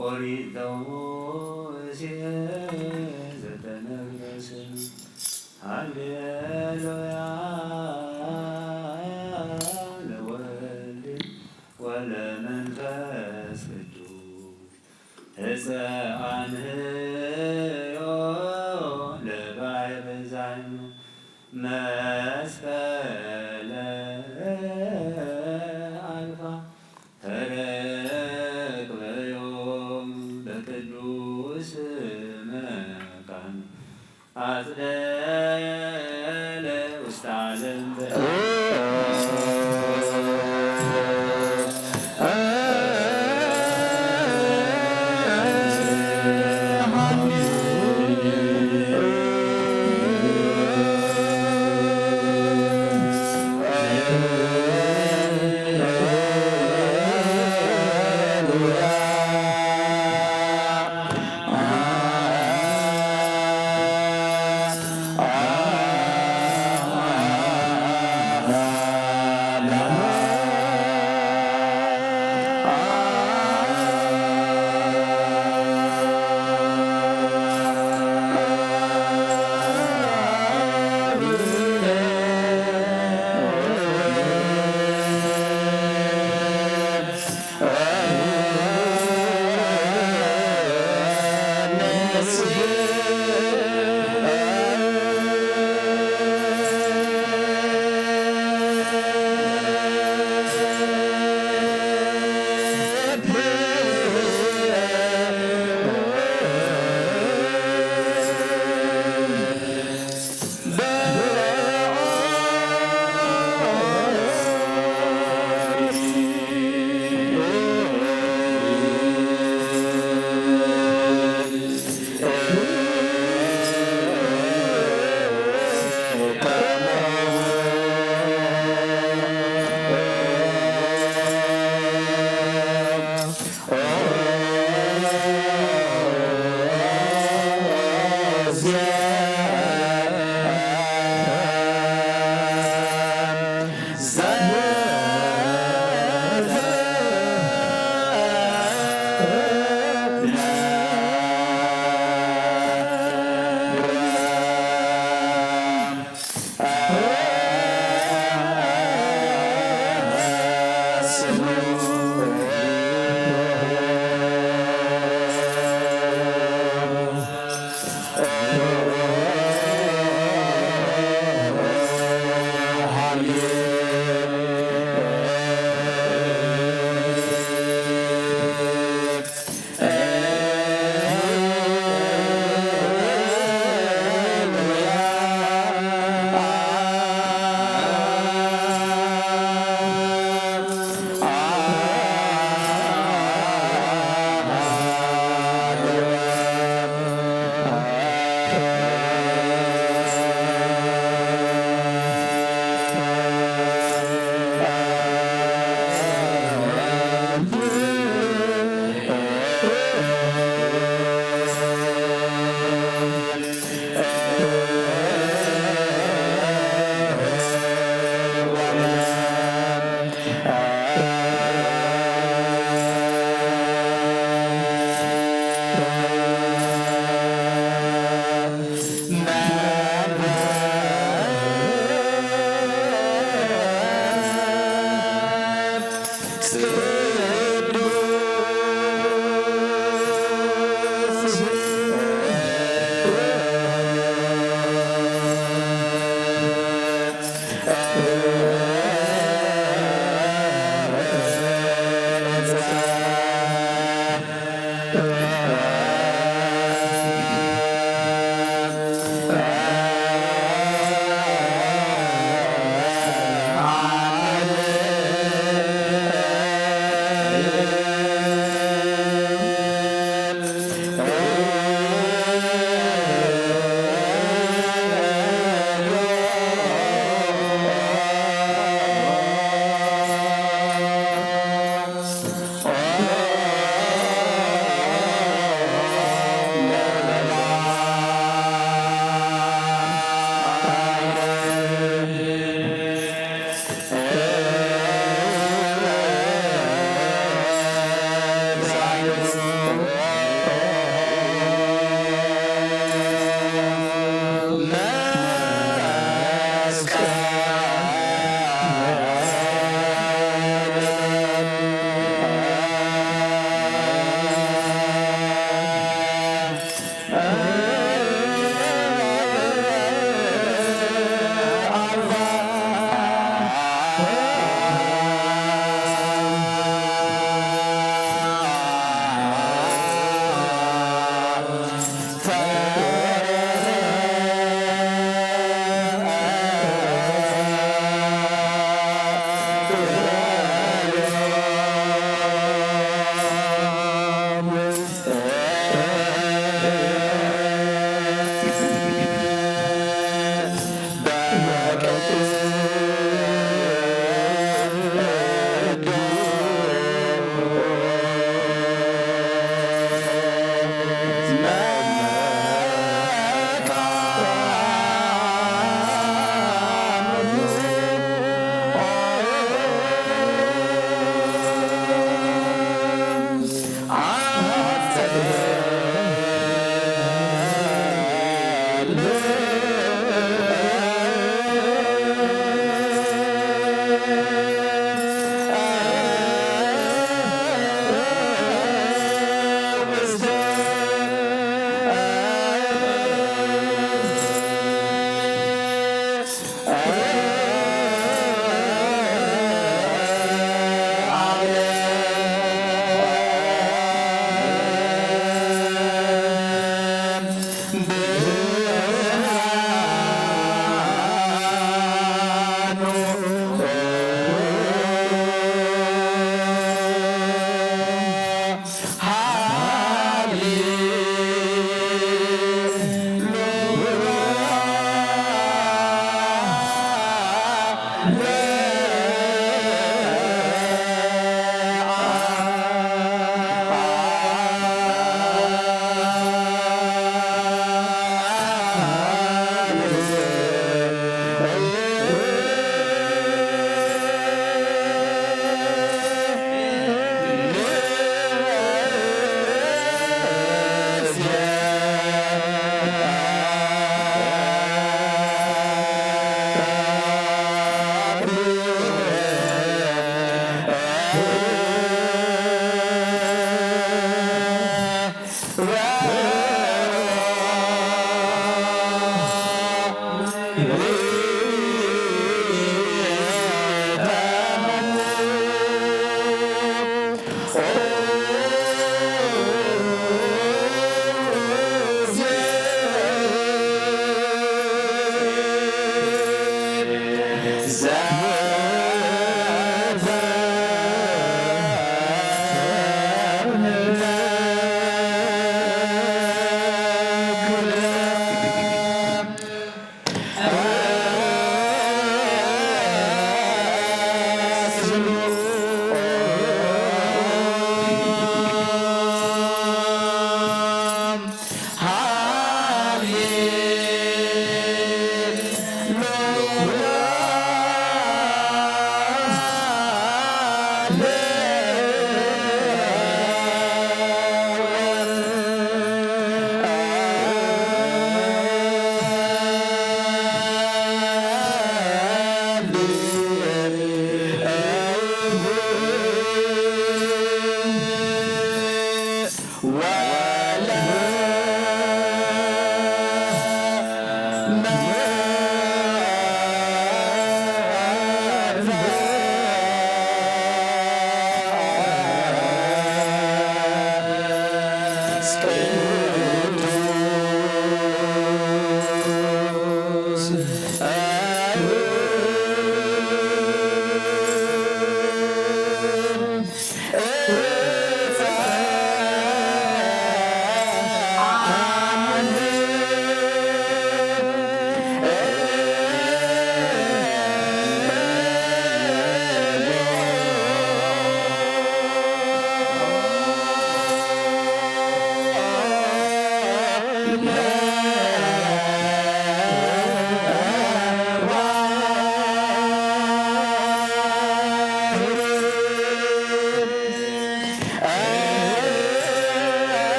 ኦሪት ዘሙሴ ዘተነግረ ስም ሃሌሉያ ለወልድ ወለመንፈስ ቅዱስ እፀአንህዮ ለባሕረ ዛኙ መስቀለ አልፋ ተረክበዮም በቅዱስ መካን አጽደለ ውስተ ዓለም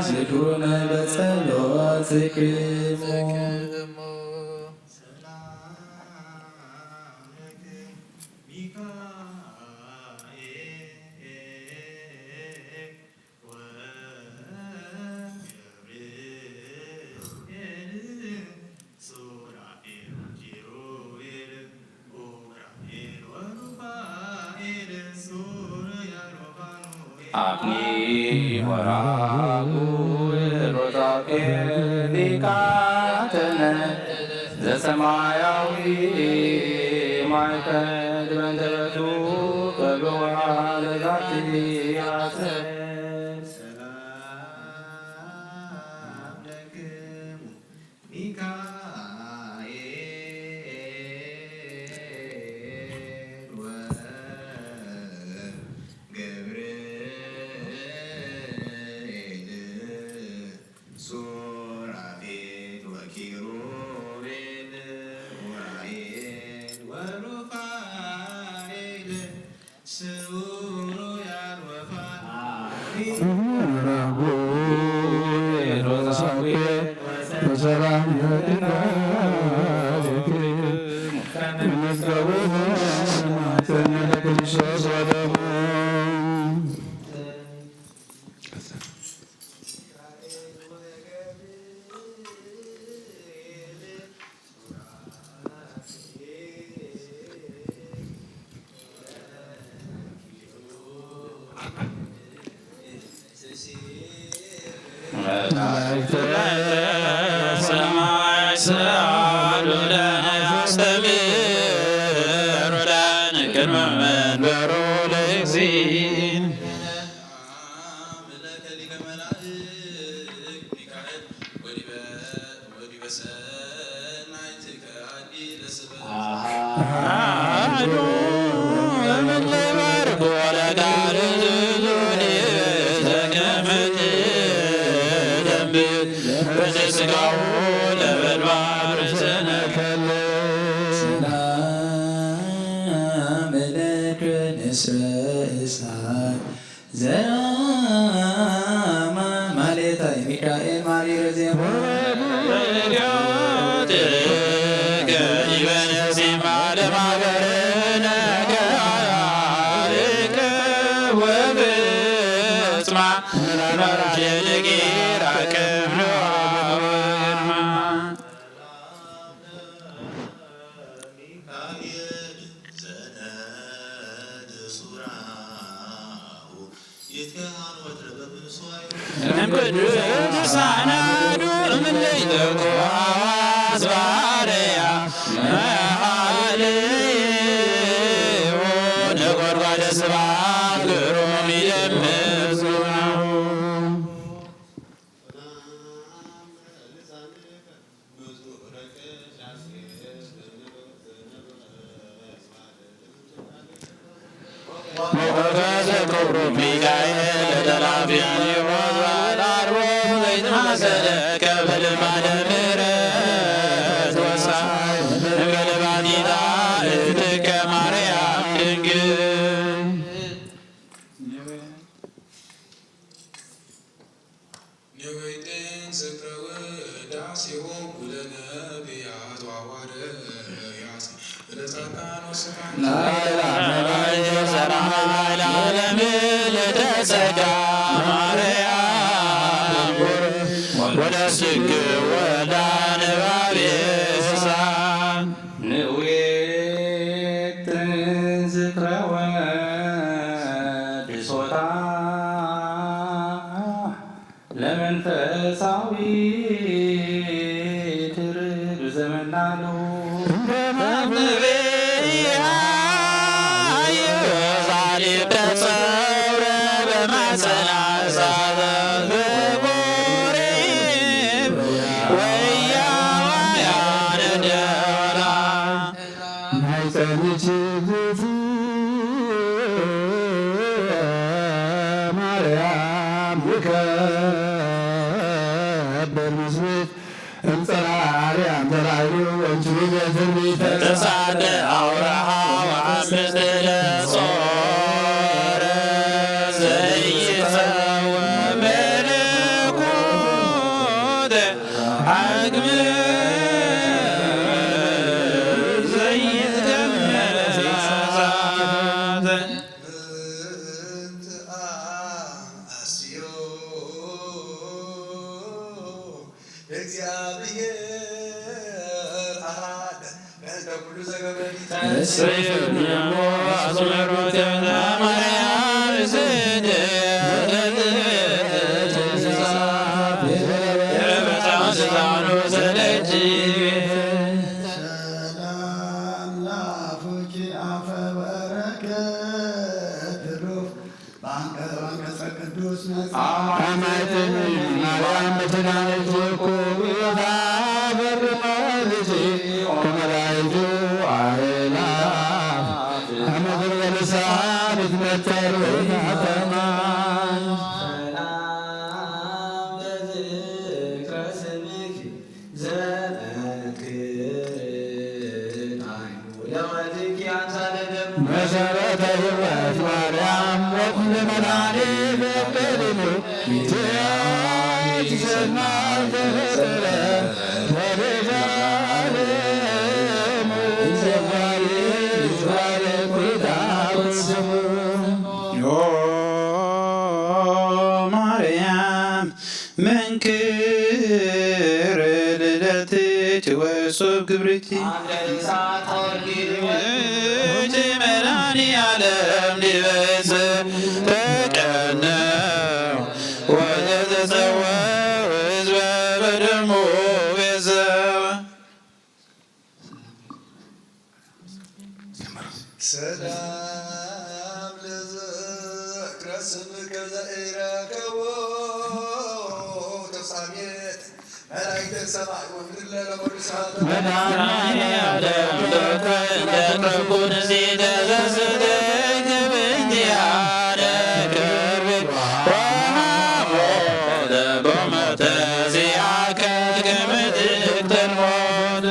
ዝክሩነ በጸሎትክሙ አግኒ ወራጉ ሮዛቄ ሊቃተነ ዘሰማያዊ ማይከል በንተበቱ በበዋ ለዛቲ ያሰ ሰማይ ሰአሉ ለነ ያስተምሩ ለነ ቅድመ መንበሩ ለእግዚእነ አሐዱ እምይባርኩ ለቃል ዝዙኒ ተቀመጥ ደንብር በዘሥጋው ነበልባል ዘነከል ሰላም ለከ ንስረ እሳት ዘራማ ማሌታይ ሚካኤል ማሪረ ዜማ ሳናዱ እምለይተኩ አዝባርያ መኃልዩ ነጐድጓደ ስብሐት ግሩም ይደምስ ነው። ሞገሰ ክብሩ ሚካኤል ተላፊያኒሁ አርቦ ዘይትማሰለከ በልማደ ምሕረት ወሳይ እምገለባቲታ እትከ ማርያም ድንግል የወይጤን ዝክረ ውዳሴሆሙ ለነቢያት ወሐዋርያት ለጻድቃን ወሰማዕታት ለዓለም ለተጸጋ ማርያም ወለስግ ወልዳ ንባቤ ስሳን ንዌት ዝክረ ወድሶታ ለመንፈሳዊ ትርብ ዘመናሉ ማርያም ይከበር ምስቤት እምፀራርያም ተራዩ እንችሉ በትንቢተ ተሳደ አውራሃ ወአምስት ለጾረ ዘይሰው መለኮት አግም መሰረተ ሕይወት ማርያም ወኩሉ መድኃኔ በቀልሙ ትያት ሰናይ ተፈጠረ መንክር ልደትች ወሶብ ግብርቲ እጅ መድኃኒዓለም ዲበጽ ተቀነው ወዘተጸወ ሕዝበ በደሙ ቤዘወ ሰላም ለዝክረ ስምከ ዘኢረከቦ ተፍጻሜት መላእክተ ሰማይ ወምድር ለመርሳት መድኃኒዓለም ለተረፉን ሲደረስተ ግብንቲያነ ቅርብ ወሃሞተ በሞተ ዚአከ ከምትክ ተልሞት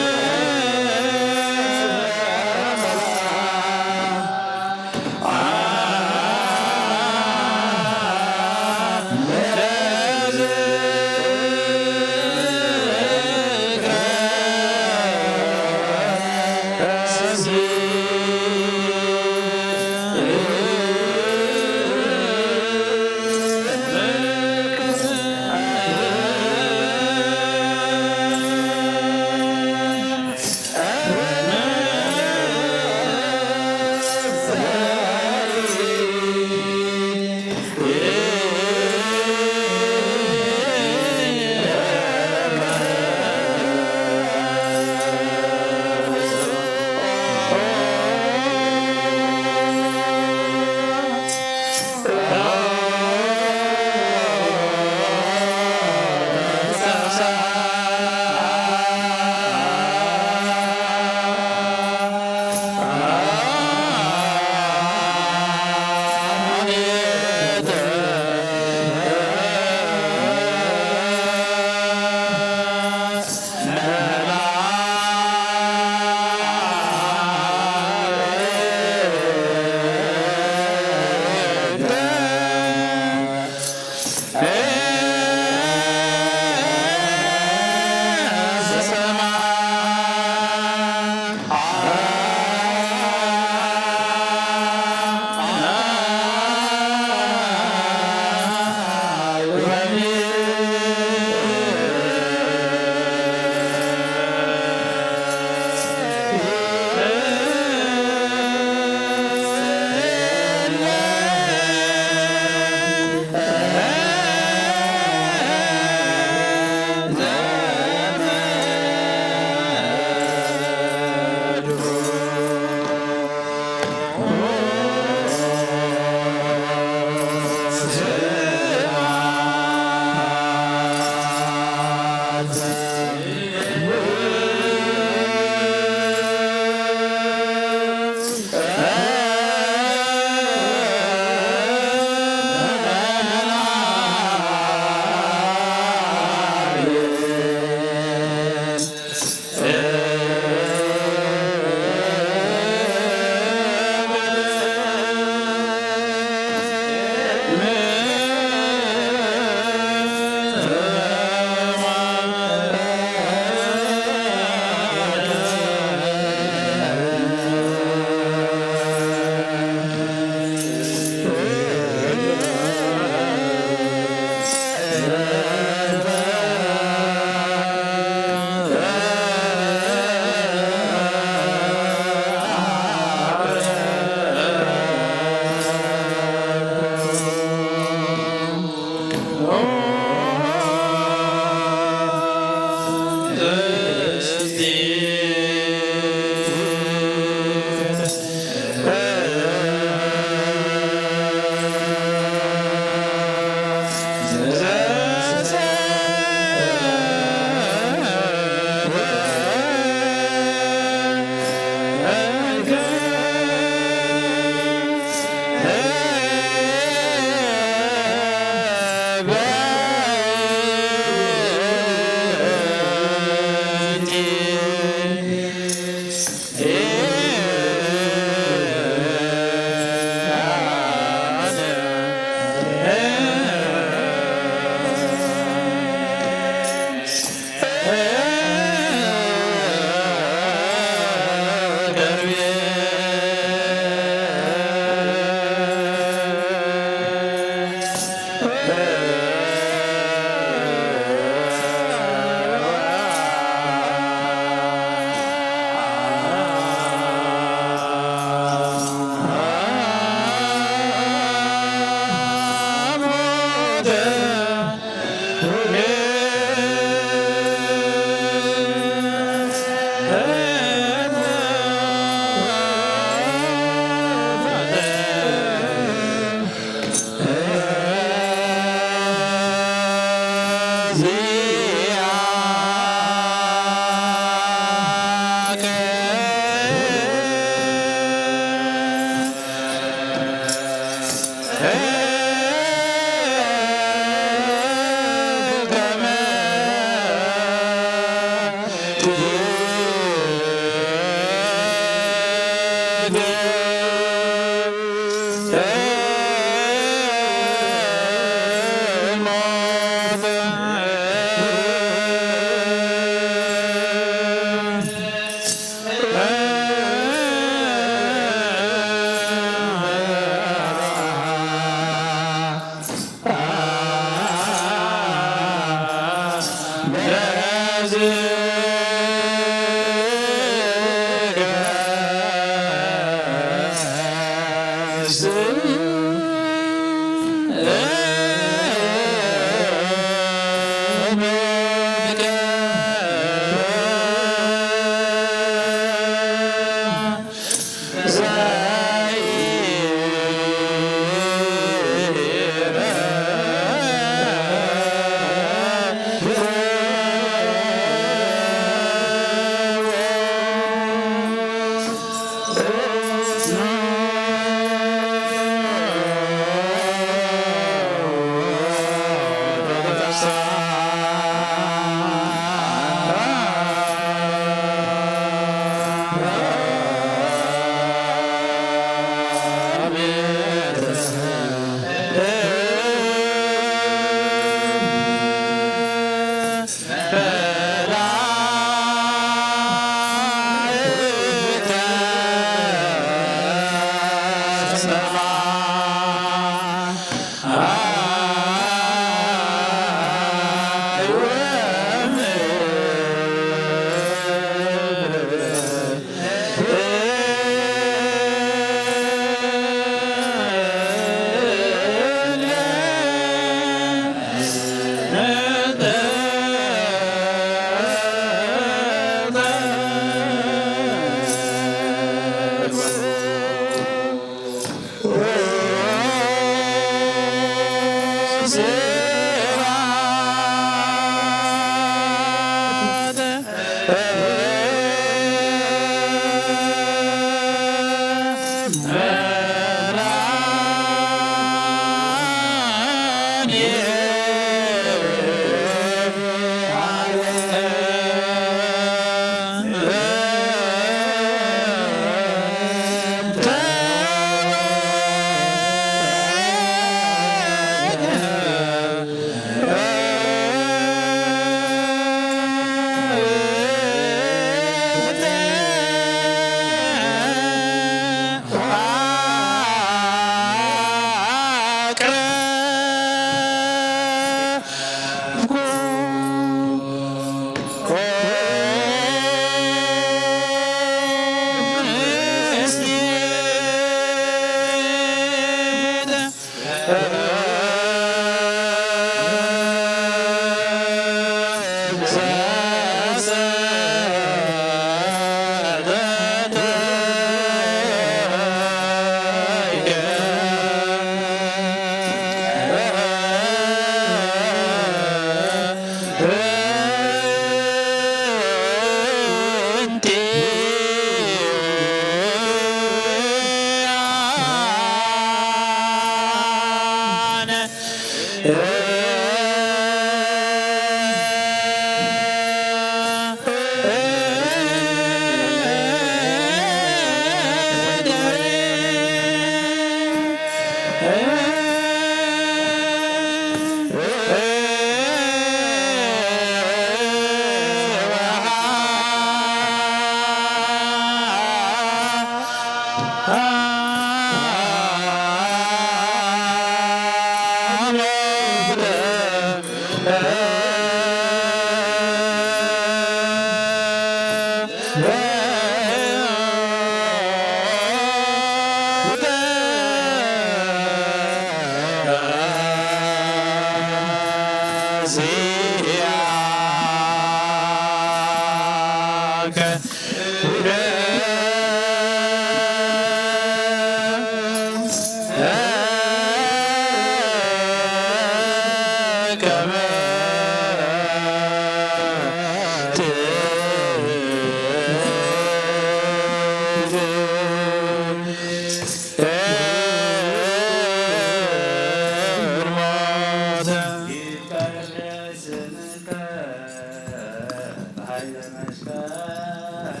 በኃይለ መስቀልከ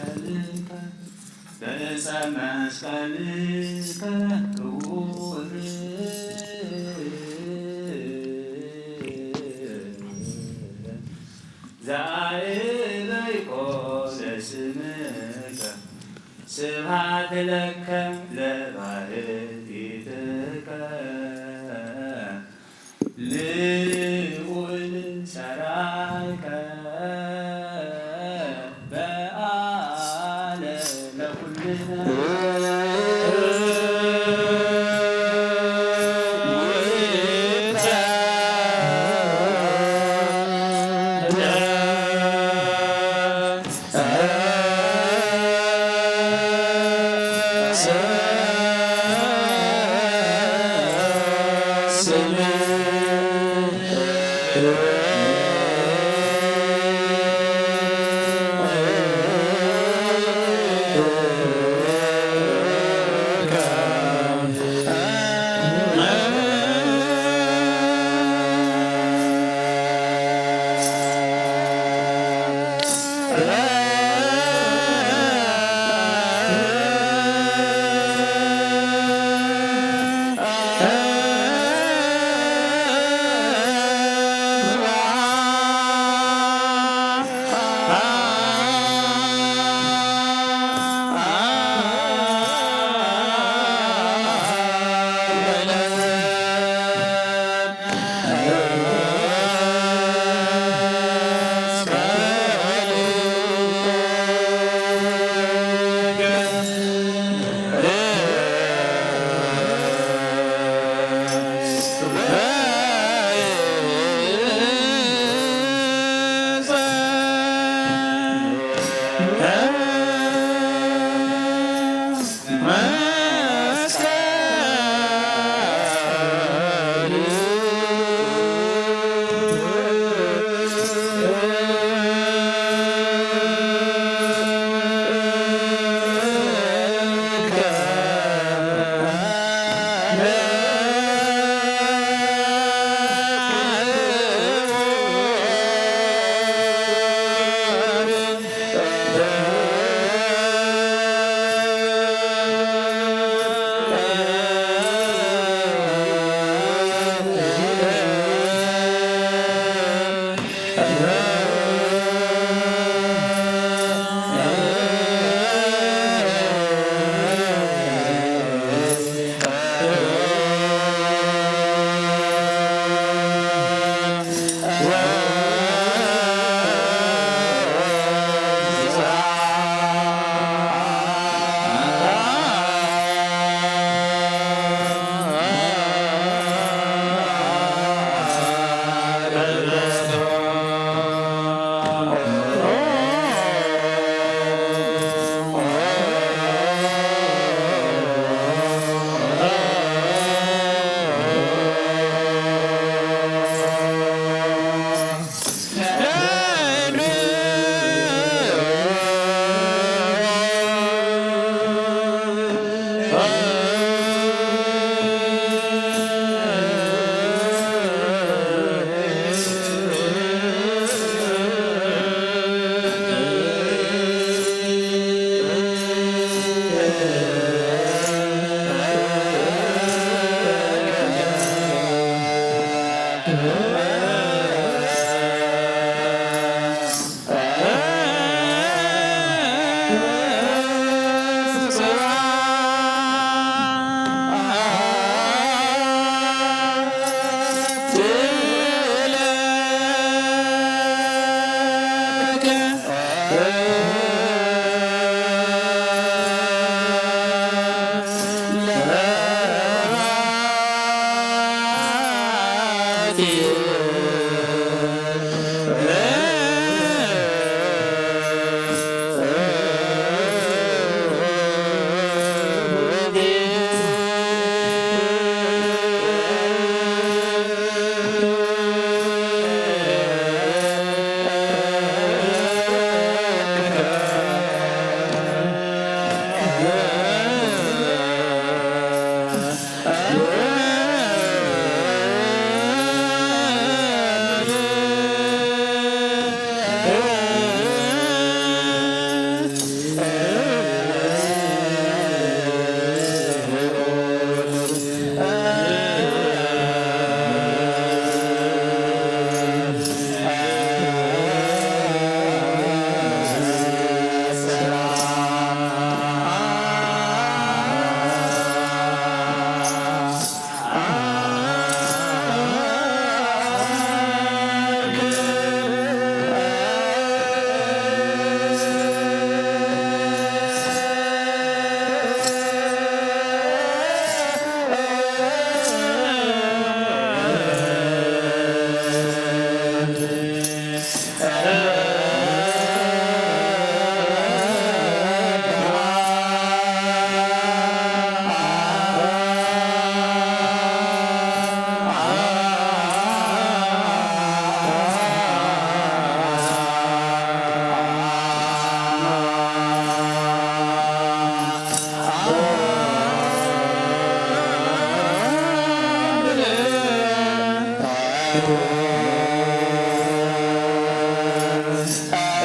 በዕፀ መስቀልከ ክቡር ዛዕበይኮ ለስምከ ስብሐት ለከ ለባህቲትከ ልዑል ሠራይከ በዓለ ለኵልነ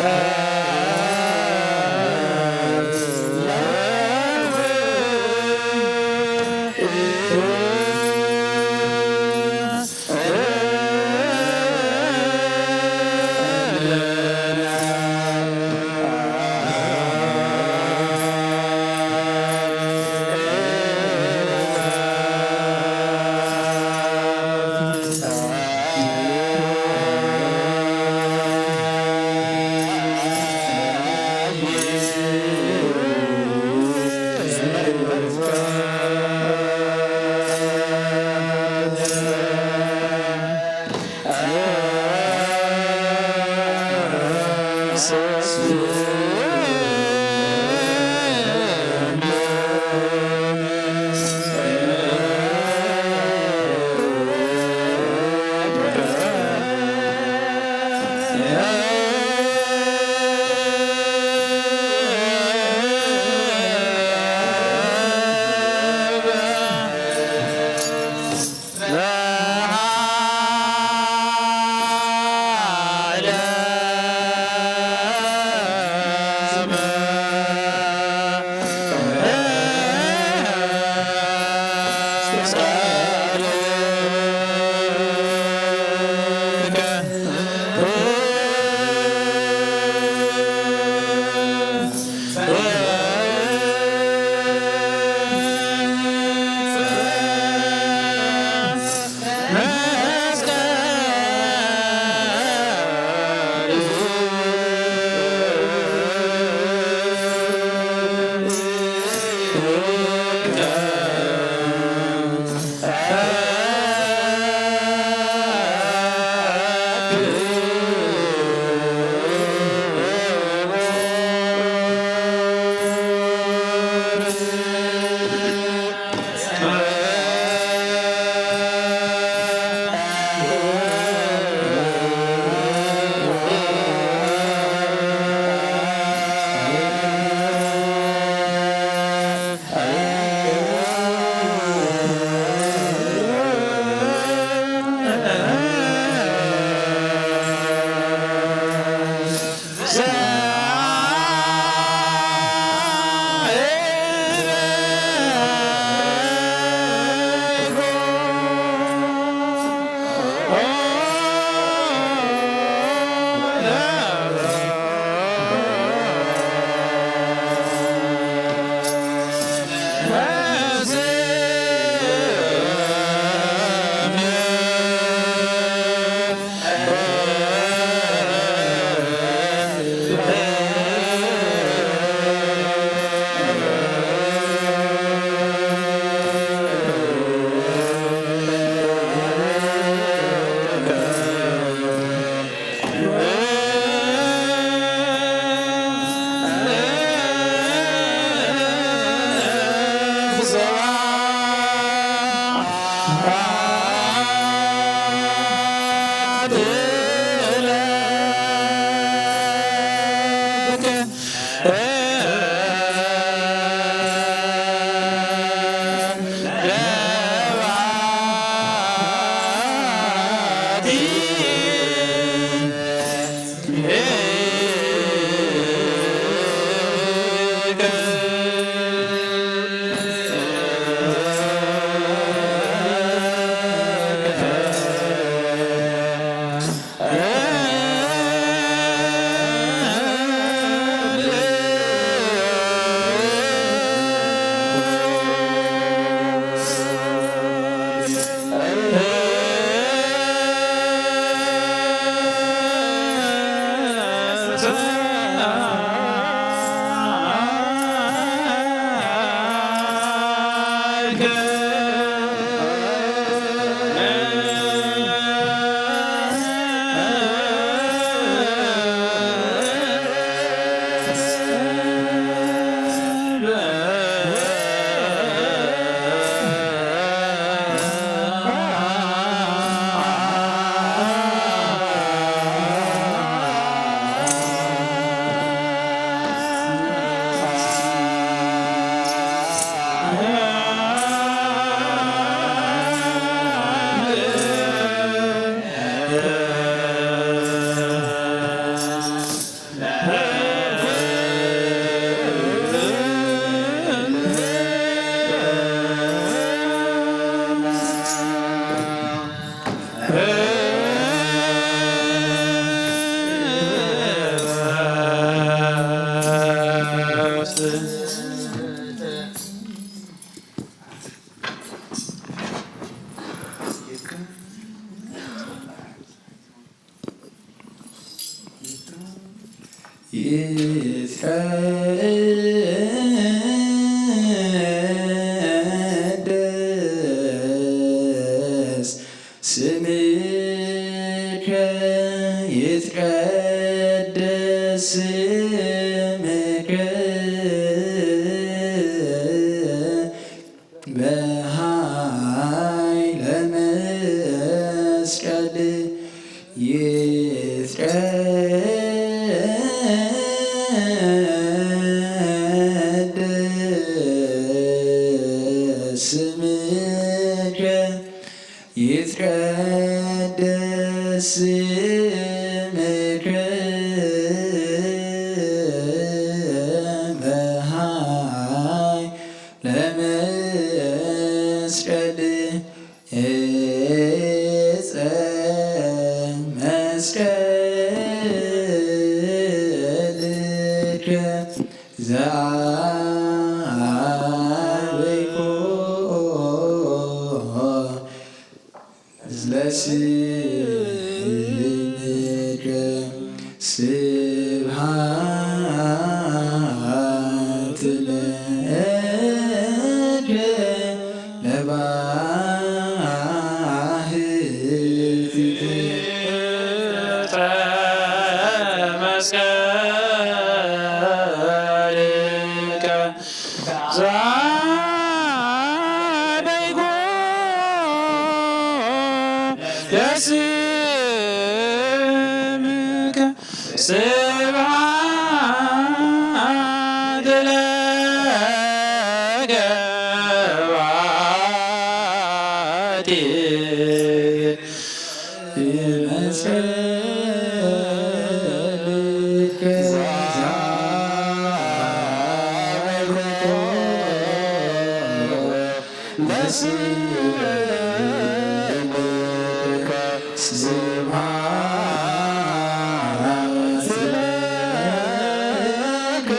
ᵐᵉ ይትቀደስ ስምከ ይትቀደስ ስምከ በኃይለ መስቀል ይትቀደስ ስምከ ይትቀደስ ስምከ በኃይለ መስቀል ዕፀ መስቀልከ ዘአበይኮ ለስምከ ስብሐት ለከ ለባህቲከ መስቀልከ ዘአበይኮ ለስምከ ስብሐት ለከ ባሕቲከ መስቀልከ ዘአበይኮ ለስምከ ስብሐት ለከ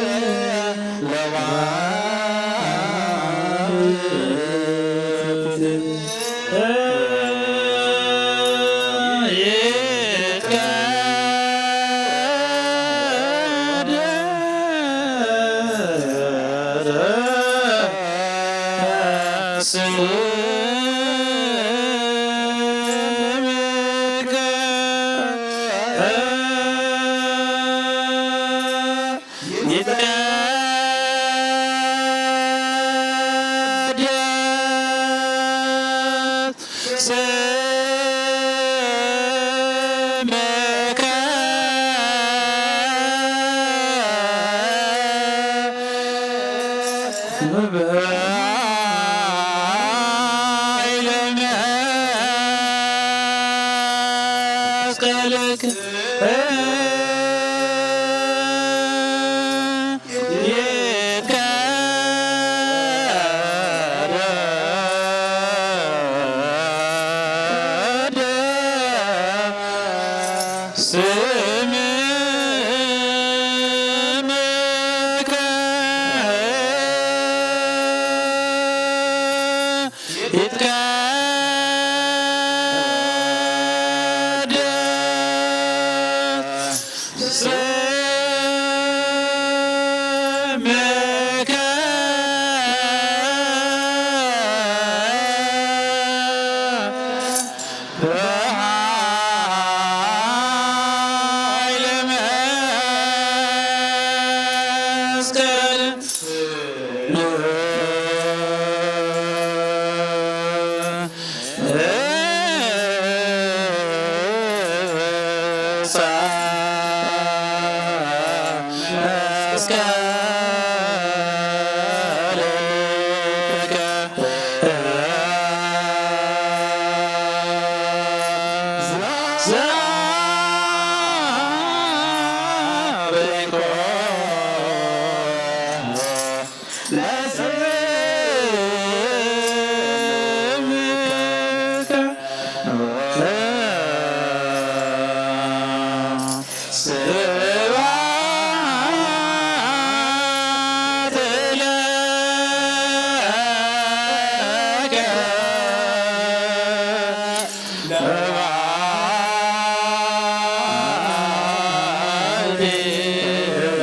Yeah.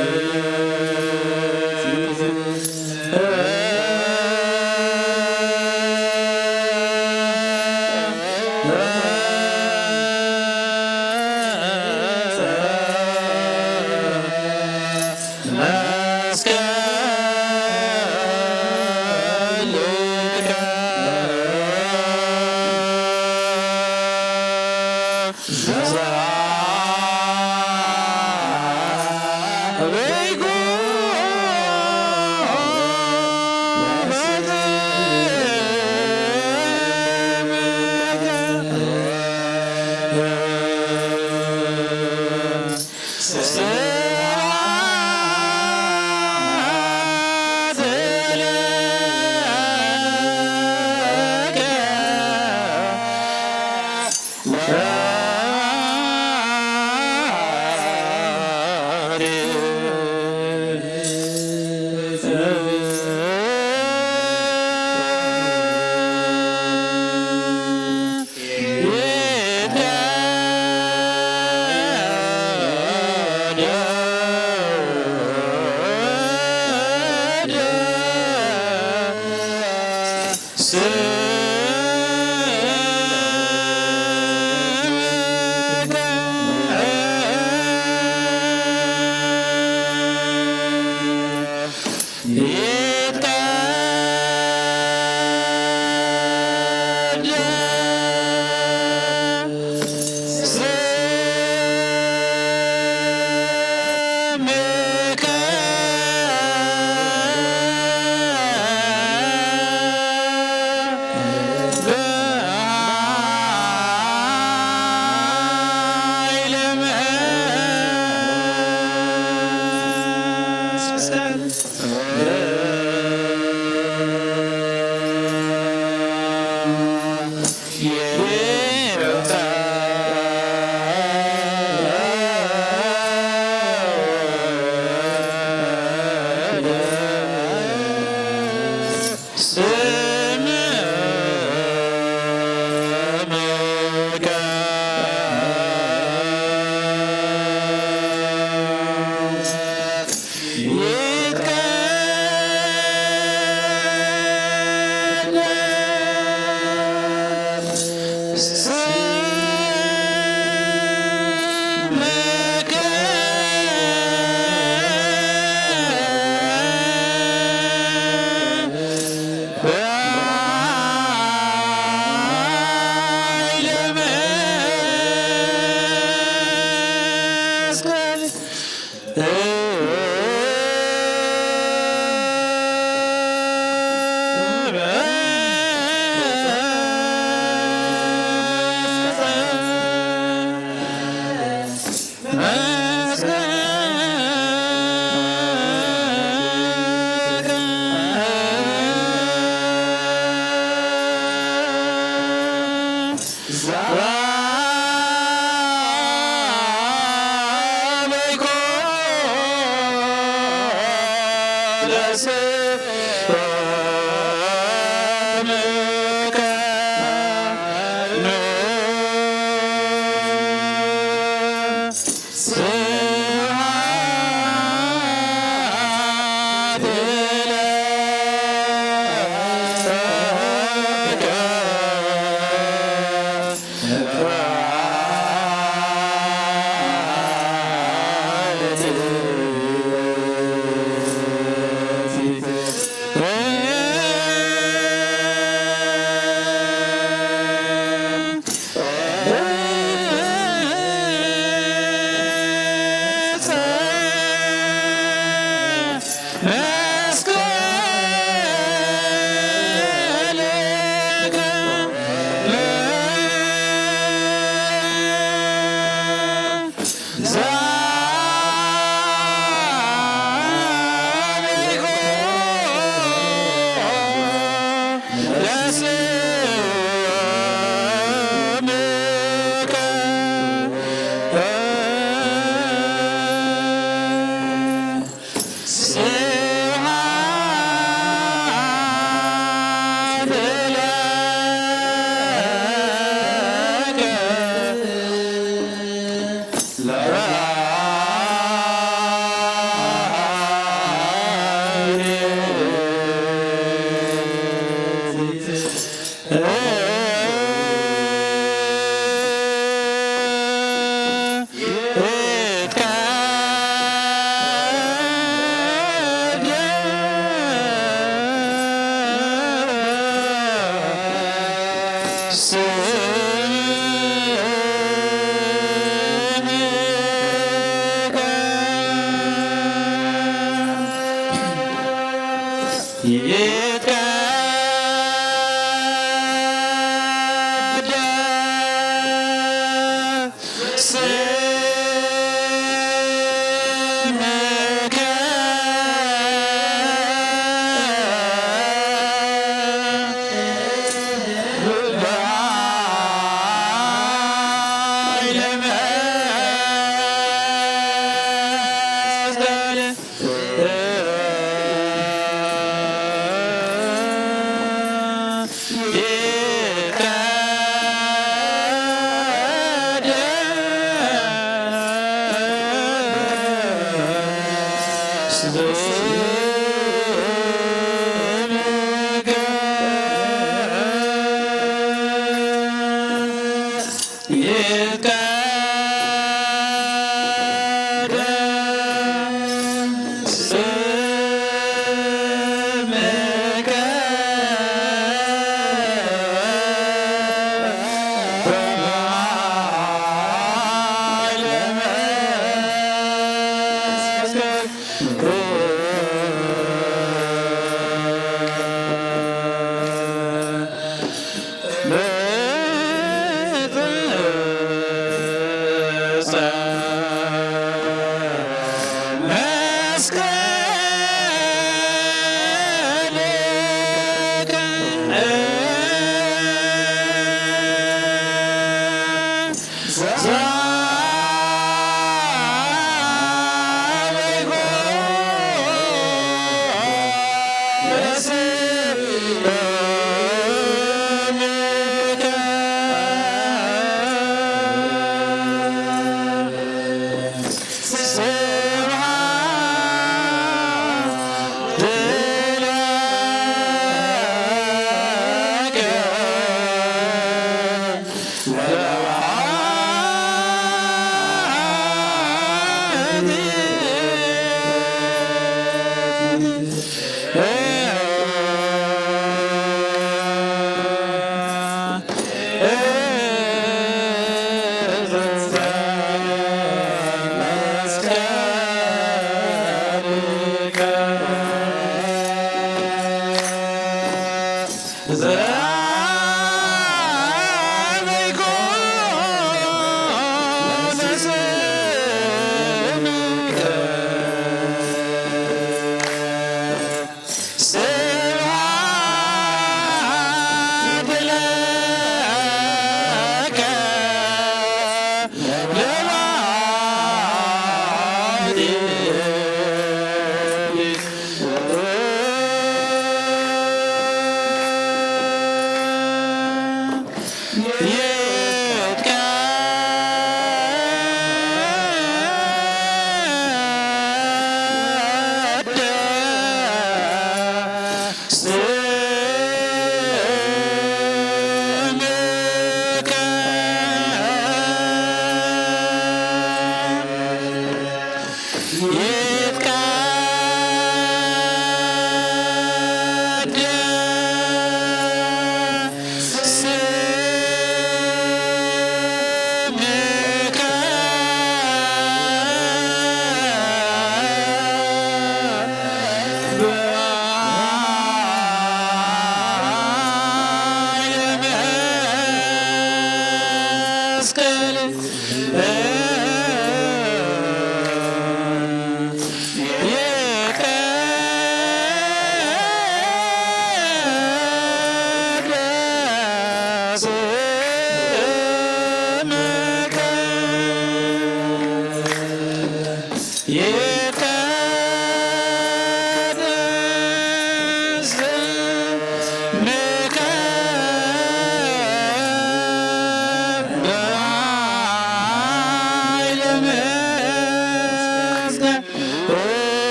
Oh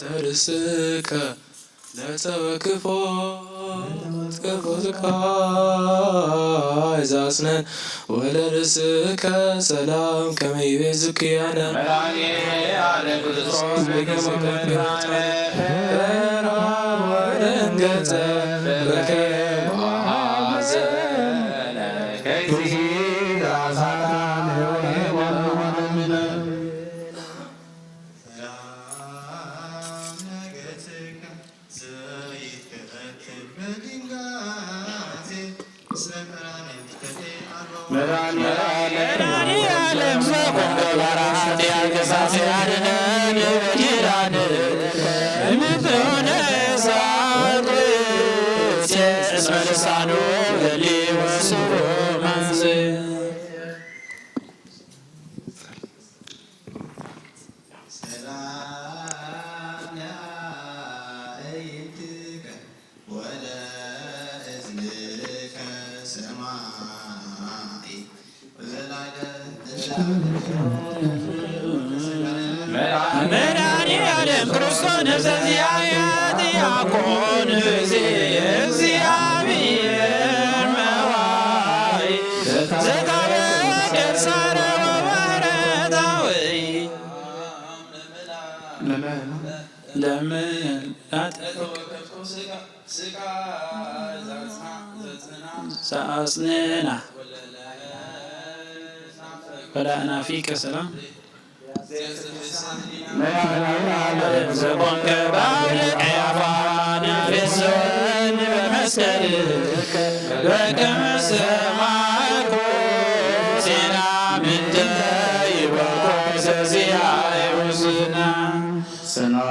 ተርስከ ለተወክፎ ተከፎትካይዛስነን ወለርስከ ሰላም ከመይቤዝክ ያነ ወደንገጸ ዓለም ክርስቶስ ነፍሰ ዚአየት ያኮን እግዚአብሔር መዋይ ዘታበቀር ሳረ ወበረታዊ ለምን ዘአጽንዕና ወላእና ፊከ ሰላም ዘቆንከ በአብልቀ አፋን ፌስወን በመስቀልከ በከመ ሰማዕኩ ዜና ምንተ ይበቆ ዘዚአየ ውስና ስናለከ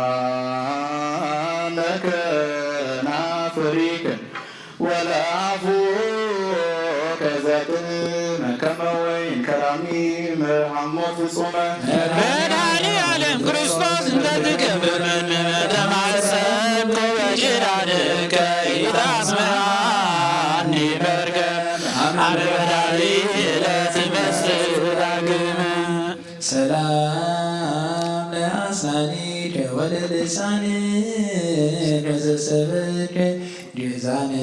ናፍሪከ ወለአፉ ከዘጥመ ከመ ወይን ከራሚ መሐሞት ፍጹመ መድኃኔ ዓለም ክርስቶስ እንተ ትገብር ተማሰብኩ በጅዳድከ ኢታስምዓኒ መርገም አመ በዳሊት መስል ዳግመ ሰላም ለአስናኒከ ወለልሳንከ ዘሰብከ ዲዛነ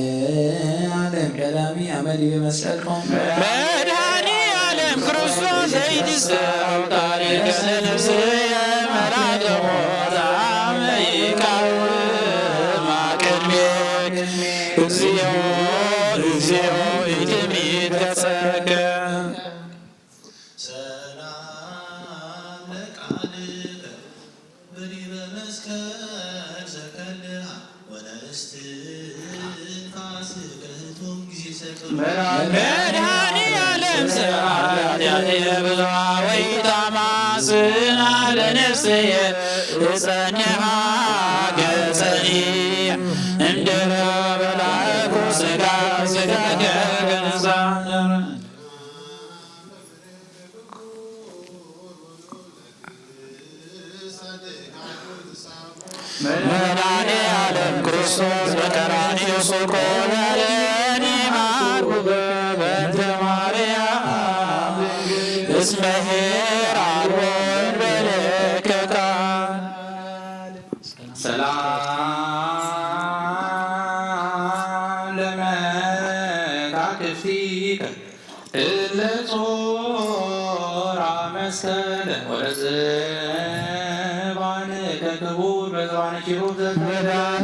ዓለም ቀዳሚ አመድ በመስቀልኮም መድኃኔ ዓለም ክርስቶስ ዘይትሰው ታሪከ ለነፍስየ መራቀ ሞት አመ ይቃወም ቅድሜከ እግዚኦ እግዚኦ ኢትሚትከሰከ ሰላም ለቃልከ በዲበ መስቀል ዘከልሃ ወለእስትንፋስከ ህቱም ጊዜ ሰቅል መድኃኔ ዓለም ሰዓት የብዙኃ ወኢታማስና ለነፍስየ እጸንሐ ገጸኒ እምድኅረ በላኩ ሥጋ ሥጋከ ገንዘብ መድኃኔ ዓለም ክርስቶስ በቀራንዮ ሱቆ ለእኔ ማርኩ በእንተ ማርያም እስመ ኄር አልቦ እንበለከ ቃል ሰላም ለመካክፍቲከ እለ ጾራ መስቀለ ወለዘባንከ ክቡር በዘባነ ኪሩብ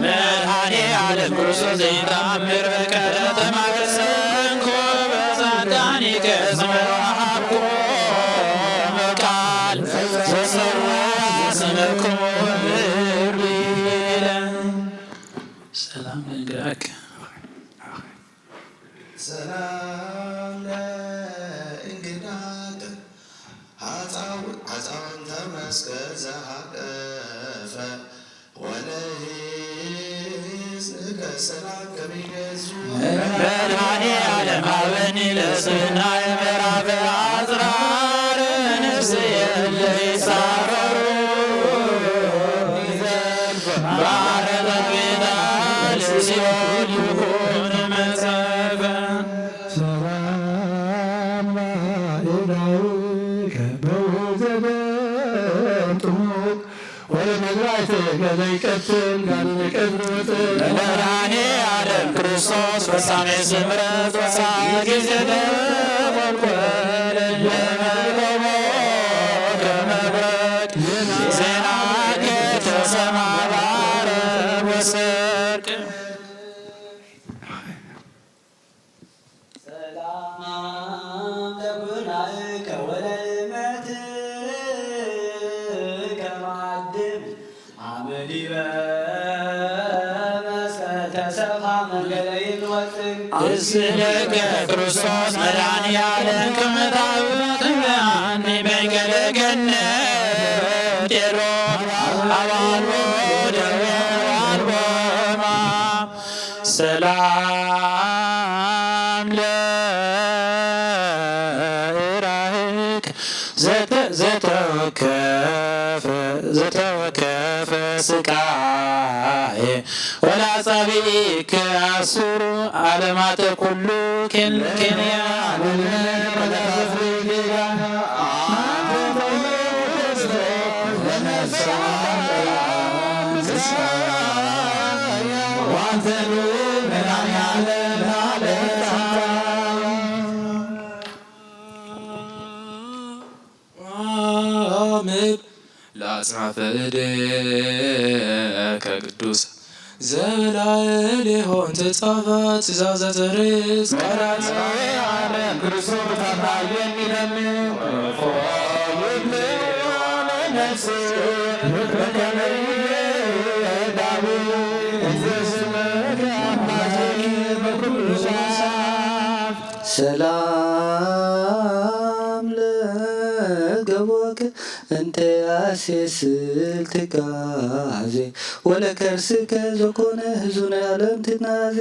መድኃኔ ዓለም ክርስቶስ ዘይተአምር በቀለ ተማገሰንኮ በጻድቃኒከ እስመ ወሀብኮ በቃል ዘሰዋ ስመክሙ ብርቢለ ሰላም ለእንግዳከ ሰላም ለእንግዳከ ሐፃውንተ መስቀል ዘሃቀፈ ወለሕዝንከ ሰላም ከሚገዙ መድኃኔ ዓለም ሀበኒ ለስናይ ምዕራፈ አጽራረ ነፍስየ ለይሳረሩ ባሕረ ጠቢታ ለሲኦል ይኩን መጸፈ ሰላም ላዕዳውከ በውዘበጥሙቅ ወለመዝራዕትከ ዘይቀትል ጋልቀትሎት መድኃኔ ዓለም ክርስቶስ ፍጻሜ ስምረት ወሳነ ጊዜ ተኰልኰለ ለመርገሞ ከመብረቅ ዜናከ ተሰማ በዓረብ ወሰርቅ ሰላም ለጉናከ ወለልመትከ ማዕድም አመዲበ መስቀል ተሰብሐ መንገለ ይንወፅእ እስለከ ክርስቶስ መድኃኔ ዓለም ከመ ታቦት እምአኒ መንገለ ገነት ሄሮ አልቦ ደዌ ወአልቦ ሕማም ሰላም ለእራህክ ዘተወከፈ ስቃዬ ወላጸቢከ አስሩ ዓለማተ ኩሉ ኬንያ ዋንተኑ መድኃኒዓለም አሜን። ለአጽናፈ እዴከ ቅዱስ ዘበላዕል የሆን ተጻፈ ትእዛዛተ ርእስ ቃላት ክርስቶስ ታታየ የሚለምን ሰላም ለገቦከ እንተ ያሴስል ትካዜ ወለከርስከ ዘኮነ ህዙነ ዓለም ትናዜ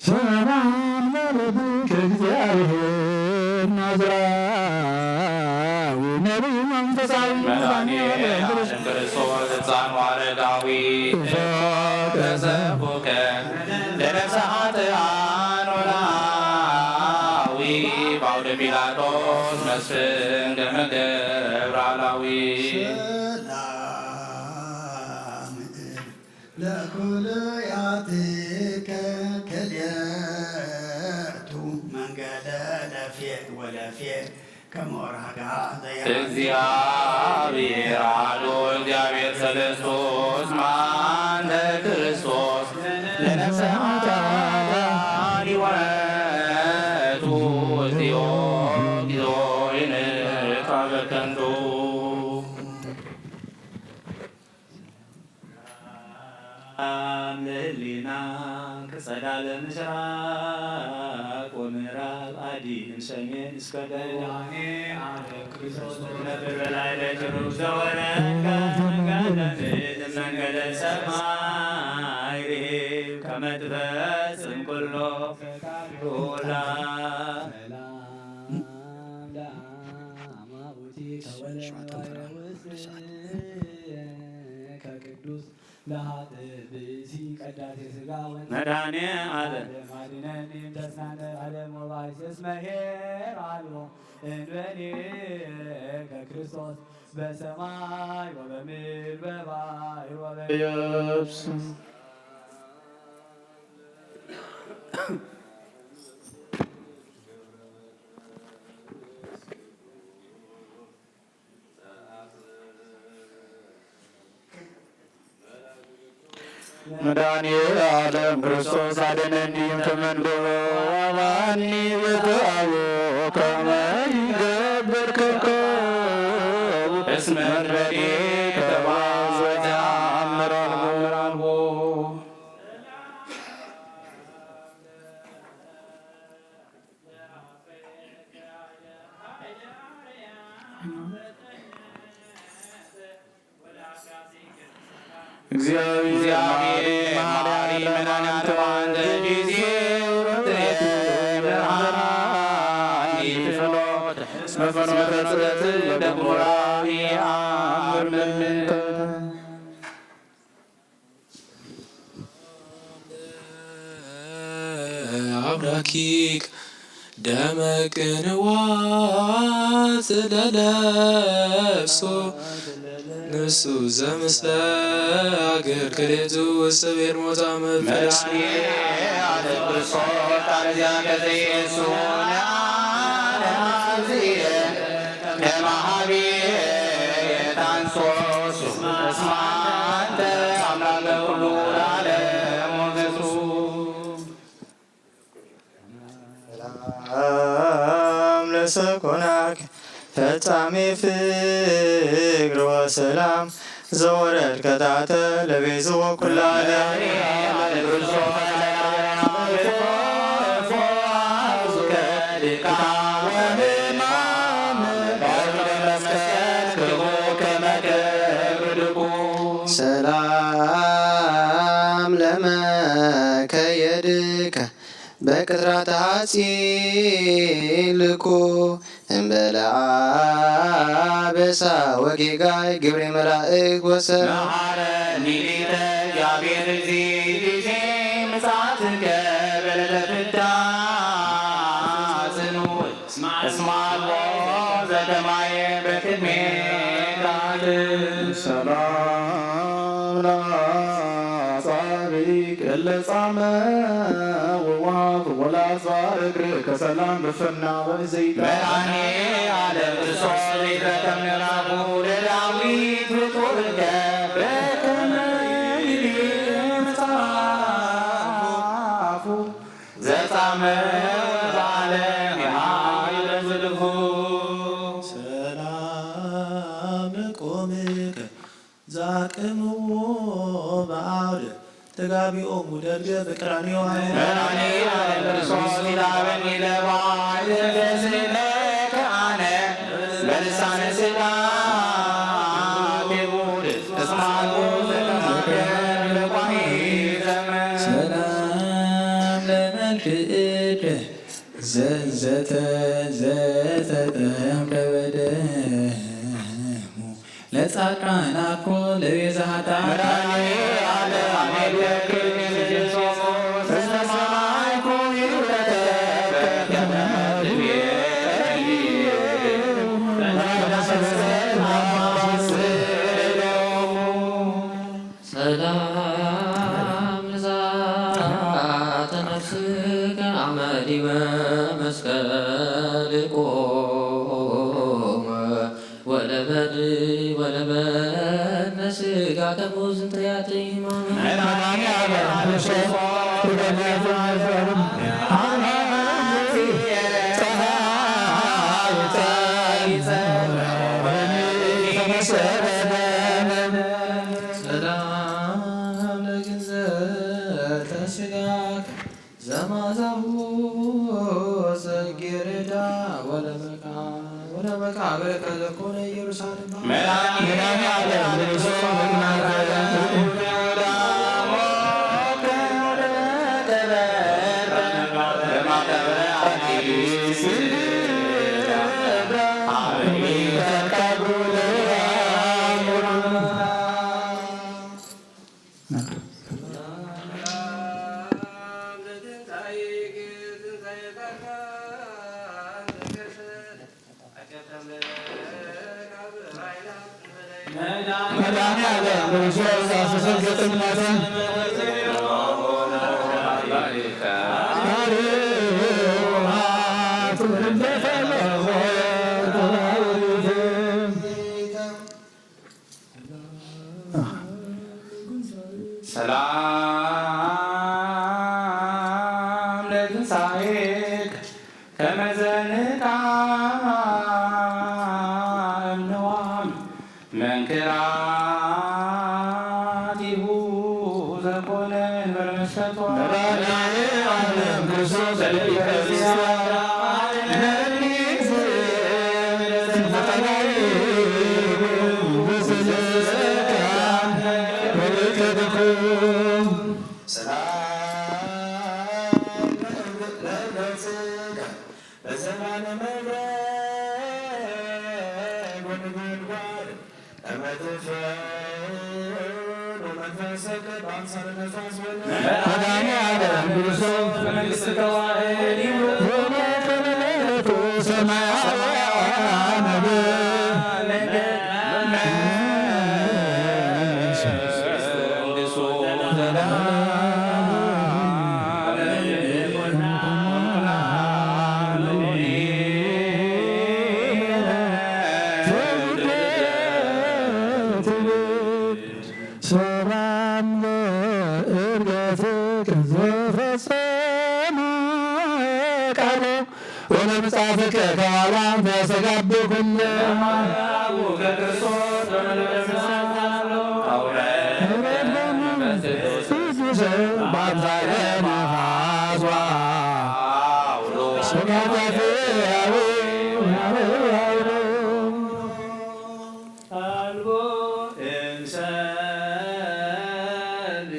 ሰላም ለልብከ እግዚአብሔር ናዝራዊ ነቢይ መንፈሳዊ መድኃኒዓለም ክርስቶስ ሕፃን አረጋዊ ተሰቦከ ለነፍሳት አኖላዊ በአውደ ጲላጦስ መስፍን ደመገብረ አላዊ ለኩልያትከ ክልኤቱ መንገደ ለፌት ወለፌት ከሞራጋ እግዚአብሔር አሐዱ እግዚአብሔር ሰለስቱ እስማነ ክርስቶስ ለነፍሳት ሊወቱ እግዚኦ እግዚኦ ይንታ በከንቱ አምልሊና ከጸዳለ ምስራቅ ወምዕራብ አዲን ሰሜን እስከ ደቡብ ክርስቶስ ነብር በላይ ለጅሩብ ዘወረ መንገደ ሰማይ ርሂብ ከመ ትፈጽም ኩሎ ፈቃዶላ መድኃኔዓለም ከክርስቶስ በሰማይ ወበምድር በባሕር ወበየብስ መድኃኔዓለም ክርስቶስ አድነኒ እምትመንግቦ አባኒ በተአቦ ከመ ይገብር ከብከቡ እስመ ረድኤከ ተባዘ ተአምር አልቦ እግዚአብሔር መሐሪ መድኃኒዓለም አንተ ጊዜ መፈኖተ ጽረት ለጉራዊ አምርምም አብራኪክ ደመቅንዋት ለለብሶ ንሱ ዘምስለ አገር ክሌቱ ውስጥ ቤር ሞታ መፈስ ለሰኮናክ ፈጻሜ ፍቅር ወሰላም ዘወረድ ከታተ ለቤዝ ወኩላለ ሰላም ለመከየድከ በቅጥራተ ሐጺን ልኮ እምበለ አበሳ ወጌጋይ ግብረ መላእክ ወሰብ ሰላም ለጻድቅ ለጻመ ወዋብ ወላዛር እግር ከሰላም በፈና በዘይት መድኃኔ ዓለም ክርስቶስ ቤተ ከምዕራፉ ለዳዊት ብጡርከ በከመ ይቤ መጽሐፉ ዘጻመ በዓለም የኃይለ ዝልፉ ሰላም ቆምከ ዛቅምዎ በአውደ ተጋቢኦሙ ደርገ በቀራንዮ መድኃኔ ዓለም ክርስቶስ ይላበኒ ለባዕል ገስለከ አነ በልሳነ ሥጋ ቤቡድ እስማሉ ዘተማከር ለቋሚ ዘመን ሰላም ለመልክዕከ ዘተጠምቀ በደሙ ለጻድቃን አኮ ለቤዛ ኃጥአን መድኃኔ ዓለም ሰላም ለዛተ ነፍስከ አመዲበ መስቀል ቆመ ወለበድ ወለበነ ሥጋ ከሙዝንተ ያጥይማ ሰላም ለግንዘተ ሥጋከ ዘማዛሁ ዘጌረዳ ወለመቃብር ከዘኮነ ኢየሩሳሌም ሰላም ለትንሣኤከ ከመ ዘንቃም ነዋም መንክራቲሁ ዘኮነ በረመሸቷ ክርስቶስ መድኃኒዓለም ክርስቶስ በመንግሥተ ተዋሕድ ወመከለቱ ሰማያውያን ሰላም ለእርገትከ ዘፈጸመ ቃሎ ወለመጽሐፍከ ከኋላም ተሰጋብኩን ክርስቶስ በአምሳለ ነፋስ ስጋታፍ አልቦ እንሰል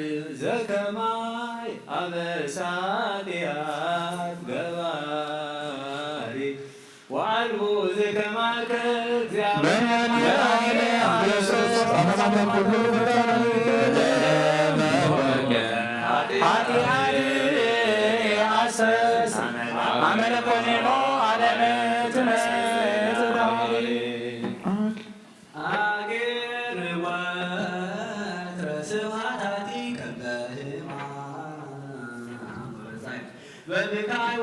ዘከማይ አበሳዲያት ገባሪ ወአልቦ ዘከማይ አመለኮኔኖ አገር ወትረ ስብሐታቲከ በብካይ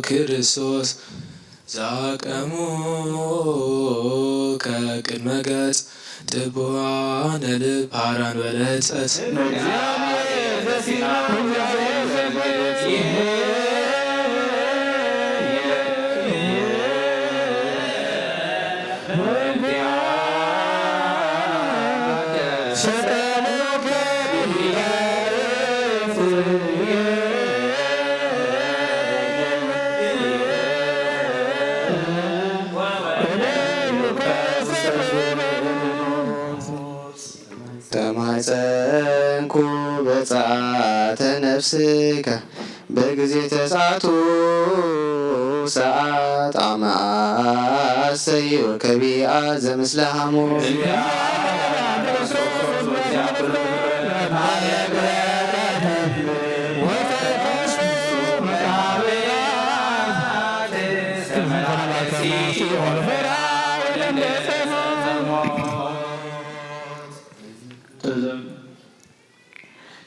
ክርስቶስ ዛቀሙ ከቅድመ ገጽ ጥቡዓነ ልብ ሐራን በለጸት ተማጸንኩ በጸአተ ነፍስከ በጊዜ ተጻቱ ሰዓት አማሰይ ወከቢአ ዘምስለ ሐሞት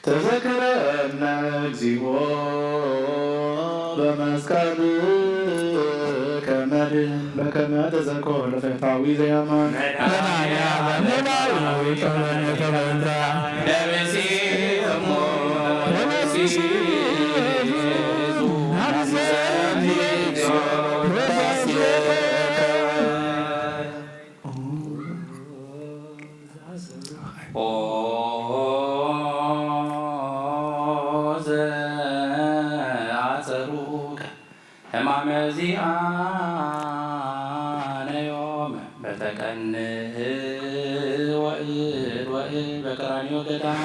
ተዘክረነ እግዚኦ በመስቀል ከመድን በከመ ተዘክሮ ለፈታዊ ዘያማን ኦ ዘአጸሩከ ሕማመ ዚአነ ዮም በተቀንህ ወእድ በቀራንዮ ገዳም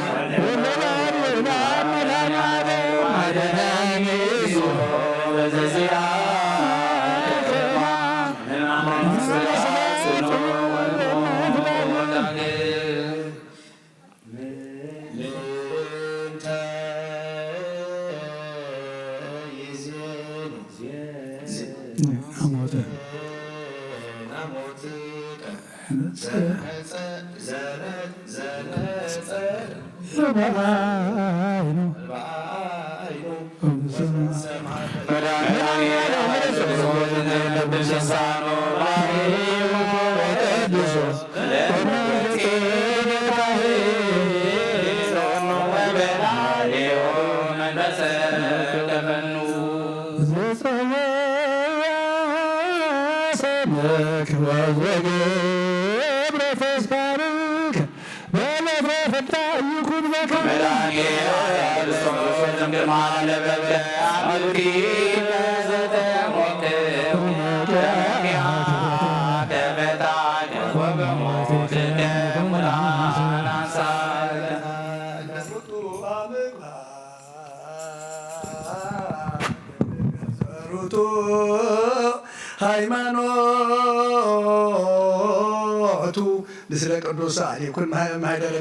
ሃይማኖቱ ምስለ ቅዱስ ይኩን ማኅደረ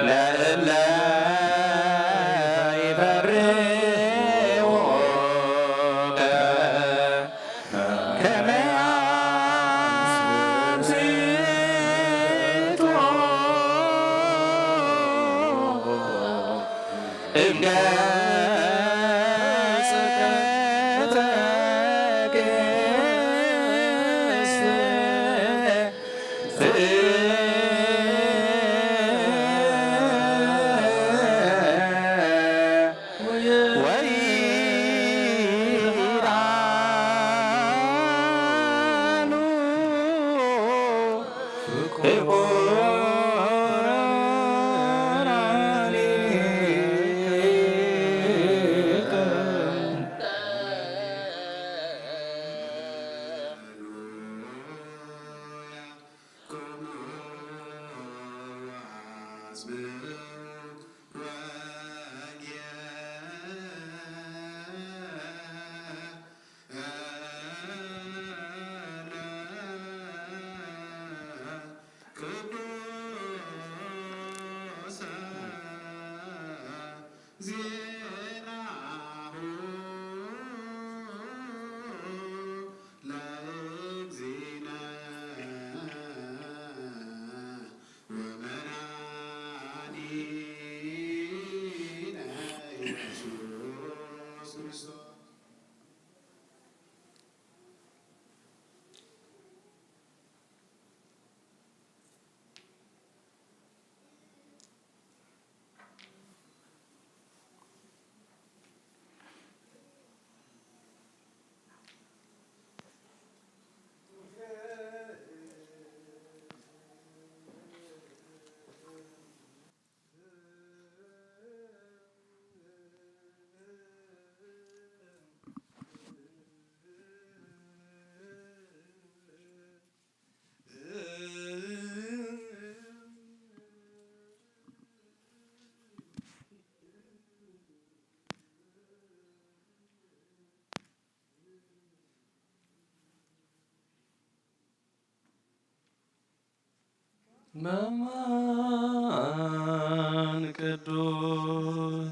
ለእለ ይፈርሁ ከመ ያንስቶ እምገጸ በማን ቅዱስ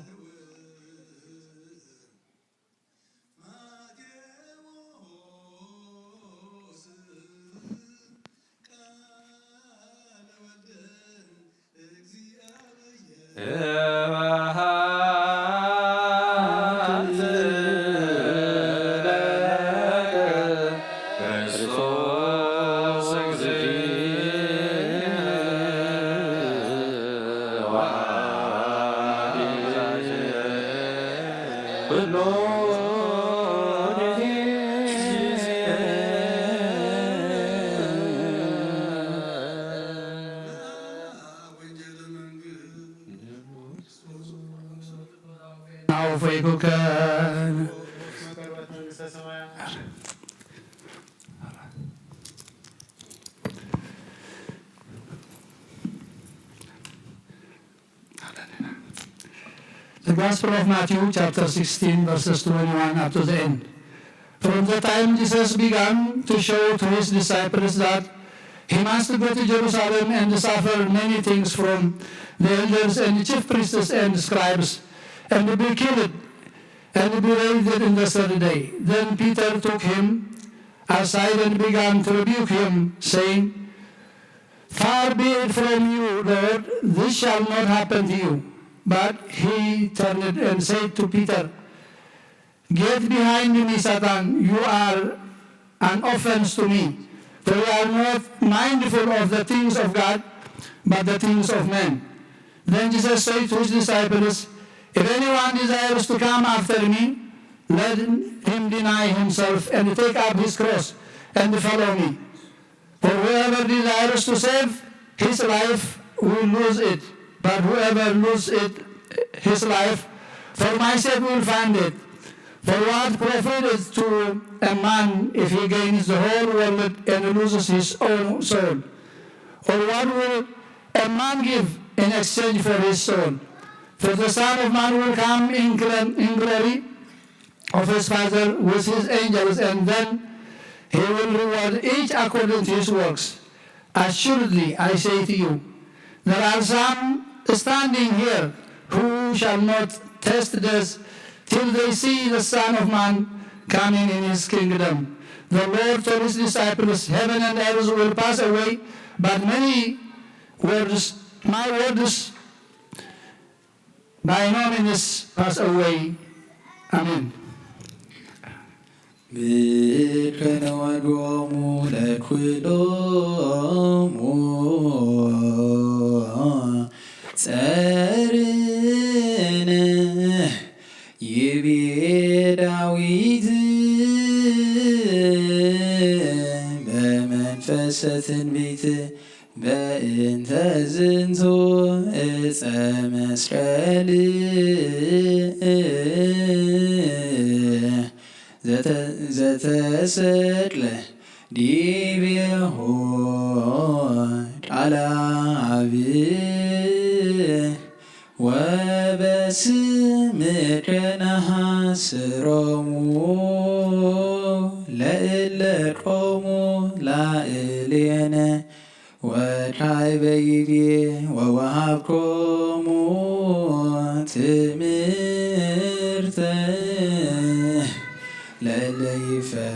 ናውፈይኩከ The Gospel of Matthew, chapter 16, verses 21 up to the end. From the time Jesus began to show to his disciples that he must go to Jerusalem and suffer many things from the elders and the chief priests and scribes, and to be killed, and to be raised in the third day. Then Peter took him aside and began to rebuke him, saying, "Far be it from you, Lord, this shall not happen to you." But he turned and said to Peter, "Get behind me, Satan, you are an offense to me, for you are not mindful of the things of God, but the things of men." Then Jesus said to his disciples, "If anyone desires to come after me, let him deny himself and take up his cross and follow me. For whoever desires to save his life will lose it, but whoever loses his life for my sake will find it. For what profit is to a man if he gains the whole world and loses his own soul? Or what will a man give in exchange for his soul? For the Son of Man will come in glory of his Father with his angels, and then He will reward each according to his works. Assuredly, I say to you, there are some standing here who shall not taste death till they see the Son of Man coming in his kingdom. The Lord told his disciples, heaven and earth will pass away, but my words by no means pass away. Amen. Bikranawagwamu lekwidomu Tsarine Yibidawid Bemenfesetin bite Be'inta zintu Itza mesreli ዘተሰቅለ ዲቤሁ ቃለ አብ ወበስምከ ነሐስሮሙ ለእለ ቆሙ ላዕሌነ ወካዕበ ይቤ ወወሀብኮሙ ትምህርተ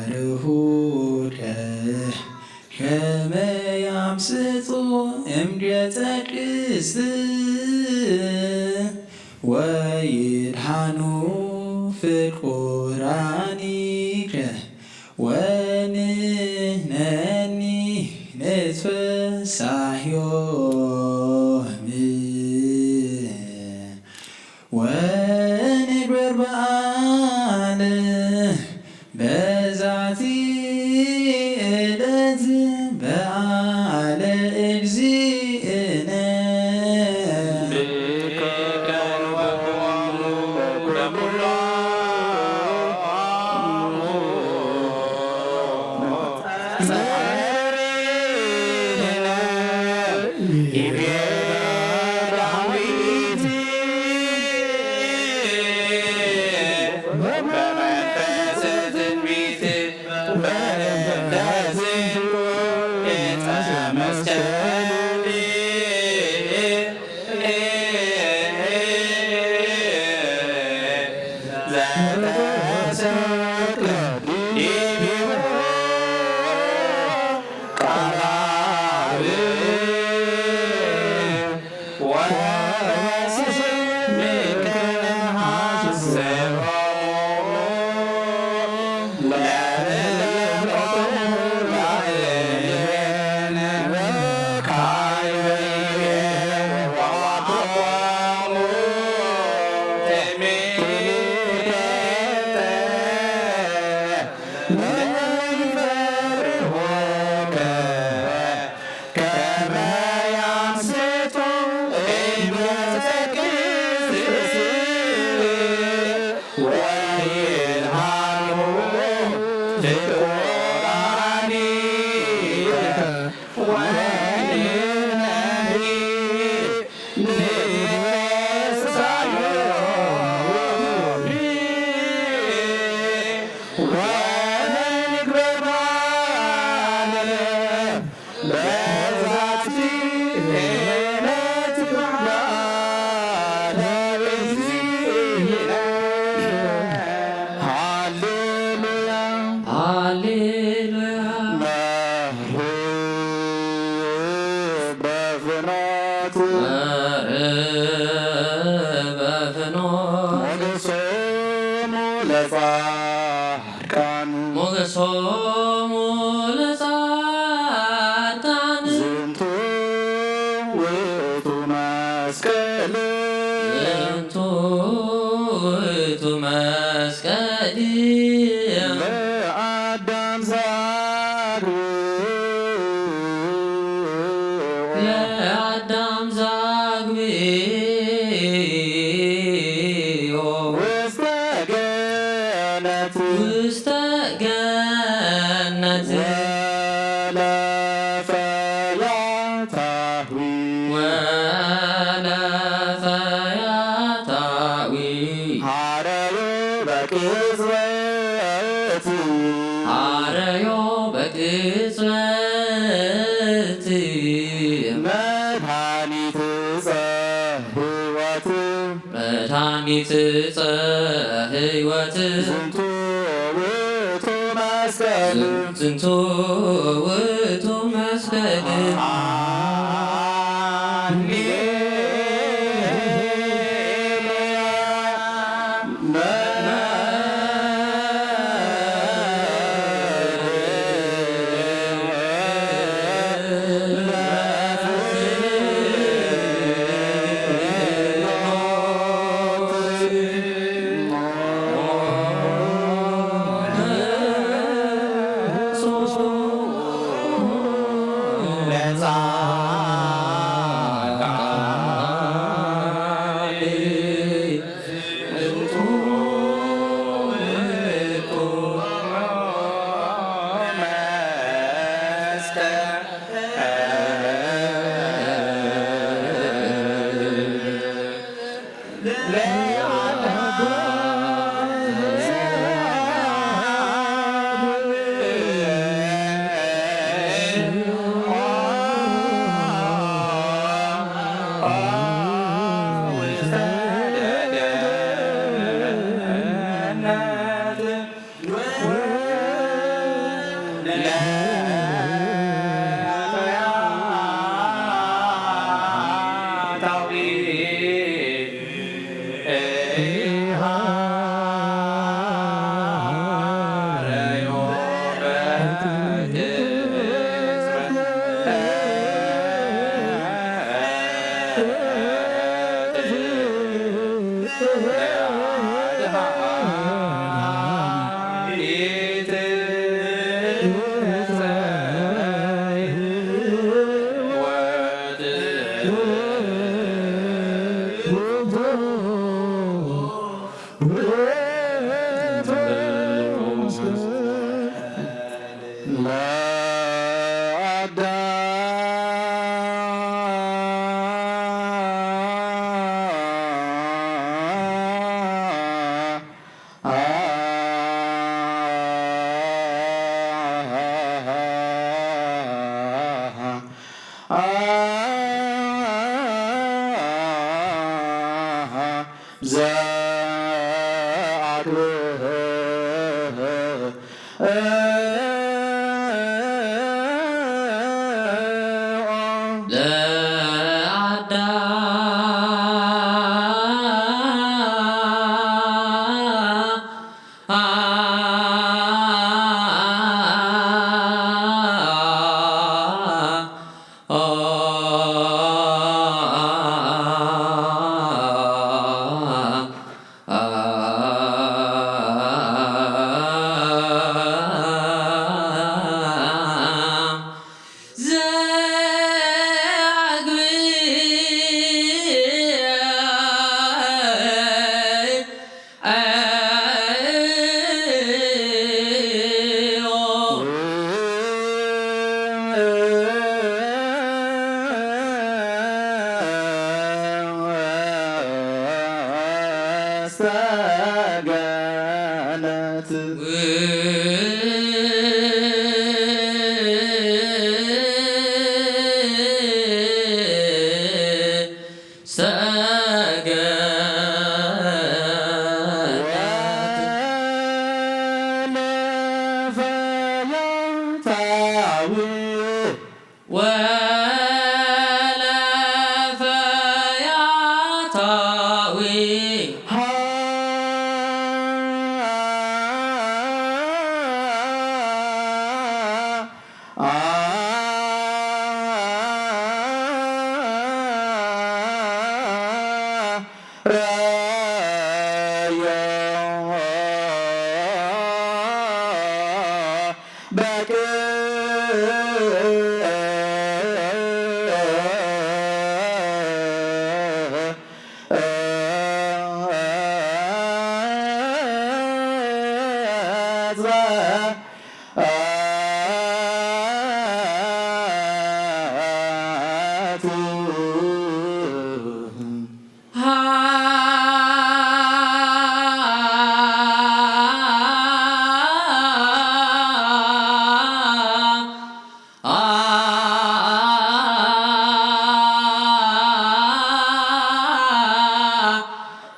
ለለይፈርሁከ ከመ ያምስጡ እምድየተ ቅድስት ወይድኃኑ ፍቁራኒከ ወንሕነኒ ንትፈሳሕዮሙ ወንግበር በዓለ በዛቲ ዕለት በዓለ እግዚእነ ሞገሶሙ ለጻድቃን ዝንቱ ውእቱ መስቀል ዝንቱ ውእቱ መስቀል ለአዳም ዛግብእ የአዳም ዛግብእ ውስተ ገነት ውስተ ገነት ወለፈያታዊ ወለፈያታዊ ሀረሩ በቅጽበት አረዮ አንዲት ዕፀ ሕይወት ዝንቱ ውእቱ መስቀል ዝንቱ ውእቱ መስቀል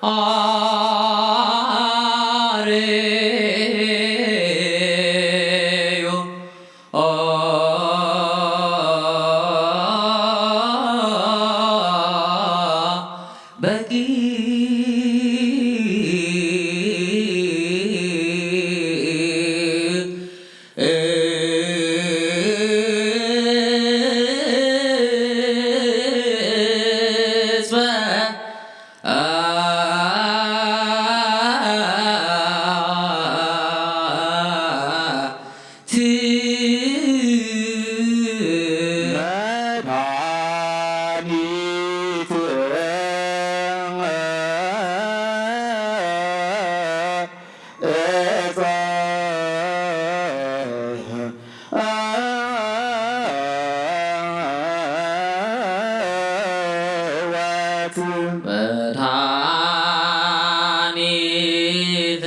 Ah መድኃኒት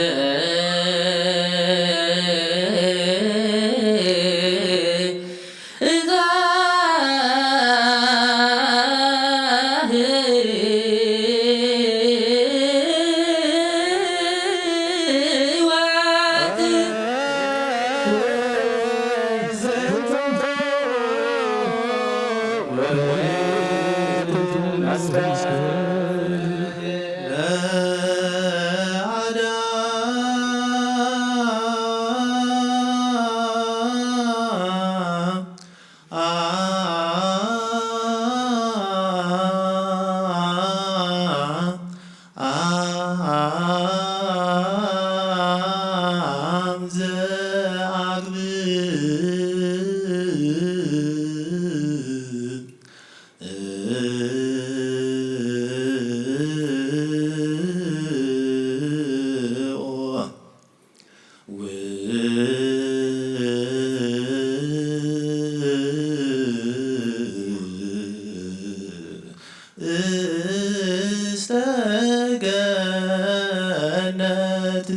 እስተገነት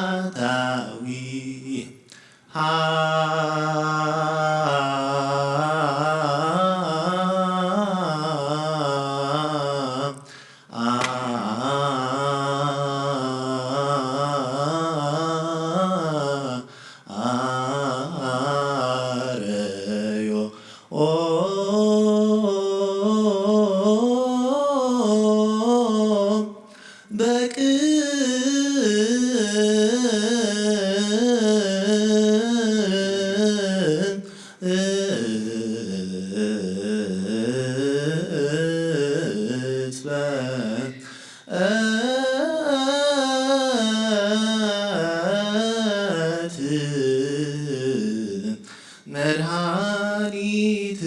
ወለፈያታዊ መድኃኒት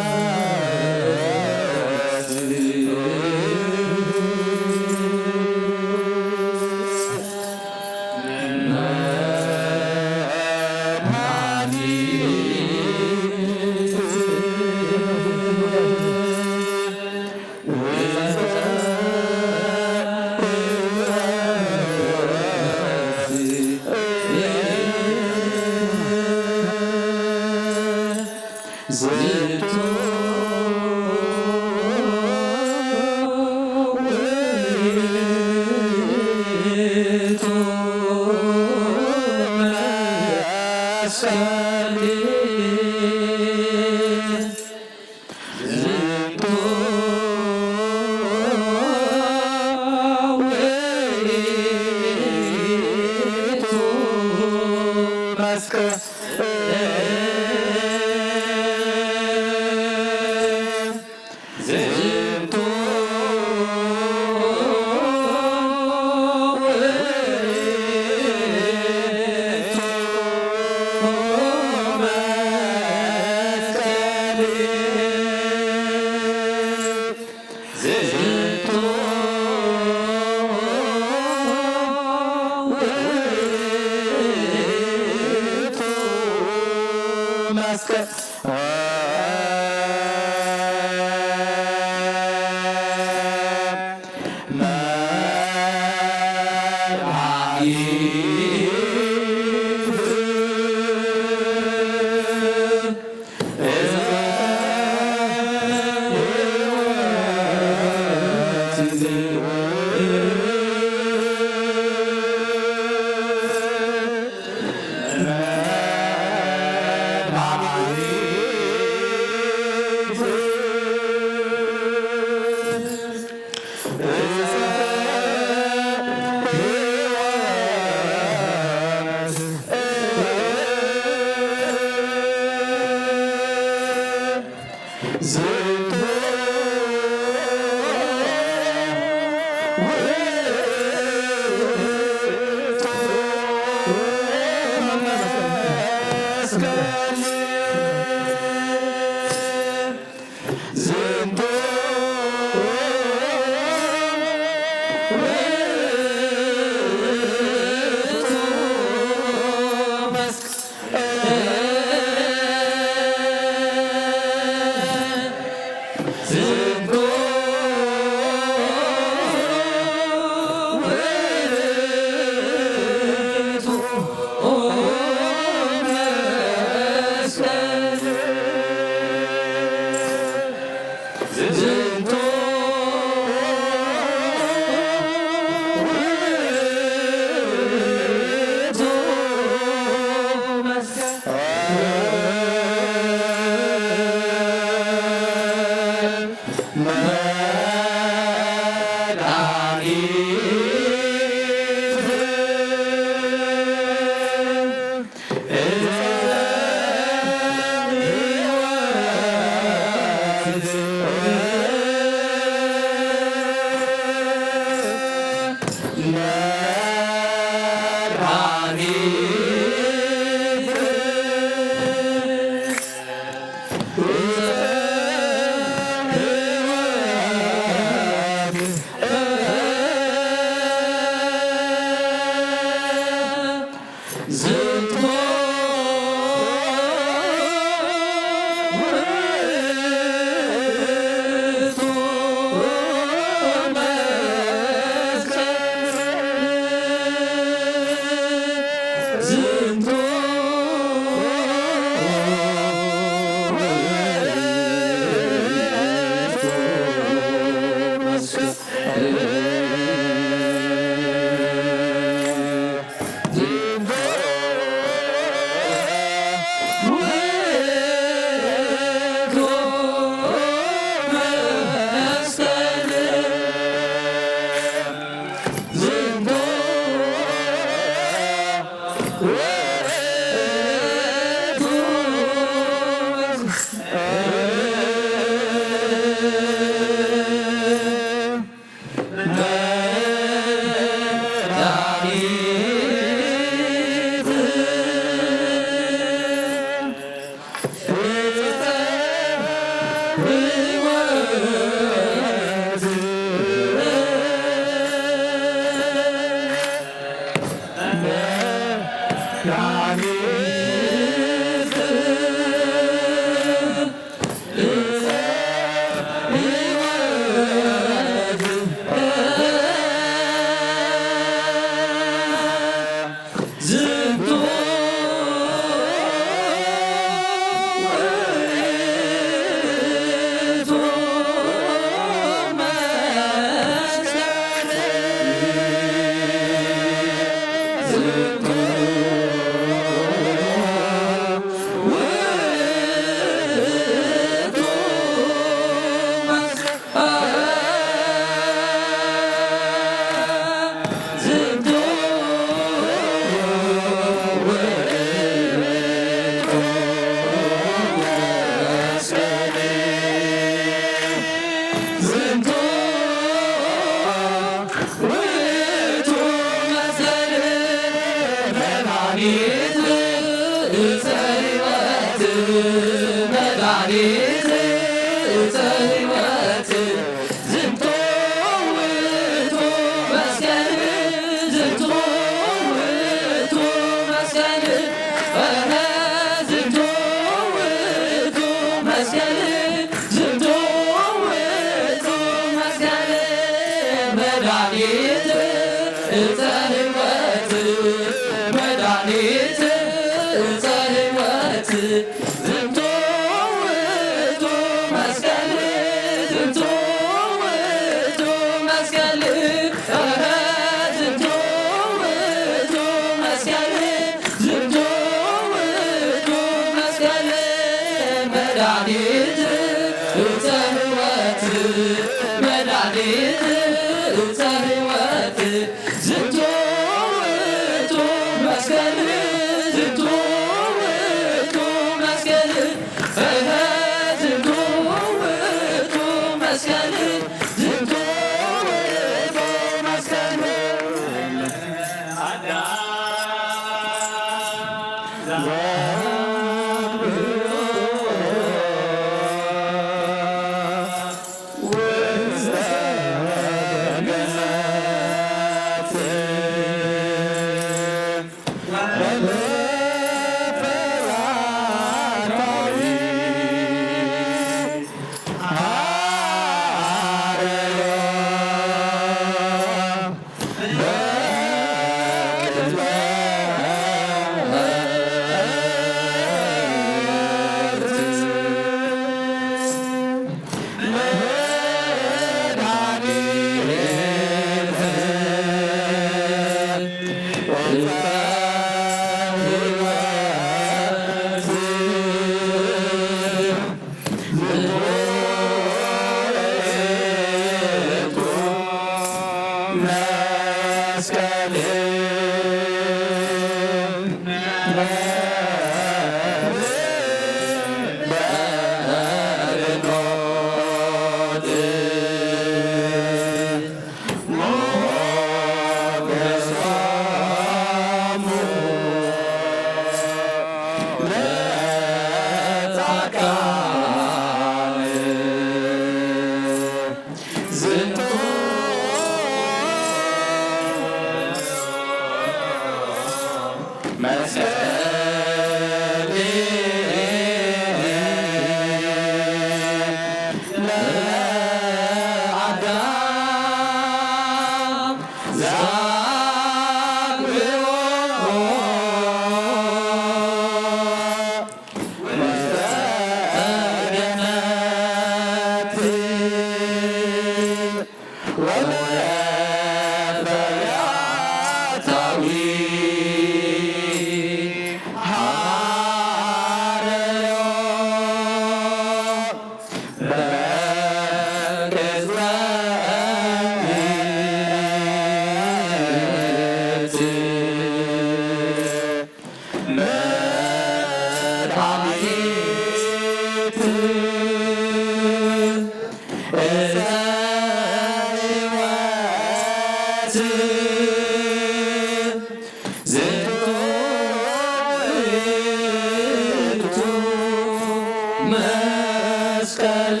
መስቀል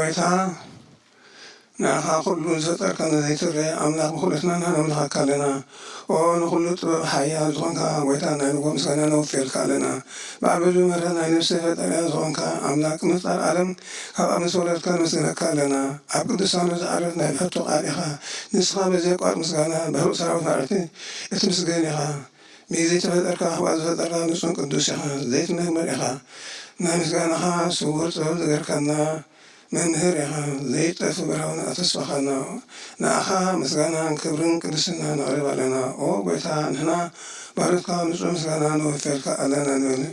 ጌታ ንዓኻ ኩሉ ዝፈጠርከ ዘይትርአ ኣምላኽ ብኩለትና ነምልኸካ ኣለና ንኩሉ ጥበብ ሓያል ዝኾንካ ጎይታ ናይ ንጎ ምስጋና ነውፍየልካ ኣለና ብዓበዱ መርህ ናይ ነፍሲ ፈጠርያ ዝኾንካ ኣምላክ ምፍጣር ዓለም ካብ ኣብ ምስ ወለድካ ነመስግነካ ኣለና ኣብ ቅዱሳኑ ዝዓረፍ ናይ ብሕቶ ቃል ኢኻ ንስኻ በዘይቋር ምስጋና ባህሩእ ሰራዊት ማዕረቲ እትምስገን ኢኻ ብዘይተፈጠርካ ኣብኣ ዝፈጠርካ ንጹን ቅዱስ ኢኻ ዘይትመርመር ኢኻ ናይ ምስጋናኻ ስውር ጥበብ ዝገርከና መምህር ኢኻ ዘይጠፍ ብርሃውን ኣተስፋኻና ንኣኻ ምስጋናን ክብርን ቅድስና ነቕርብ ኣለና ጎይታ ንሕና ባህርትካ ንጹህ ምስጋና ነወፍየልካ ኣለና ንብል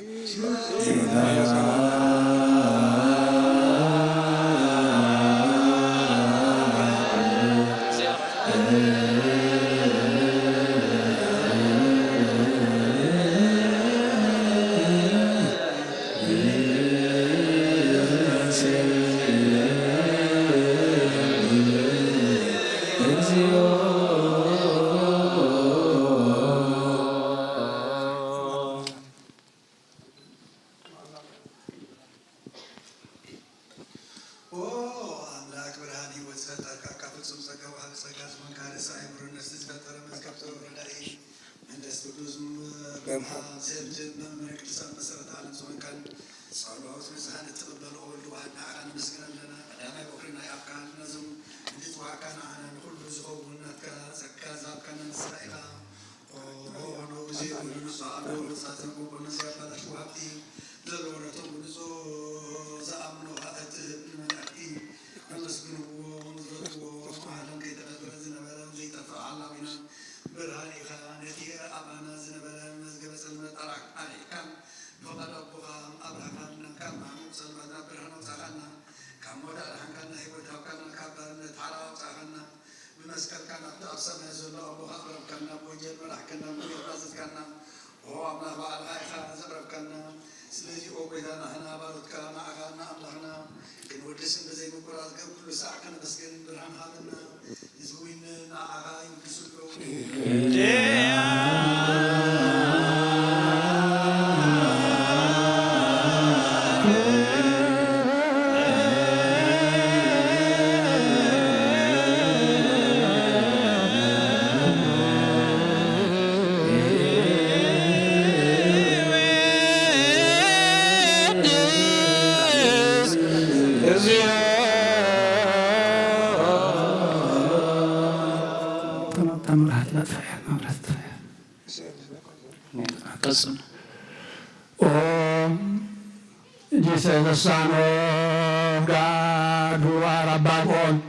Jesus, the Son of God, who are above all,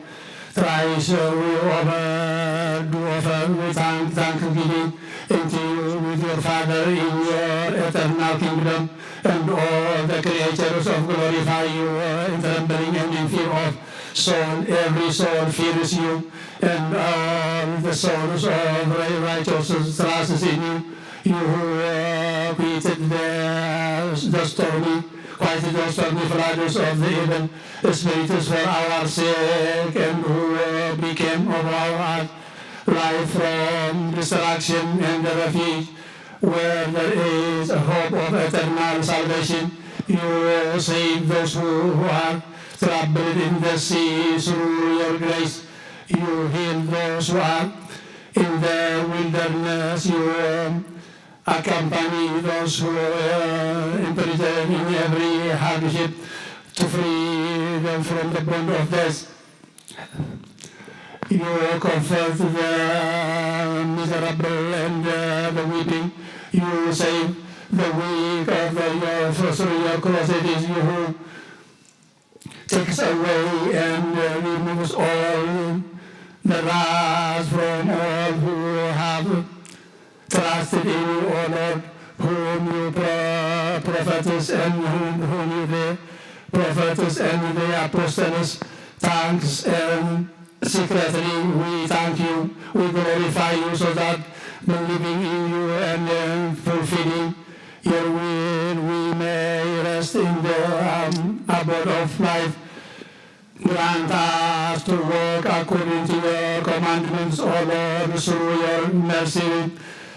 thrice we offer with thanksgiving into you with your Father in your eternal kingdom, and all the creatures of glorify you in trembling and in fear of soul. Every soul fears you, and all the souls of righteousness trusts in you. You who created the stormy, quieted the stormy floods of the evil spirits for our sake, and who became of our life from destruction and the refuge where there is a hope of eternal salvation. You save those who are troubled in the sea through your grace. You heal those who are in the wilderness. You accompany those who are imprisoned in every hardship to free them from the bond of death. You comfort the miserable and the weeping. You save the weak through your cross. It is you who takes away and removes all the wrath from all who have trusted in you, O Lord, whom you prophets and whom you the prophets and the apostles. Thanks and secretly we thank you, we glorify you, so that believing in you and fulfilling your will, we may rest in the abode of life. Grant us to walk according to your commandments, O Lord, through your mercy.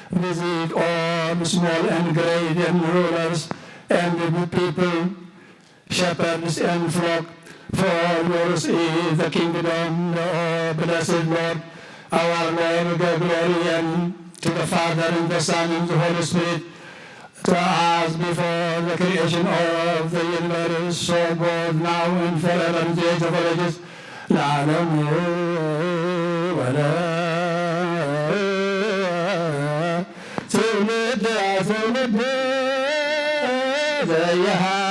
Visit all small and great and rulers and the people, shepherds and flock, For yours is the kingdom, the blessed Lord, our Lord, the glory and to the Father and the Son and the Holy Spirit, to us before the creation of the universe, so God now and forever and the age of all ages. لعلم ولا تولد زيها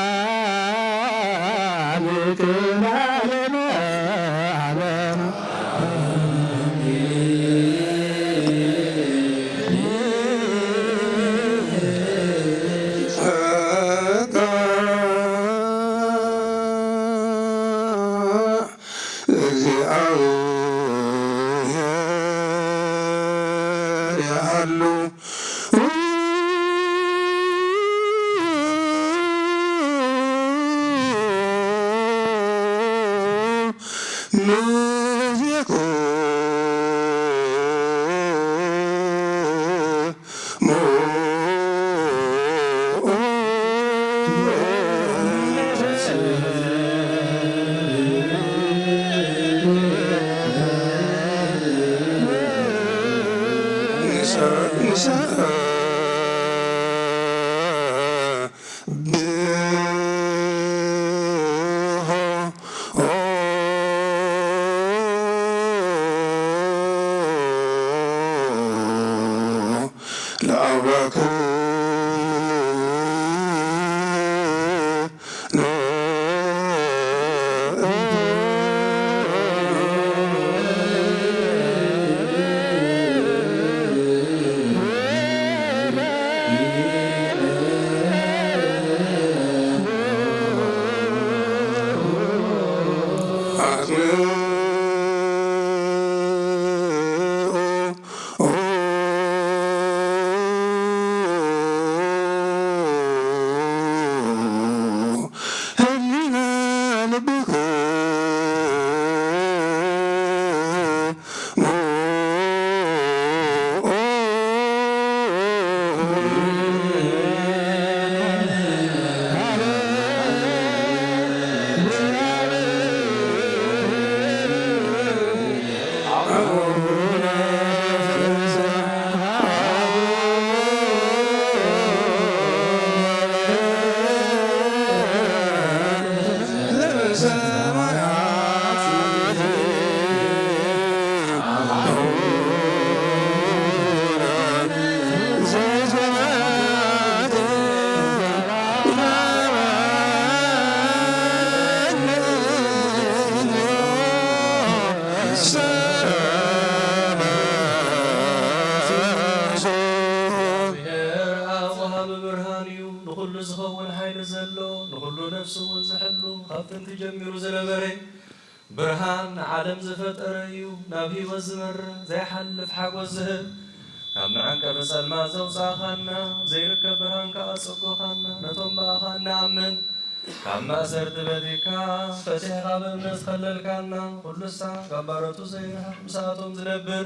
برهان عالم زفتر أيو نبي وزمر زي حلف حق وزهب كم عنك بسال ما زوزا خانا زي ركب برهان كأسوكو خانا نتوم باخانا عمن كم أسرت بديكا فتح غابم نسخلل كانا كل ساعة كبارتو زينها مساتهم زنبر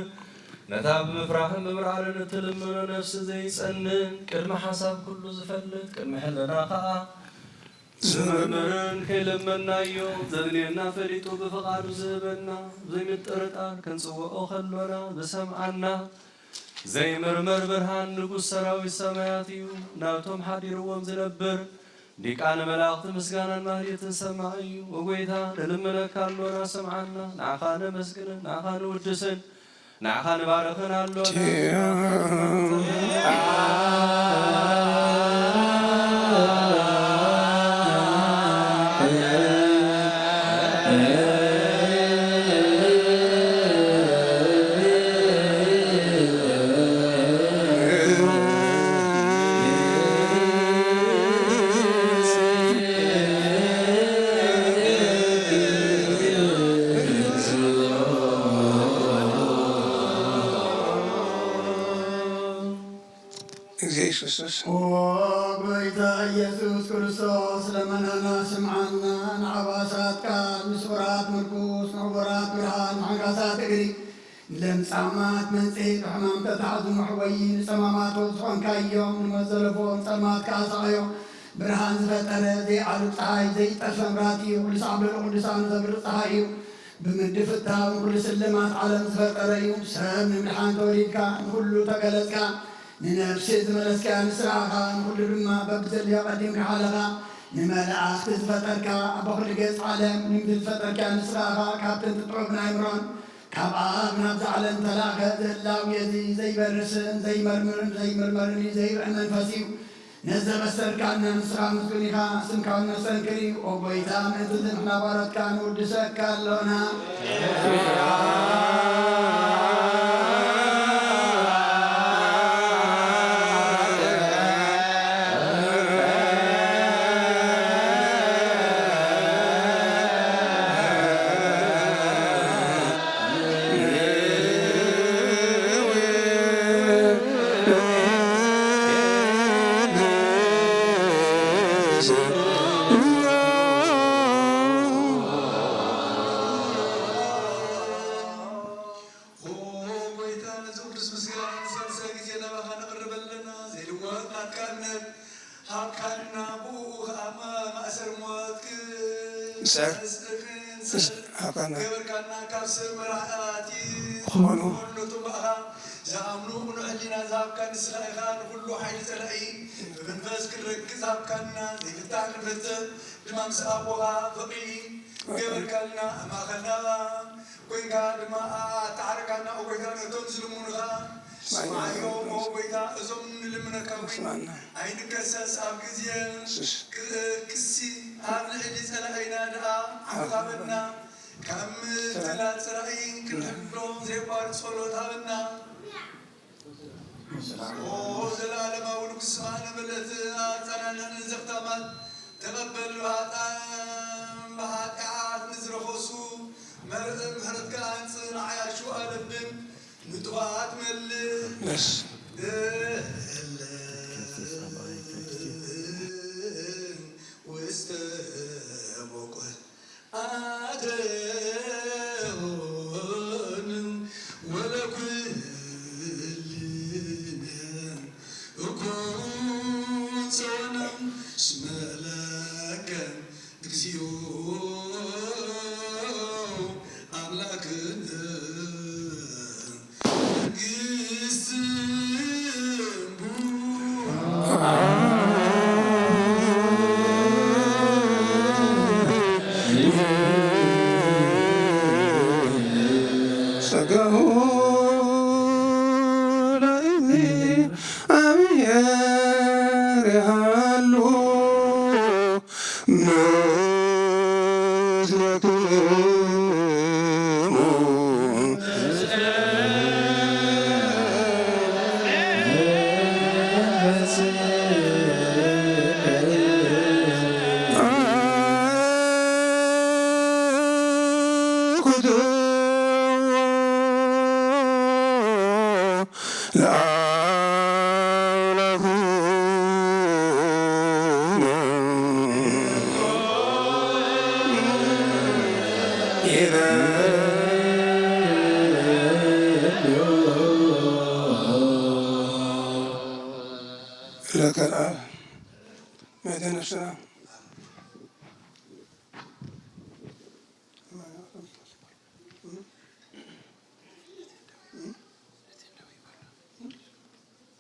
نتاب مفراحن بمرعر نتلمنا نفس زي سنن كلمة حساب كله زفلت كلمة حلنا خاء زمرن كلمنا يوم زغنينا فريتو بفقارو زبنا زي مترطار كنصوو خلونا بسمعنا زي مرمر برهان نقول سراوي السماياتيو ناتهم حديروم زنبر ديكان ملاقت مسغانا ماريتن سمعيو وغويتا للمنا كالونا سمعنا نعخان مسكن نعخان ودسن نعخان بارخنا اللونا وبيتا يسوس كريستوس لمننا سمعنا نعباسات كار مسورات مركوس نعبرات برهان محنقاسات اقري لمسامات منسيد وحمام تتعظم محويين سمامات وصفان كايوم نمزلفون سلمات كاسعيو ብርሃን ዝፈጠረ ዘይዓሉ ፀሓይ ዘይጠፈ መብራህቲ እዩ ኩሉ ሰዓብሎ ቅዱሳኑ ዘብር ፀሓይ እዩ ብምድብ ፍታው ኩሉ ስልማት ዓለም ዝፈጠረ እዩ ሰብ ንምድሓን ተወሊድካ ንኩሉ ተገለጽካ ንነፍሲ ዝመለስካ ንስራኻ ንኩሉ ድማ በብዘልዮ ቀዲምካ ሓለኻ ንመላእኽቲ ዝፈጠርካ ኣብ ኩሉ ገጽ ዓለም ንምድሪ ዝፈጠርካ ንስራኻ ካብተን ትጥበብ ናይምሮን ካብ ኣብ ናብዚ ዓለም ተላኸ ዘህላው የዚ ዘይበርስን ዘይመርምርን ዘይምርመርን ዘይርአ መንፈስ እዩ ነዘበሰርካና ንስኻ ምስጉን ኢኻ ስምካ ነሰንክር እዩ ኦ ጎይታ ምእንቲ ዝንሕና ባሮትካ ንውድሰካ ኣሎና زعمنو ونعلينا زابكان سلايخان كله حي زلعي بنفس كل ركز زابكاننا زي فتاك الفتن دمام سابوها فقي قبل كلنا ما خلنا وين قال ما تعركنا وبيتا تنزلمونها اسمع يوم وبيتا أزمن لمنا كوين عين كسس أبجزيان كسي عامل اللي سلاينا دا عقابنا كم ثلاث سلاين كل حبلون زي بارد صلوت هابنا زلالة مولك سبحانه بلت أتنا نزفتمت تقبل بهاتعات نزر خصو مهرد كان صنع شو ألبن نتوات مل واستبقوا أدون ولا كل اسمالك بكسيو أملاكنا لك الآن مهدنا السلام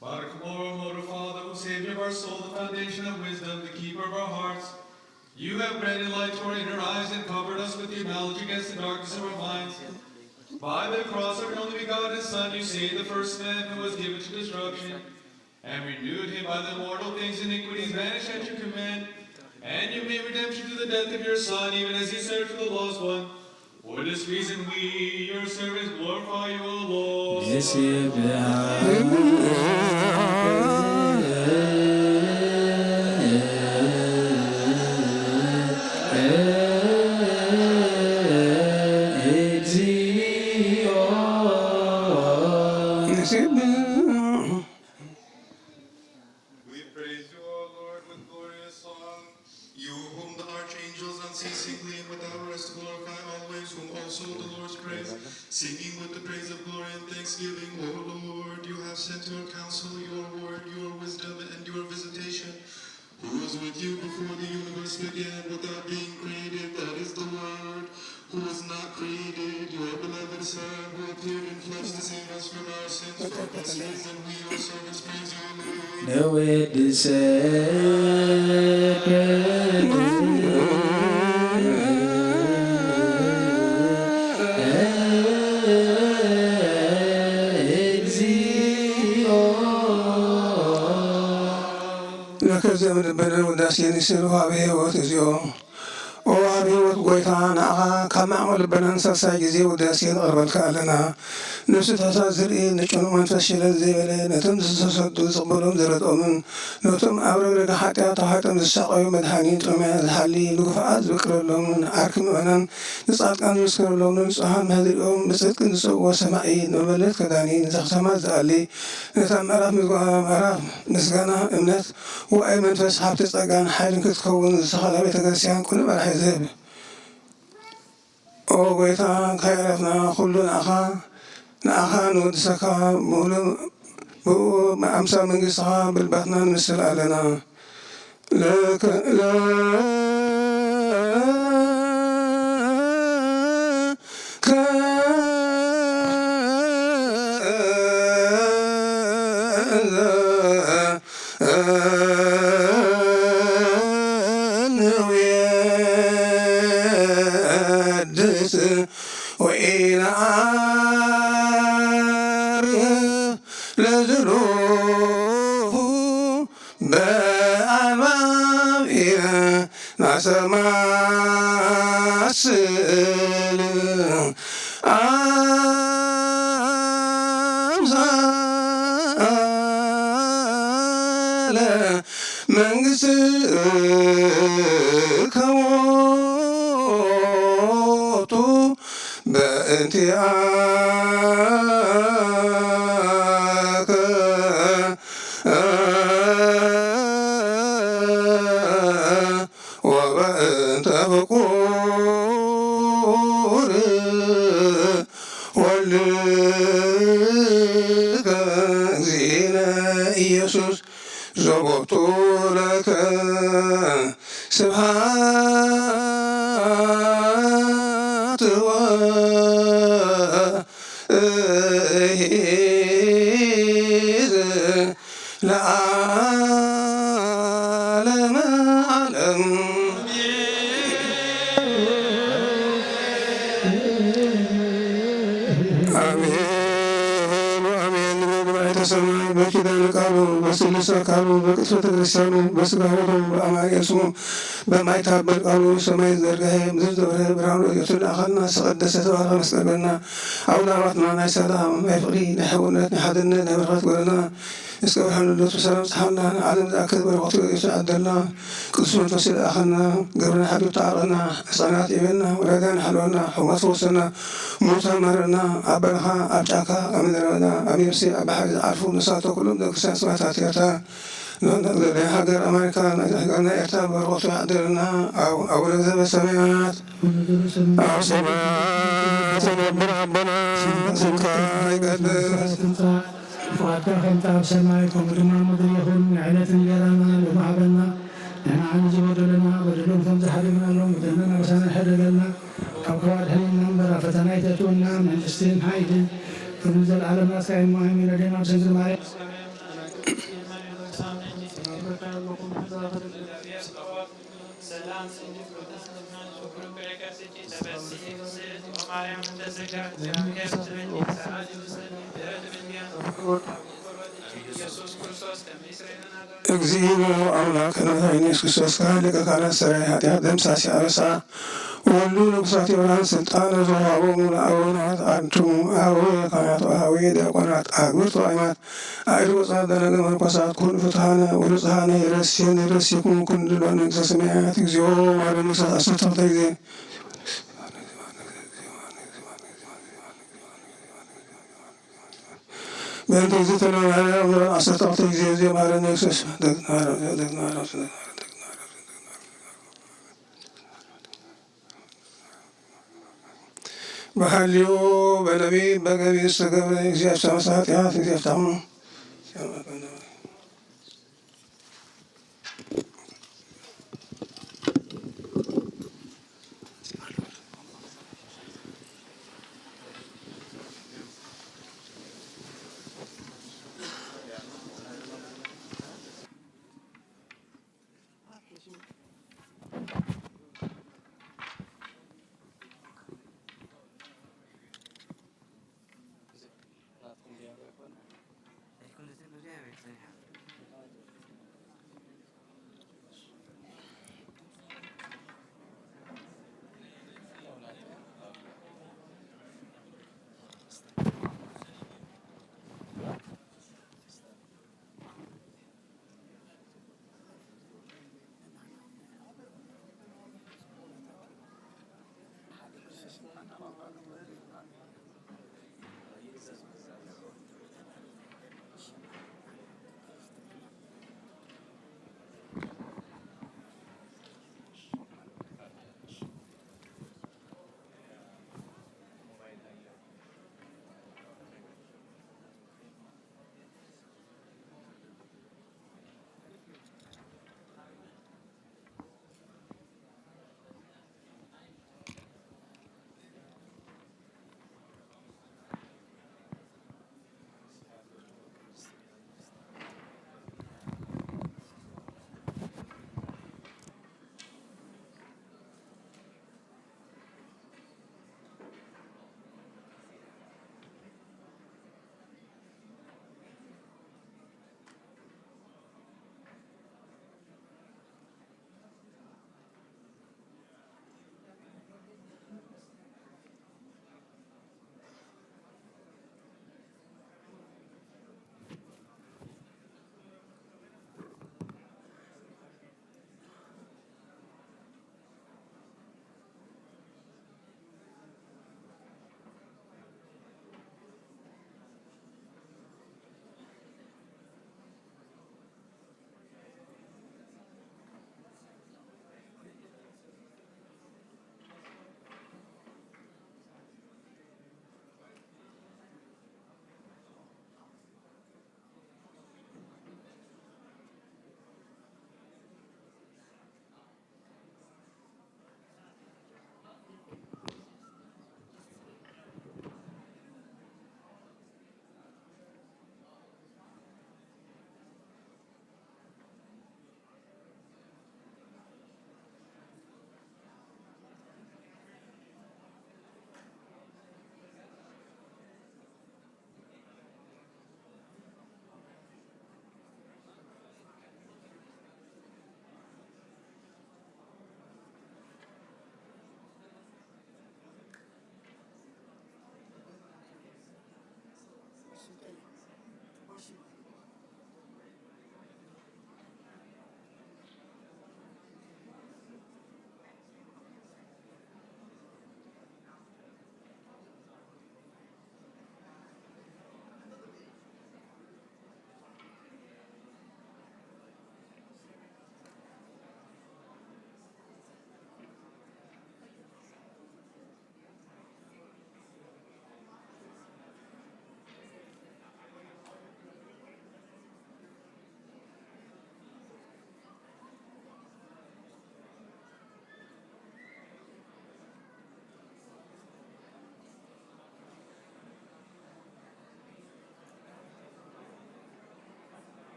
Barak Lord, Lord of Father, who Savior of our soul, the foundation of wisdom, the keeper of our hearts. You have granted light to our inner eyes and covered us with your knowledge against the darkness of our minds. By the cross of your only begotten Son, you saved the first man who was given to destruction, and renewed him by the mortal things iniquities vanished at your command. And you made redemption through the death of your Son, even as he served for the lost one. For this reason we, your servants, glorify you, O Lord. Singing with the praise of glory and thanksgiving, O Lord, you have sent to our counsel your word, your wisdom, and your visitation. who was with you before the universe began, without being created, that is the Word, who was not created, your beloved Son, who appeared in flesh to save us from our sins. For this reason we your servants praise you, لكذا من البلد وداسين يسيروا به وتزيو وهذه وتقويتها كما عمل بنانسا ساجزي وداسين غرب الكالنا نفس تسازري نشون من فشل الزبالة نتم تسصدو زقبلهم زرد أمن نتم أورق حتى تحتم الساقي مدحانين ترمي الحالي نقفعات ذكر لهم أركم أنا نسعد كان نذكر لهم نسعد هذه الأم بصدق نسوى سمائي نبلت كداني نزختما زالي نتم أراف مراف نسقنا أمنت وأي من فسحب تسقان حاجة كتكون السخالة بيتكسيان كل ما حزب أو قيتا خيرتنا كلنا أخا نودسكا مولم ما أمسى من قصها بالبطنان مثل ألنا لك لا وإلى عارف لزلوه بألوان نسمع السلم أمثال من قسك بانتهاك وبأنت بقور ولك زينا يسوس زبط لك سبحات لعالم عالم آمين وآمين بمعية السماء بكذا قالوا بسلسة قالوا بكثرة كريستيانو بسقارهم بأمعي اسمه بمعية تابل قالوا سماء الزرقاء مزدوره برانو يتل أخلنا سقدست وعلى مسلمنا أولا رحمنا نايسادا ما يفقري نحونا نحدنا نبرغت قولنا اسكو الحمد لله والسلام تحولنا عالم ذاك برغت يسعد الله قدسنا تصل أخلنا قبرنا حبيب تعالنا إصانات إبنا ولادنا حلونا حمات فوسنا موسى مرنا أبرها أبشاكا أمدرنا أميرسي أبحاج عرفو نساتو كلهم ذاك سنسوات عتياتا هاجر أمريكا أنا إرتاب برغت يعدلنا أو لذب السماوات أو سماوات ربنا سمكا يقدس فأتى خمتا بسمائكم لما مضيهم عينة جرانا ومحبنا نحن عن زبد لنا ودلهم فمز حرمنا لهم ودلنا وسانا حد لنا كوكوات حلينا برا فتنايتتونا من جستين حايد فنزل على الناس كأي مهمين لدينا وسنزل معي እግዚኦ አምላክነ ኢየሱስ ክርስቶስ ካለቀ ካለ ሰራይ ኃጢአት ደምሳሲ አረሳ ወሉ ንጉሳት የብርሃን ስልጣን ዘዋቦሙ ለአቡናት አንትሙ አቡነ ካህናት ወአኀዊ ዲያቆናት አግብርቱ አእማት አእዱ ጻድቃነ መነኮሳት ኩሉ ፍትሐነ ወንጹሐነ ይረሴኩሙ ኩንድሎ መንግሥተ ሰማያት እግዚኦ ማረነ አስርተ ጊዜ በእንተ እግዝእትነ ማርያም አስርተ ጊዜ ማረነ ኢየሱስ በሐልዮ በነቢብ በገቢር ዝተገብረ እግዚአብሔር መስዋዕት ኃጢአት እግዚአብሔር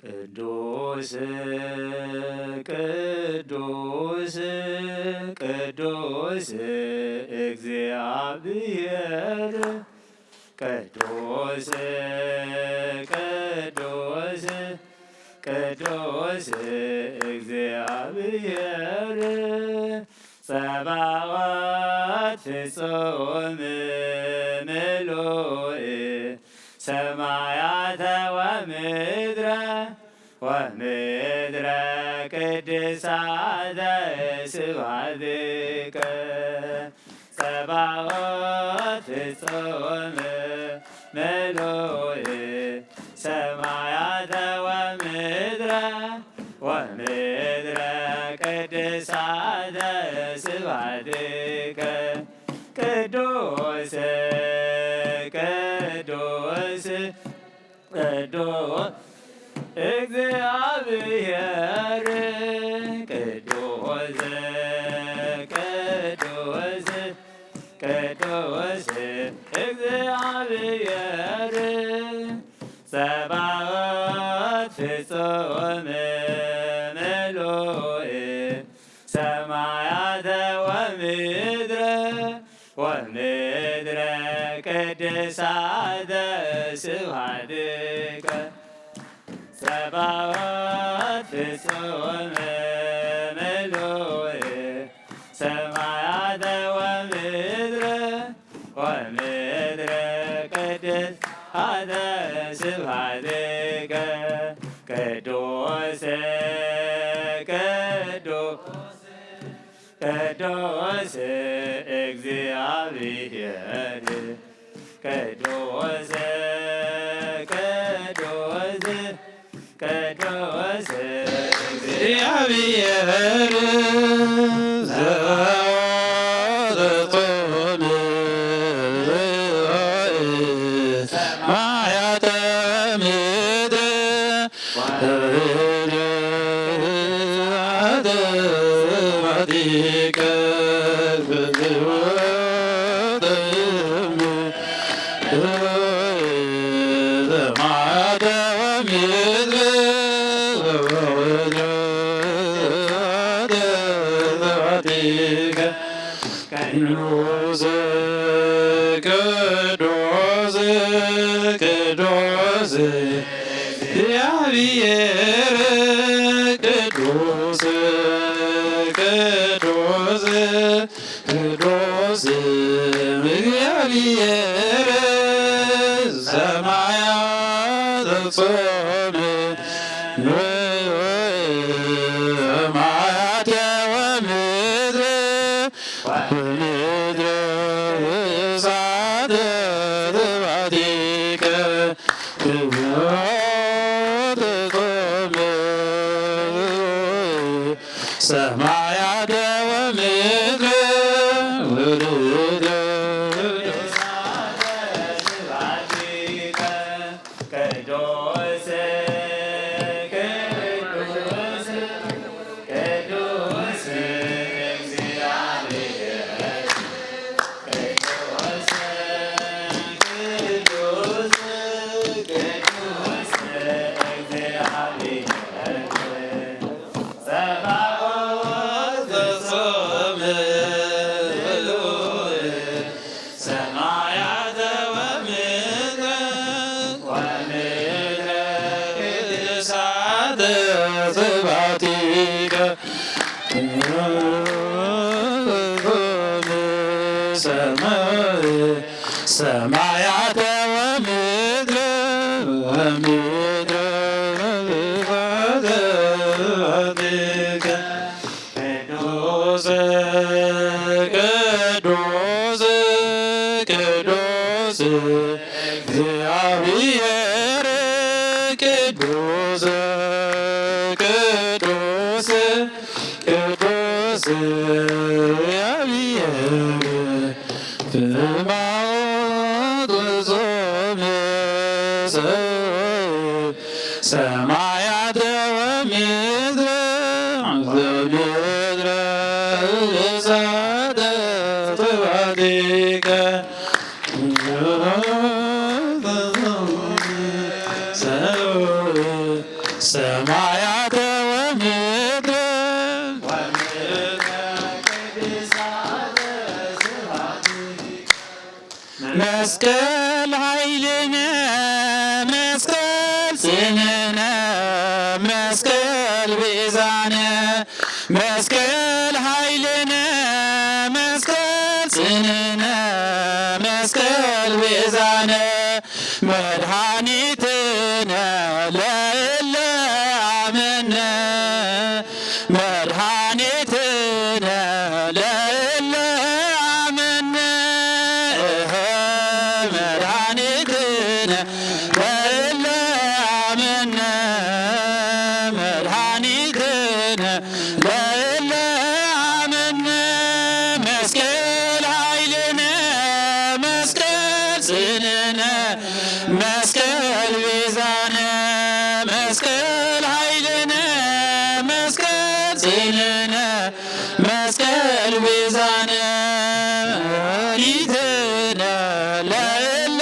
ቅዱስ ቅዱስ ቅዱስ እግዚአብሔር ቅዱስ ቅዱስ ቅዱስ እግዚአብሔር ጸባዖት ፍጹም ምሉእ ሰማያተ ወምድረ ወምድረ ቅድሳተ ስብሐትከ ጸባዖት ፍጹም ምሉእ ሰማያተ ወምድረ ወምድረ ቅድሳተ ስብሐትከ ቅዱስ ቅዱስ ቅዱስ እግዚአብሔር ቅዱስ ቅዱስ ቅዱስ እግዚአብሔር ጸባዖት ፍጹም ምሉእ ሰማያተ ወምድረ ወምድረ ቅድሳተ ስብሐትከ ጸባዖት ፍጹም ምሉእ ሰማያተ ወምድረ ወምድረ ቅድሳተ ስብሐትከ ቅዱስ ቅዱስ ቅዱስ እግዚአብሔር ቅዱስ ቅዱስ ቅዱስ እግዚአብሔር ዘወትር ሰማያተ ቅዱስ ቅዱስ ቅዱስ እግዚአብሔር ቅዱስ ቅዱስ ቅዱስ እግዚአብሔር ሰማያተ ጾም ሰማያተ ወምድር ወምድር እሳተ ስብሐትከ ሰማያተ ወምድር ወምድር እሳተ ስብሐትከ ቅዱስ ቅዱስ ቅዱስ እግዚአብሔር ቅዱስ ቅዱስ ቅዱስ እግዚአብሔር ጸባዖት ፍጹም ምሉእ ሰማያተ ወምድረ ወምድረ ቅድሳተ ስብሐትከ ሰማያተ ወምድረ ወምድረ ስብሐትከ ቅዱስ ቅዱስ ቅዱስ እግዚአብሔር ቅዱስ ቅዱስ ቅዱስ እግዚአብሔር ጸባዖት ፍጹም ሰማያተ ወምድር ወምድረ እሳተ ስብሐትከ ሰማያተ መስቀል ኃይልነ መስቀል ጽንዕነ መስቀል ቤዛነ መስቀል ኃይልነ መስቀል ጽንዕነ መስቀል ቤዛነ መድኃኒትነ ለእለ አመነ መድኃኒትነ ለእለ አመነ መድኃኒትነ ለእለ አመነ መድኃኒትነ ለእለ አመነ መስቀል ኃይልነ መስቀል ጽንዕነ መስቀል ቤዛነ መስቀል ኃይልነ መስቀል ጽንዕነ መስቀል ቤዛነ መድኃኒትነ ለእለ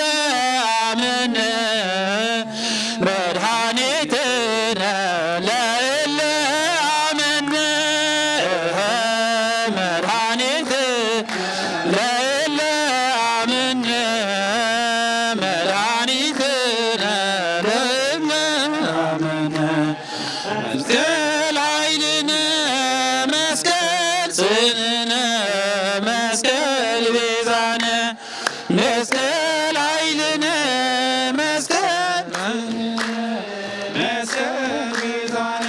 አመነ መድኃኒትነ ለእለ አመነ መድኃኒት ለእለ አመነ መድኃኒትነ ለእለ አመነ መስቀል ኃይልነ መስቀል ጽንዕነ መስቀል ቤዛነ መስቀል ኃይልነ መስቀል መስቀል ቤዛነ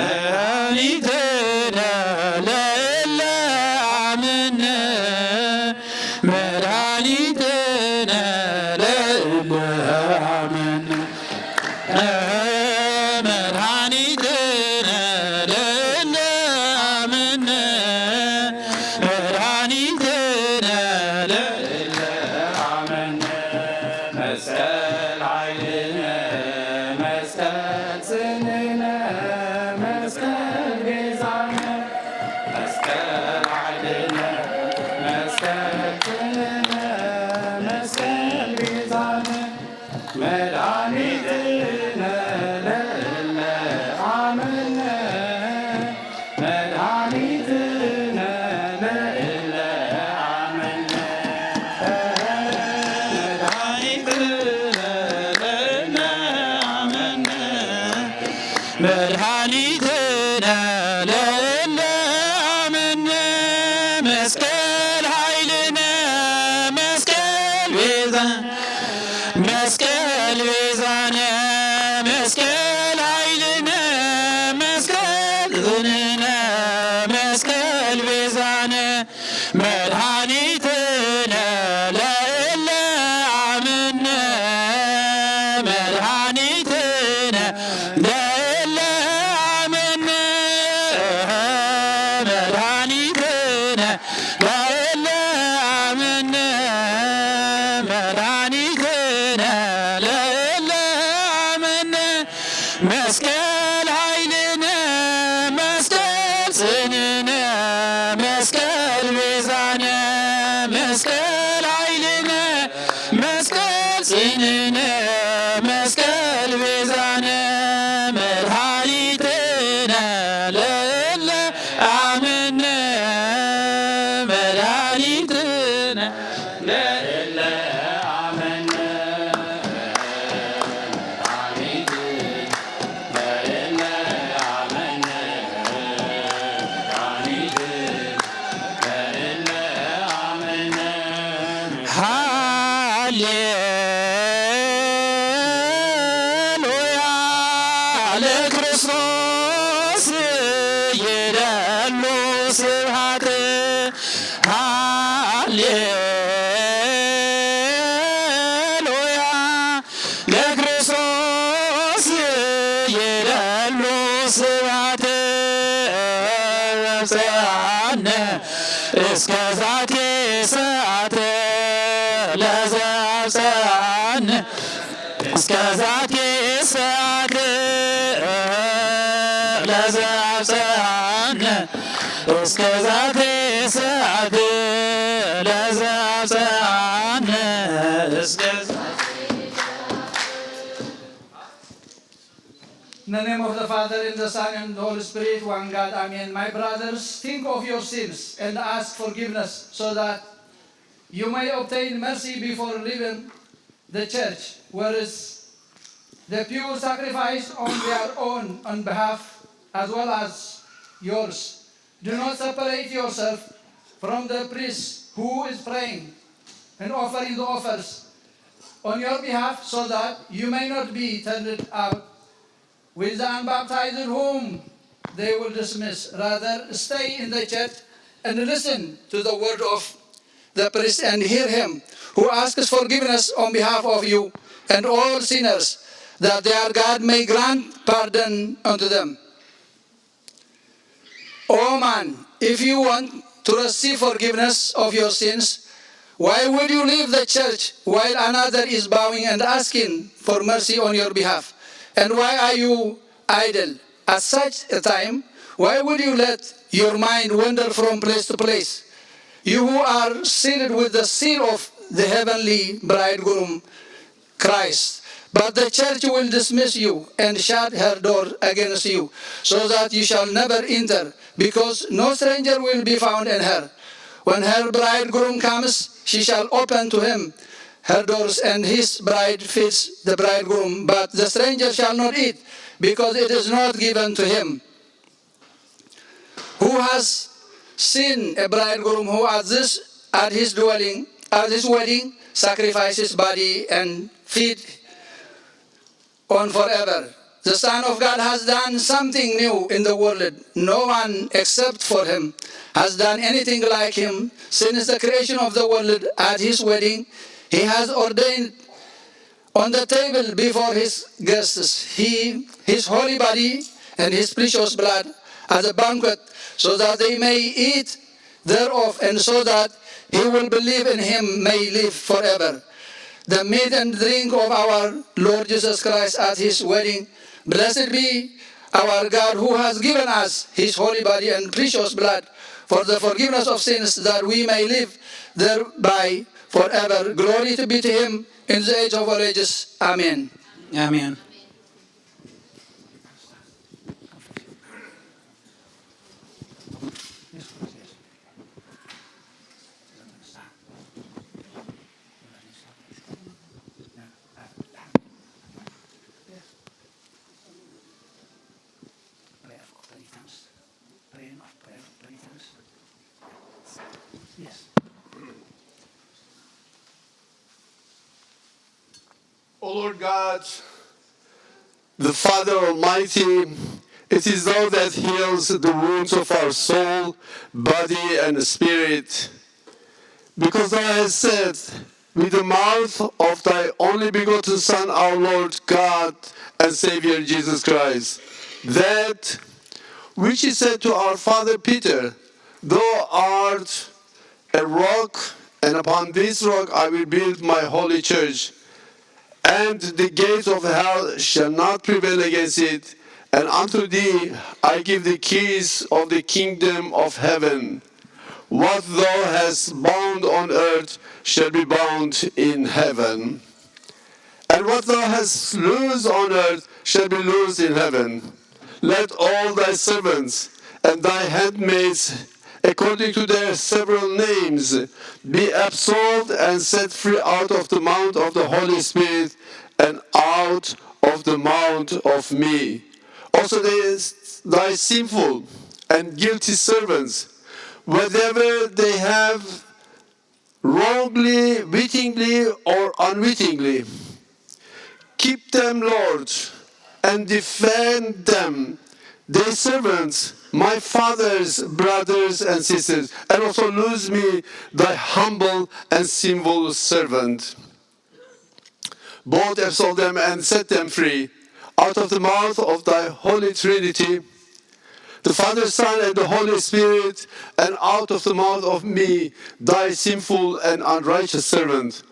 መድኃኒትነ ለእለ አመነ መድኃኒትነ ለእለ አመነ መድኃኒትነ ለእለ አመነ መድኃኒትነ ለእለ አመነ መስቀል ኃይልነ መስቀል ጽንዕነ መስቀል ቤዛነ መስቀል ኃይልነ መስቀል ጽንዕነ መስቀል ቤዛነ መድኃኒትነ ለእለ አመነ መድኃኒትነ ለእለ አመነ መድኃኒትነ ለእለ አመነ መድኃኒትነ ለእለ አመነ መስቀል ኃይልነ መስቀል ቤዛነ መስቀል ቤዛነ መስቀል ኃይልነ መስቀል ጽንዕነ መስቀል ቤዛነ መድኃኒትነ ለእለ አመነ መድኃኒትነ ለእለ አመነ መድኃኒትነ ለእለ አመነ መድኃኒትነ ለእለ አመነ መስቀል ኃይልነ መስቀል ጽንዕነ መስቀል ቤዛነ መስቀል ኃይልነ መስቀል ጽንዕነ መስቀል ቤዛነ መድኃኒትነ ለእለ አመነ መድኃኒትነ ለእለ አመነ ለእለ አመነ ለእለ አመነ ሃሌሉያ ለክርስቶስ ይደሉ ስብሐት ሃሌሉያ ለክርስቶስ ይደሉ ስብሐት ወብፅሐነ እስከ ዛቲ ሰዓት ለዘብፅሐነ እስከ ዛቲ ሰዓት ለዘብፅሐነ እስከ ዛቲ ሰዓት ለዘብፅሐነ እስከ In the name of the Father, and the Son, and the Holy Spirit, one God, Amen. My brothers, think of your sins and ask forgiveness so that you may obtain mercy before leaving the church, whereas the people sacrifice on their own on behalf as well as yours. Do not separate yourself from the priest who is praying and offering the offers on your behalf, so that you may not be turned out with the unbaptized whom they will dismiss. Rather, stay in the church and listen to the word of the priest and hear him who asks forgiveness on behalf of you and all sinners, that their God may grant pardon unto them. O man, if you want to receive forgiveness of your sins, why would you leave the church while another is bowing and asking for mercy on your behalf? And why are you idle? At such a time, why would you let your mind wander from place to place? You who are sealed with the seal of the heavenly bridegroom, Christ. But the church will dismiss you and shut her door against you, so that you shall never enter, because no stranger will be found in her. When her bridegroom comes, she shall open to him her doors, and his bride feeds the bridegroom. But the stranger shall not eat, because it is not given to him. Who has seen a bridegroom who at his wedding sacrifices his body and feed on forever? The Son of God has done something new in the world. No one except for him has done anything like him. Since the creation of the world, at his wedding, he has ordained on the table before his guests his holy body and his precious blood as a banquet, so that they may eat thereof, and so that he will believe in him may live forever. The meat and drink of our Lord Jesus Christ at his wedding. Blessed be our God, who has given us his holy body and precious blood for the forgiveness of sins, that we may live thereby forever. Glory to be to him in the age of all ages. Amen. Amen. O Lord God, the Father Almighty, it is thou that heals the wounds of our soul, body, and spirit. Because thou hast said, with the mouth of thy only begotten Son, our Lord God and Savior Jesus Christ, that which he said to our father Peter, thou art a rock, and upon this rock I will build my holy church, and the gates of hell shall not prevail against it. And unto thee I give the keys of the kingdom of heaven. What thou hast bound on earth shall be bound in heaven, and what thou hast loosed on earth shall be loosed in heaven. Let all thy servants and thy handmaids, according to their several names, be absolved and set free out of the mount of the Holy Spirit and out of the mount of me. Also thy sinful and guilty servants, whatever they have wrongly, wittingly, or unwittingly, keep them, Lord, and defend them, their servants, my father's brothers and sisters, and also lose me, thy humble and sinful servant. Both absolve them and set them free out of the mouth of thy holy Trinity, the Father, Son, and the Holy Spirit, and out of the mouth of me, thy sinful and unrighteous servant.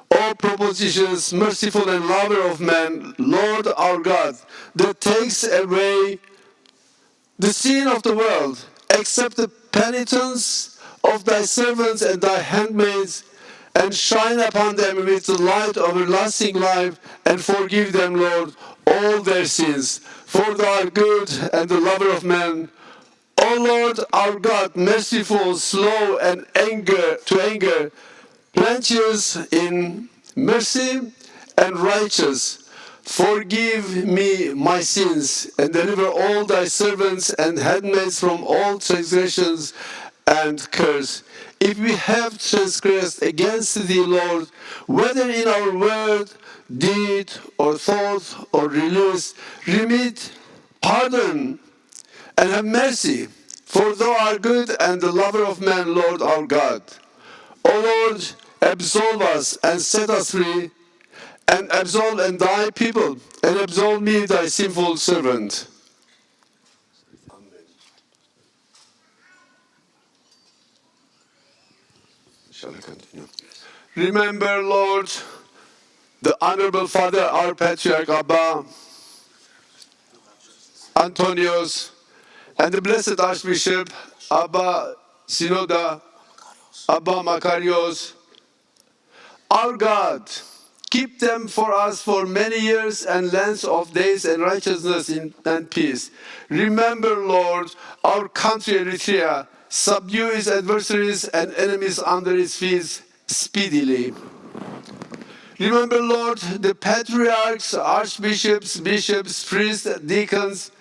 O propositions, merciful and lover of men, Lord our God, that takes away the sin of the world, accept the penitence of thy servants and thy handmaids, and shine upon them with the light of everlasting life, and forgive them, Lord, all their sins. For thou art good and the lover of men. O Lord our God, merciful, slow and to anger, plenteous in mercy and righteous. Forgive me my sins, and deliver all thy servants and handmaids from all transgressions and curse. If we have transgressed against thee, Lord, whether in our word, deed, or thought, or release, remit, pardon, and have mercy. For thou art good and the lover of man, Lord our God. O Lord, absolve us and set us free, and absolve and thy people, and absolve me, thy sinful servant. Amen. Shall I continue? Remember, Lord, the Honorable Father, our Patriarch Abba Antonios, and the Blessed Archbishop Abba Synoda, Abba Makarios, our God. Keep them for us for many years and length of days and righteousness and peace. Remember, Lord, our country Eritrea. Subdue its adversaries and enemies under its feet speedily. Remember, Lord, the patriarchs, archbishops, bishops, priests, deacons,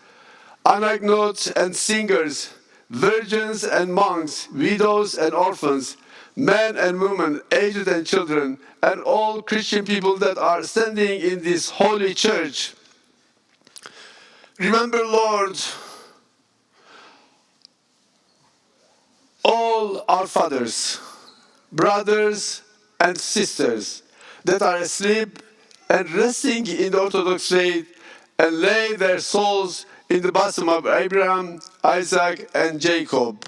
anagnotes and singers, virgins and monks, widows and orphans, men and women, aged and children, and all Christian people that are standing in this holy church. Remember, Lord, all our fathers, brothers, and sisters that are asleep and resting in the Orthodox faith, and lay their souls in the bosom of Abraham, Isaac, and Jacob.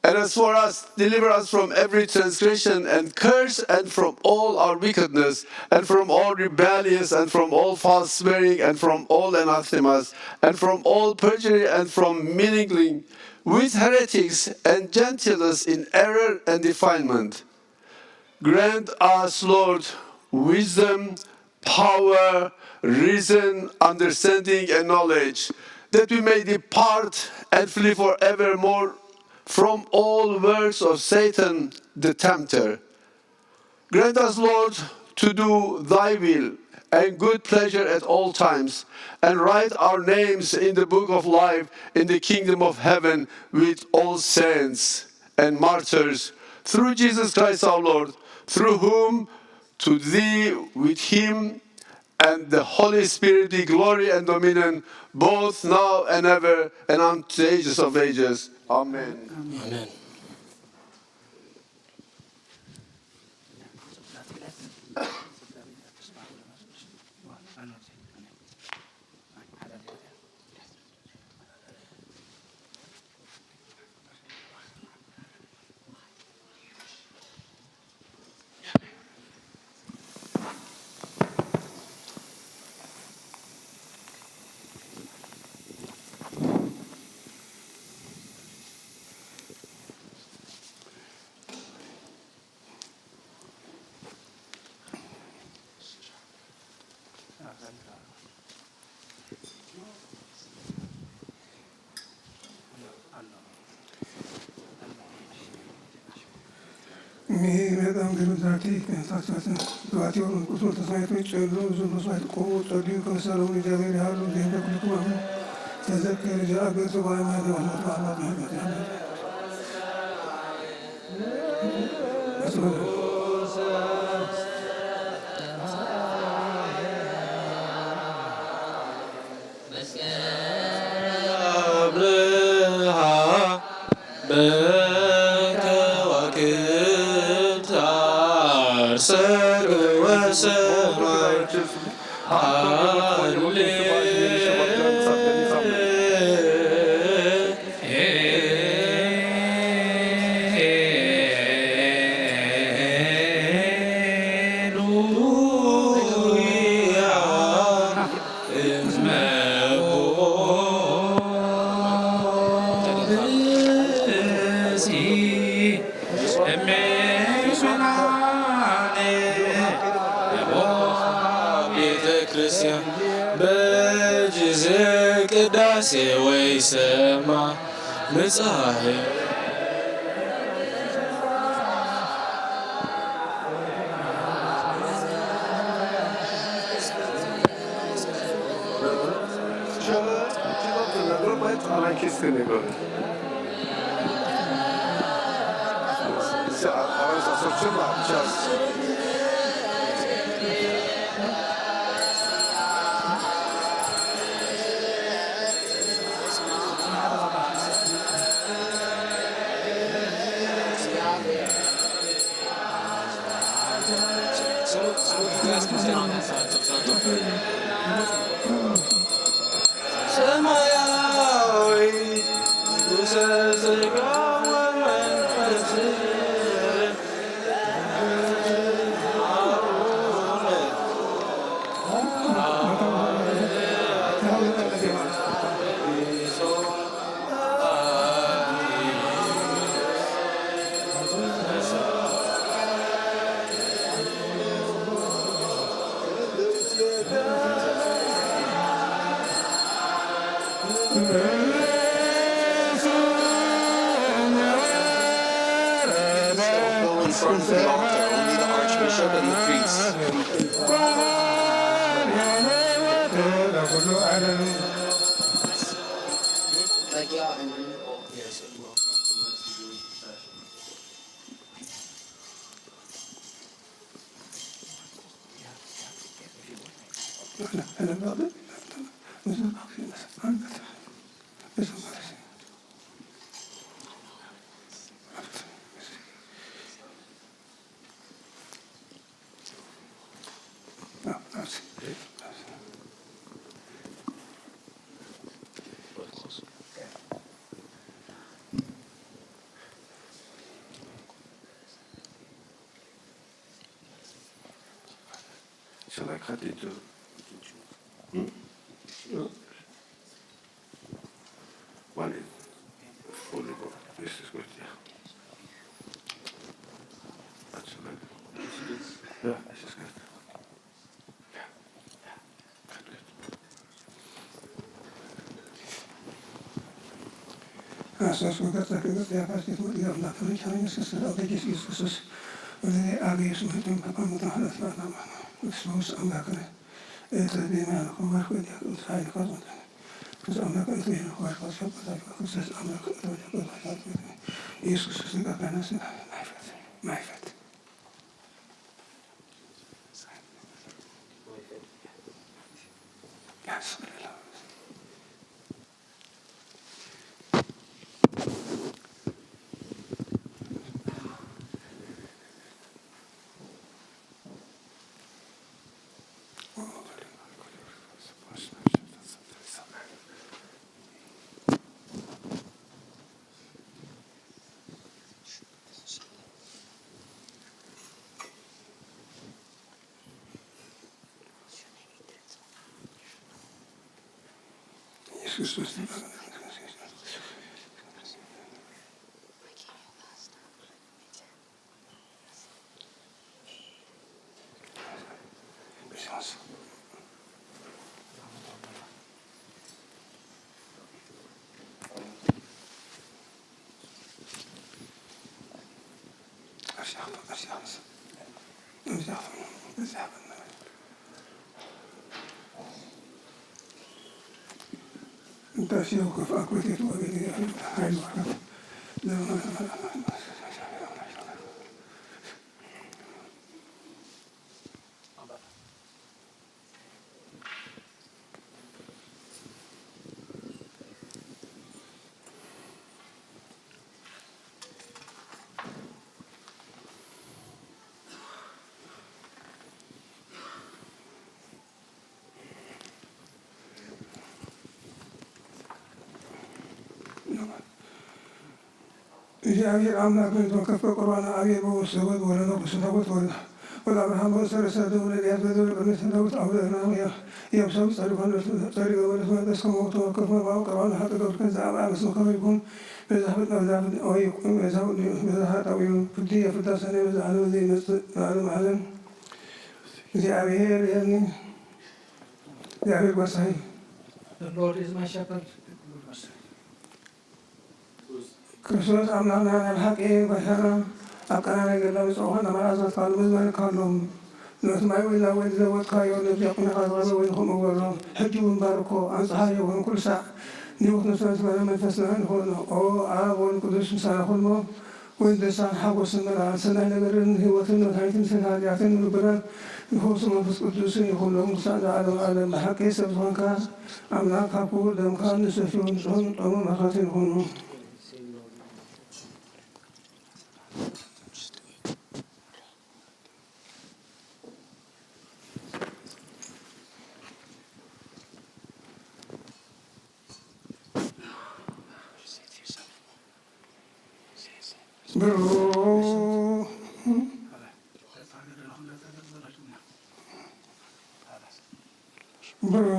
And as for us, deliver us from every transgression and curse, and from all our wickedness, and from all rebellions, and from all false swearing, and from all anathemas, and from all perjury, and from mingling with heretics and gentleness in error and defilement. Grant us, Lord, wisdom, power, reason, understanding, and knowledge, that we may depart and flee forevermore from all works of Satan the tempter. Grant us, Lord, to do thy will and good pleasure at all times, and write our names in the book of life in the kingdom of heaven with all saints and martyrs, through Jesus Christ our Lord, through whom to thee, with him, and the Holy Spirit be glory and dominion, both now and ever, and unto the ages of ages. Amen. Amen. በጣም ግሩዛቲ ታሳተ ዱዓቲው ቁጥሩ ተሳይቶ ጨሎ ዙሩ ሳይት ቆሞ ጸልዩ ከሰለው እግዚአብሔር ያሉ ዘንደ ኩልኩ ተዘከረ ጃገቱ ባይማደ ወላታ ቅዳሴ ወይ ሰማ መጽሐፍ Meskin ego. Ahora se asoció más, chas. ሰማያዊ ንጉሠ ሥጋ ወመንፈስ In front of the altar, only the archbishop and the priest. Like y'all, Shall I cut it too? One is fully good. This is good, yeah. That's good. Yeah, this is good. Yeah. Good. Asas kata kita pasti itu dia nak rencana sesuatu lagi khusus oleh agak semacam apa mutahara nama khusus anggakan itu dia mana kau dia saya kau khusus anggakan itu yang kau siapa khusus anggakan itu yang kau Yesus khusus anggakan itu maifat ya subhanallah. Yesus Entonces yo que faco de tu vida hay እግዚአብሔር አምላክን ከፍ ቁርባን አቤት በወሰበት ወለነ ቁስታቦት ወደ አብርሃም ወሰረሰደ ወለዲያት በደብረ ቅዱስ ዳዊት አውደና የብሰው ጸሪቆን ጸሪቆ ወለስ ወደስ ከሞቶ ከፍ ባው ቁርባን ሀጥቶት ከዛ አባስ ከመይኩን በዛበት በዛብ ወይ በዛው በዛታው ፍዲ የፍዳሰነ በዛው ዘይ መስዓለም ዓለም እግዚአብሔር ያኒ እግዚአብሔር ወሳይ The Lord is my shepherd. ክርስቶስ አምላክና ለሐቄ በሸራ አቀናነ ገለም ጾሆን አማራዛት ካሉ በዘመን ካሉም ነስማይ ወይ ላወይ ዘወት ካዮ ለዚያቁና ካዛበ ወይ ሆኖ ወሮ ሕጂውን ባርኮ አንጽሐ የሆን ኩልሳ نيوخ نسوي منفسنا نقول أو أبون قدوس مسار خلمو ويندسان حقوس المرأة سنة نقرن هوتنا وتعيتم سنة يعتن ربنا يخوص منفس قدوس يخلهم مساعدة على محاكي سبحان كا أملاك حقول دم كان نسفيون شون أمم مخاطين خلمو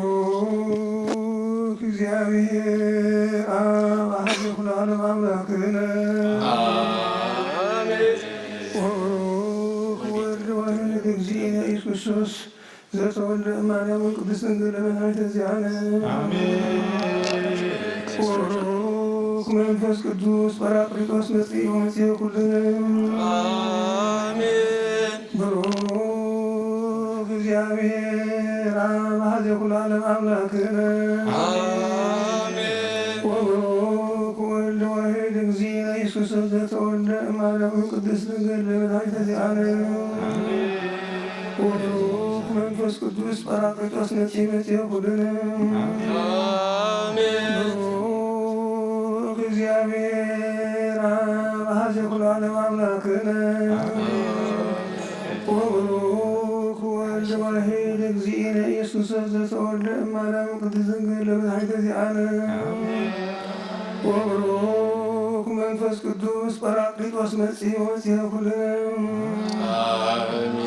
بروك እግዚአብሔር አብ ይኹን ዓለም አምላክነ አሜን ወሩክ ወልድ ዋሕድ እግዚእነ ኢየሱስ ክርስቶስ ዘተወልደ እማርያም ቅድስት ድንግል መድኃኒተ ዚአነ አሜን ወሩክ መንፈስ ቅዱስ ጰራቅሊጦስ መጽእ ወመጽእ ኩልነ አሜን በሩክ እግዚአብሔር አብ ይኹን ዓለም አምላክነ አሜን ወበሩክ ወልድ ዋሕድ እግዚእነ ኢየሱስ ክርስቶስ ዘተወልደ እማርያም ቅድስት ድንግል መድኃኒተ ዚአነ ወበሩክ መንፈስ ቅዱስ ጰራቅሊጦስ መጽእ ኩልነ አሜን በሩክ እግዚአብሔር አብ ይኹን ዓለም አምላክነ ወበሩክ ወልድ ዋሕድ እግዚእነ ኢየሱስ ክርስቶስ ዘተወልደ እማርያም ቅድስት ድንግል መድኃኒተ ዚአነ ወበሩክ መንፈስ ቅዱስ ጰራቅሊጦስ መጽእ ኩልነ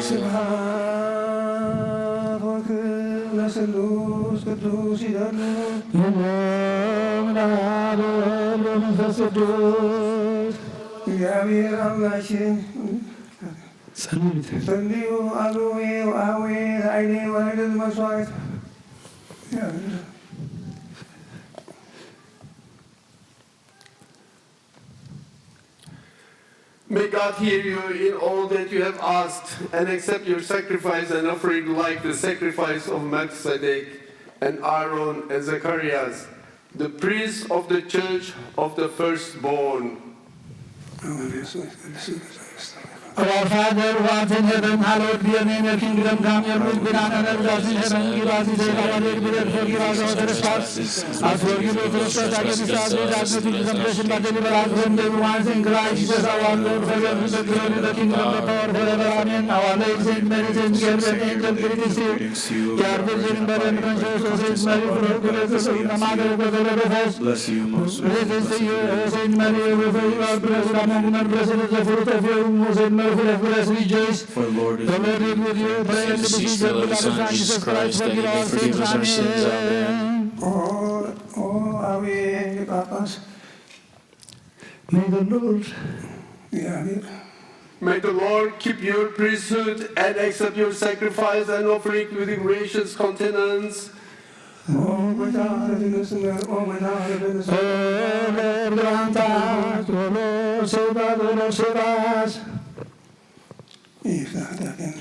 ስብሐት ወክብር ለስሉስ ቅዱስ ይደሉ ለአብ ወወልድ ወመንፈስ ቅዱስ እግዚአብሔር አምላካችን ጸልዩ አብዌ ወአዌ አይኔ ወይደል መስዋዕት May God hear you in all that you have asked and accept your sacrifice and offering like the sacrifice of Melchizedek and Aaron and Zacharias, the priests of the church of the firstborn. Our Father who art in heaven, hallowed be your name, your kingdom come, your will be done on earth as in heaven. Give us this day our daily bread, forgive us our trespasses, as forgive us our trespasses against us, lead us not into temptation, but deliver us from the evil one. In Christ Jesus our Lord, for yours is the glory, the kingdom, the power forever. Amen. Our Lady Saint Mary, Saint Gabriel, angel, greetings to you. You are virgin, but and conscious, O Saint Mary, full of grace, the mother of God, of us. Bless you, most blessed to you, O Saint Mary, for you are blessed among women, blessed is the fruit of your womb, O Saint Mary. Rejoice. For the Lord is with you. Pray in the beseech of the Son Jesus Christ, forgive our sins. Amen. Oh, Ave Papas. May the Lord. May the Lord keep your priesthood and accept your sacrifice and offering with gracious countenance. Oh, Lord, grant us, O Lord, save us, O Lord, save us. If that again.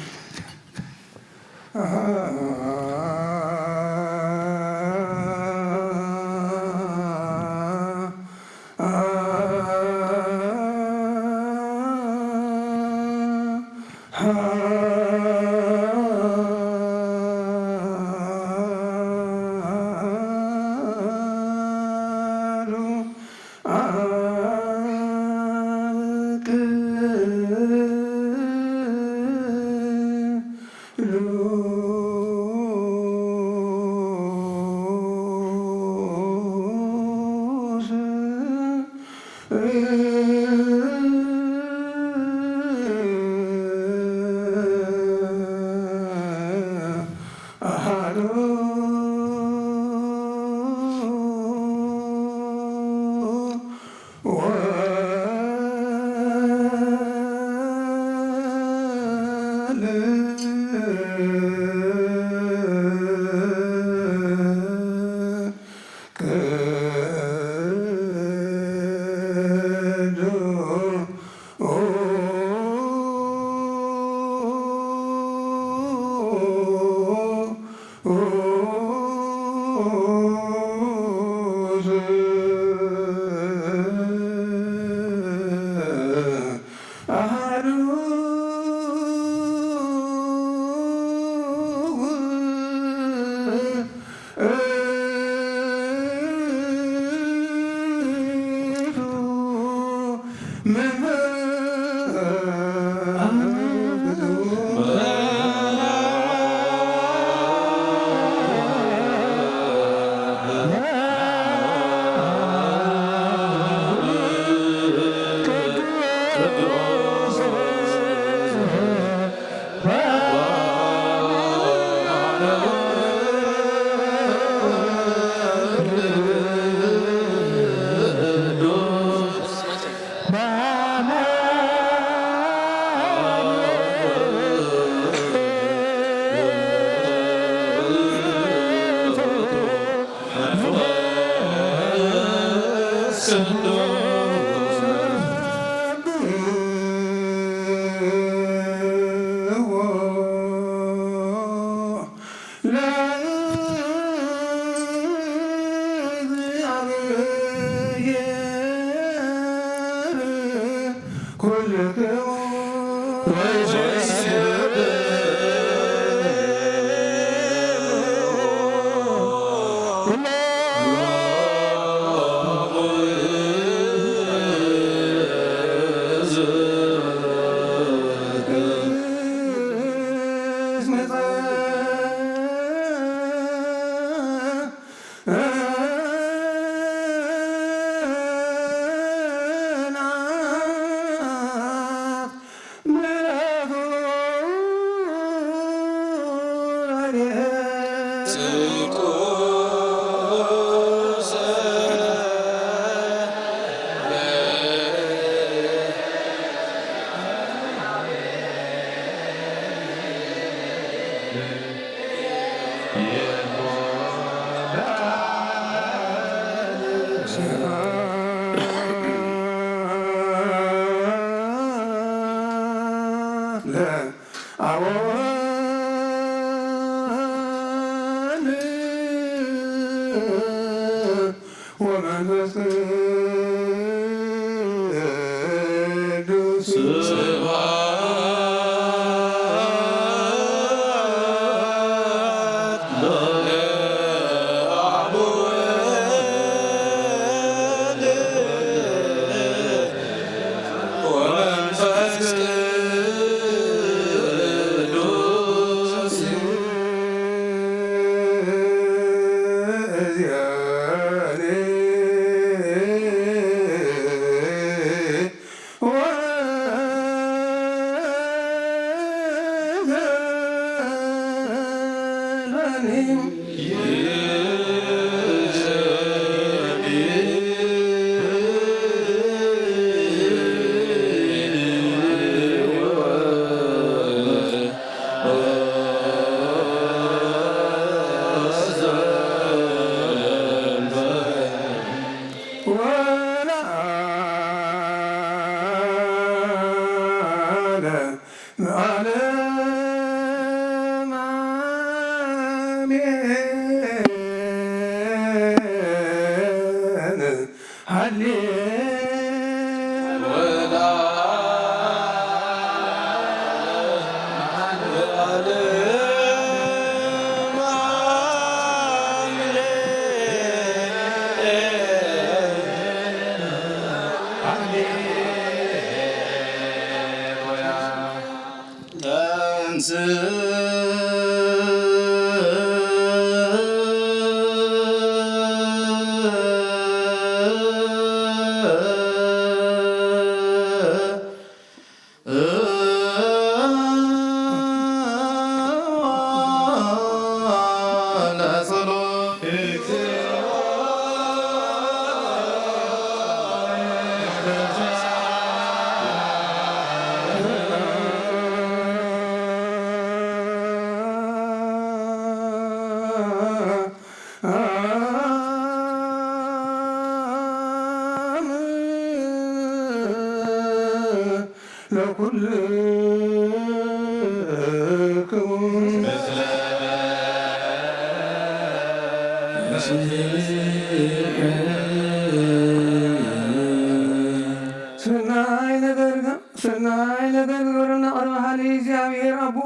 ሰናይ ነገር ግብርና ቀርበሃል እግዚአብሔር አቡ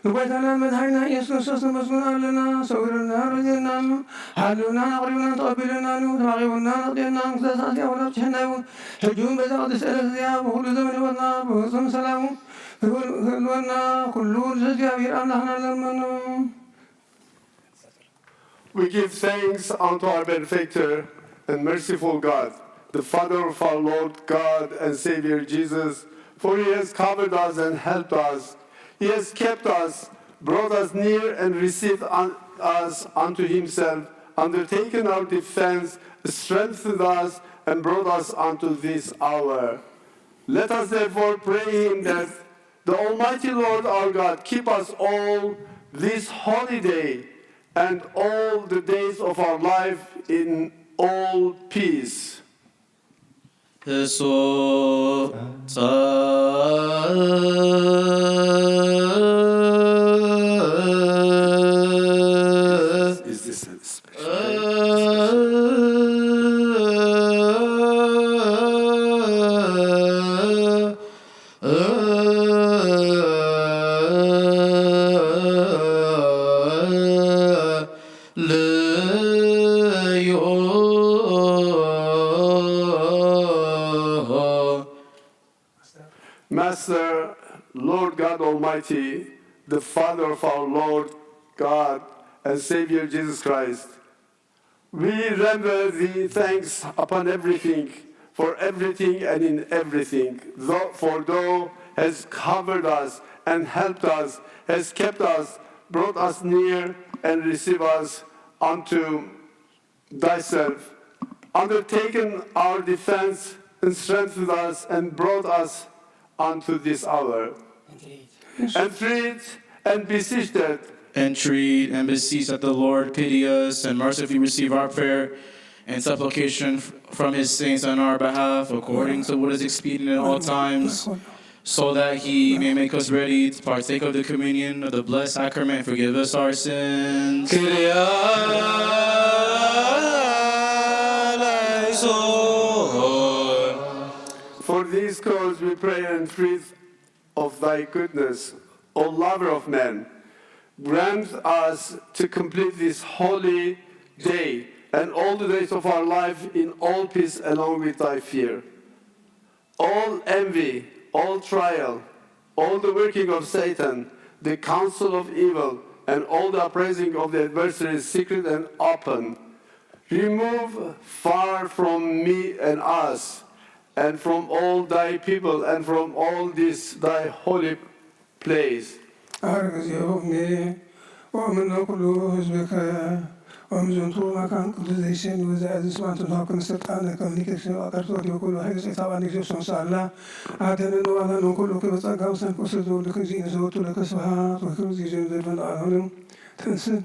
ንጎይታና መድኃኒና ኢየሱስ ክርስቶስ ንመስግን ኣለና ሰውረና ረድኤና ሓልውና ኣቕሪብና ተቐቢለና ተማቒቡና ነቕዲና ክተሳእስያ ወነብፅሕና ይውን ሕጂውን በዛ ቅዱስ ዕለት እዚኣ ብኩሉ ዘመን ሂወትና ብፍጹም ሰላሙ ክህልወና ኩሉ እግዚአብሔር ኣምላኽና ለመኑ። We give thanks unto our benefactor and merciful God, the Father of our Lord God and Savior Jesus, for he has covered us and helped us. He has kept us, brought us near and received us unto himself, undertaken our defense, strengthened us and brought us unto this hour. Let us therefore pray him that the Almighty Lord our God keep us all this holy day and all the days of our life in all peace. Is this a Master, Lord God Almighty, the Father of our Lord God and Savior Jesus Christ, we render thee thanks upon everything, for everything and in everything. For thou hast covered us and helped us, has kept us, brought us near and received us unto thyself, undertaken our defense and strengthened us and brought us unto this hour. Entreat and beseech that. Entreat and beseech that the Lord pity us and mercifully receive our prayer and supplication from his saints on our behalf, according to what is expedient in all times, so that he may make us ready to partake of the communion of the blessed sacrament and forgive us our sins. For this cause we pray and entreat of thy goodness, O lover of men. Grant us to complete this holy day and all the days of our life in all peace along with thy fear. All envy, all trial, all the working of Satan, the counsel of evil, and all the uprising of the adversaries, secret and open, remove far from me and us, and from all thy people, and from all this thy holy place. ومن كل حزبك ومن طول مكان كل ذي شيء وزاد سمعت الحق نستطعنا كونك أقرت وكل واحد سيطبع نكسر صنصر الله أعتنا نوعنا نقول كما تقع وسنك وسدوا لك زين زوت لك سبحات وكل ذي جنود من أعلم تنسل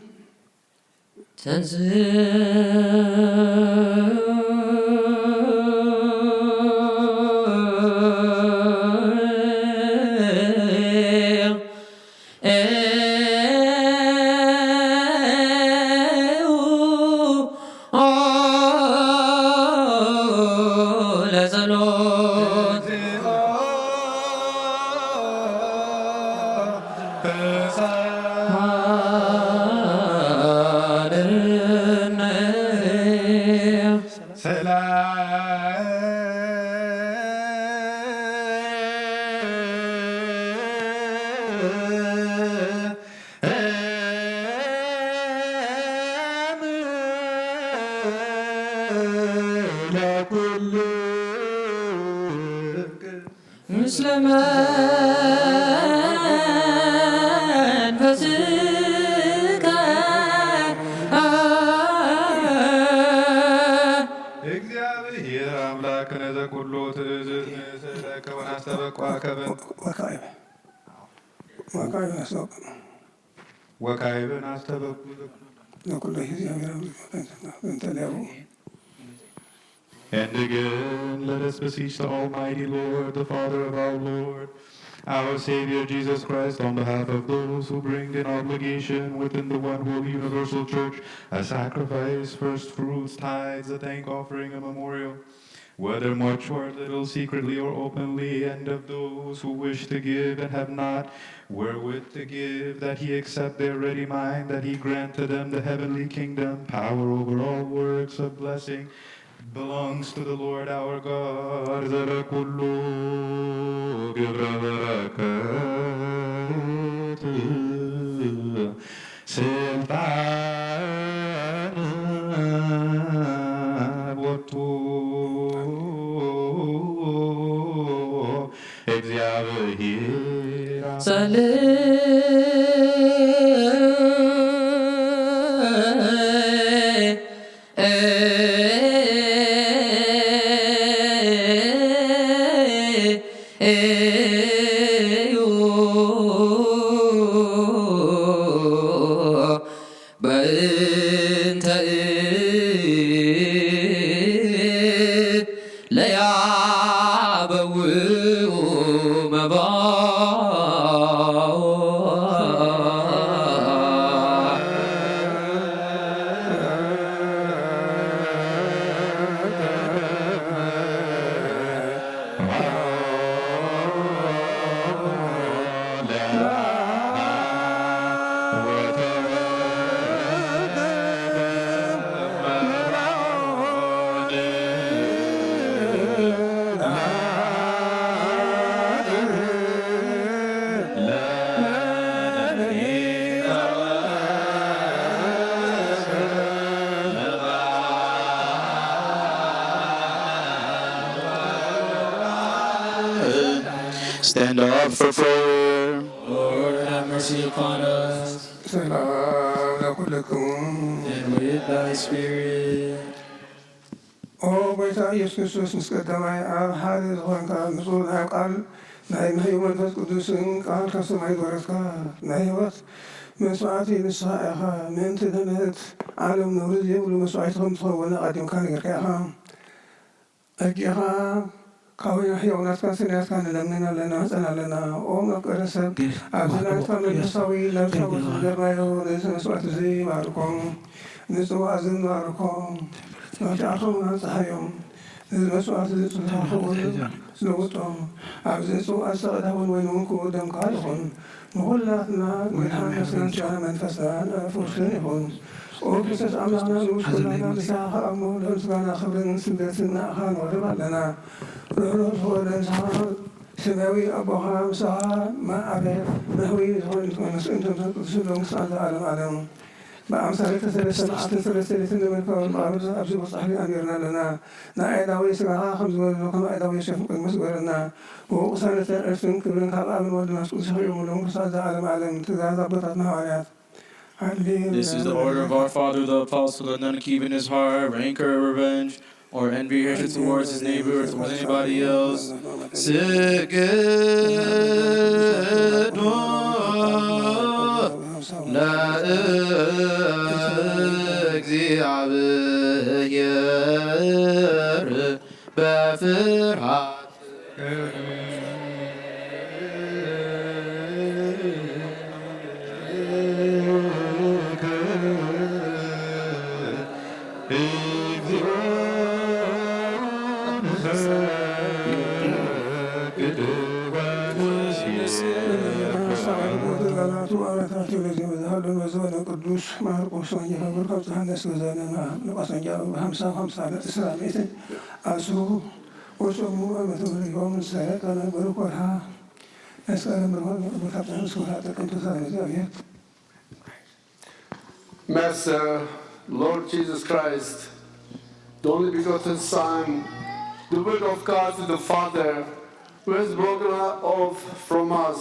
And again, let us beseech the Almighty Lord, the Father of our Lord, our Savior Jesus Christ, on behalf of those who bring in obligation within the one holy universal church, a sacrifice, first fruits, tithes, a thank offering, a memorial, whether much or little, secretly or openly, and of those who wish to give and have not wherewith to give, that he accept their ready mind, that he grant to them the heavenly kingdom, power over all works of blessing, belongs to the Lord our God. ذَرَ كُلُّ بِبَرَكَاتِ سِلْطَانَ وَطُوبَ እግዚአብሔር በእንተ ለያበውኡ Stand up for prayer. Lord, have mercy upon us. ሰላም ለኩልክሙ And with thy spirit. ኦ ጌታ ኢየሱስ ክርስቶስ ምስ ቀዳማይ ኣብ ሓደ ዝኾንካ ንጹር ናይ ቃል ናይ ምሕዩ መንፈስ ቅዱስን ቃል ካብ ሰማይ ዝወረድካ ናይ ህይወት መስዋዕቲ ንስኻ ኢኻ ምእንቲ ድሕነት ዓለም ንብሪ ዘይብሉ መስዋዕቲ ከም ዝኸውን ቀዲምካ ነገርካ ኢኻ ሕጊኻ ካወይና ሕያውናትካ ስንያትካ ንለምን ኣለና ህፀን ኣለና ኦ መፍቀረ ሰብ ኣብዚ ናይትካ መንፈሳዊ ለብሳዊ ዝገርናዮ ነዚ መስዋዕቲ እዚ ባርኮም ንፅዋዕ እዚ ባርኮም መብዛዕቶም ናንፀሓዮም ነዚ መስዋዕቲ እዚ ፅልሓኸውን ዝለውጦም ኣብዚ ፅዋዕ ዝተቐዳውን ወይኑ እውን ክውደምካ ይኹን ንኩላትና ጎይታን መስናን ሸነ መንፈስና ፍርስን ይኹን ኦ ክርስቶስ ኣምላኽና ንውሽ ኩላና ንስኻ ከኣሞ ለምስጋና ክብርን ስግደትን ናእኻ ንወርብ ኣለና ርህሮ ዝኾነ ንስኻ ሰማያዊ ኣቦኻ ምሳኻ ማዕረፍ መህዊ ዝኾነ መስእን ተምሰጥ ቅዱስሎም ክሳዕ ዘለዓለም ዓለም ብኣምሳሌ ተሰለስተ መዓልትን ሰለስተ ሌትን ንመልካውን መቃብር ኣብዚ በፃሕሊ ኣንቢርና ኣለና ንኣይዳዊ ስጋኻ ከም ዝበሎ ከም ኣይዳዊ ዮሴፍ ቅድመስ ግበረና ብቁሳነትን ዕርፍን ክብርን ካብ ኣብን ወልድ መንፈስ ቅዱስ ይኽእሙሎም ክሳዕ ዘለዓለም ዓለም ትእዛዝ ኣቦታትና ሐዋርያት This is the order of our father, the apostle, that none keep in his heart rancor or revenge or envy hatred towards his neighbor or towards anybody else. ለእግዚአብሔር በፍርሃት ቅዱስ ማርቆስ ወንጌል ካብ ዮሐንስ ገዛና ሉቃስ ወንጌል 50 እስራኤል አስሩ ወጾሙ አመተወሪዮም ሰይጣን በርኮራ እስራኤል ምርሆን በካፕታን ሱራ ተቀንቶ እግዚአብሔር Master, Lord Jesus Christ, the only begotten Son, the Word of God to the Father, who has broken off from us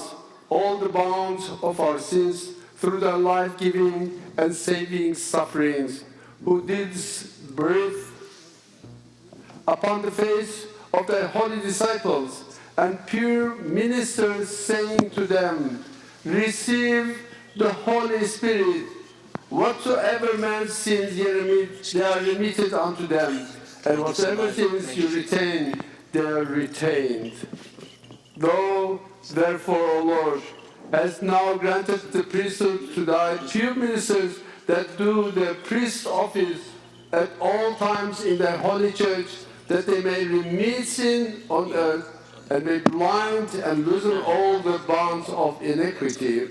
all the bounds of our sins through the life-giving and saving sufferings, who did breathe upon the face of thy holy disciples and pure ministers, saying to them, receive the Holy Spirit. Whatsoever man's sins ye remit, they are remitted unto them, and whatsoever sins you retain, they are retained. Thou, therefore, O Lord, hast now granted the priesthood to thy pure ministers that do the priest office at all times in thy holy church, that they may remit sin on earth, and may blind and loosen all the bonds of iniquity.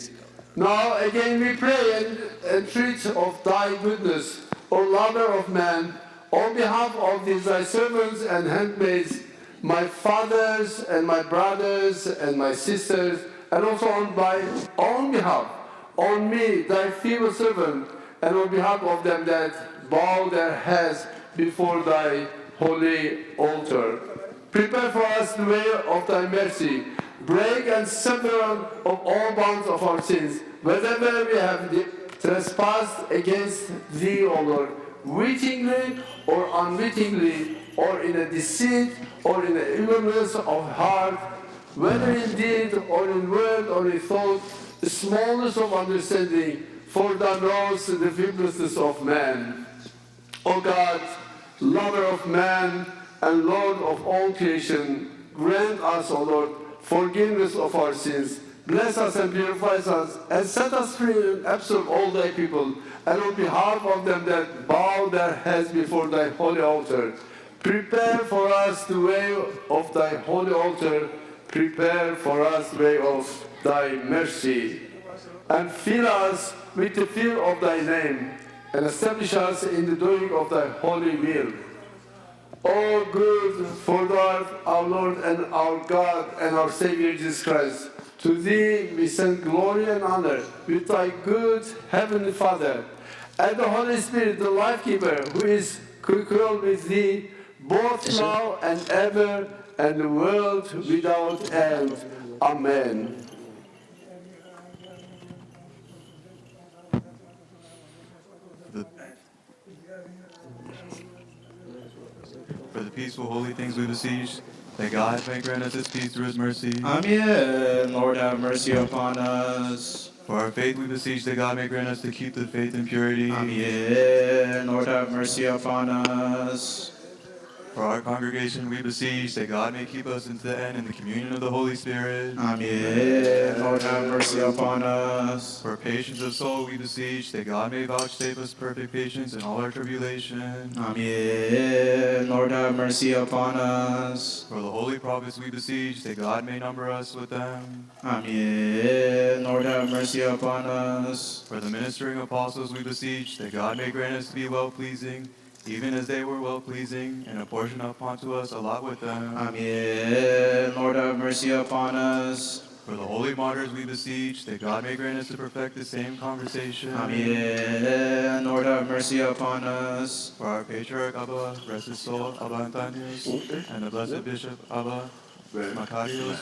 Now again we pray and entreat of thy goodness, O lover of man, on behalf of these thy servants and handmaids, my fathers and my brothers and my sisters, and also on my own behalf, on me, thy feeble servant, and on behalf of them that bow their heads before thy holy altar. Prepare for us the way of thy mercy. Break and sever of all bonds of our sins, wherever we have trespassed against thee, O Lord, wittingly or unwittingly, or in a deceit, or in the eagerness of heart, whether in deed or in word or in thought, the smallness of understanding, for thou knowest the feebleness of man. O God, lover of man and Lord of all creation, grant us, O Lord, forgiveness of our sins. Bless us and purify us, and set us free and absolve all thy people, and on behalf of them that bow their heads before thy holy altar. Prepare for us the way of thy holy altar. Prepare for us the way of thy mercy. And fill us with the fear of thy name, and establish us in the doing of thy holy will. O good, for thou art our Lord and our God and our Savior Jesus Christ. To thee we send glory and honor with thy good heavenly Father, and the Holy Spirit, the life-giver, who is co-equal with thee, both now and ever, and the world without end. Amen. For the peaceful, holy things we beseech, that God may grant us his peace through his mercy. Amen. Lord, have mercy upon us. For our faith we beseech, that God may grant us to keep the faith in purity. Amen. Lord, have mercy upon us. For our congregation we beseech, that God may keep us into the end in the communion of the Holy Spirit. Amen. Lord, have mercy upon us. For patience of soul we beseech, that God may vouchsafe us perfect patience in all our tribulation. Amen. Lord, have mercy upon us. For the holy prophets we beseech, that God may number us with them. Amen. Lord, have mercy upon us. For the ministering apostles we beseech, that God may grant us to be well-pleasing, even as they were well-pleasing, and apportion upon us a lot with them. Amen. Lord, have mercy upon us. For the holy martyrs we beseech, that God may grant us to perfect the same conversation. Amen. Lord, have mercy upon us. For our patriarch Abba, rest his soul, Abba Antonius, and the blessed Bishop Abba Macarius,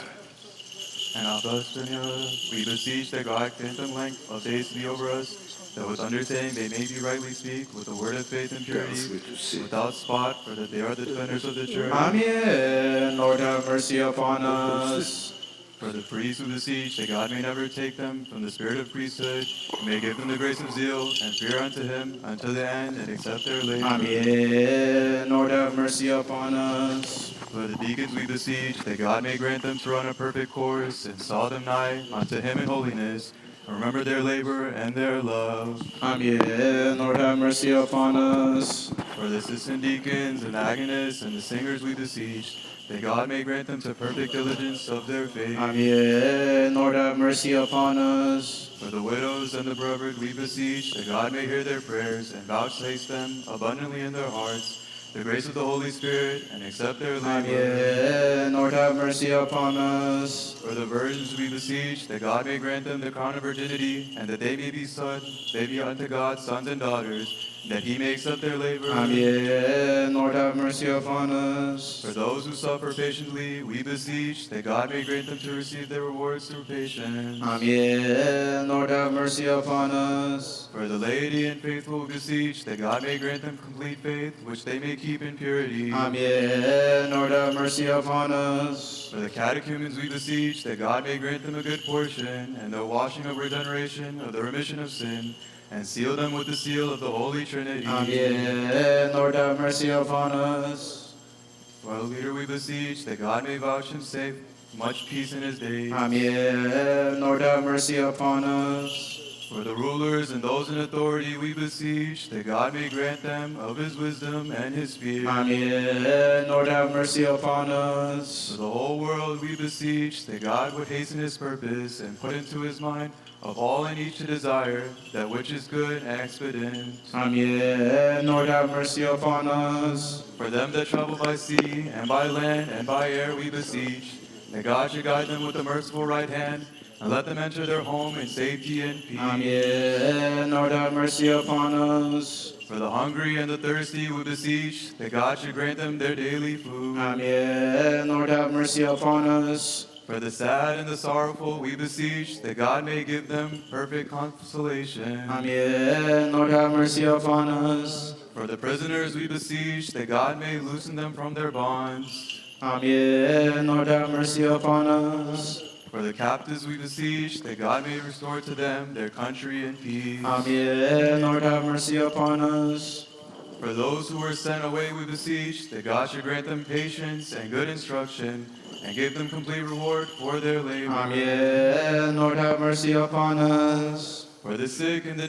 and Abba Stenius, we beseech that God grant them length of days to be over us, that with understanding they may be rightly speak with the word of faith and purity, without spot, for that they are the defenders of the church. Amen. Lord, have mercy upon us. For the priests who beseech, that God may never take them from the spirit of priesthood, and may give them the grace of zeal and fear unto him unto the end, and accept their labor. Amen. Lord, have mercy upon us. For the deacons we beseech, that God may grant them to run a perfect course, and saw them nigh unto him in holiness, and remember their labor and their love. Amen. Lord, have mercy upon us. For the assistant deacons and agonists and the singers we beseech, that God may grant them to perfect diligence of their faith. Amen. Lord, have mercy upon us. For the widows and the brotherhood we beseech, that God may hear their prayers and vouchsafe them abundantly in their hearts the grace of the Holy Spirit, and accept their labor. Amen. Lord, have mercy upon us. For the virgins we beseech, that God may grant them the crown of virginity, and that they may be unto God sons and daughters, that he may accept their labor. Amen. Lord, have mercy upon us. For those who suffer patiently, we beseech, that God may grant them to receive their rewards through patience. Amen. Lord, have mercy upon us. For the laity and faithful we beseech, that God may grant them complete faith, which they may keep in purity. Amen. Lord, have mercy upon us. For the catechumens we beseech, that God may grant them a good portion, and the washing of regeneration, of the remission of sin, and seal them with the seal of the Holy Trinity. Amen. Lord, have mercy upon us. For our leader we beseech, that God may vouchsafe much peace in his days. Amen. Lord, have mercy upon us. For the rulers and those in authority we beseech that God may grant them of his wisdom and his fear. Amen. Lord, have mercy upon us. For the whole world we beseech that God would hasten his purpose and put into his mind of all and each to desire that which is good and expedient. Amen. Lord, have mercy upon us. For them that travel by sea and by land and by air we beseech that God should guide them with a merciful right hand and let them enter their home in safety and peace. Amen. Lord, have mercy upon us. For the hungry and the thirsty we beseech that God should grant them their daily food. Amen. Lord, have mercy upon us. For the sad and the sorrowful we beseech that God may give them perfect consolation. Amen. Lord, have mercy upon us. For the prisoners we beseech that God may loosen them from their bonds. Amen. Lord, have mercy upon us. For the captives we beseech that God may restore to them their country and peace. Amen. Lord, have mercy upon us. For those who were sent away we beseech that God should grant them patience and good instruction and give them complete reward for their labor. Amen. Lord, have mercy upon us. For the sick and the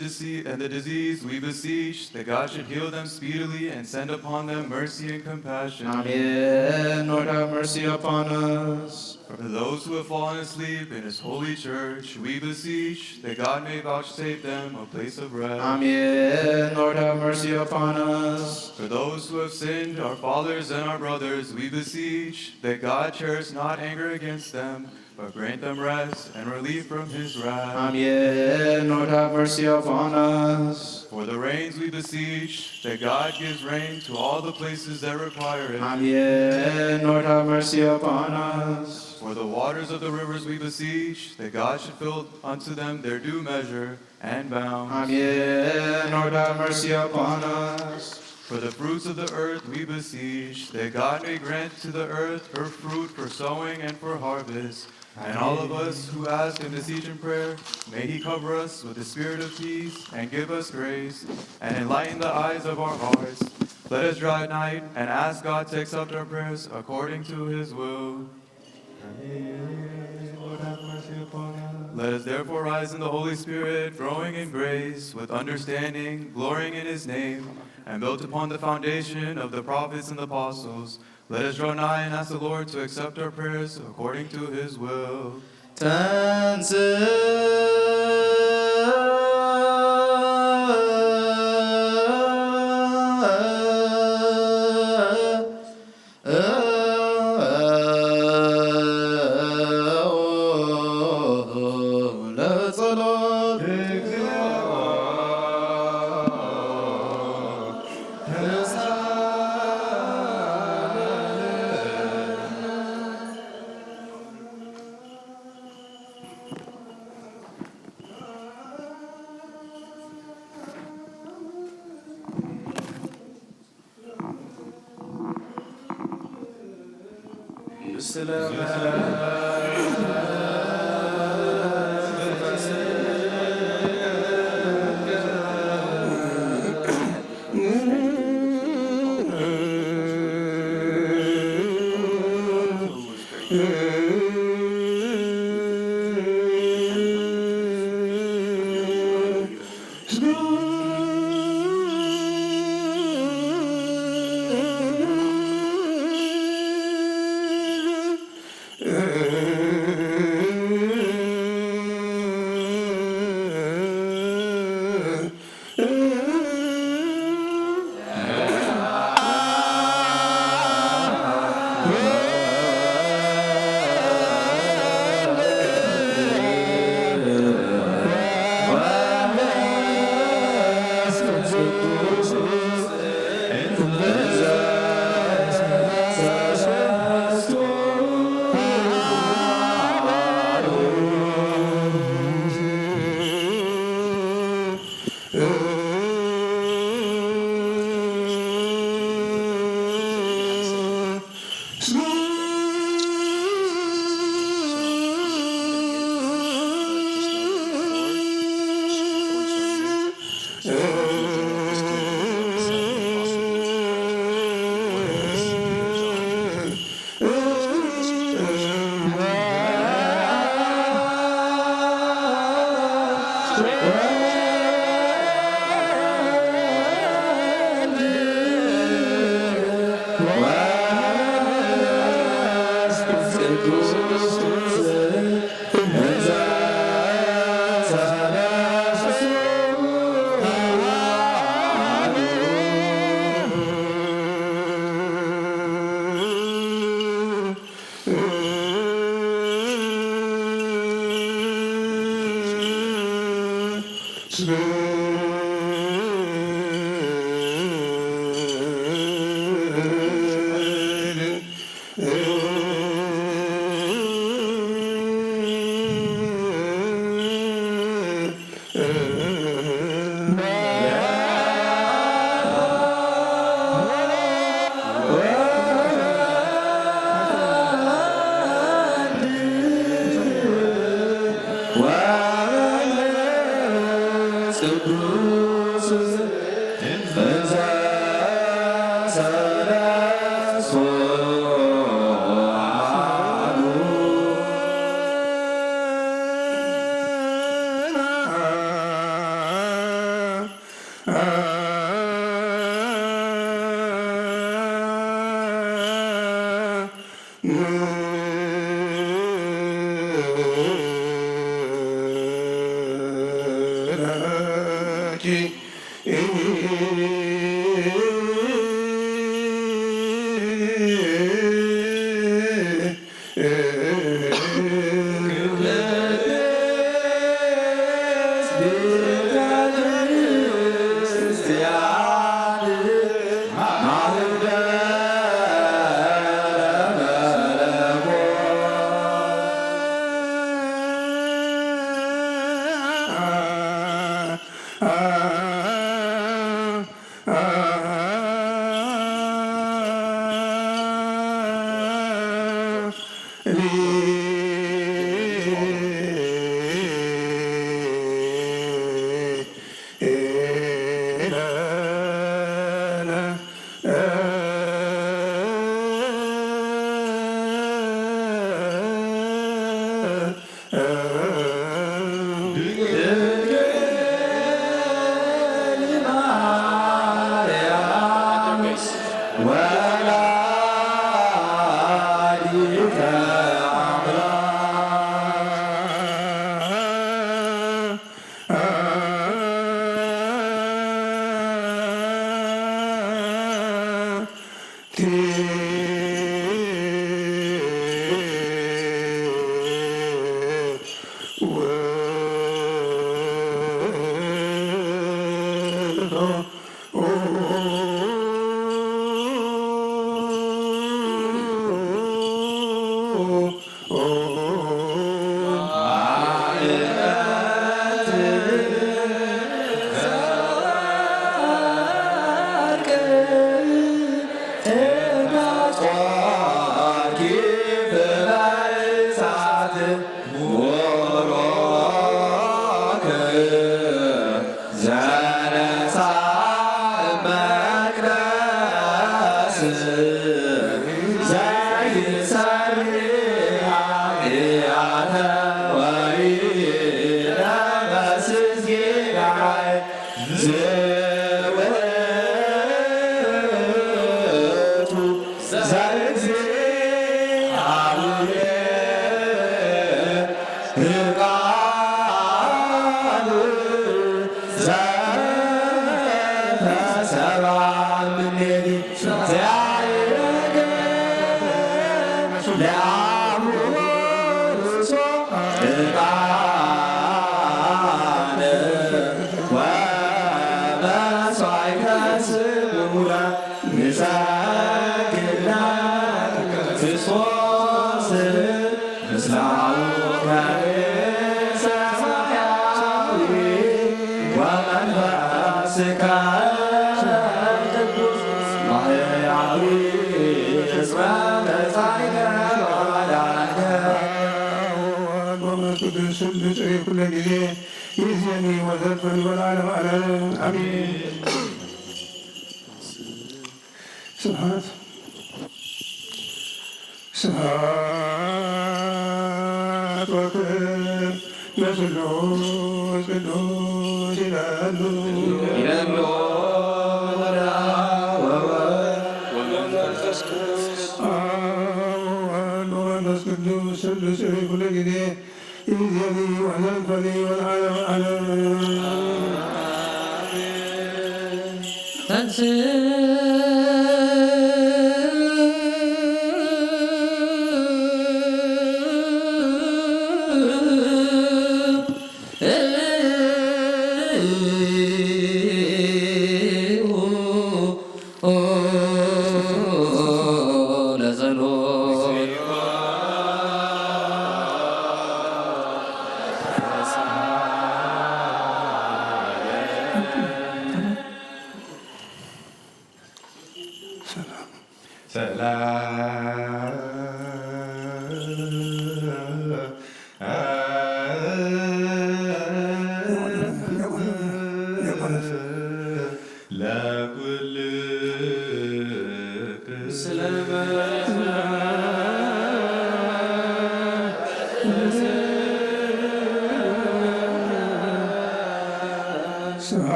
diseased we beseech that God should heal them speedily and send upon them mercy and compassion. Amen. Lord, have mercy upon us. For those who have fallen asleep in his holy church, we beseech that God may vouchsafe them a place of rest. Amen. Lord, have mercy upon us. For those who have sinned, our fathers and our brothers, we beseech that God cherish not anger against them, but grant them rest and relief from his wrath. Amen. Lord, have mercy upon us. For the rains we beseech that God gives rain to all the places that require it. Amen. Lord, have mercy upon us. For the waters of the rivers we beseech that God should fill unto them their due measure and bounds. Amen. Lord, have mercy upon us. For the fruits of the earth we beseech that God may grant to the earth her fruit for sowing and for harvest. And all of us who ask and beseech in prayer, may he cover us with the spirit of peace and give us grace and enlighten the eyes of our hearts. Let us draw at night and ask God to accept our prayers according to his will. Let us therefore rise in the Holy Spirit, growing in grace, with understanding, glorying in his name, and built upon the foundation of the prophets and the apostles. Let us draw nigh and ask the Lord to accept our prayers according to his will.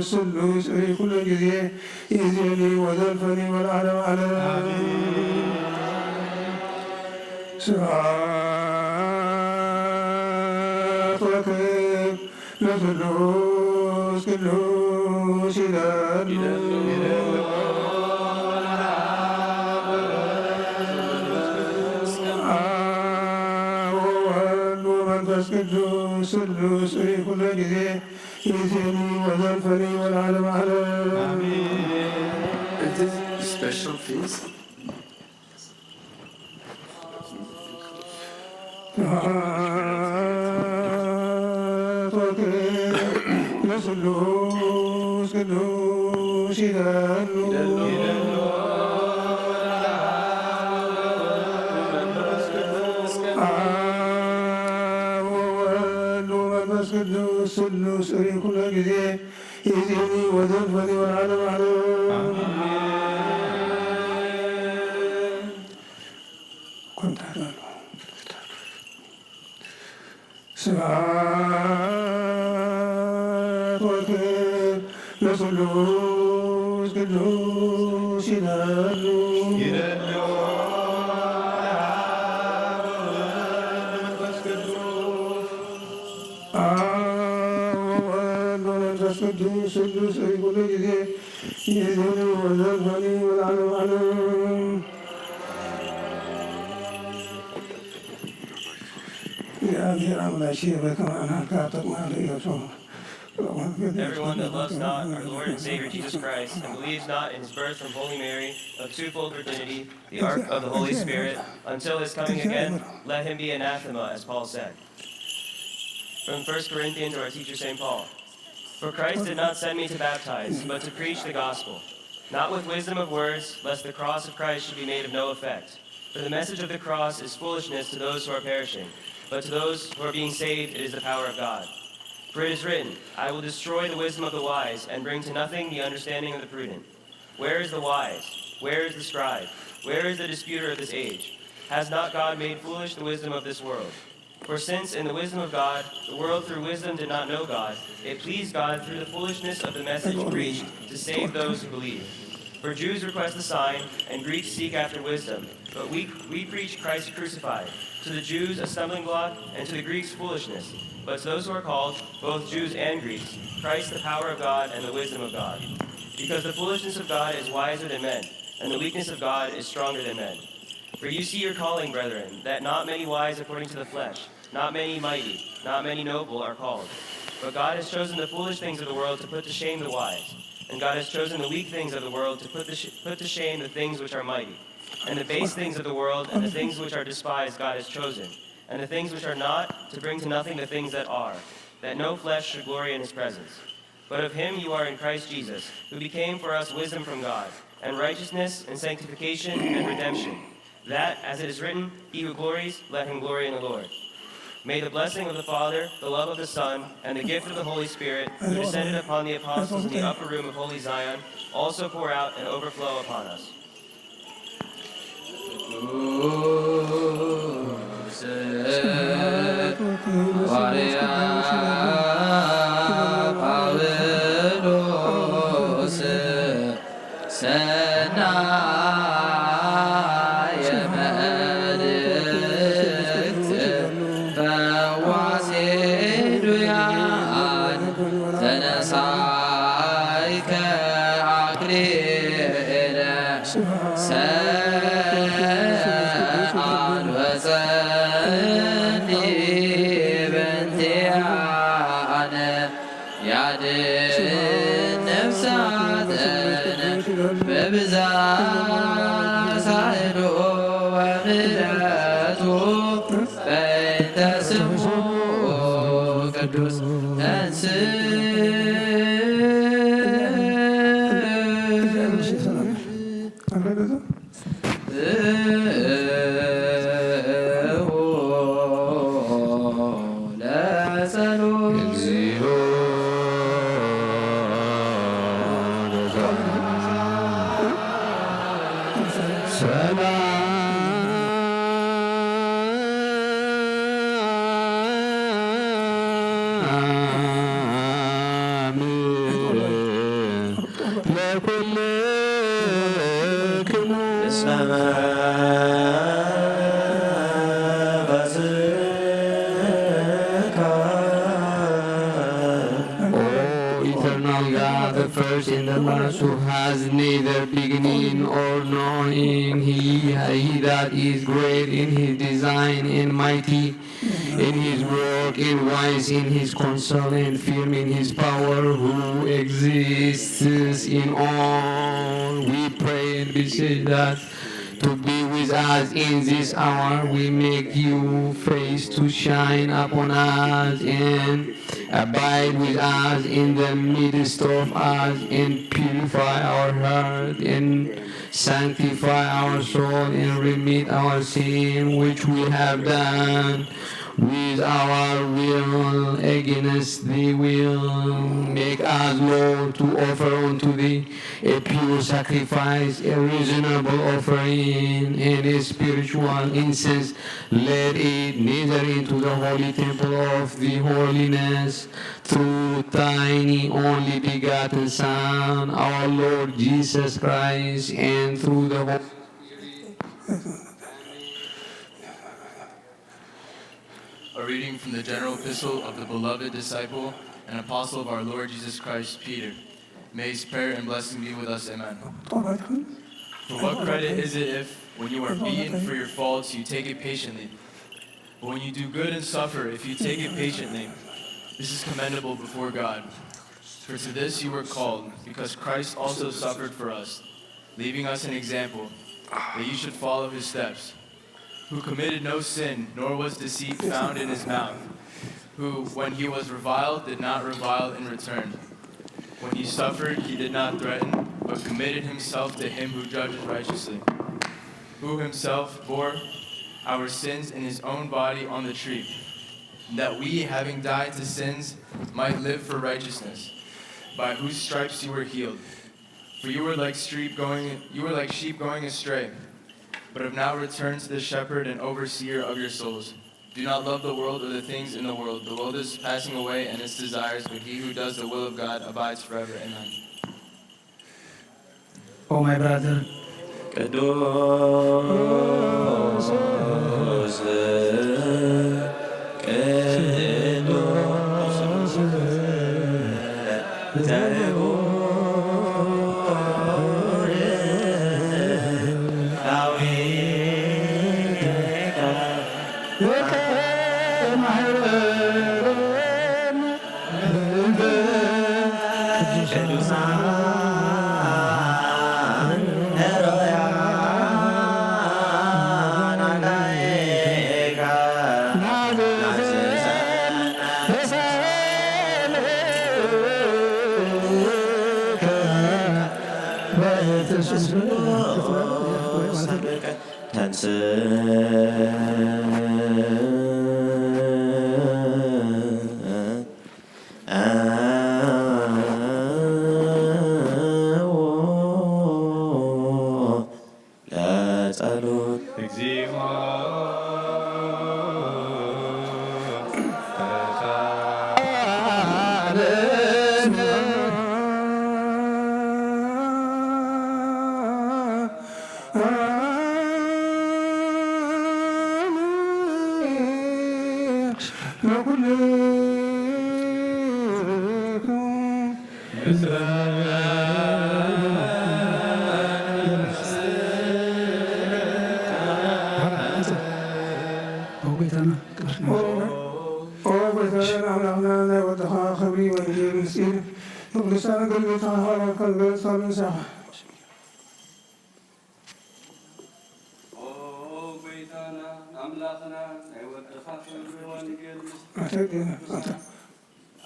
ስሉስ ኩሉ ጊዜ ይእዜኒ ወዘልፈኒ ወለዓለመ ዓለም ስብሐት ወክብር ለስሉስ ቅዱስ ይላሉ አብ ወወልድ ወመንፈስ ቅዱስ ስሉስ ኩሉ ጊዜ ይእዜኒ ወዘልፈኒ ወለዓለመ ዓለም It is a special feast. ለስሉስ ቅዱስ ይላሉ አብ ወወልድ ወመንፈስ ቅዱስ ስሉስ ኩሉ ጊዜ ይእዜኒ ወዘልፈኒ ወለዓለመ ዓለም ስብሐት ወክብር ለስሉስ ቅዱስ ይላሉ አብ ወወልድ ወመንፈስ ቅዱስ ስሉስ ኩሉ ጊዜ ይእዜኒ ወዘልፈኒ ወለዓለመ ዓለም እግዚአብሔር አምላኬ በከመ አምሃልከ አጠቅማለሁ ኢየሱስ Everyone that loves not our Lord and Savior Jesus Christ and believes not in his birth from Holy Mary, of twofold virginity, the ark of the Holy Spirit, until his coming again, let him be anathema, as Paul said. From 1 Corinthians, or our teacher St. Paul. For Christ did not send me to baptize, but to preach the gospel, not with wisdom of words, lest the cross of Christ should be made of no effect. For the message of the cross is foolishness to those who are perishing, but to those who are being saved it is the power of God. For it is written, I will destroy the wisdom of the wise, and bring to nothing the understanding of the prudent. Where is the wise? Where is the scribe? Where is the disputer of this age? Has not God made foolish the wisdom of this world? For since in the wisdom of God, the world through wisdom did not know God, it pleased God through the foolishness of the message preached to save those who believe. For Jews request a sign, and Greeks seek after wisdom, but we preach Christ crucified, to the Jews a stumbling block, and to the Greeks foolishness. But to those who are called, both Jews and Greeks, Christ the power of God and the wisdom of God. Because the foolishness of God is wiser than men, and the weakness of God is stronger than men. For you see your calling, brethren, that not many wise according to the flesh, not many mighty, not many noble are called. But God has chosen the foolish things of the world to put to shame the wise. And God has chosen the weak things of the world to put to shame the things which are mighty. And the base things of the world and the things which are despised God has chosen. And the things which are not, to bring to nothing the things that are, that no flesh should glory in his presence. But of him you are in Christ Jesus, who became for us wisdom from God, and righteousness, and sanctification, and redemption. That, as it is written, he who glories, let him glory in the Lord. May the blessing of the Father, the love of the Son, and the gift of the Holy Spirit, who descended upon the apostles in the upper room of Holy Zion, also pour out and overflow upon us. ምሕረቱ በእንተ ስሙ ቅዱስ who has neither beginning or knowing, he that is great in his design and mighty in his work and wise in his counsel and firm in his power, who exists in all. We pray and beseech that to be with us in this hour, we make you face to shine upon us and abide with us in the midst of us and purify our heart and sanctify our soul and remit our sin which we have done with our will against thee will. Make us, Lord, to offer unto thee a pure sacrifice, a reasonable offering, and a spiritual incense. Let it enter into the holy temple of the holiness through thine only begotten Son, our Lord Jesus Christ, and through the Holy Spirit. A reading from the general epistle of the beloved disciple and apostle of our Lord Jesus Christ, Peter. May his prayer and blessing be with us. Amen. For what credit is it if, when you are beaten for your faults, you take it patiently? But when you do good and suffer, if you take it patiently, this is commendable before God. For to this you were called, because Christ also suffered for us, leaving us an example, that you should follow his steps, who committed no sin, nor was deceit found in his mouth, who, when he was reviled, did not revile in return. When he suffered, he did not threaten, but committed himself to him who judges righteously, who himself bore our sins in his own body on the tree, that we, having died to sins, might live for righteousness, by whose stripes you were healed. For you were like sheep going astray, but have now returned to the shepherd and overseer of your souls. Do not love the world or the things in the world. The world is passing away and its desires, but he who does the will of God abides forever. Amen. Oh, my brother. ኣምላኽና ናይ ወድኻ ክብሪ ወንጌል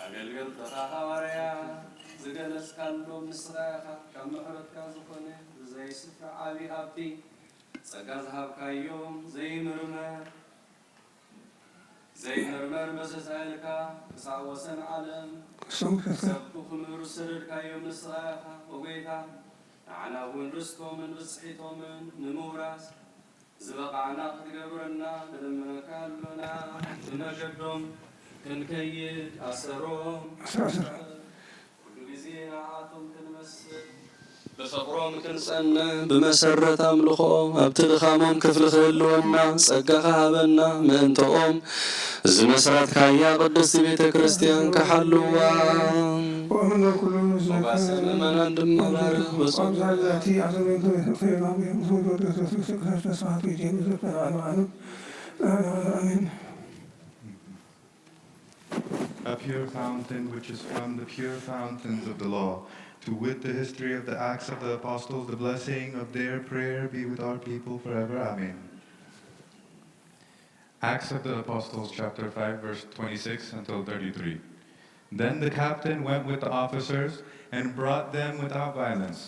ኣገልግል ተኻ ሐዋርያ ዝገለጽካሎም ንስኻ ኢኻ ካብ ምሕረትካ ዝኾነ ብዘይስፍር ዓብዪ ሃብቲ ጸጋ ዝሃብካዮም ዘይምርመር መሰሳይልካ ክሳብ ወሰን ዓለም ሰብኩ ክምሩ ሰደድካዮም ንስኻ ኢኻ ወጌታ ንዓና እውን ርስቶምን ብፅሒቶምን ንምውራስ ዝበቓዕና ክትገብረና ንልምነካ ኣሎና ብመገዶም ክንከይድ ኣሰሮም ኩሉ ግዜ ንዓቶም ክንመስል ብፍቕሮም ክንጸንዕ ብመሰረት ኣምልኾም ኣብቲ ድኻሞም ክፍሊ ክህልወና ጸጋኻ ሃበና ምእንተኦም እዚ መስራትካያ ቅድስቲ ቤተ ክርስቲያን ክሓልዋ መባሰ ምእመናን ድማ ባርኽ በጾም A pure fountain which is from the pure fountains of the law, to wit the history of the Acts of the Apostles, the blessing of their prayer be with our people forever. Amen. Acts of the Apostles, chapter 5, verse 26 until 33. Then the captain went with the officers and brought them without violence,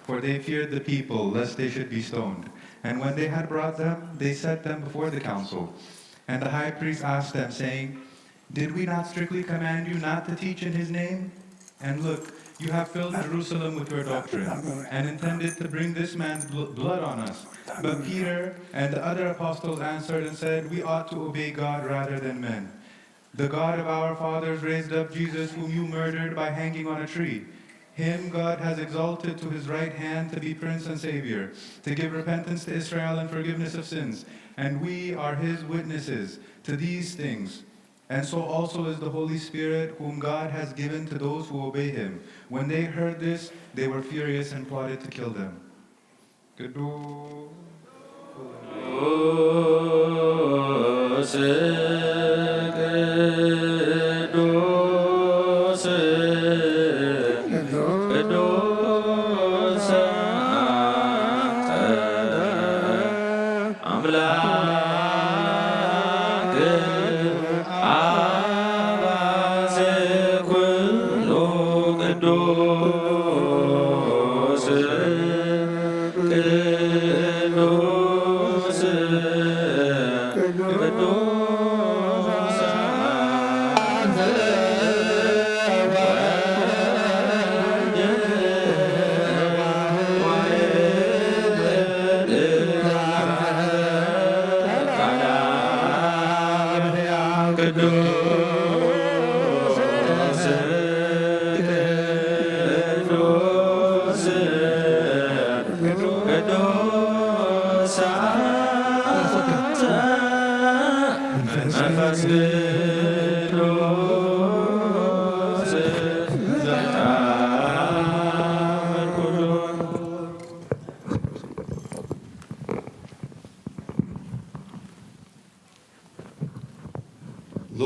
for they feared the people, lest they should be stoned. And when they had brought them, they set them before the council. And the high priest asked them, saying, "Did we not strictly command you not to teach in his name? And look, you have filled Jerusalem with your doctrine, and intended to bring this man's blood on us." But Peter and the other apostles answered and said, "We ought to obey God rather than men. The God of our fathers raised up Jesus, whom you murdered by hanging on a tree. Him God has exalted to his right hand to be Prince and Savior, to give repentance to Israel and forgiveness of sins. And we are his witnesses to these things. And so also is the Holy Spirit, whom God has given to those who obey him." When they heard this, they were furious and plotted to kill them.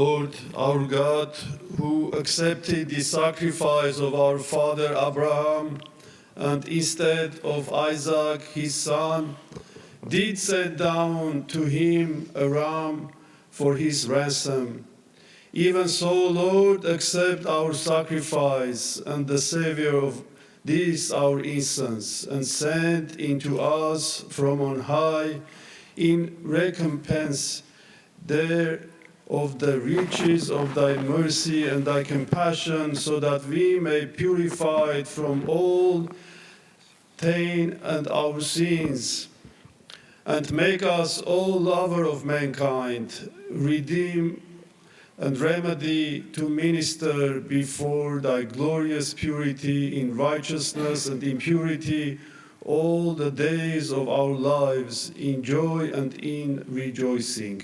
Lord, our God, who accepted the sacrifice of our father Abraham, and instead of Isaac, his son, did send down to him a ram for his ransom. Even so, Lord, accept our sacrifice and the Savior of this our incense, and send into us from on high in recompense there of the riches of thy mercy and thy compassion, so that we may purify it from all stain and our sins, and make us all lover of mankind, redeem and remedy to minister before thy glorious purity in righteousness and in purity all the days of our lives, in joy and in rejoicing.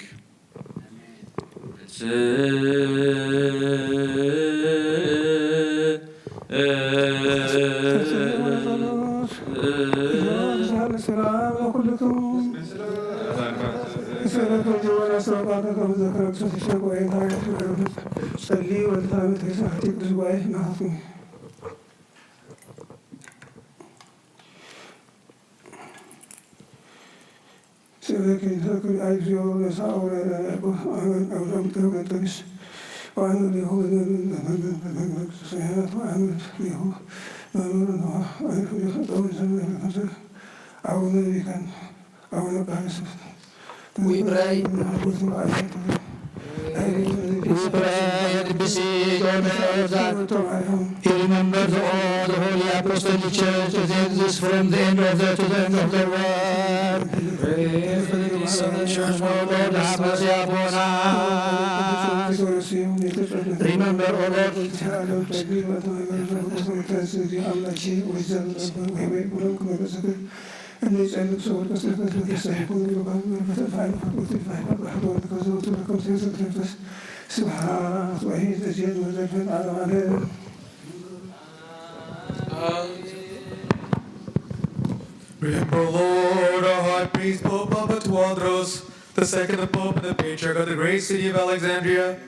We pray. We pray and beseech all that He remembers all the holy apostolic church that exists from the end of the to the end of the world. Pray for the peace of the church, O Lord, have mercy upon us. Remember, O Remember, Lord, our high priest, Pope Abatuandros, the second Pope and the Patriarch of the great city of Alexandria,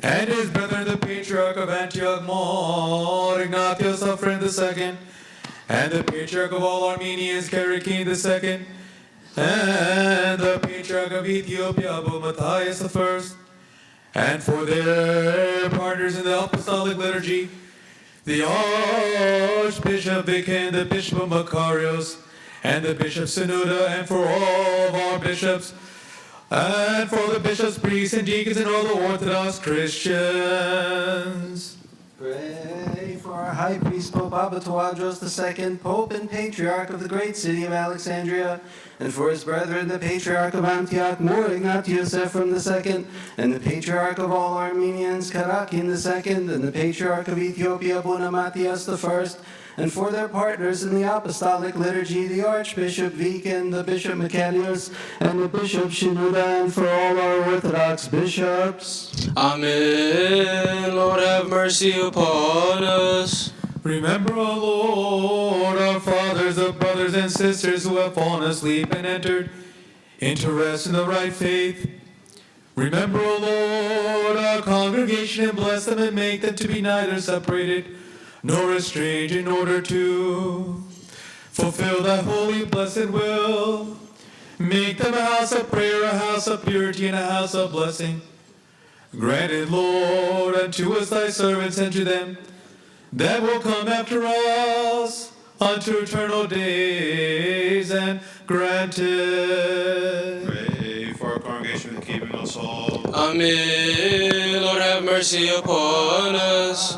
and his brethren, the Patriarch of Antioch, More Ignatius of Friend II, and the Patriarch of all Armenians, Karakin II, and the Patriarch of Ethiopia, Abu Matthias I, and for their partners in the Apostolic Liturgy, the Archbishop Viken, the Bishop of Makarios, and the Bishop Synoda, and for all of our bishops, and for the bishops, priests, and deacons, and all the Orthodox Christians. Pray for our High Priest Pope Abatuandros II, Pope and Patriarch of the great city of Alexandria, and for his brethren, the Patriarch of Antioch, More Ignatius Ephraim II, and the Patriarch of all Armenians, Karakin II, and the Patriarch of Ethiopia, Buna Matthias I, and for their partners in the Apostolic Liturgy, the Archbishop Viken, the Bishop Michaelius, and the Bishop Shenouda, and for all our Orthodox bishops. Amen. Lord, have mercy upon us. Remember, O Lord, our fathers, the brothers and sisters who have fallen asleep and entered into rest in the right faith. Remember, O Lord, our congregation, and bless them and make them to be neither separated nor estranged, in order to fulfill thy holy blessed will. Make them a house of prayer, a house of purity, and a house of blessing. Grant it, Lord, unto us thy servants, and to them that will come after us unto eternal days, and granted. Pray for our congregation and keeping us all. Amen. Lord, have mercy upon us.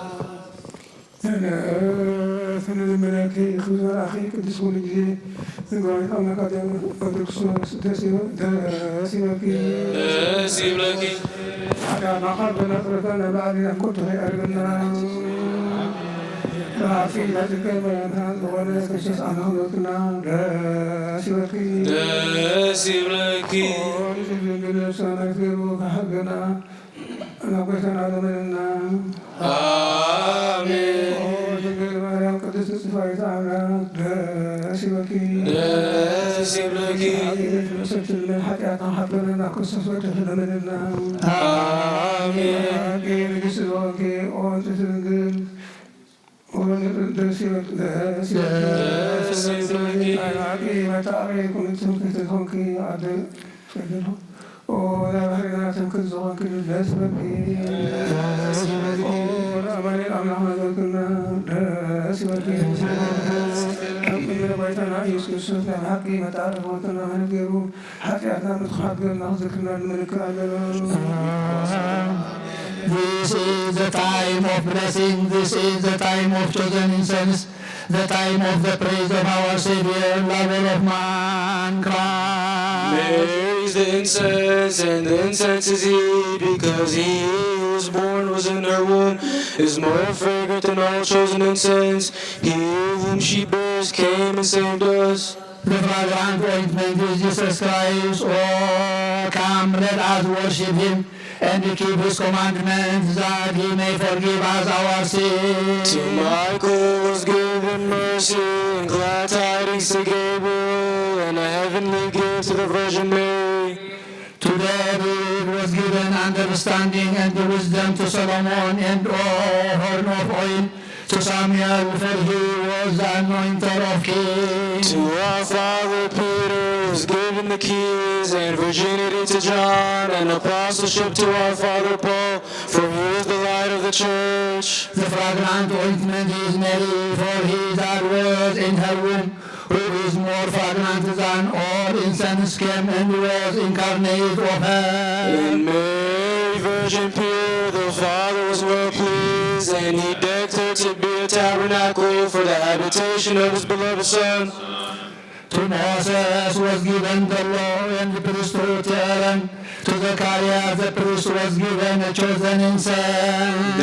This is the time of blessing, this is the time of chosen incense, the time of the praise of our Savior, lover of mankind. Mary's the incense, and the incense is he, because he who was born was in her womb, is more fragrant than all chosen incense. He whom she bears came and saved us. The fragrant ointment is Jesus Christ. Oh, come, let us worship him and keep his commandments, that he may forgive us our sins. To Michael was given mercy, and glad tidings to Gabriel, and a heavenly gift to the Virgin Mary. To David was given understanding, and the wisdom to Solomon, and horn of oil To Samuel, for he was the anointed of kings. To our father Peter was given the keys, and virginity to John, and apostleship to our father Paul, for he is the light of the church. The fragrant ointment is Mary, for he that was in her womb, who is more fragrant than all incense came and was incarnate of her. In Mary, virgin pure, the Father was well pleased, and he decked her to be a tabernacle for the habitation of his beloved Son. To Moses was given the law and the priesthood, and to Zechariah the priest was given a chosen incense.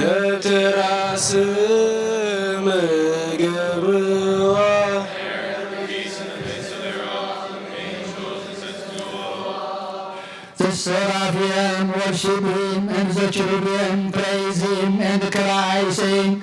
The seraphim worship him, and the cherubim praise him, and cry, saying,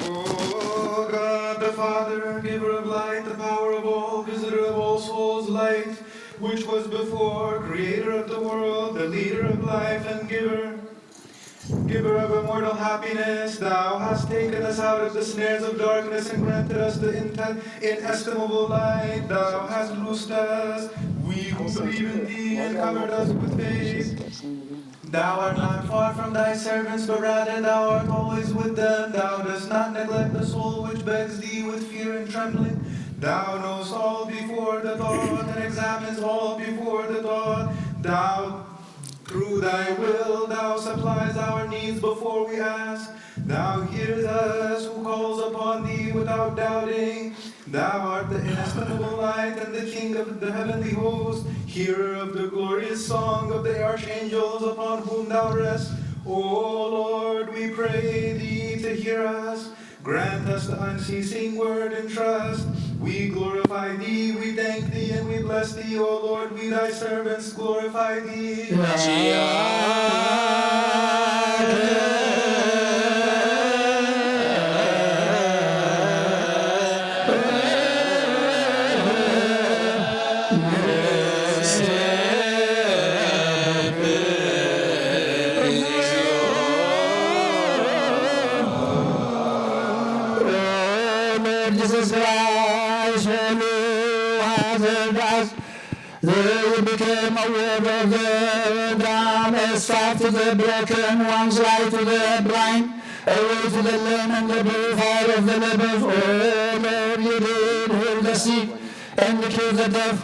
O God, the Father, giver of light, the power of all, visitor of all souls, light, which was before, creator of the world, the leader of life and giver of immortal happiness, thou hast taken us out of the snares of darkness and granted us the inestimable light. Thou hast loosed us, we who believe in thee, and covered us with faith. Thou art not far from thy servants, but rather thou art always with them. Thou dost not neglect the soul which begs thee with fear and trembling. Thou knowest all before the thought, and examines all before the thought. Thou, through thy will, thou supplies our needs before we ask. Thou hearest us who calls upon thee without doubting. Thou art the inestimable light and the King of the heavenly host, hearer of the glorious song of the archangels upon whom thou rest. O Lord, we pray thee to hear us. Grant us the unceasing word and trust. We glorify thee, we thank thee, and we bless thee, O Lord. We thy servants glorify thee. Jesus Christ, when you has us, they became aware of the ground, as far to the broken ones, light to the blind, away to the lame and the purified of the lepers. Oh Lord, you did heal the sick and cure the deaf.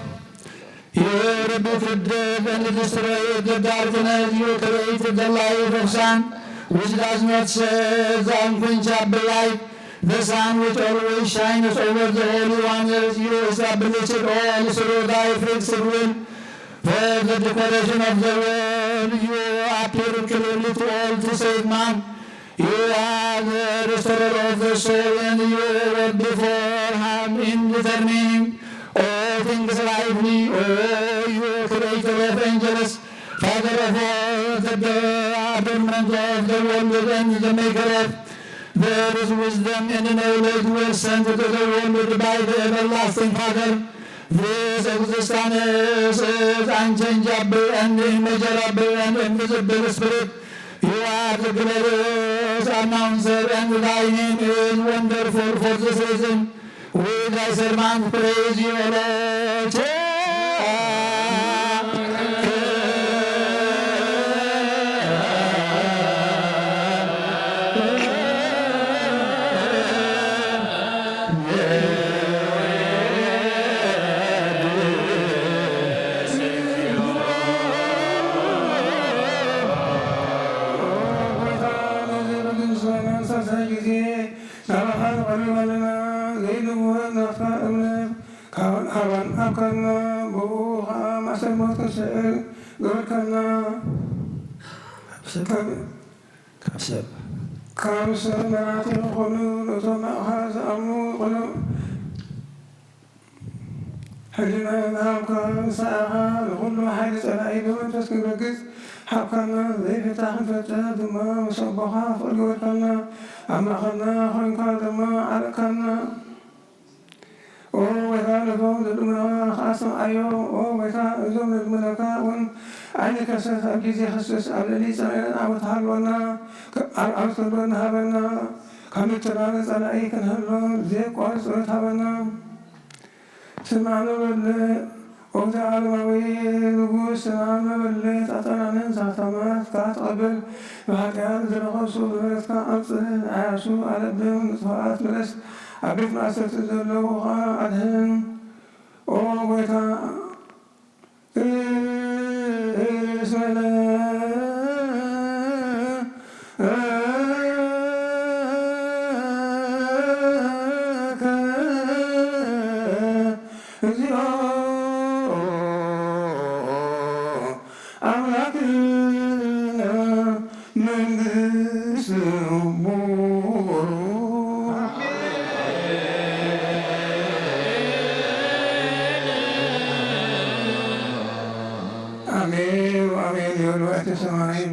You rebuked death and destroyed the darkness. You created the light of sun, which does not set the unquenchable light. The sun which always shines over the holy ones, you established all through thy fixed will. For the declaration of the world, you appear clearly to all to save man. You are the restorer of the soul, and you were beforehand in determining all things lively. O you creator of angels, Father of all, the adornment of the world and the maker of there is wisdom and knowledge were sent to the world by the everlasting Father. This existence is unchangeable and immeasurable and invisible Spirit. You are the glorious announcer, and thy name is wonderful. For this reason, we thy servants praise you, Lord.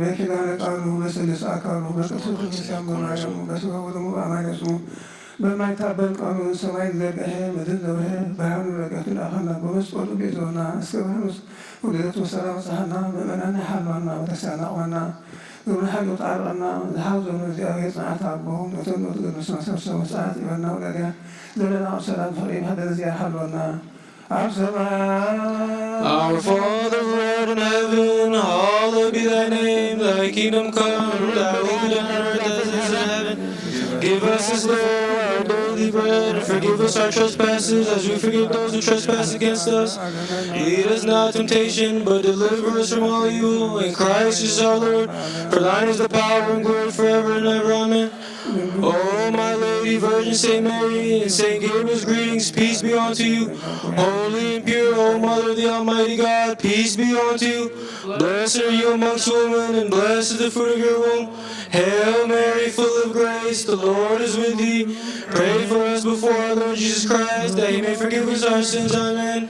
በኪዳነ ቃሉ በስልስ አካሉ በቅዱስ ክርስቲያን በማርያሙ በሥጋው ወደሙ በአማነ ስሙ በማይታበል ቃሉ ሰማይ ዘርግሐ ምድር ዘብርሐ ብርሃኑ ረቀትን አኻና በመስቀሉ ቤዞና እስከ ብርሃኑስ ውልደቱ ሰራ መጽሐና ምእመናን ሓልዋና ቤተክርስቲያን አቕዋና ግብረ ሓይሉ ጣርቀና ዝሓዘኑ እግዚአብሔር ጽንዓት ኣቦሁ ነተኖት ቅዱስና ሰብሰቡ ሰዓት ይበና ወላድያ ዘለና ሰላም ፍቅሪ ሃደረ እዚያ ሓልወና ኣብ ሰማይ Our Father who art in heaven, hallowed be thy name. Thy kingdom come, thy will be done on earth as it is in heaven. Give us this day our daily bread, and forgive us our trespasses, as we forgive those who trespass against us. Lead us not into temptation, but deliver us from all evil. In Christ Jesus our Lord, for thine is the power and glory forever and ever. Amen. O my Lady Virgin Saint Mary, and Saint Gabriel's greetings, peace be unto you. Holy and pure, O Mother of the Almighty God, peace be unto you. Blessed are you amongst women, and blessed is the fruit of your womb. Hail Mary, full of grace, the Lord is with thee. Pray for us before our Lord Jesus Christ, that he may forgive us our sins. Amen.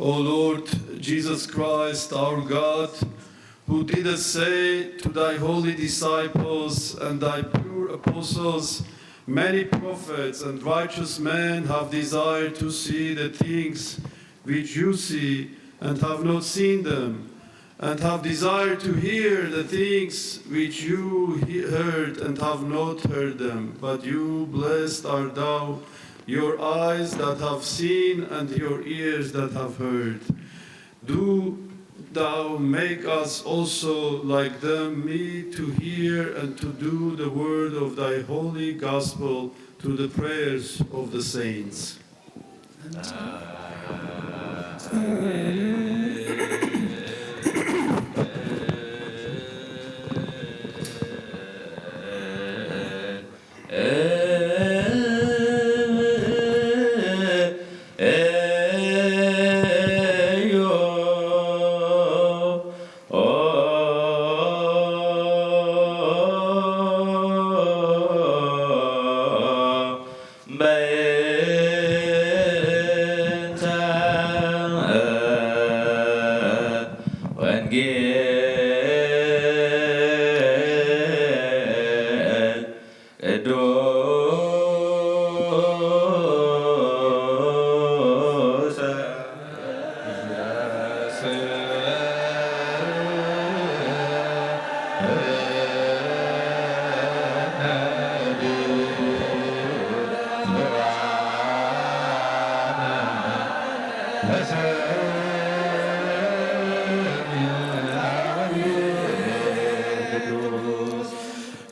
O Lord Jesus Christ, our God, who didst say to thy holy disciples and thy pure apostles, many prophets and righteous men have desired to see the things which you see and have not seen them, and have desired to hear the things which you heard and have not heard them. But you, blessed art thou, your eyes that have seen and your ears that have heard. Do thou make us also like them, meet to hear and to do the word of thy holy gospel to the prayers of the saints.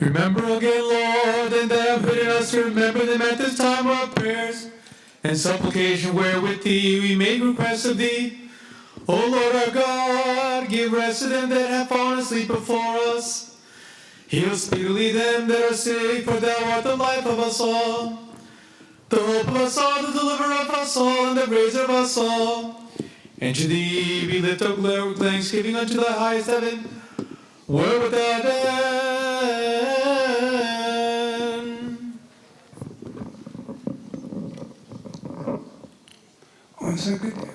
Remember again, Lord, and thou have bidden us to remember them at this time of prayers and supplication wherewith thee we make request of thee. O Lord our God, give rest to them that have fallen asleep before us. Heal speedily them that are sick, for thou art the life of us all, the hope of us all, the deliverer of us all, and the raiser of us all. And to thee we lift up thanksgiving unto thy highest heaven, word without end. One second.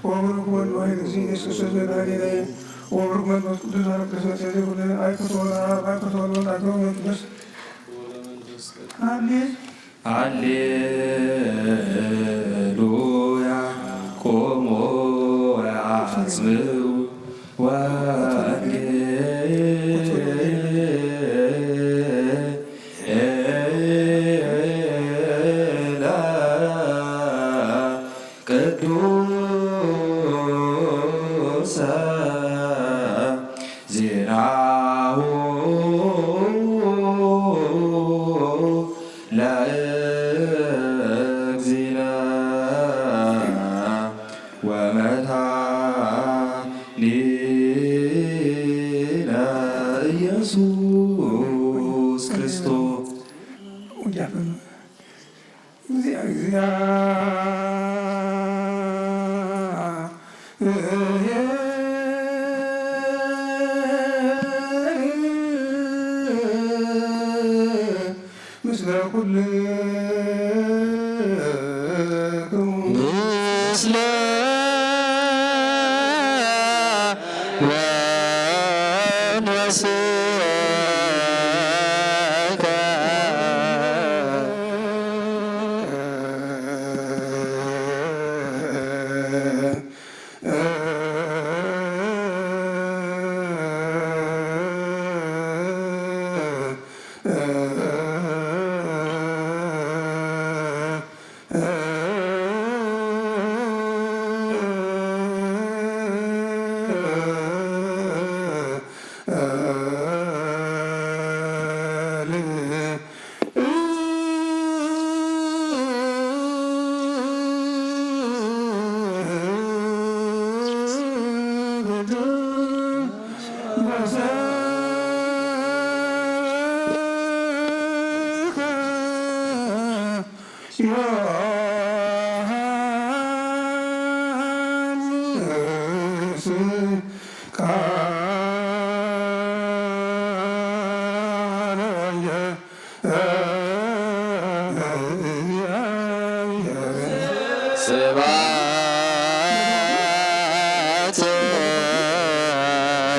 وبرك من واحد زين يسوس الجلال وبرك من قدوس رب تسوس كل آية ولا آية ولا تعلم بس آمين هللويا قوموا وأعزموا ኢየሱስ ክርስቶስ ምስለ ኩልክሙ ምስለ ስብሐት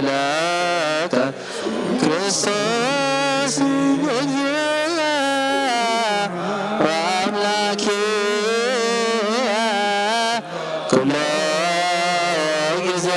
ለከ ክርስቶስ ወአምላኬ ኩሎ ጊዜ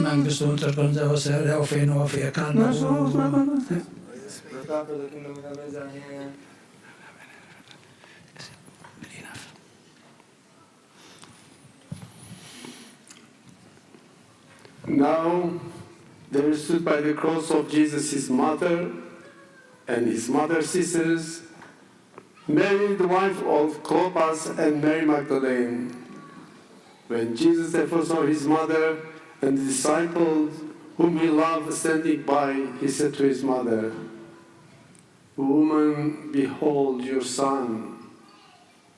መንግስቱን ጥርቅም ዘወሰር ያውፌን ወፌ ካነ Now there stood by the cross of Jesus his mother and his mother's sisters, Mary the wife of Clopas and Mary Magdalene. When Jesus therefore saw his mother and the disciples whom he loved standing by, he said to his mother, "Woman, behold your son."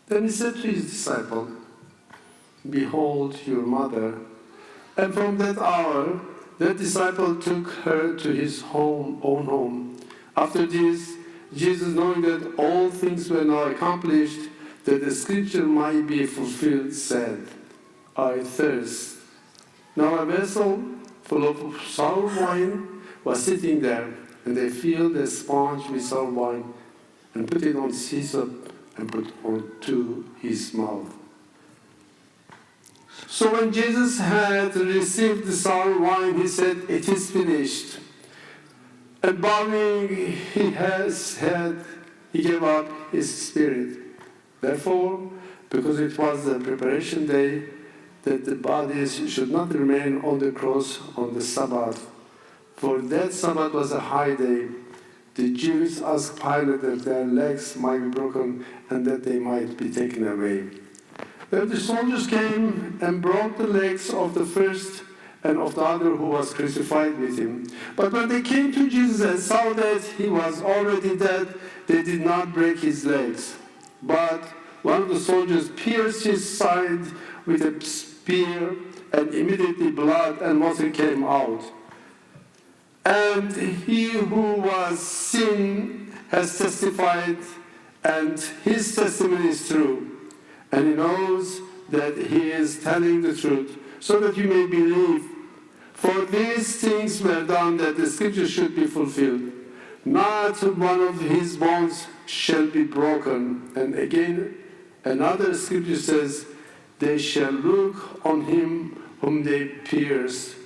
Then he said to his disciple, "Behold your mother." And from that hour, that disciple took her to his own home. After this, Jesus, knowing that all things were now accomplished, that the scripture might be fulfilled, said, "I thirst." Now a vessel full of sour wine was sitting there, and they filled a sponge with sour wine and put it on hyssop and put onto his mouth. So when Jesus had received the sour wine, he said, "It is finished." And bowing his head, he gave up his spirit. Therefore, because it was the preparation day, that the bodies should not remain on the cross on the Sabbath, for that Sabbath was a high day, the Jews asked Pilate that their legs might be broken and that they might be taken away. Then the soldiers came and broke the legs of the first and of the other who was crucified with him. But when they came to Jesus and saw that he was already dead, they did not break his legs. But one of the soldiers pierced his side with a spear, and immediately blood and water came out. And he who was seen has testified, and his testimony is true. And he knows that he is telling the truth, so that you may believe. For these things were done that the scripture should be fulfilled. Not one of his bones shall be broken. And again, another scripture says, they shall look on him whom they pierced.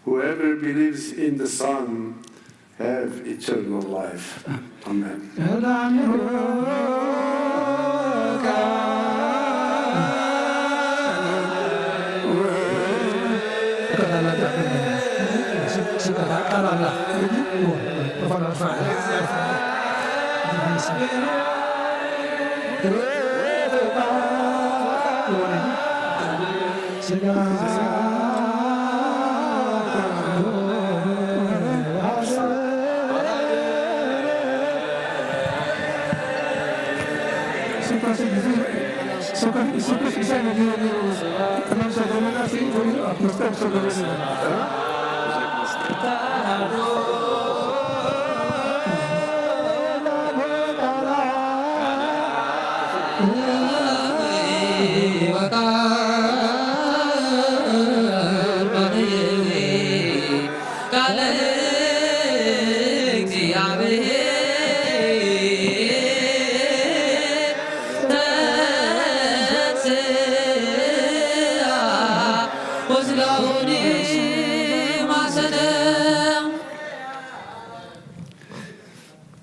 Whoever believes in the Son have eternal life. Amen.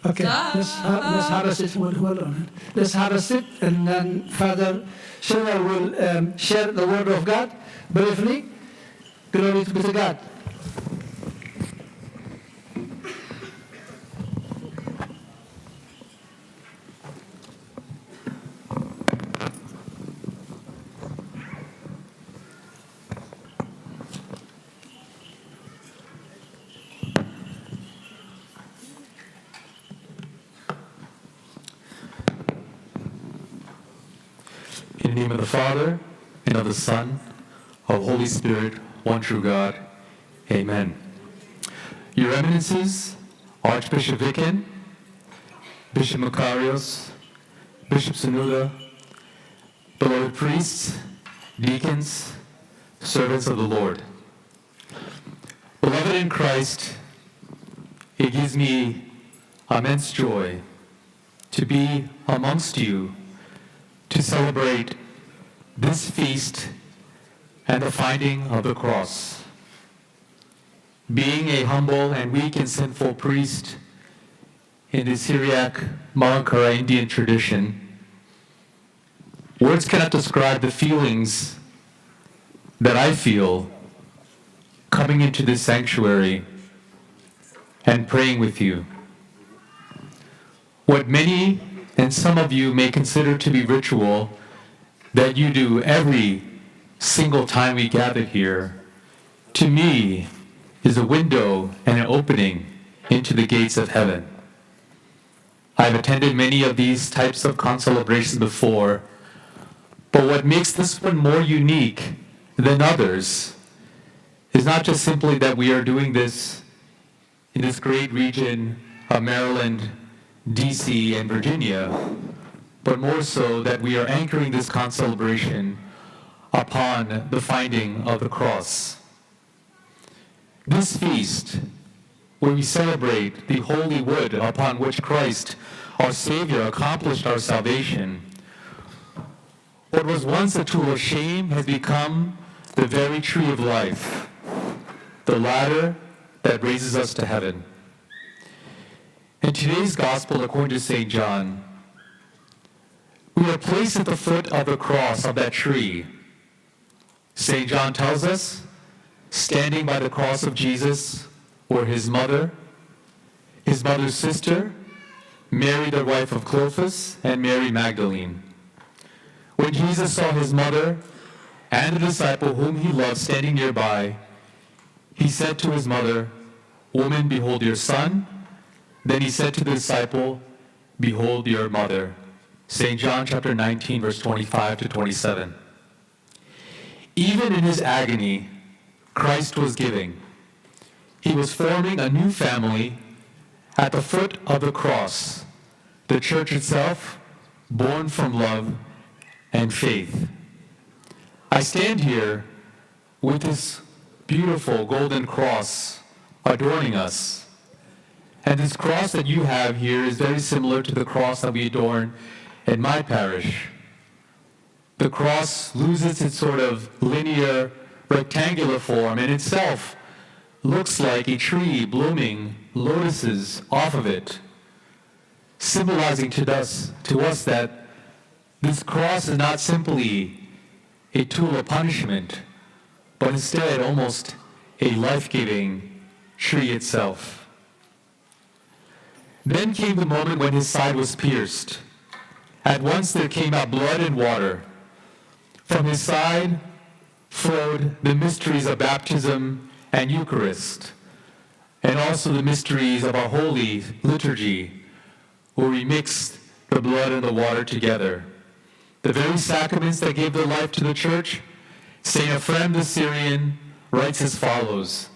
Okay, let's have a sit. Hold on. Let's have a sit, and then Father Sherer will share the word of God briefly. Glory be to God. In the name of the Father, and of the Son, of the Holy Spirit, one true God. Amen. Your Eminences, Archbishop Viken, Bishop Makarios, Bishop Sanuda, beloved priests, deacons, servants of the Lord. Beloved in Christ, it gives me immense joy to be amongst you to celebrate this feast and the finding of the cross. Being a humble and weak and sinful priest in the Syriac Malankara Indian tradition, words cannot describe the feelings that I feel coming into this sanctuary and praying with you. What many and some of you may consider to be ritual that you do every single time we gather here, to me is a window and an opening into the gates of heaven. I've attended many of these types of concelebrations before, but what makes this one more unique than others is not just simply that we are doing this in this great region of Maryland, DC, and Virginia, but more so that we are anchoring this concelebration upon the finding of the cross. This feast, where we celebrate the holy wood upon which Christ, our Savior, accomplished our salvation, what was once a tool of shame has become the very tree of life, the ladder that raises us to heaven. today's gospel, according to St. John, we are placed at the foot of the cross of that tree. St. John tells us, standing by the cross of Jesus were his mother's sister, Mary, the wife of Clopas, and Mary Magdalene. When Jesus saw his mother and the disciple whom he loved standing nearby, he said to his mother, "Woman, behold your son." Then he said to the disciple, "Behold your mother." St. John chapter 19, verse 25 to 27. Even in his agony, Christ was giving. He was forming a new family at the foot of the cross, the church itself, born from love and faith. I stand here with this beautiful golden cross adorning us. And this cross that you have here is very similar to the cross that we adorn in my parish. The cross loses its sort of linear, rectangular form and itself looks like a tree blooming lotuses off of it, symbolizing to us that this cross is not simply a tool of punishment, but instead almost a life-giving tree itself. Then came the moment when his side was pierced. At once there came out blood and water. From his side flowed the mysteries of baptism and Eucharist, and also the mysteries of our holy liturgy, where we mixed the blood and the water together. The very sacraments that gave their life to the church. St. Ephrem the Syrian writes as follows: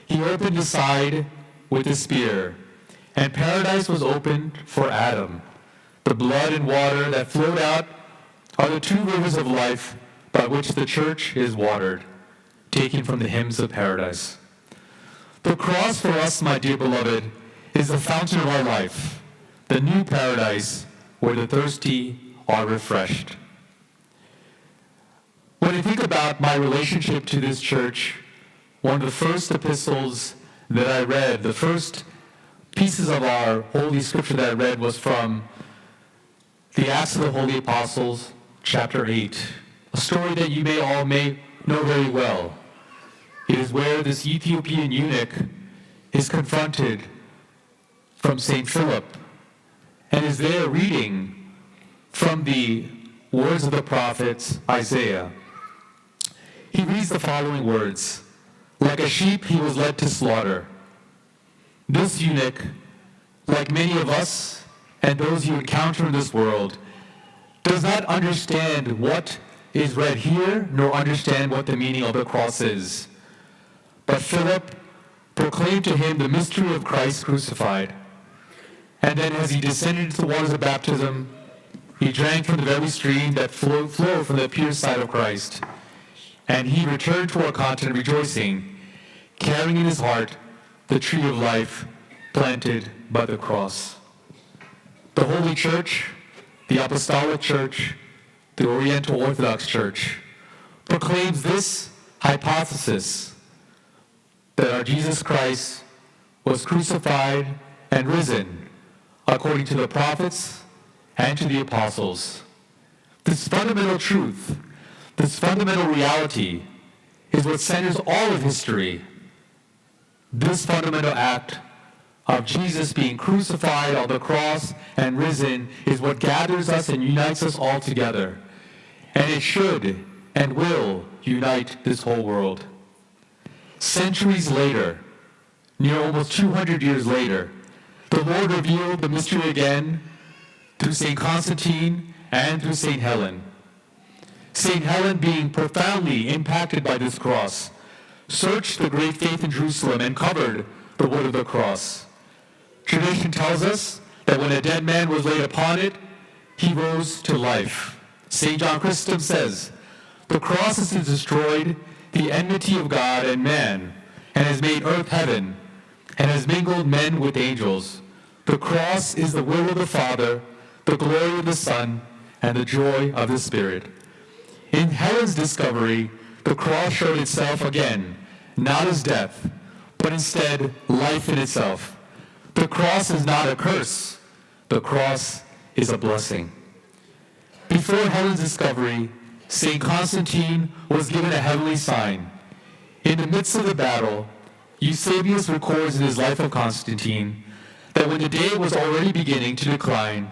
"He opened his side with a spear, and paradise was opened for Adam. The blood and water that flowed out are the two rivers of life by which the church is watered," taken from the hymns of paradise. The cross for us, my dear beloved, is the fountain of our life, the new paradise where the thirsty are refreshed. When I think about my relationship to this church, one of the first epistles that I read, the first pieces of our Holy Scripture that I read was from the Acts of the Holy Apostles, chapter 8, a story that you may know very well. It is where this Ethiopian eunuch is confronted from St. Philip and is there reading from the words of the prophet Isaiah. He reads the following words: "Like a sheep he was led to slaughter." This eunuch, like many of us and those you encounter in this world, does not understand what is read here, nor understand what the meaning of the cross is. But Philip proclaimed to him the mystery of Christ crucified. And then as he descended into the waters of baptism, he drank from the very stream that flowed from the pure side of Christ. And he returned to our continent rejoicing, carrying in his heart the tree of life planted by the cross. The Holy Church, the Apostolic Church, the Oriental Orthodox Church, proclaims this hypothesis that our Jesus Christ was crucified and risen according to the prophets and to the apostles. This fundamental truth, this fundamental reality is what centers all of history. This fundamental act of Jesus being crucified on the cross and risen is what gathers us and unites us all together. And it should and will unite this whole world. Centuries later, near almost 200 years later, the Lord revealed the mystery again through St. Constantine and through St. Helen. St. Helen, being profoundly impacted by this cross, searched the great faith in Jerusalem and covered the wood of the cross. Tradition tells us that when a dead man was laid upon it, he rose to life. St. John Chrysostom says, "The cross has destroyed the enmity of God and man, and has made earth heaven, and has mingled men with angels. The cross is the will of the Father, the glory of the Son, and the joy of the Spirit." In Helen's discovery, the cross showed itself again, not as death, but instead life in itself. The cross is not a curse. The cross is a blessing. Before Helen's discovery, St. Constantine was given a heavenly sign. In the midst of the battle, Eusebius records in his Life of Constantine that when the day was already beginning to decline,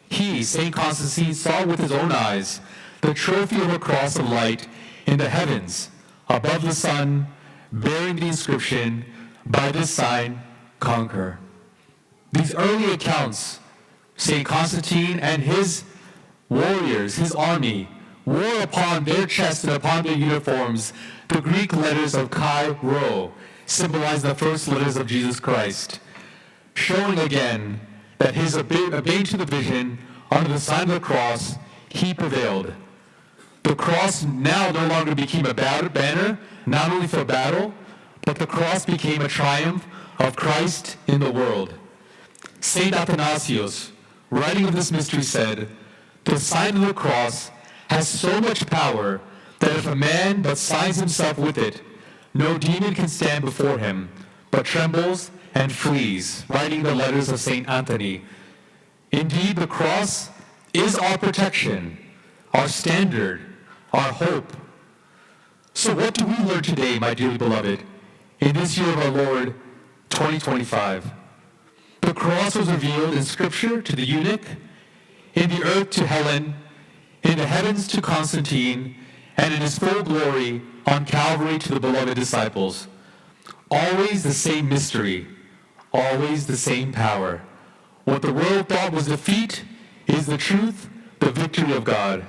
he, St. Constantine, saw with his own eyes the trophy of a cross of light in the heavens, above the sun, bearing the inscription, "By this sign, conquer." These early accounts, St. Constantine and his warriors, his army, wore upon their chests and upon their uniforms the Greek letters of Chi Rho, symbolizing the first letters of Jesus Christ, showing again that his obeying to the vision under the sign of the cross, he prevailed. The cross now no longer became a banner, not only for battle, but the cross became a triumph of Christ in the world. St. Athanasius, writing of this mystery, said, "The sign of the cross has so much power that if a man but signs himself with it, no demon can stand before him, but trembles and flees," writing the letters of St. Anthony. Indeed, the cross is our protection, our standard, our hope. So what do we learn today, my dearly beloved, in this year of our Lord, 2025? The cross was revealed in Scripture to the eunuch, in the earth to Helen, in the heavens to Constantine, and in his full glory on Calvary to the beloved disciples. Always the same mystery, always the same power. What the world thought was defeat is the truth, the victory of God.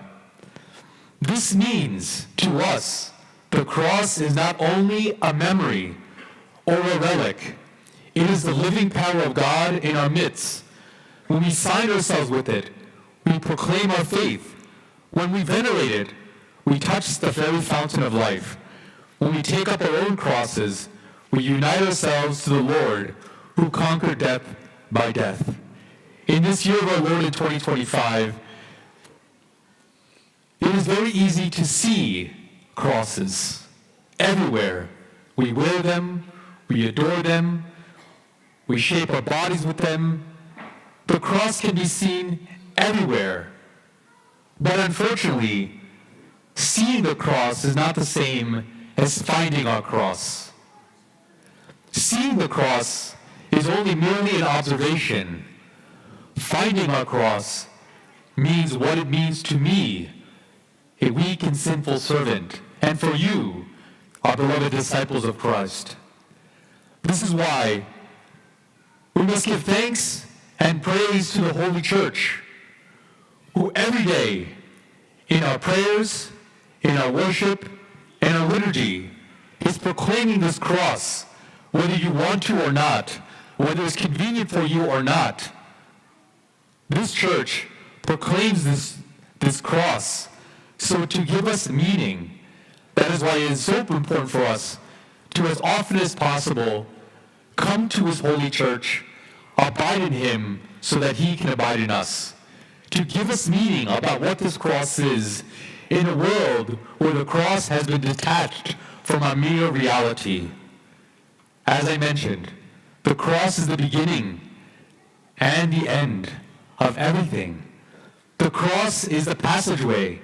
This means, to us, the cross is not only a memory or a relic, it is the living power of God in our midst. When we sign ourselves with it, we proclaim our faith. When we venerate it, we touch the very fountain of life. When we take up our own crosses, we unite ourselves to the Lord who conquered death by death. In this year of our Lord in 2025, it is very easy to see crosses everywhere. We wear them, we adore them, we shape our bodies with them. The cross can be seen everywhere. But unfortunately, seeing the cross is not the same as finding our cross. Seeing the cross is only merely an observation. Finding our cross means what it means to me, a weak and sinful servant, and for you, our beloved disciples of Christ. This is why we must give thanks and praise to the Holy Church, who every day, in our prayers, in our worship, in our liturgy, is proclaiming this cross, whether you want to or not, whether it's convenient for you or not. This church proclaims this cross so to give us meaning. That is why it is so important for us to, as often as possible, come to his holy church, abide in him so that he can abide in us, to give us meaning about what this cross is in a world where the cross has been detached from our mere reality. As I mentioned, the cross is the beginning and the end of everything. The cross is the passageway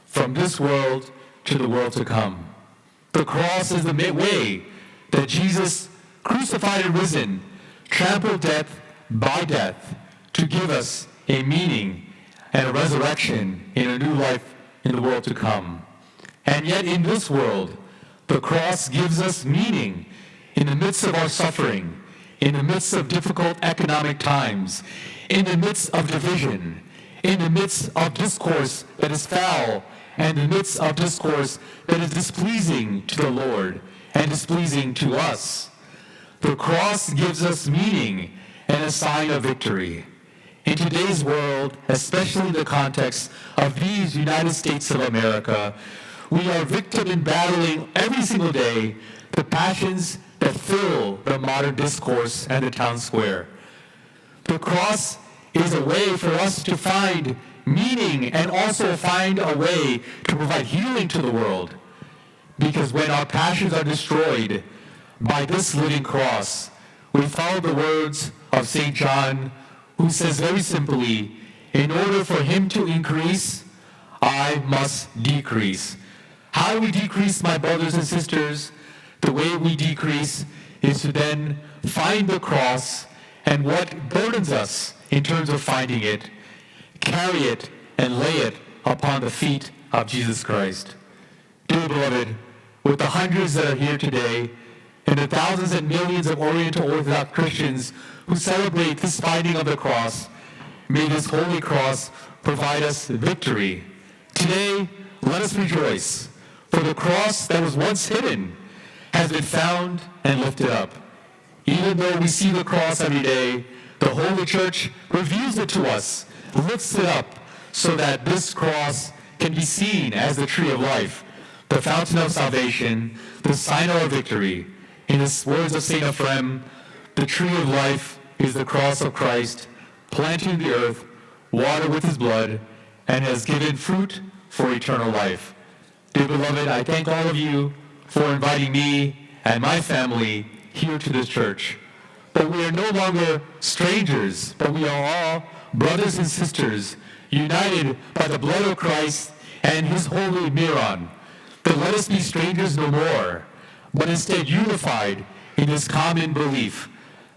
from this world to the world to come. The cross is the way that Jesus, crucified and risen, trampled death by death to give us a meaning and a resurrection in a new life in the world to come. And yet in this world, the cross gives us meaning in the midst of our suffering, in the midst of difficult economic times, in the midst of division, in the midst of discourse that is foul, and in the midst of discourse that is displeasing to the Lord and displeasing to us. The cross gives us meaning and a sign of victory. In today's world, especially in the context of these United States of America, we are victim in battling every single day the passions that fill the modern discourse and the town square. The cross is a way for us to find meaning and also find a way to provide healing to the world. Because when our passions are destroyed by this living cross, we follow the words of St. John, who says very simply, in order for him to increase, I must decrease. How do we decrease, my brothers and sisters? The way we decrease is to then find the cross and what burdens us in terms of finding it, carry it and lay it upon the feet of Jesus Christ. Dear beloved, with the hundreds that are here today and the thousands and millions of Oriental Orthodox Christians who celebrate this finding of the cross, may this holy cross provide us victory. Today, let us rejoice, for the cross that was once hidden has been found and lifted up. Even though we see the cross every day, the Holy Church reveals it to us, lifts it up, so that this cross can be seen as the tree of life, the fountain of salvation, the sign of our victory. In the words of St. Ephrem, the tree of life is the cross of Christ, planted in the earth, watered with his blood, and has given fruit for eternal life. Dear beloved, I thank all of you for inviting me and my family here to this church. But we are no longer strangers, but we are all brothers and sisters, united by the blood of Christ and his holy Miron. But let us be strangers no more, but instead unified in this common belief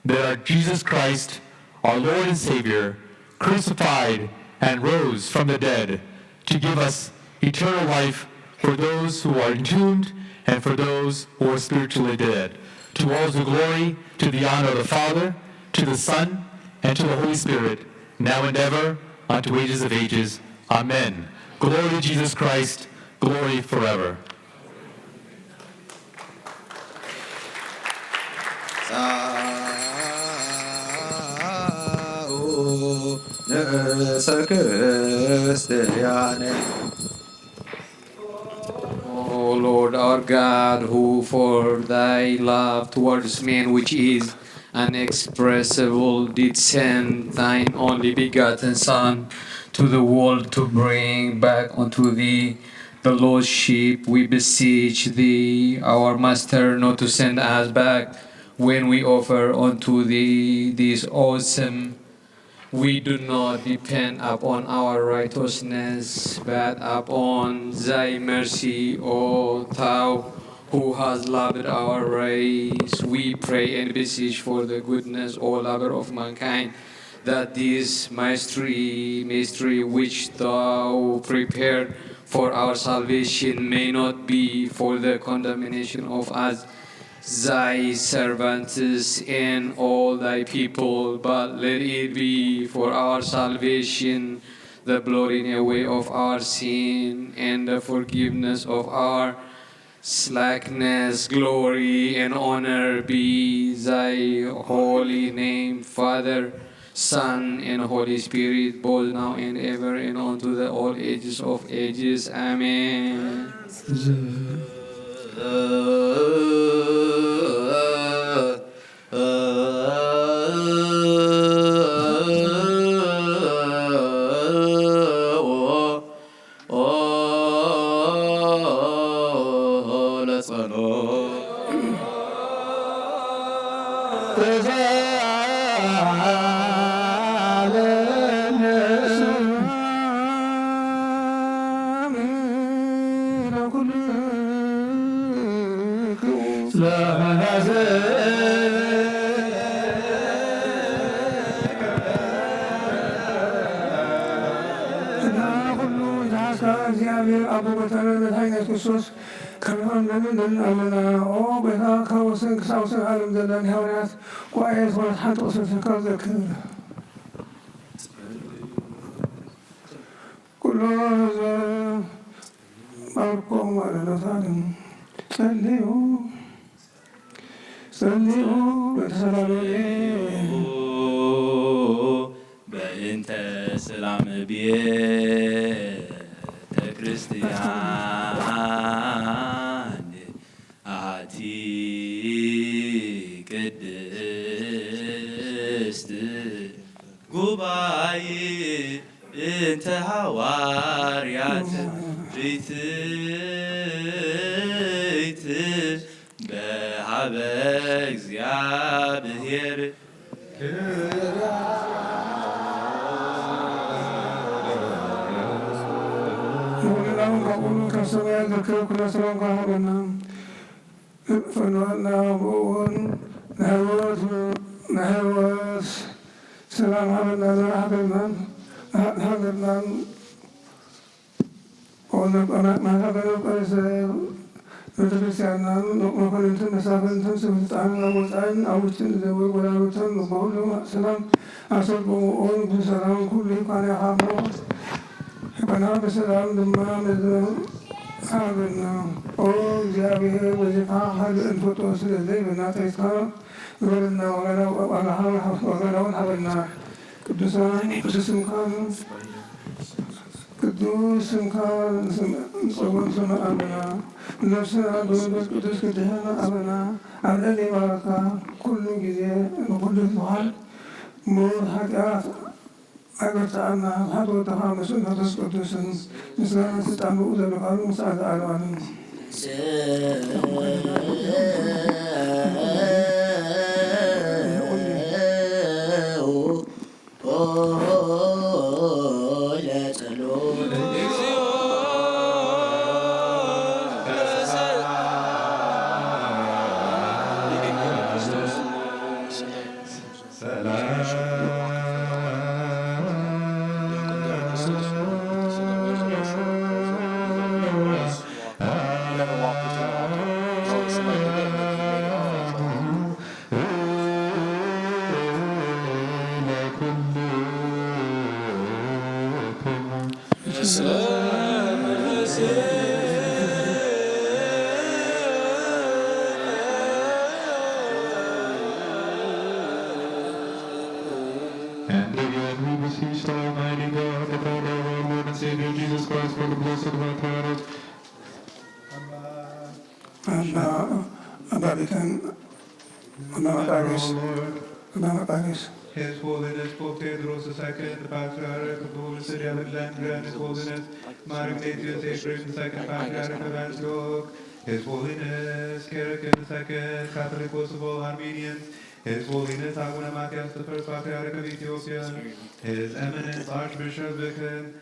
that our Jesus Christ, our Lord and Savior, crucified and rose from the dead to give us eternal life for those who are entombed and for those who are spiritually dead. To all the glory, to the honor of the Father, to the Son, and to the Holy Spirit, now and ever, unto ages of ages. Amen. Glory to Jesus Christ. Glory forever. O Lord our God, who for thy love towards men which is inexpressible did send thine only begotten Son to the world to bring back unto thee the lost sheep, we beseech thee, our Master, not to send us back when we offer unto thee this awesome. We do not depend upon our righteousness, but upon thy mercy, O thou who hast loved our race. We pray and beseech for the goodness, O lover of mankind, that this mystery which thou prepared for our salvation may not be for the condemnation of us, thy servants and all thy people, but let it be for our salvation, the blotting away of our sin and the forgiveness of our slackness. Glory and honor be thy holy name, Father, Son, and Holy Spirit, both now and ever, and unto the all ages of ages. Amen. በእንተ ሰላም ቤተ ክርስቲያን አሐቲ ቅድስት ጉባኤ እንተ ሐዋርያት ርትዕት በሀበ እግዚአብሔር ሰላም ከሁሉ ከሰማይ ዝክብ ኩለ ሰላም ካህበና ፈንዋና ብኡን ናህወት ሰላም ሃበና ሃገርናን ሃገርናን ማህበረ ቀርሰ ቤተክርስቲያናን መኮንንትን መሳፍንትን ስልጣንን አወፃን አውችን ዘወር ወላሉትን በሁሉ ሰላም አሰልጥኦን ብሰላም ኩሉ ይኳን ያሃሞ ይኳና በሰላም ድማ ሃበና ኦ እግዚአብሔር በዚፋ ሀል እንፎጦ ስለዘይ በናተይትካ ግበርና ወገናውን ሃበና ቅዱሳን ቅዱስ ስምካ ጸጉን ስመ አበና ነፍስና በመንፈስ ቅዱስ ክድህና አበና አብረን የባረካ ኩሉ ጊዜ ንኩሉ ዝሃል ሞት ኃጢአት አይበርታአና ሃቶተኻ ምስ መንፈስ ቅዱስን ምስጋና ስልጣን ብኡ ዘለካሉ ምስዓተ ዓለማንን And again we beseech the Almighty God, the Father of our Lord and Savior Jesus Christ, for the blessed of our parents. His Holiness Pope Theodorus II, the Patriarch of the Holy City of Alexandria, and His Holiness Mark Ignatius Ephraim II, Patriarch of Antioch, His Holiness Kerakin II, Catholicos of all Armenians, His Holiness Aguna Matthias, the First Patriarch of Ethiopia, His Eminence Archbishop Viken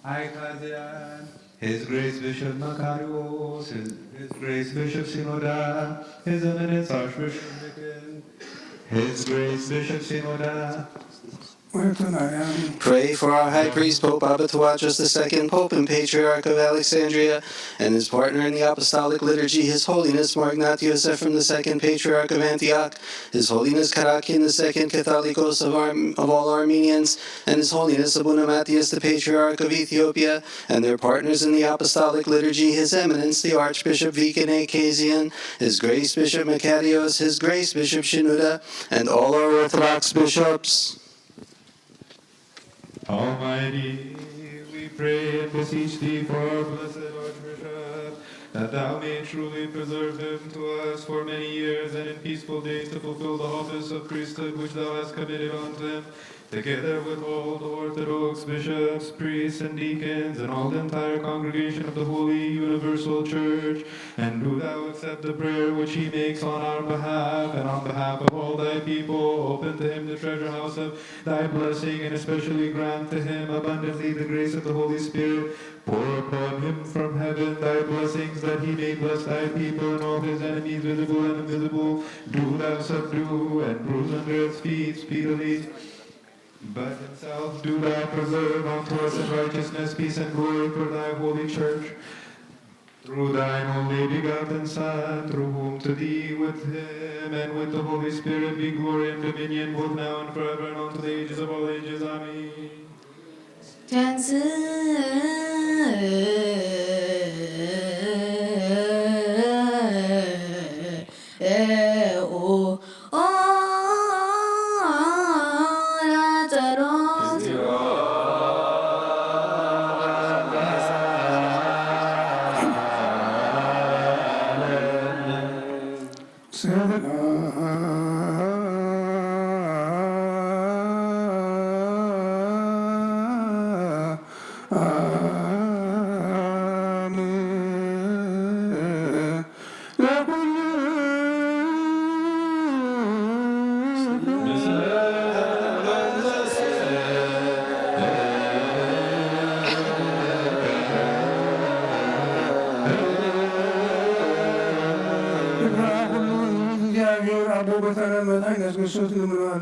Aikazian, His Grace Bishop Makarios, His Grace Bishop Sinoda, His Eminence Archbishop Viken, His Grace Bishop Sinoda. Pray for our High Priest, Pope Abatuatros II, Pope and Patriarch of Alexandria, and his partner in the Apostolic Liturgy, His Holiness Mark Ignatius Ephraim II, Patriarch of Antioch, His Holiness Karakin II, Catholicos of all Armenians, and His Holiness Abuna Matthias, the Patriarch of Ethiopia, and their partners in the Apostolic Liturgy, His Eminence, the Archbishop Viken Akazian, His Grace Bishop Makarios, His Grace Bishop Shenouda, and all our Orthodox bishops. Almighty, we pray and beseech Thee for our blessed Archbishop, that Thou may truly preserve him to us for many years and in peaceful days to fulfill the office of priesthood which Thou hast committed unto him, together with all the Orthodox bishops, priests, and deacons, and all the entire congregation of the Holy Universal Church. And do Thou accept the prayer which he makes on our behalf, and on behalf of all Thy people. Open to him the treasure house of Thy blessing, and especially grant to him abundantly the grace of the Holy Spirit. Pour upon him from heaven Thy blessings, that he may bless Thy people and all his enemies, visible and invisible. Do Thou subdue and bruise under his feet speedily. But himself do Thou preserve unto us in righteousness, peace, and glory for Thy holy church. Through Thine only begotten Son, through whom to Thee, with Him, and with the Holy Spirit be glory and dominion, both now and forever, and unto the ages of all ages. Amen.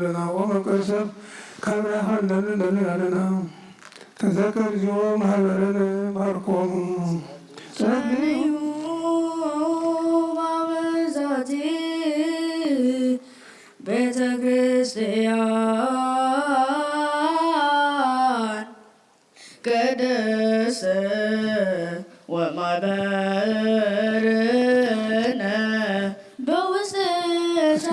ኣለና ወመንቀር ሰብ ካብ ራኻ እንደልን ኣለና ተዘከር እዚኦም ማህበረን ባርኮም ጸልዩ ባበዛቲ ቤተ ክርስቲያን ቅድስት ወማህበርነ በውስጤታ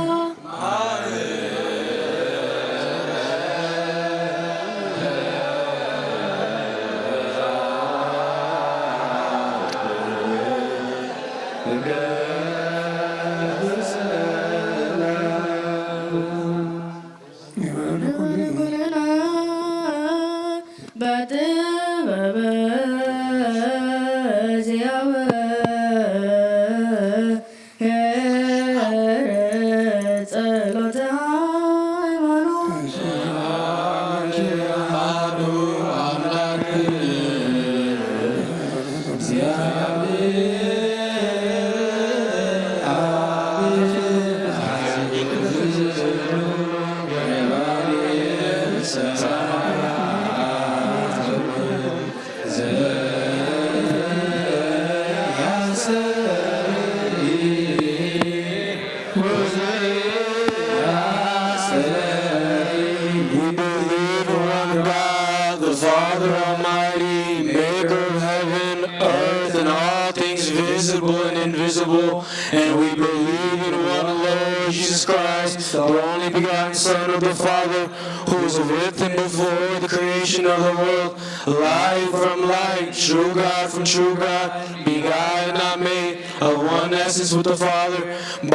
And we believe in one Lord Jesus Christ, the only begotten Son of the Father, who was with him before the creation of the world, light from light, true God from true God, begotten, not made, of one essence with the Father,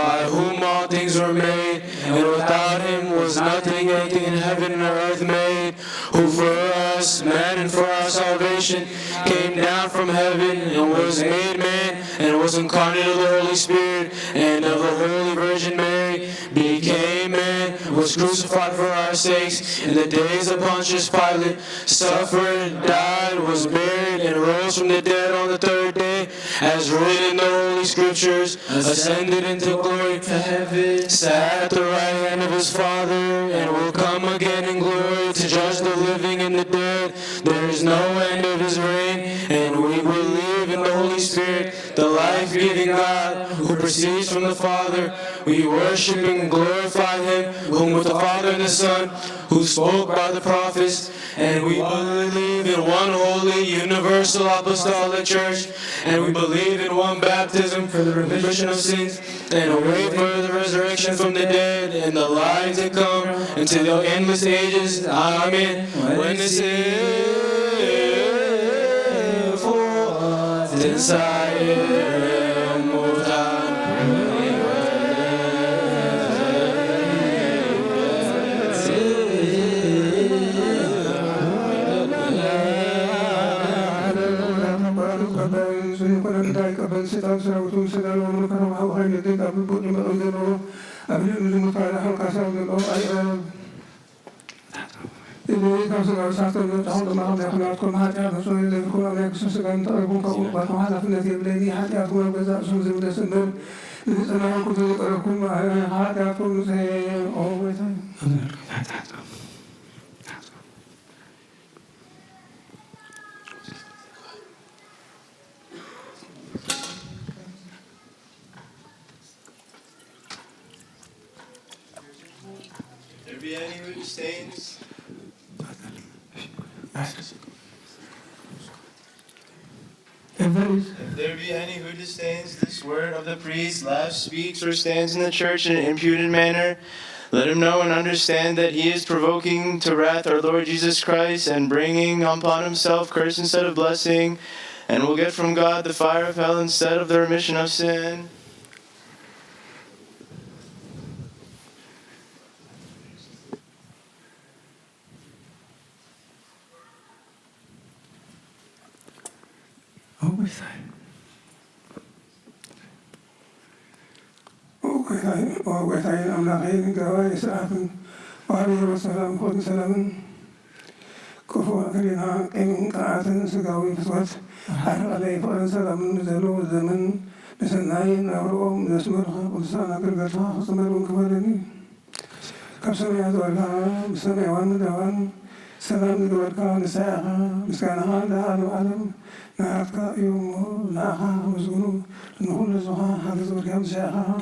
by whom all things were made, and without him was nothing in heaven and earth made, who for us, man, and for our salvation, came down from heaven and was made man, and was incarnate of the Holy Spirit and of the Holy Virgin Mary, became man, was crucified for our sakes in the days of Pontius Pilate, suffered, died, was buried, and rose from the dead on the third day, as written in the Holy Scriptures, ascended into glory to heaven, sat at the right hand of his Father, and will come again in glory to judge the living and the dead. There is no end of his reign, and we believe in the Holy Spirit, the life-giving God, who proceeds from the Father. We worship and glorify him, whom with the Father and the Son, who spoke by the prophets, and we believe in one holy, universal, apostolic church, and we believe in one baptism for the remission of sins, and wait for the resurrection from the dead, and the life to come into the endless ages. Amen. When this is for desire. Setan serabutu sedal umur karena mau hari itu tak berbuat lima tahun dulu. Abis itu semua pada hal kasar dulu. Ini kalau segala satu itu tahun depan dia kenal kau hati aku sudah jadi kau nak sesuatu tak pun kau buat kau hati nanti beli hati aku nak berzak sudah sudah sendiri. Ini senang aku tu kalau kau hati aku saya oh itu. Be any who disdains? If there be any who disdains this word of the priest, laughs, speaks, or stands in the church in an impudent manner, let him know and understand that he is provoking to wrath our Lord Jesus Christ and bringing upon himself curse instead of blessing, and will get from God the fire of hell instead of the remission of sin. وقتين أملاقين قوائي سعفن وعليه والسلام خذ سلاما كفوا كلنا كمن قاعة سقاوي فتوات حرق عليه فأنا سلام نزلوا الزمن بسنعين أورهم نسمرها قدسانا قلقتها خصمرون كفالني كبسنا زوالها مسنا يوان دوان سلام زوالها نساها مسكانها لعالم عالم نعرفك يوم نعها وزونو نقول زوها هذا زوالها مساها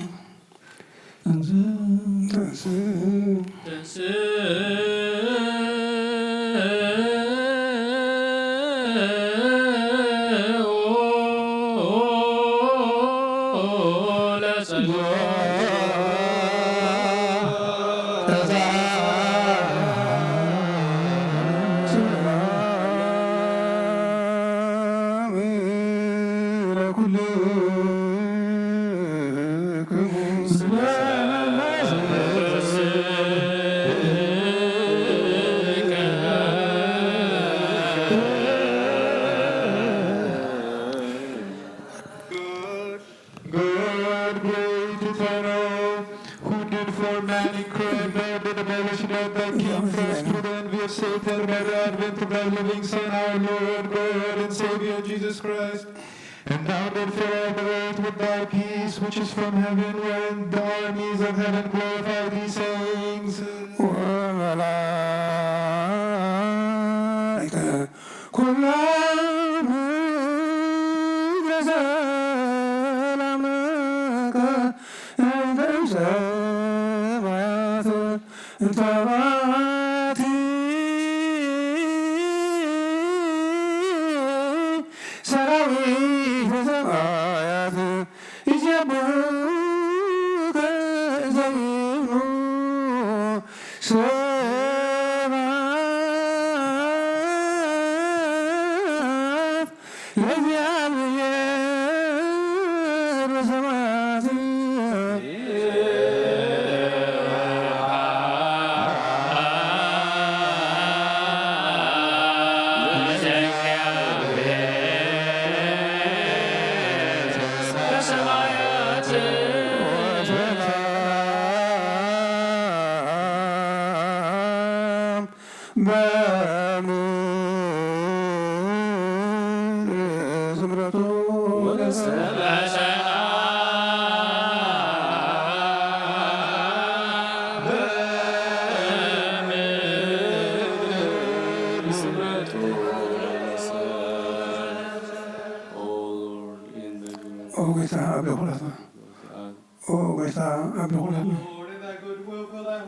Satan, by the advent of thy living Son, our Lord, God, and Savior, Jesus Christ. And thou did fill all the earth with thy peace, which is from heaven, when the armies of heaven glorify thee, saying, Lord, in thy goodwill fill thy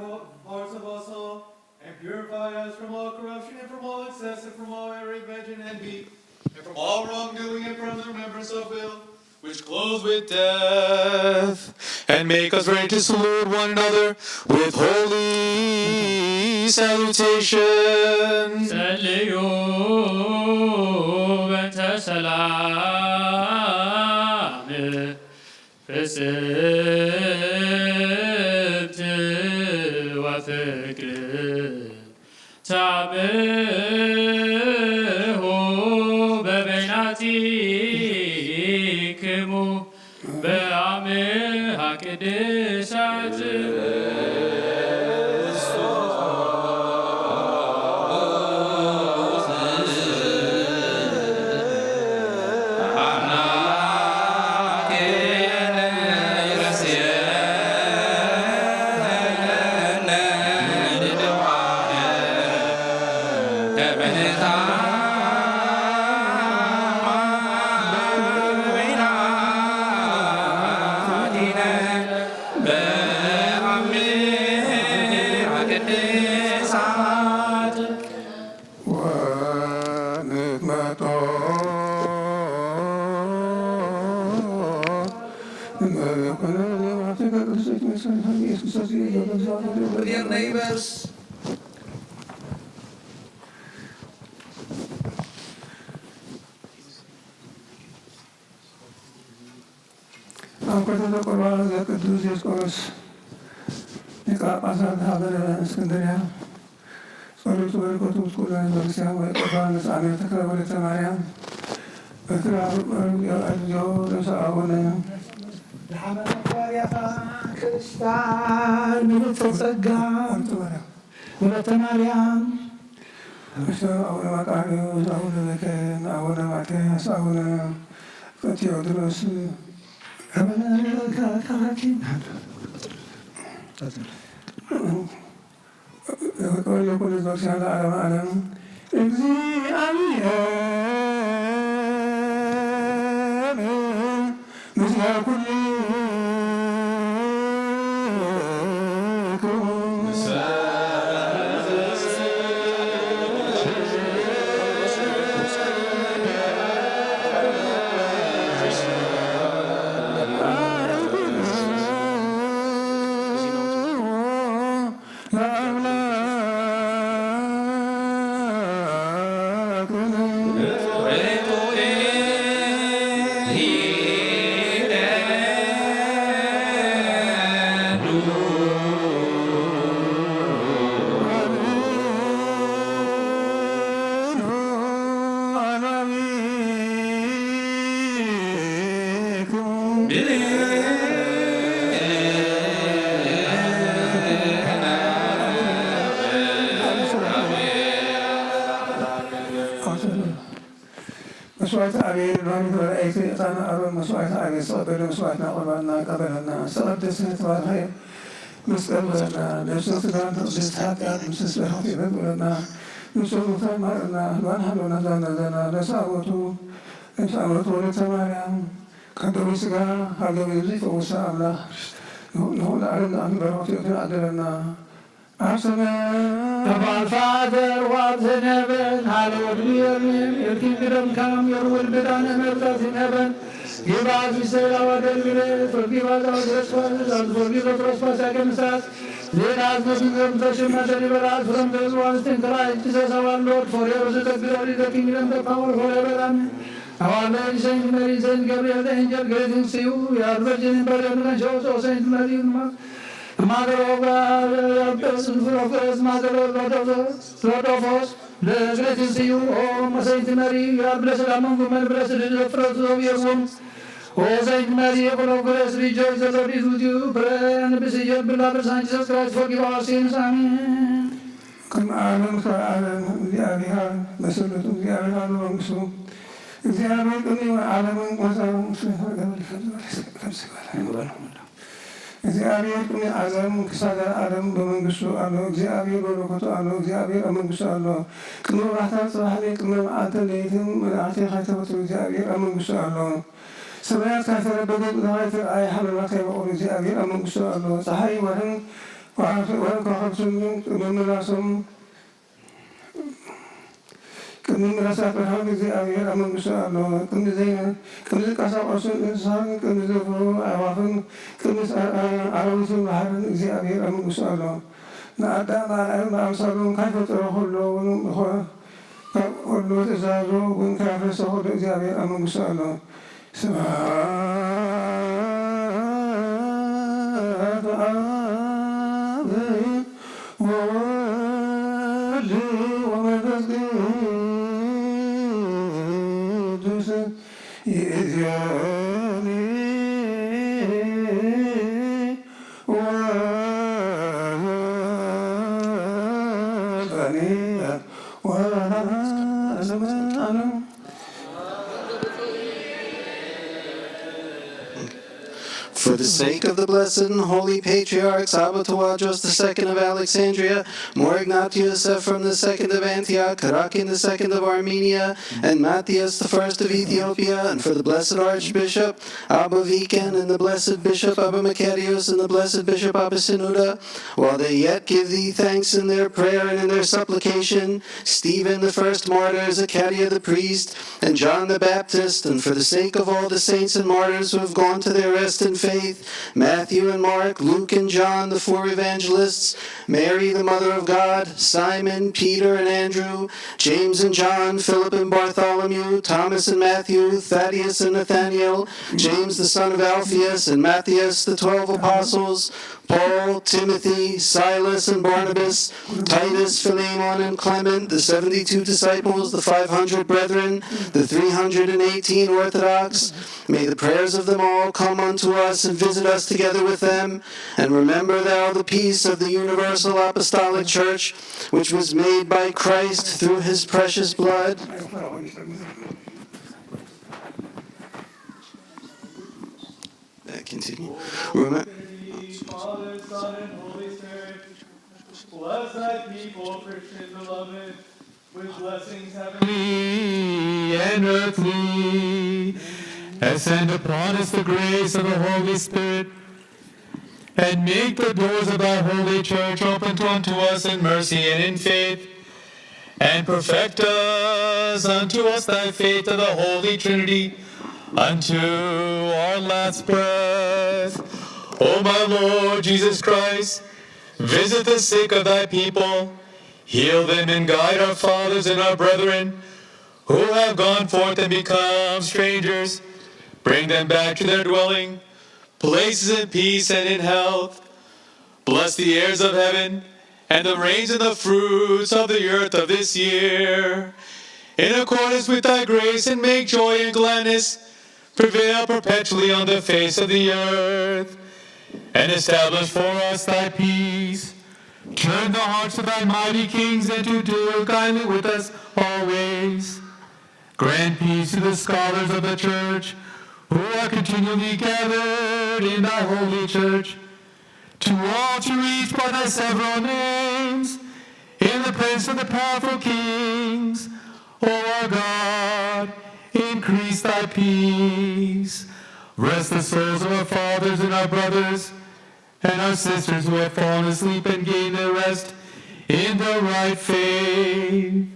hearts of us all, and purify us from all corruption, and from all excess, and from all revenge and envy, and from all wrongdoing, and from the remembrance of ill, which clothes with death, and make us ready to salute one another with holy salutation. ፍስሕት ወፍቅር ታምሁ በበይናቲክሙ በአምሃ ቅድሳት Dear neighbors, አንቆተ ቁርባን ዘቅዱስ ዲዮስቆሮስ ሊቀ ጳጳሳት ሀገረ እስክንድርያ ጸሎቱ በረከቱ ምስኩለ በክርስቲያን ወይ ቁርባን ነጻነት ተክለ ወለተ ማርያም በትራሩ እግዚኦ ለሰአቡነ ክርስቲያን ምልዕተ ጸጋ ወለተ ማርያም አቡነ መቃርዮስ አቡነ በከን አቡነ ማትያስ አቡነ ቴዎድሮስ ለኩሉ ሕዝበ ክርስቲያን ለዓለመ ዓለም እግዚአብሔር ምስለ ኩልክሙ መስዋዕት አቤል ሎሚ በረአይቲ ዕጣነ አሮን መስዋዕት አቤል ተቀበለ መስዋዕትና ቁርባንና ቀበለና ተቀደስ ተባርኸ መስቀል በለና ነፍስን ስጋን ተቅድስት ኃጢአት ምስስ በረኸት ይበል በለና ንጹሕ ሙታን ማርና ህልዋን ሃሎና ዛናዘና ለሳቦቱ ወለተ ማርያም ከደዌ ሥጋ ሀገቤ ዘይፈውሳ አምላክ ንሁን ለዓለም ለአንድ በረኸት ሕይወትን አደለና Our Father who art in heaven, hallowed be your name. Your kingdom come, your will be done on earth as in heaven. Give us this day our daily bread. Forgive us our trespasses, as forgive the trespass against us. Lead us not into temptation, but deliver us from the evil one. In Christ Jesus our Lord, for yours is the glory, the kingdom, the power forever. Amen. Our Lady Saint Mary, Saint Gabriel, the angel, greetings to you. We are virgin in body and conscious, O Saint Mary, Mother of God, full of grace, Mother of Lord of us, the greatest to you, O Saint Mary, you are blessed among women, blessed is the fruit of your womb. O Saint Mary, full of grace, rejoice, the Lord is with you. Pray and beseech your beloved Son Jesus Christ, forgive our sins. Amen. كم عالم كعالم እግዚአብሔር በስሉት እግዚአብሔር መንግስቱ እግዚአብሔር ቅኒ ዓለም ወዛው እግዚአብሔር ቅኒ ዓለም ክሳደ ዓለም በመንግስቱ አለው እግዚአብሔር በረከቱ አለው እግዚአብሔር በመንግስቱ አለው ቅኒ ራታ ጽባህሌ ቅኒ መዓልተ ሌሊትም መላእክት ካይተፈቱ እግዚአብሔር በመንግስቱ አለው ሰማያት ካይተረበበ ዛይት አይ ሐመራት ካይበቁ እግዚአብሔር በመንግስቱ አለው ፀሐይ ወርህን ከዋክብትን በመላሱም ቅድሚ ምራሳት ብርሃን እግዚአብሔር ኣብ መንግስቱ ኣሎ ቅድሚ ዝንቀሳቀሱ እንስሳን ቅድሚ ዝፍሩ ኣዕዋፍን ቅድሚ ኣራዊትን ባሕርን እግዚአብሔር ኣብ መንግስቱ ኣሎ ንኣዳም ኣርኣዮም ብኣምሳሎም ካይፈጥሮ ከሎ ትእዛዙ እውን ካያፈርሰ ከሎ እግዚአብሔር ኣብ መንግስቱ ኣሎ ስብሐት አብ ወወልድ ወመንፈስ ቅዱስ ይእዜኒ ወበኒ ወለዓለመ ዓለም። For the sake of the blessed and holy patriarchs Abba Tawadros II of Alexandria, More Ignatius Ephraim II of Antioch, Karakin II of Armenia, and Matthias I of Ethiopia, and for the blessed Archbishop Abba Vikan and the blessed Bishop Abba Macarius and the blessed Bishop Abba Sinuda, while they yet give thee thanks in their prayer and in their supplication, Stephen the first martyr, Zechariah the priest, and John the Baptist, and for the sake of all the saints and martyrs who have gone to their rest in faith, Matthew and Mark, Luke and John, the four evangelists, Mary, the Mother of God, Simon, Peter and Andrew, James and John, Philip and Bartholomew, Thomas and Matthew, Thaddeus and Nathaniel, James the son of Alphaeus, and Matthias, the 12 apostles, Paul, Timothy, Silas and Barnabas, Titus, Philemon and Clement, the 72 disciples, the 500 brethren, the 318 Orthodox. May the prayers of them all come unto us and visit us together with them. And remember thou the peace of the universal apostolic church, which was made by Christ through his precious blood. Continue. Father, Son, and Holy Spirit. Bless thy people, Christian beloved, with blessings heavenly and earthly. Ascend upon us the grace of the Holy Spirit, and make the doors of thy holy church open unto us in mercy and in faith, and perfect us unto us thy faith of the Holy Trinity, unto our last breath. O my Lord Jesus Christ, visit the sick of thy people, heal them and guide our fathers and our brethren, who have gone forth and become strangers. Bring them back to their dwelling, places in peace and in health. Bless the heirs of heaven, and the rains and the fruits of the earth of this year. In accordance with thy grace, and make joy and gladness prevail perpetually on the face of the earth. And establish for us thy peace. Turn the hearts of thy mighty kings, and to deal kindly with us always. Grant peace to the scholars of the church, who are continually gathered in thy holy church, to all to each by thy several names, in the place of the powerful kings. O our God, increase thy peace. Rest the souls of our fathers and our brothers, and our sisters who have fallen asleep, and gain their rest in the right faith.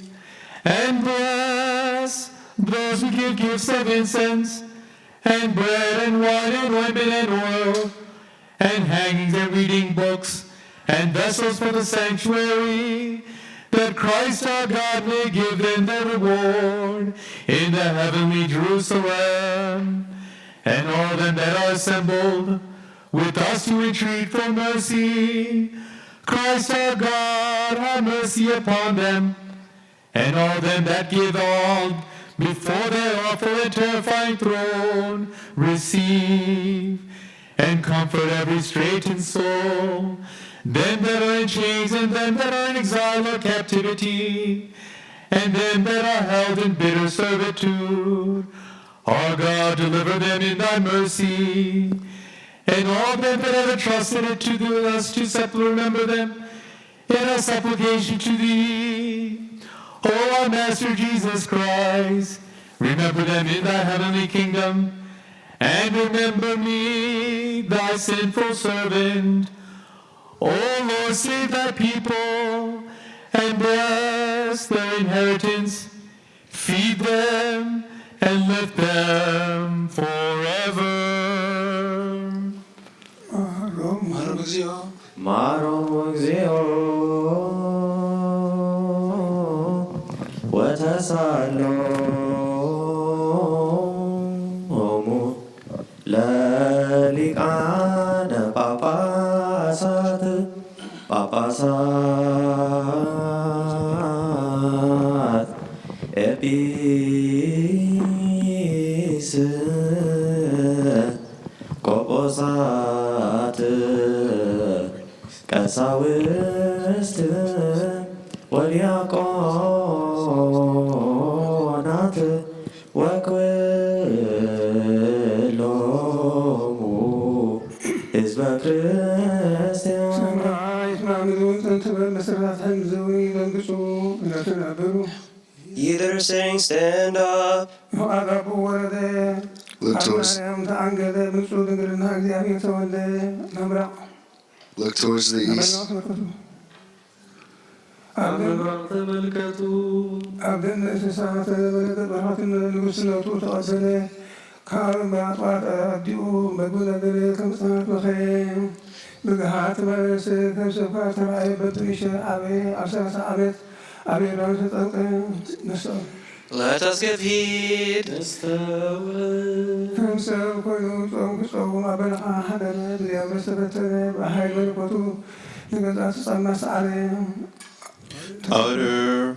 And bless those who give gifts of incense, and bread and wine and ointment and oil, and hangings and reading books, and vessels for the sanctuary, that Christ our God may give them their reward in the heavenly Jerusalem. And all them that are assembled with us to entreat for mercy, Christ our God, have mercy upon them. And all them that give all before their awful and terrifying throne, receive and comfort every straitened soul, them that are in chains, and them that are in exile or captivity, and them that are held in bitter servitude. Our God, deliver them in thy mercy. And all them that have entrusted it to us to remember them in our supplication to thee. O our Master Jesus Christ, remember them in thy heavenly kingdom, and remember me, thy sinful servant. O Lord, save thy people, and bless their inheritance. Feed them, and lift them forever. Marom Exio Watasalo Omu Lalikana Papasat Epis Koposat ቀሳውስት ወዲያቆናት ወክሎሙ ሕዝበ ክርስቲያን Ye that are saying, stand up. Look towards the east. Let us give heed. Utter.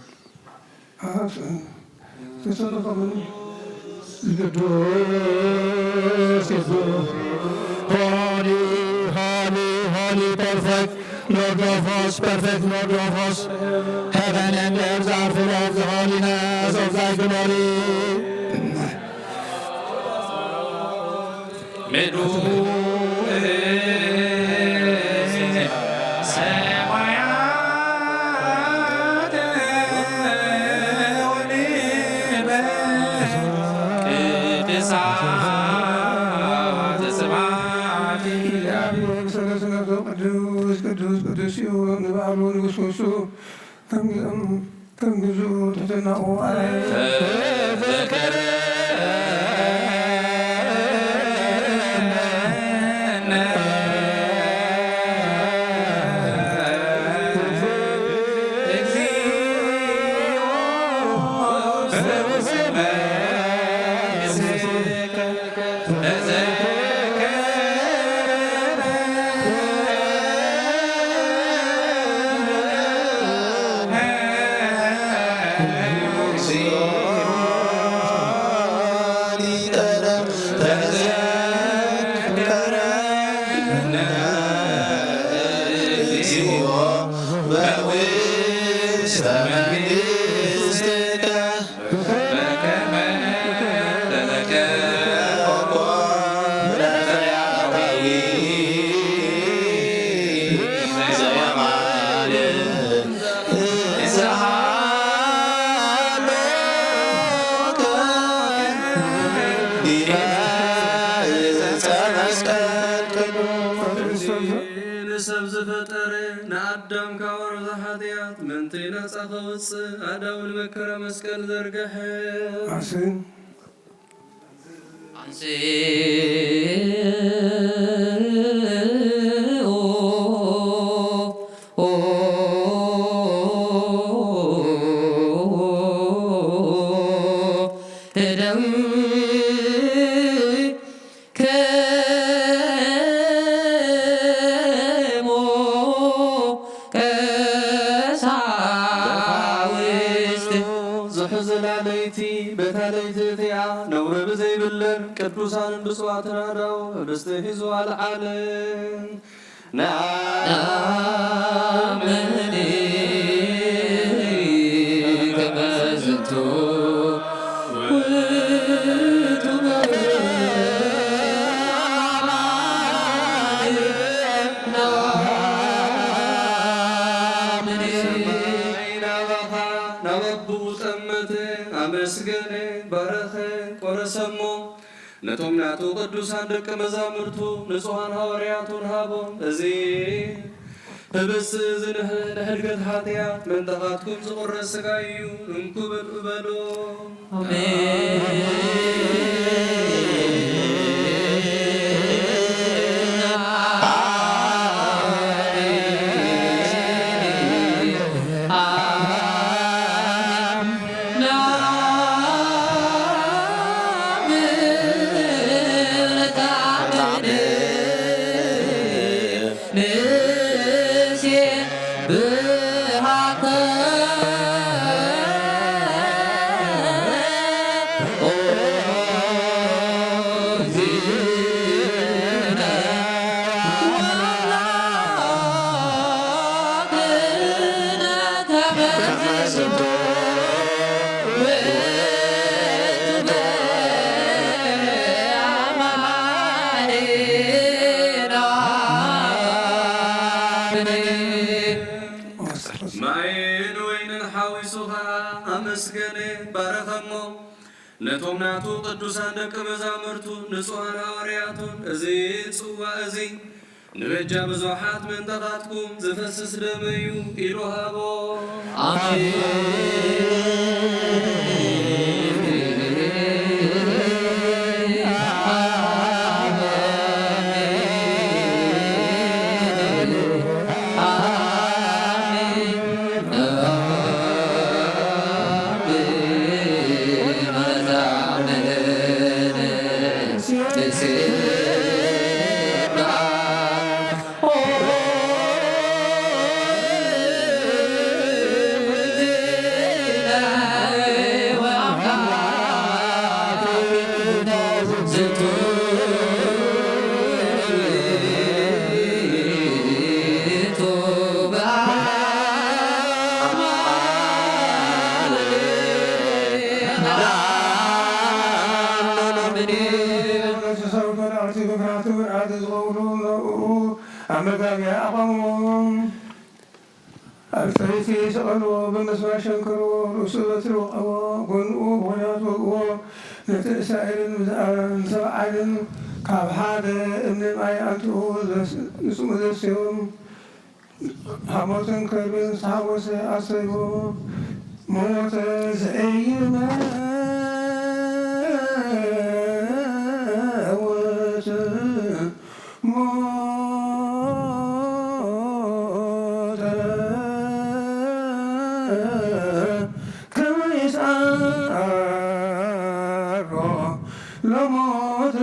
Holy, holy, holy, perfect, Lord of hosts, perfect Lord of hosts. Heaven and earth are full of the holiness of thy glory. Medu ንጉስኡ ንባዕሉ ንጉስ ክሱ ከም ግዝኡ ትሕትናኡ ንሰብ ዝፈጠረ ንኣዳም ካብ ወረዛ ሓጢኣት ምንቲ ነፃ ከውፅእ ኣዳውን መከራ መስቀል ዘርገሐ ቅዱሳንን ብፅዋትን ኣዳው ህብስቲ ሒዙ ኣልዓለን ንኣመኒ ከመ ዝንቱ ውእቱ ናበቡ ጠመተ ኣመስገነ ባረኸ ቆረሰሞ ነቶም ናቱ ቅዱሳን ደቀ መዛሙርቱ ንጹሐን ሃዋርያቱን ሃቦም እዚ ህብስቲ እዚ ንሕድገት ሓጢኣት መንጠኻትኩም ዝቑረስ ሥጋ እዩ እንኩ በልዑ በሎ ማይን ወይንን ሓዊሱ ኸዓ ኣመስገነ ባረኸሞ ነቶም ናቱ ቅዱሳን ደቀ መዛሙርቱ ንጹሐን ሃዋርያቱን እዚ ጽዋዕ እዚ ንበጃ ብዙሓት መንጠኻትኩም ዝፈስስ ደመ እዩ ኢሉ ሃቦ أمريكا أقوم الفريسي سألوا بمسمع شنكروا رسولة الوقوة كنوا بنات وقوة نتسائل سبعين كاب حاد ابن ما يأتوا نسمو ذسيهم حموتن كربن حوس أصيبو موت زيما وت موت كما يسأر لموت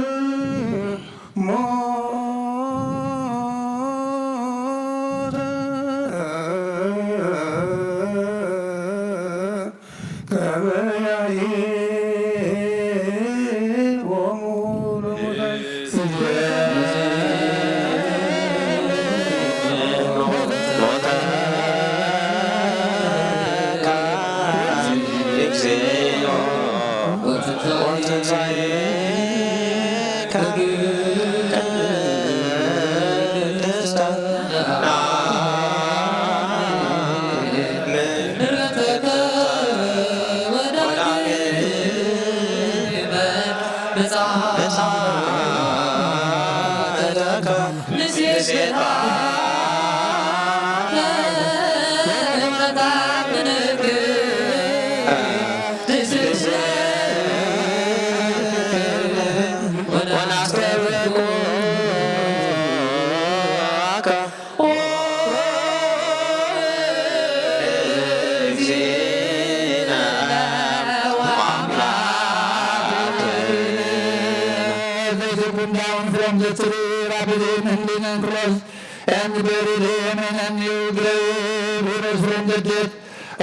Down from the tree, wrapped him in linen cloth, and buried him in a new grave. He rose from the dead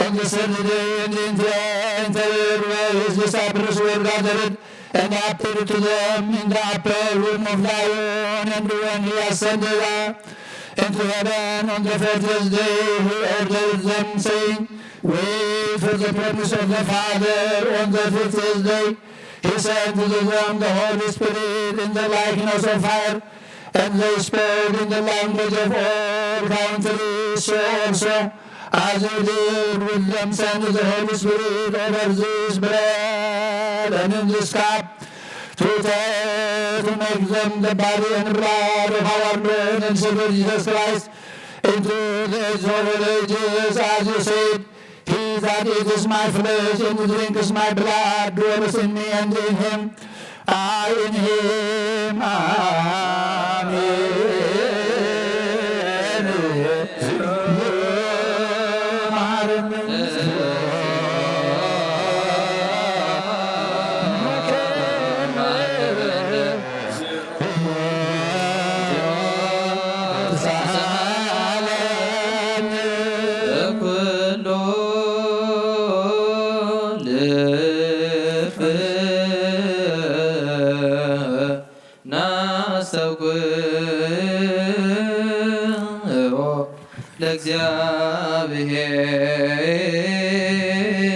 on the seventh day, and the entire where his disciples were gathered, and appeared to them in the upper room of Lion. And when he ascended up into heaven on the 40th day, he ordered them, saying, wait for the promise of the Father. On the 50th day, he sent to them the Holy Spirit in the likeness of fire, and they spoke in the language of all countries. So also, as he did with them, sent the Holy Spirit over this bread and in this cup, to make them the body and blood of our Lord and Savior Jesus Christ, into the age of ages, as you said. He that eats my flesh and drinks my blood dwells in me and in him, I in him. Amen.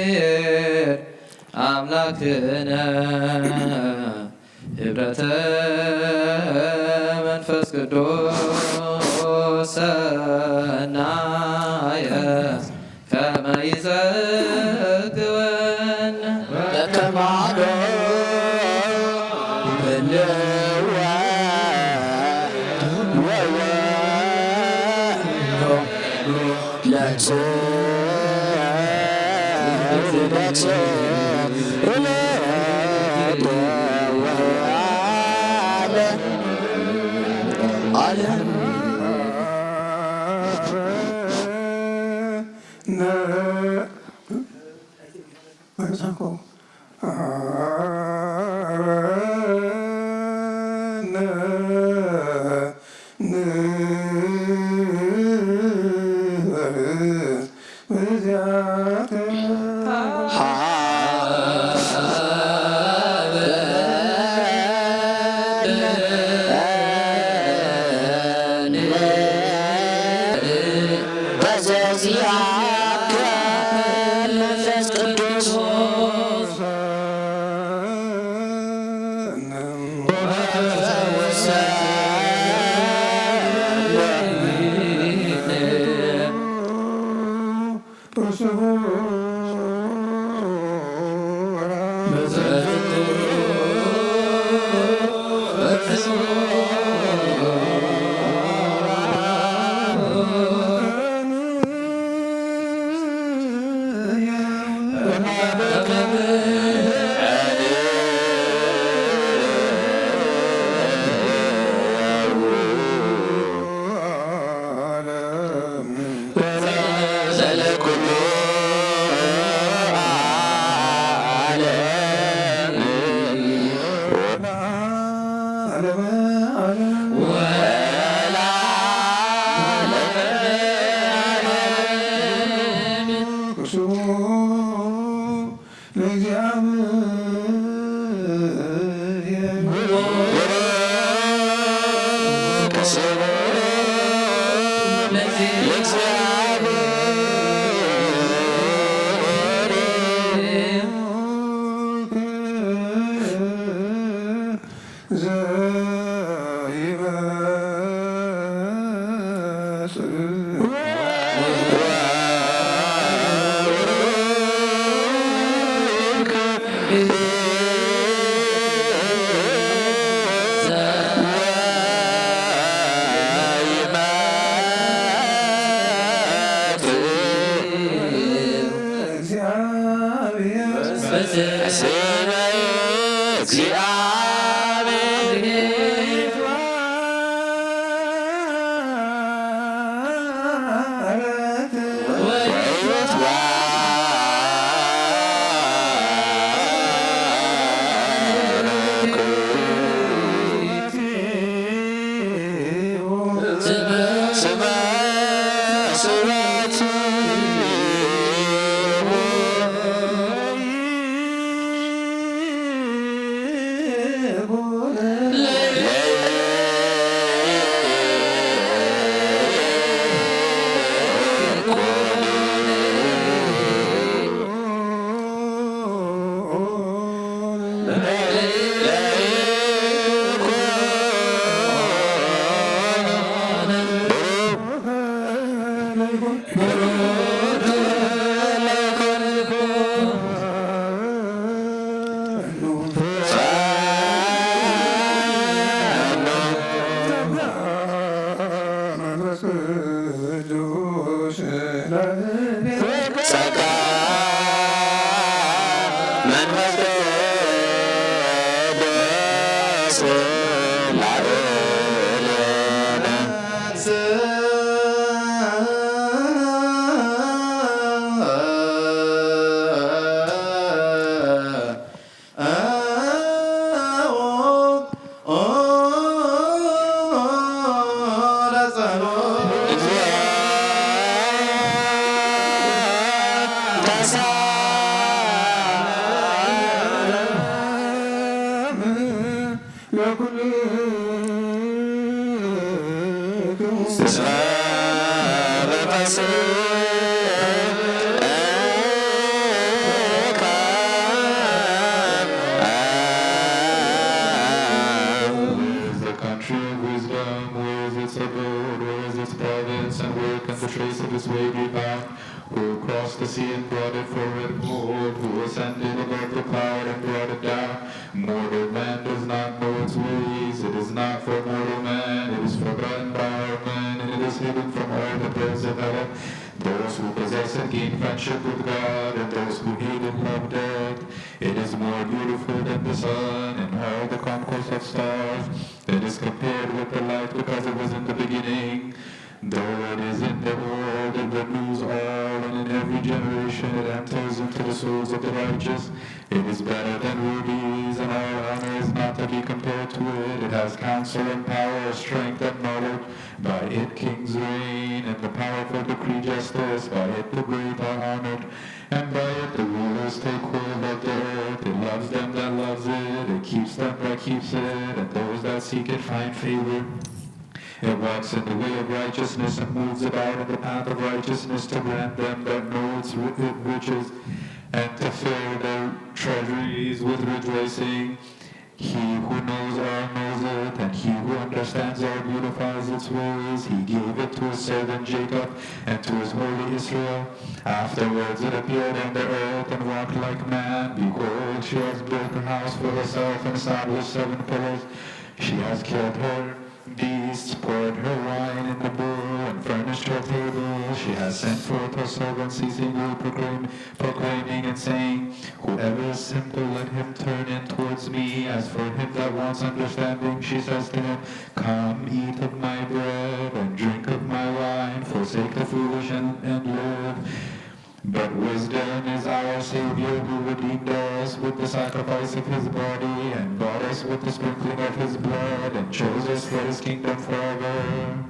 እግዚአብሔር አምላክነ ኅብረተ መንፈስ ቅዱስ ሰናየ ከመ ይዘክወነ በከማዶ Proclaiming and saying, Whoever is simple, let him turn in towards me. As for him that wants understanding, she says to him, Come, eat of my bread and drink of my wine, forsake the foolish and live. But wisdom is our Savior, who redeemed us with the sacrifice of his body, and bought us with the sprinkling of his blood, and chose us for his kingdom forever.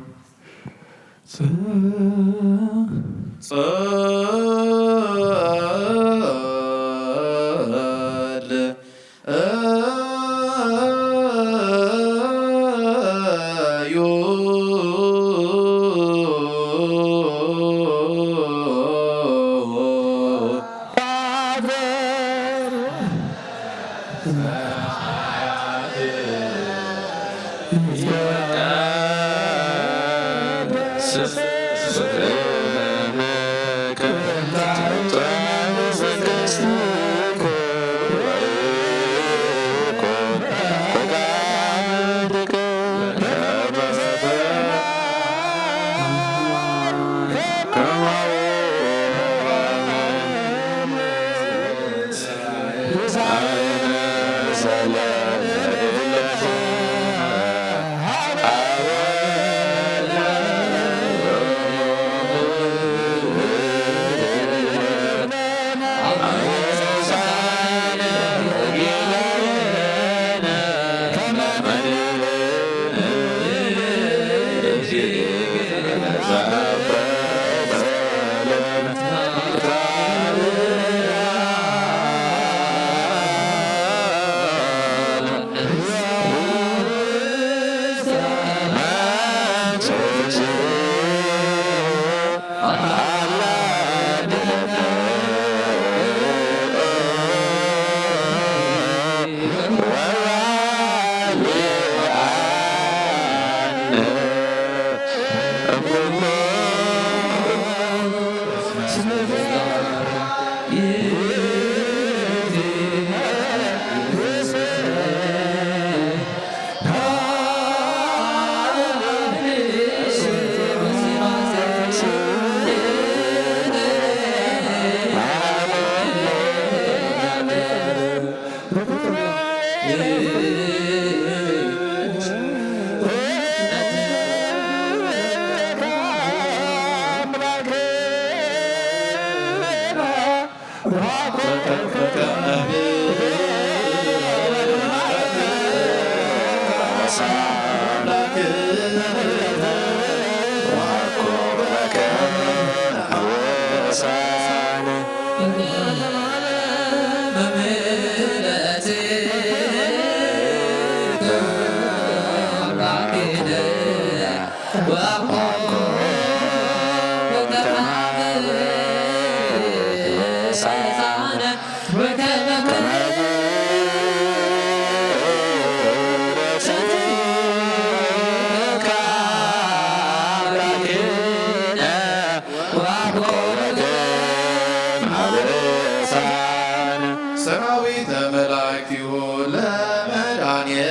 ሰራዊተ መላእክቲሁ ለመድኃኒየ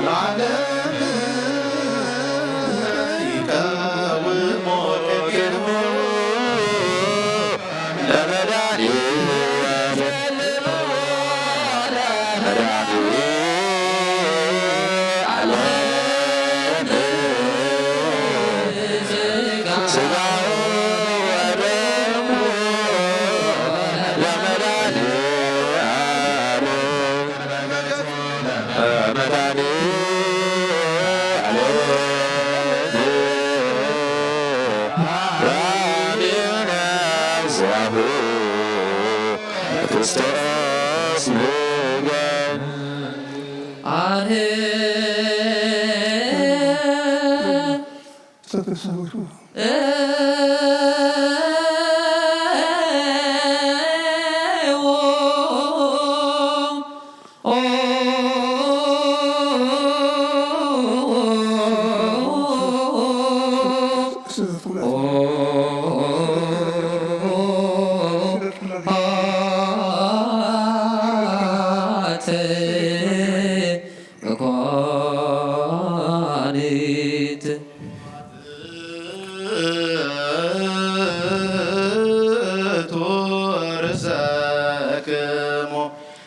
ለዓለም ይቀውሞ ቅድሞ ለመድኃኒየ ክርስቶስ ንገር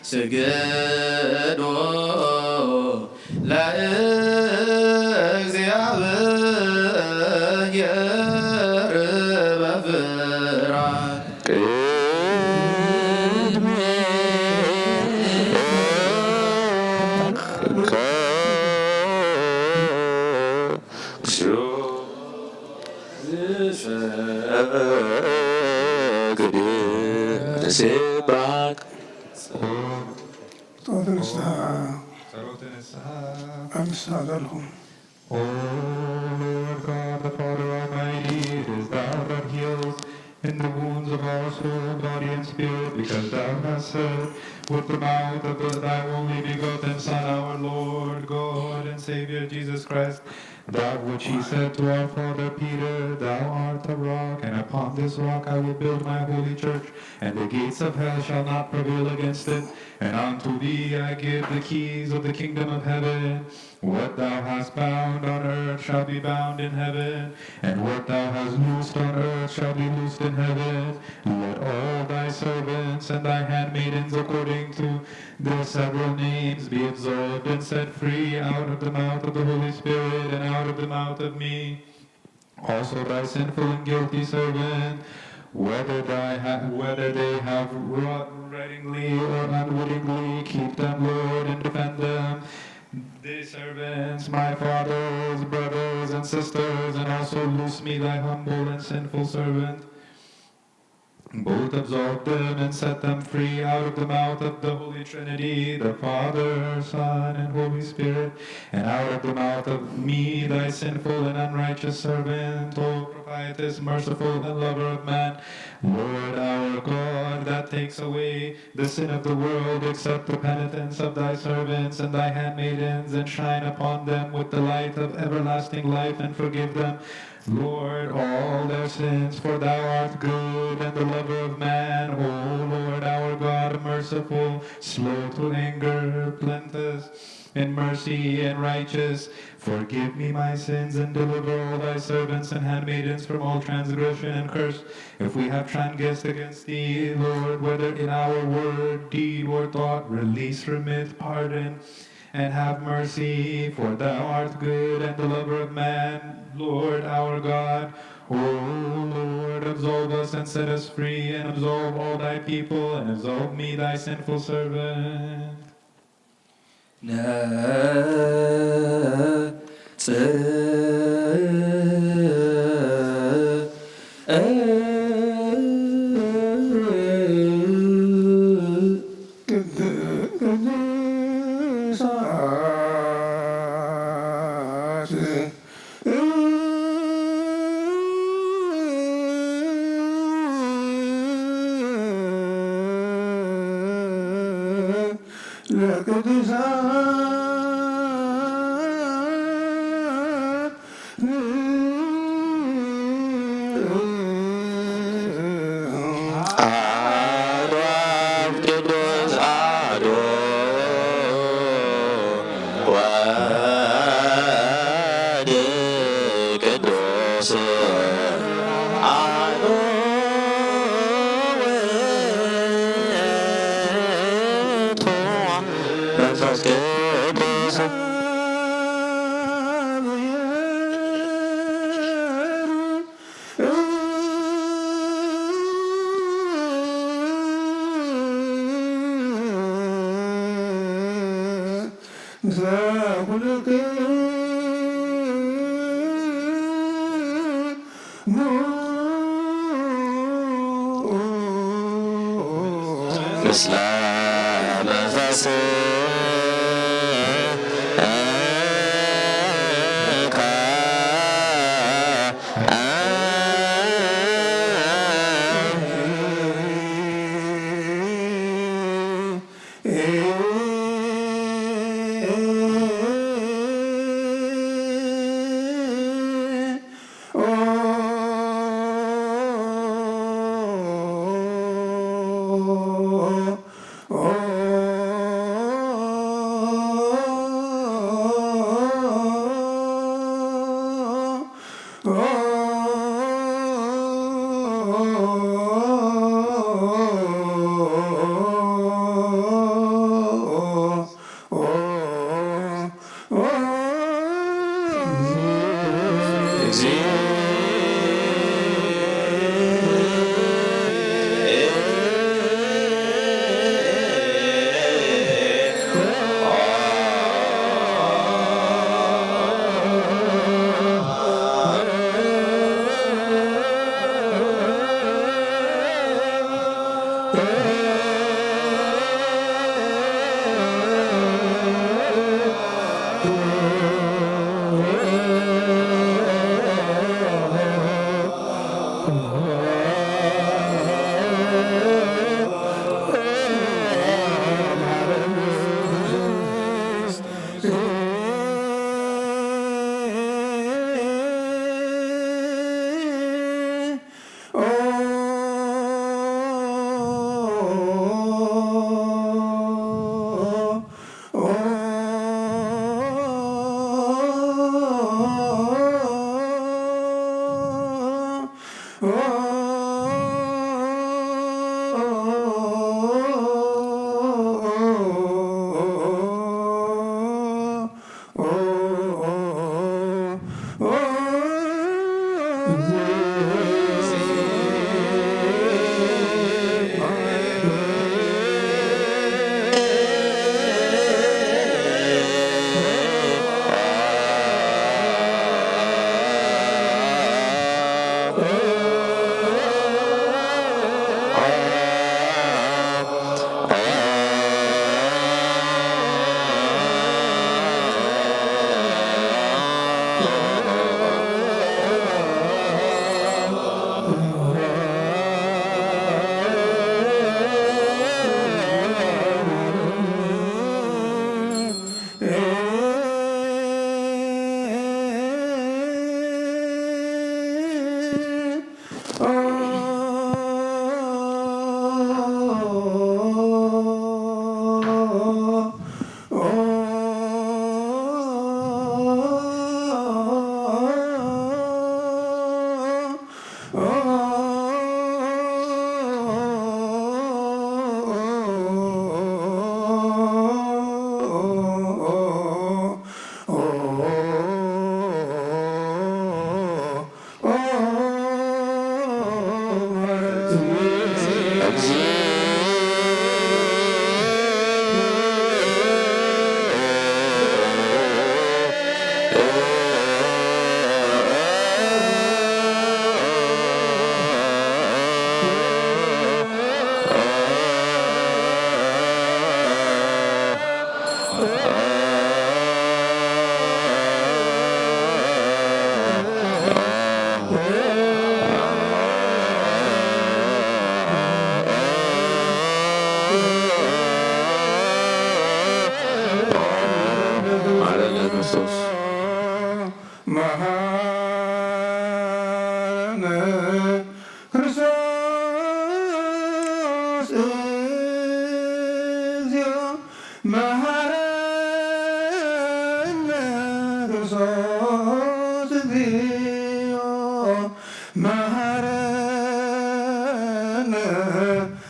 ስግዶ ለእግዚአብሔር በፍርሃት ጸሎተ ንስሐ አምስት አገልሁም O Lord God, the Father Almighty, it is thou that heals in the wounds of our soul, body, and spirit, because thou hast said with the mouth of thy only begotten Son, our Lord, God, and Savior Jesus Christ, that which he said to our father Peter, Thou art the rock, and upon this rock I will build my holy church, and the gates of hell shall not prevail against it. And unto thee I give the keys of the kingdom of heaven. What thou hast bound on earth shall be bound in heaven, and what thou hast loosed on earth shall be loosed in heaven. Let all thy servants and thy handmaidens according to their several names be absolved and set free out of the mouth of the Holy Spirit and out of the mouth of me. Also thy sinful and guilty servant, whether they have wrought wittingly or unwittingly, keep them, Lord, and defend them. These servants, my fathers, brothers, and sisters, and also loose me, thy humble and sinful servant. Both absolve them and set them free out of the mouth of the Holy Trinity, the Father, Son, and Holy Spirit, and out of the mouth of me, thy sinful and unrighteous servant, O propitious, merciful, and lover of man, Lord our God, that takes away the sin of the world, accept the penitence of thy servants and thy handmaidens, and shine upon them with the light of everlasting life, and forgive them, Lord, all their sins, for thou art good and the lover of man. O Lord, our God, merciful, slow to anger, plenteous in mercy and righteous, forgive me my sins and deliver all thy servants and handmaidens from all transgression and curse. If we have transgressed against thee, Lord, whether in our word, deed, or thought, release, remit, pardon, and have mercy, for thou art good and the lover of man, Lord our God. O Lord, absolve us and set us free, and absolve all thy people, and absolve me, thy sinful servant.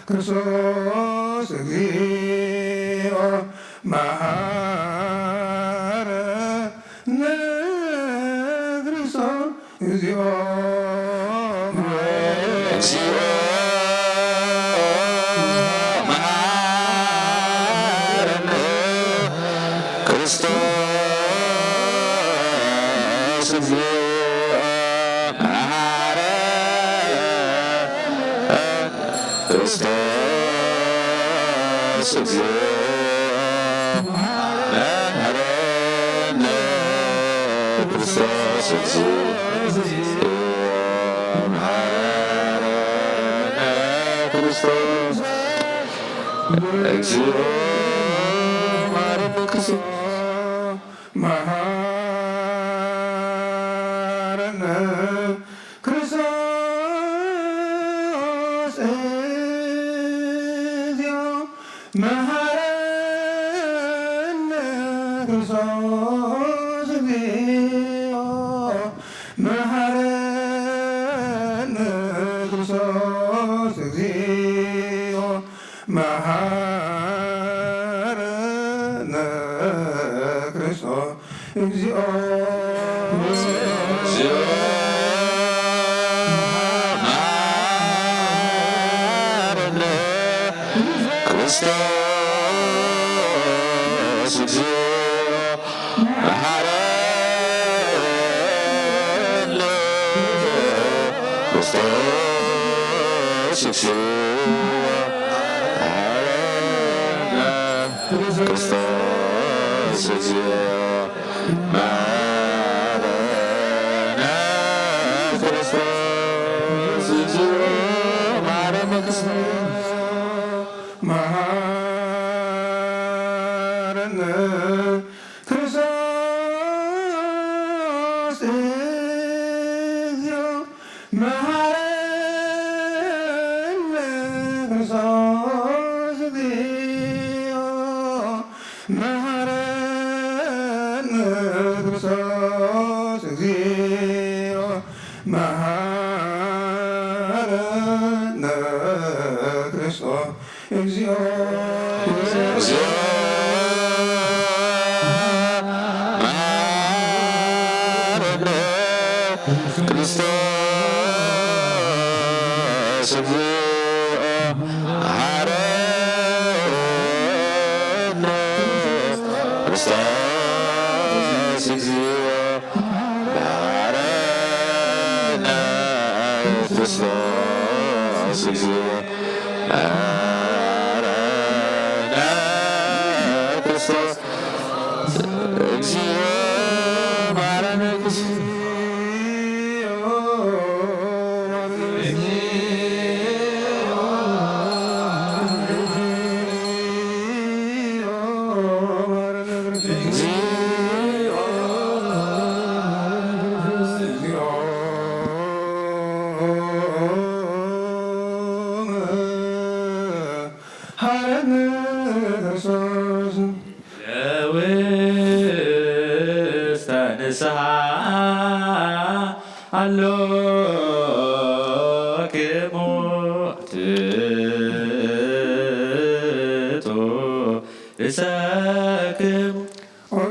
ክርስቶስ እግዚኦ መሐረነ ክርስቶስ እግዚኦ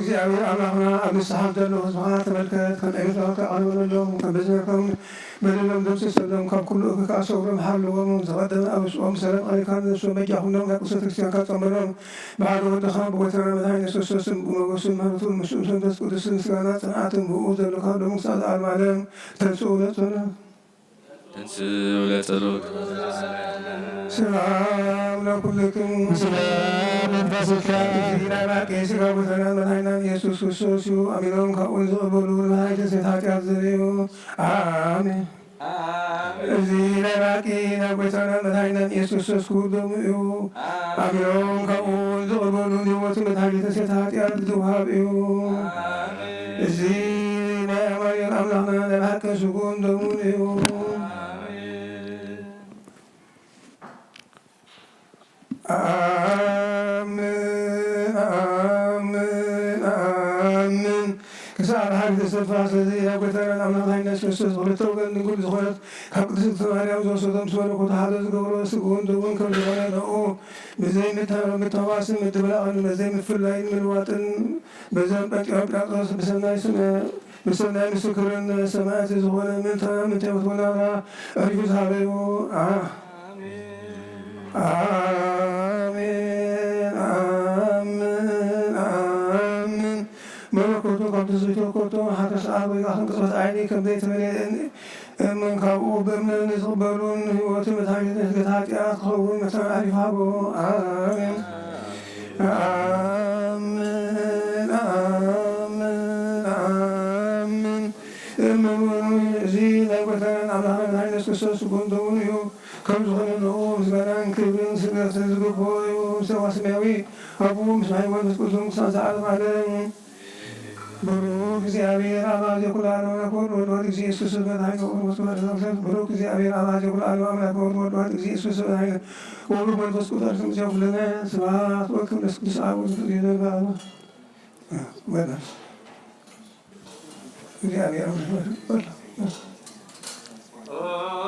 እግዚአብሔር አምላክና ኣብ ንስሓት ዘለዉ ህዝብኻ ተመልከት ከመይቶም ተቐርበሎም ከበዝነቶም በደሎም ደምስሰሎም ካብ ኩሉ ክከኣሰውሮም ሓልዎም ዝቐደመ ኣብ ውሽጦም ሰላም ቀሪካ ነብሶ መጃኹኖም ናብ ቅድስተ ክርስቲያንካ ፀመሮም ብሓደ ወድኻ ብጎይታና መድሓኒት ኢየሱስ ክርስቶስን ብሞገሱን ምህረቱን ምስኡም መንፈስ ቅዱስን ምስጋና ፅንዓትን ብኡ ዘለካ ሎም ክሳብ ዝዓለመ ዓለም ተንስኡ ለፀሎ تنسوا لا تلوك سلام لكلكم سلام منفسك إلى باقي سكاب وثنان مدعينا يسوس كسوس أمينهم كأول زغبرون مهاية ستحات يفزريو آمين إلى باقي نبوتنا مدعينا يسوس كسكودهم أمينهم كأول زغبرون يوت مدعية ستحات يفزريو إلى مريم أملحنا لبحك سكون دمونيو آمين آمين آمين كسار حاجة استفاس الذي يقتل الأمر هاي الناس يسوس ولتوقع نقول زخرت حق تسمعني أو زوجهم سوى لقط هذا زغور سكون دون كل زغنا نو بزين متواصل متبلغ بزين في الليل من وطن بزين بتقرب الأقصى بسناي سنة بسناي مسكرن سماعات زغنا من تام من تمتونا أريد هذا آمين آمين آمين ملكوتو قد زيتوكوتو حتى سأبي أخن قصة عيني كبديت من كابوب من يصبرون وتمت هاي الناس أخوون مثلا أعرف أبو آمين آمين آمين آمين المن زين وثنا على هاي الناس كسوس كندونيو كم زغنو زغنان كبرن سغر سزغبويو سوا سماوي أبو مسمعي ونسكتهم سنسعد معلم بروك زيابير الله يقول عنه ونقول ودوات زي يسوس بدهين ونسكت الرسول بروك زيابير الله يقول عنه ونقول ودوات زي يسوس بدهين ونقول ونسكت الرسول جاوب لنا سبعات وكم نسكت سعود ونسكت يدنا وين زيابير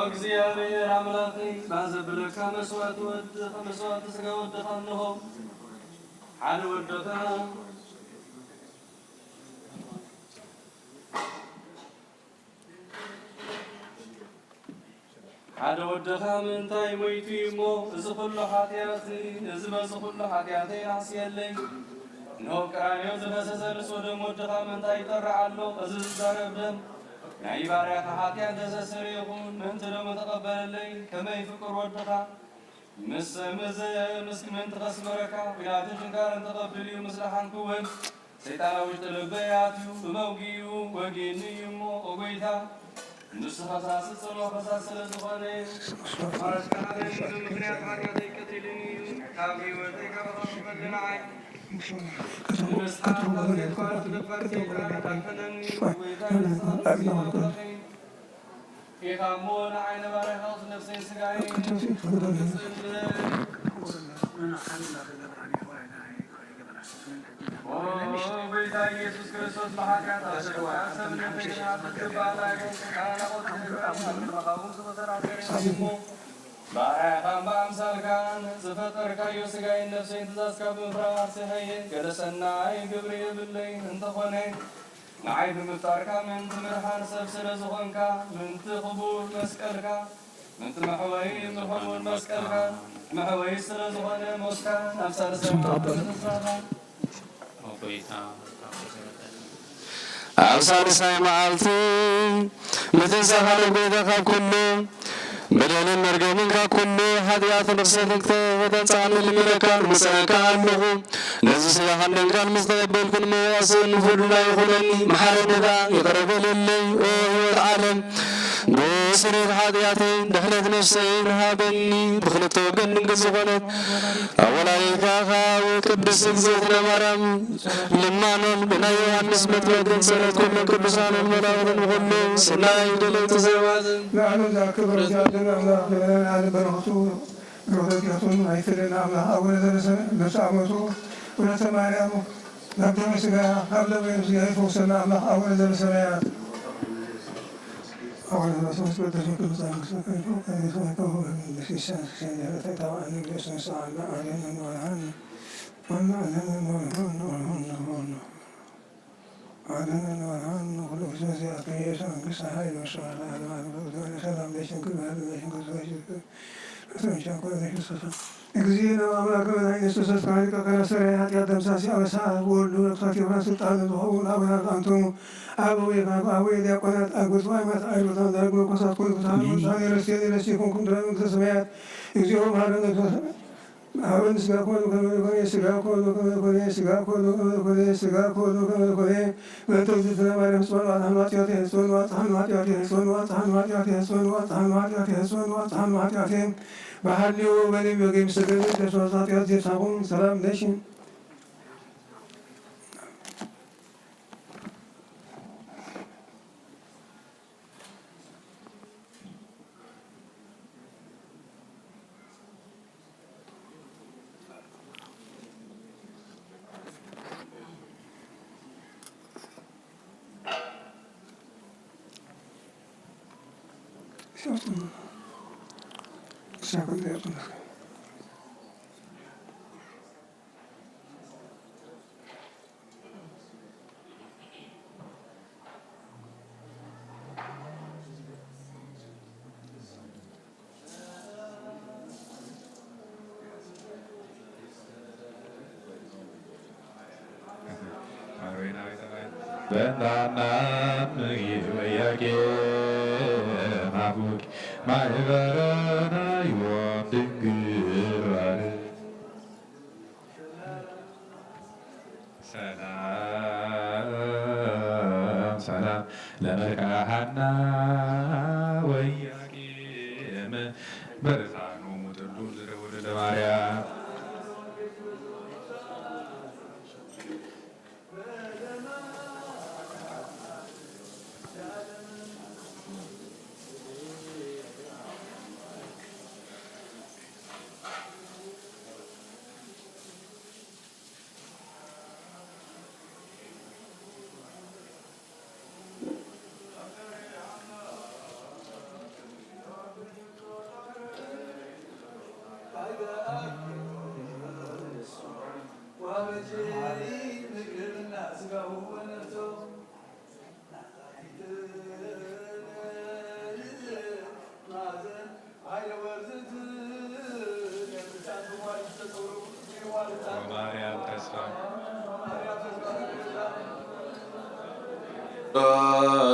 እግዚአብሔር አምላኬ ባዘብለካ መስዋዕት ወድኻ መስዋዕት ስጋ ወድኻ እንሆ ሓደ ወድኻ ሓደ ወድኻ ምንታይ ሞይቱ እሞ እዚ ኩሉ ሓጢኣት እዚ በዚ ኩሉ ሓጢኣተይ ኣስየለይ እንሆ ቀራንዮ ዝፈሰሰ ርእስ ወደም ወድኻ ምንታይ ይጠርዕ ኣሎ እዚ ዝዛረብ ደም ናይ ባርያኻ ሓጢኣት ተሰስር ይኹን ምንቲ ደሞ ተቐበለለይ ከመይ ፍቅር ወድኻ ምስ ምንቲ ከስመረካ ኲናትን ሽንካርን ተቐብል እዩ ምስላሓን ክውን ሰይጣናዊ ውሽጢ ልበይ ኣትዩ ብመውጊኡ ወጊኒ እዩ እሞ ኦጎይታ ንሱ ኸሳስ ፀሎ ኸሳስ ስለ ዝኾነ ማረስካናተይ ምክንያት ሓጢኣተይ ቀቲልኒ እዩ ካብ ህይወተይ ካብኻ ክፈልንዓይ ጌታ ኢየሱስ ክርስቶስ ለኃጢአት ባርያኻን በአምሳልካን ዝፈጠርካዮ ስጋይን ነፍሰይን ትእዛዝካ ብምፍራር ስሐይን ገለ ሰናይ ግብሪ የብለይ እንተኾነ ንዓይ ብምፍጣርካ ምንቲ ምድሓር ሰብ ስለ ዝኾንካ ምንቲ ክቡር መስቀልካ ምንቲ መሕወይ ምልኾውን መስቀልካ መሕወይ ስለ ዝኾነ ሞትካ ናብ ሳልሳይ ተስራኻ ኣብ ሳልሳይ መዓልቲ ምትንሳኻ ንጎይታኻ ኩሉ بدون مرجمين كله هديات مرسلك وتنسان الملكان مسكان له نزس يحنن كان مستقبل كل مواصل فرنا يخلني محارب ذا يقرب للي وهو العالم بوسرد هدياتين دخلت نفسين هابني دخلت وقن قزغنت أولا يكاها وكبس زيتنا مرم لما نل بنا يوحنس متوقن سنة كل بسان المراغ المغلو سناي دليت زواز نحن ذاك برجال الله لنا على برغسوه روحك يطول عيثرنا الله أول درسنا نسامته ونسمعنا نبدأ مسجا قبل ويمسجا يفوسنا الله أول درسنا أول درسنا بدرنا كل زمان سكوا كهو بسيسان سيدا تطوع أن يجلسنا ساعنا علينا وعنا እግዚእነ አምላከ መድኃኒነ ኢየሱስ ክርስቶስ ከመሰረይ ኃጢአት ደምሳሴ አበሳ ወልዱ ነፍሳት የብርሃን ስልጣን ዝሆኑ አቡነ አንትሙ አበዌ አበዌ ዲያቆናት አግብቶ ሃይማኖት አይሮታን ዳግመ ኮሳት ኮን ኩታን ወንሳኔ ረስቴ ረስቴ ኮንኩም ድረ መንግሥተ ሰማያት እግዚኦ መሐረነ አሁን ስጋ ኮኑ ከመኮኔ ስጋ ኮኑ ከመኮኔ ስጋ ኮኑ ከመኮኔ ስጋ ኮኑ ከመኮኔ በተውዝትነ ማርያም ጽዋት ኃጢአቴ ጽዋት ኃጢአቴ ጽዋት ኃጢአቴ ጽዋት ኃጢአቴ ጽዋት ኃጢአቴ ባህልዮ በኔም የገም ሰገደ ከሶስት ኃጢአት የሳቁም ሰላም ነሽ በናናም ይወያጌ ማቡክ ማይበረና ይወም ድንግል ሰላም ሰላም ለመርካሃና ወያጌም በርሳኑ ሙጥሉ ዝረውድ ለማርያም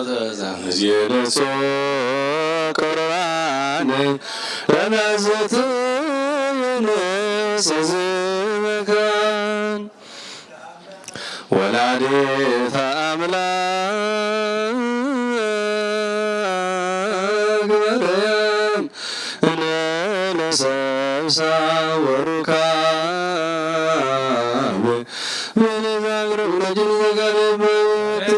ተዛምዝየለሶ ቆርባን ለመዘት የነሰዝመካን ወላዲተ አምላክ መርያም ለሰብሳ ወሩካብ በነዛግረ ረጅን ዘጋቤበት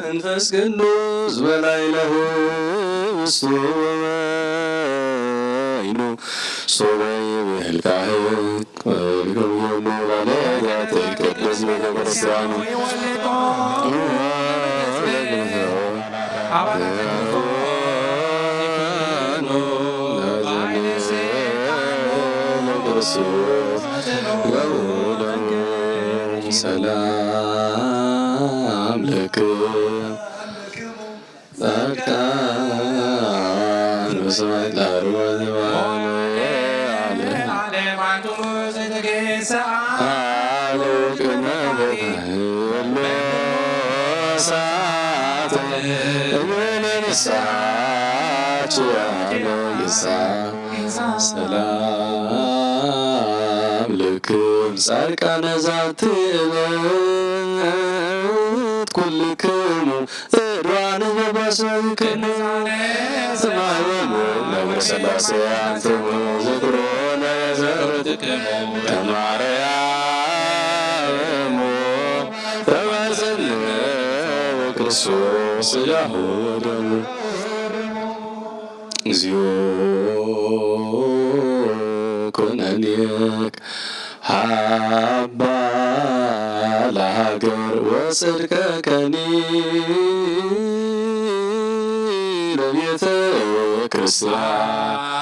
መንፈስ ቅዱስ በላዕሌሁ ውስተ ወይኑ ሶበ ይቤልካህን ወይገውሙ ባለያት ቅዱስ ቤተ ክርስቲያኑ ሰላም ለክም ጻድቃን በሰማይ ላርወ ሰላም ልክም ጻድቃነ ዛቲ ዕለት ኩልክሙ እድዋን በባሰብክሙ ሰማያዊሙ ነብረ ሥላሴ አንትሙ ዝክሮነ ዘርትክሙ ከማርያሙ ተማጽነ በክርስቶስ ሥጋሁ ወደሙ እግዚኦ ኩነኔክ ሀባ ለሀገር ወጽድቀከኒ ለቤተ ክርስቲያን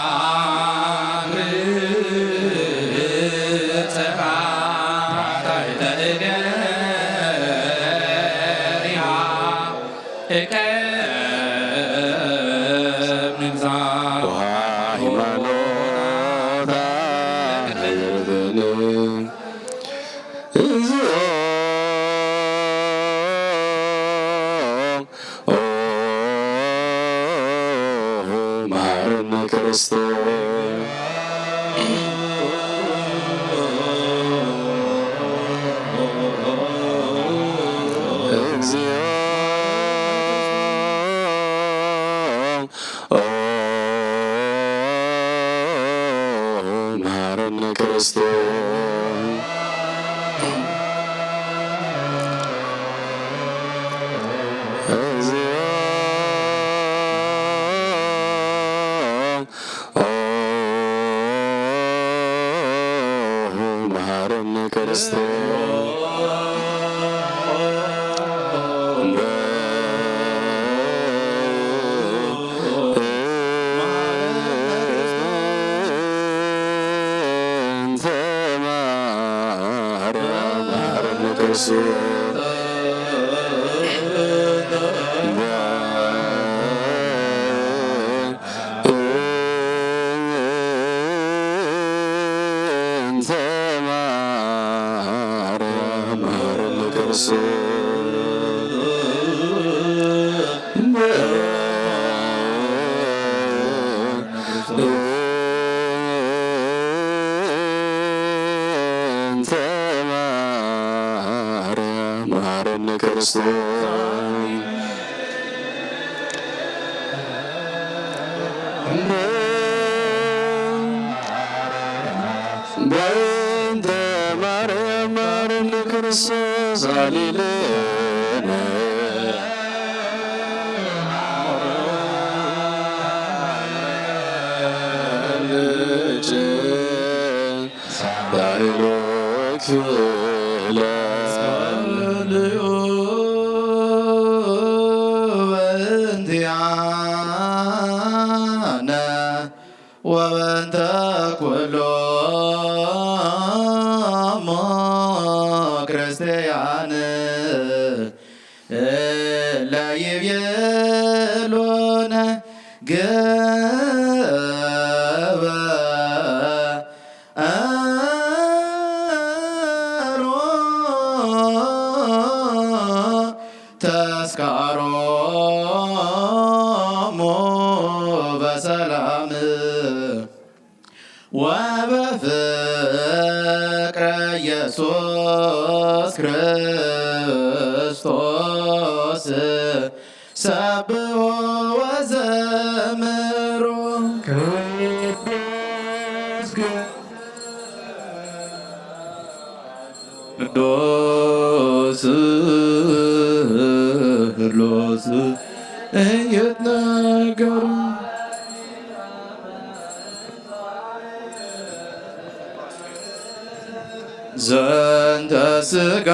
ዘንተ ሥጋ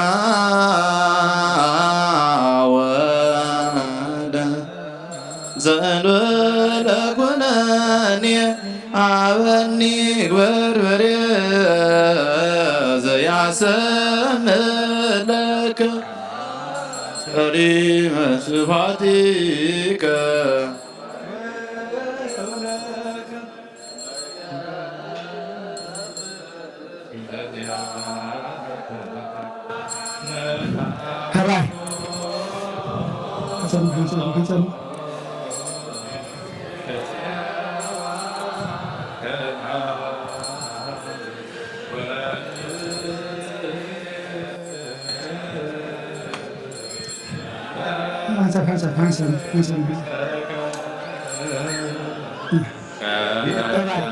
ወደም ዘእንበለ ኩነኔ አበኒ ግበርበሬ ዘያሰምለከ ጸሊመ ስብሐቲከ Harai. Hasan. Hansan.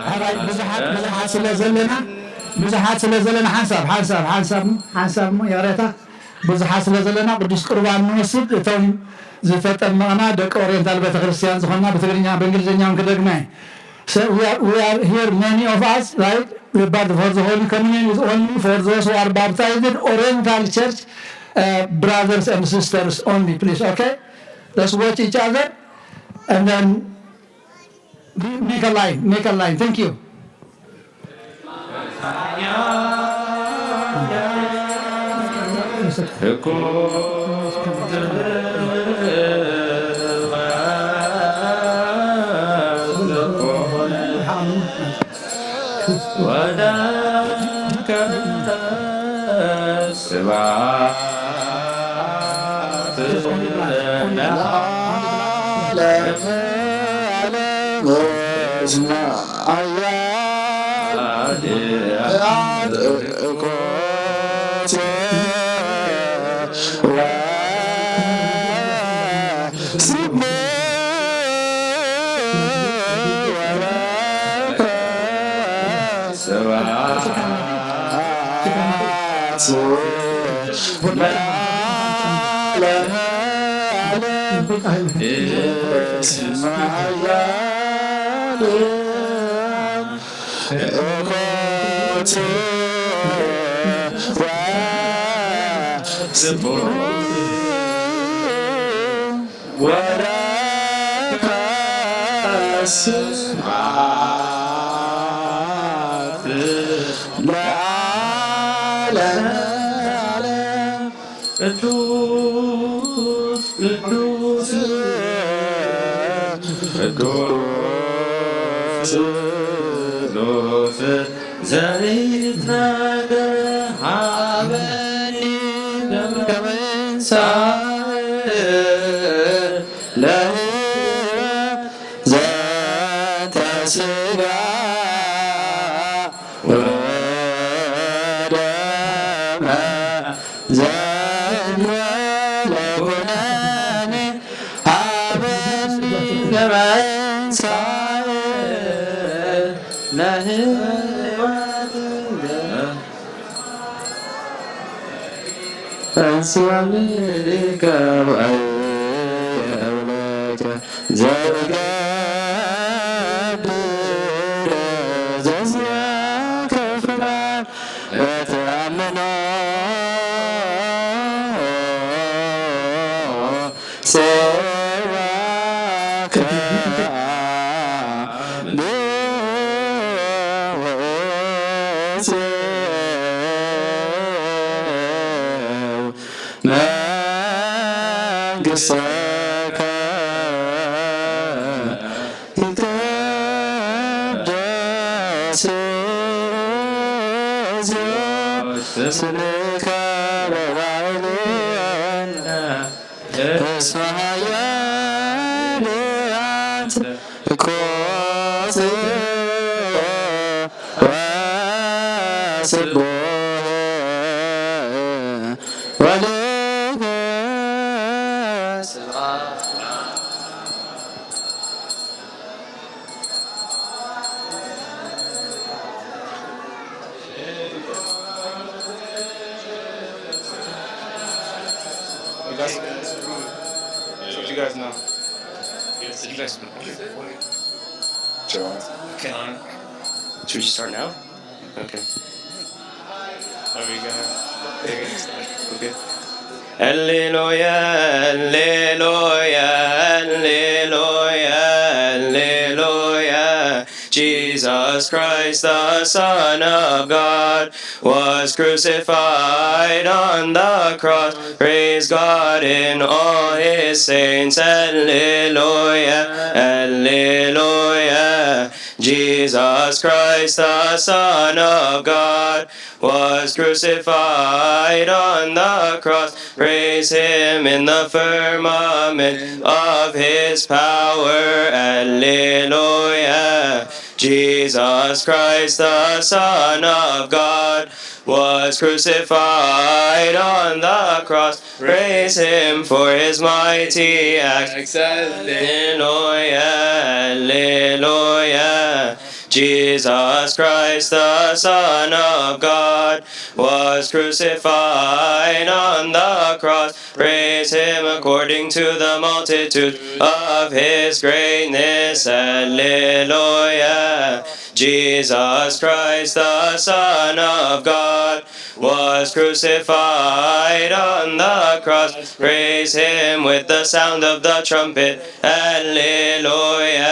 Harai ብዙሓት ስለ ዘለና ሓንሳብ የሬታ ብዙሓት ስለ ዘለና ቅዱስ ቁርባን ንወስድ እቶም ዝተጠመቕና ደቂ ኦሪየንታል ቤተክርስትያን ዝኾንና ብትግርኛ በእንግሊዝኛውን ክደግመ we are here many of us right but for the Holy Communion is only for those who are baptized, Oriental Church brothers and sisters only, please, okay? Let's watch each other and then make a line. Thank you. Should we start now? Okay. Are we gonna start? Okay. Alleluia, alleluia, alleluia, alleluia. Jesus Christ, the Son of God, was crucified on the cross. Praise God in all his saints. Alleluia, alleluia. Jesus Christ, the Son of God, was crucified on the cross. Praise him in the firmament of his power. Alleluia. Jesus Christ, the Son of God, was crucified on the cross. Praise him for his mighty acts. Alleluia, alleluia. Jesus Christ, the Son of God, was crucified on the cross. Praise him according to the multitude of his greatness. Alleluia. Jesus Christ, the Son of God, was crucified on the cross. Praise him with the sound of the trumpet. Alleluia,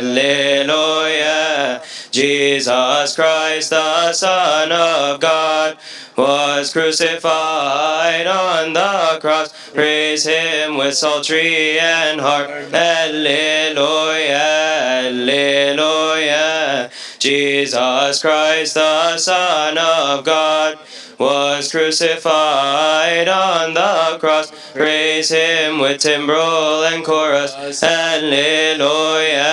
alleluia. Jesus Christ, the Son of God, was crucified on the cross. Praise him with psaltery and harp. Alleluia, alleluia. Jesus Christ, the Son of God, was crucified on the cross. Praise him with timbrel and chorus. Alleluia,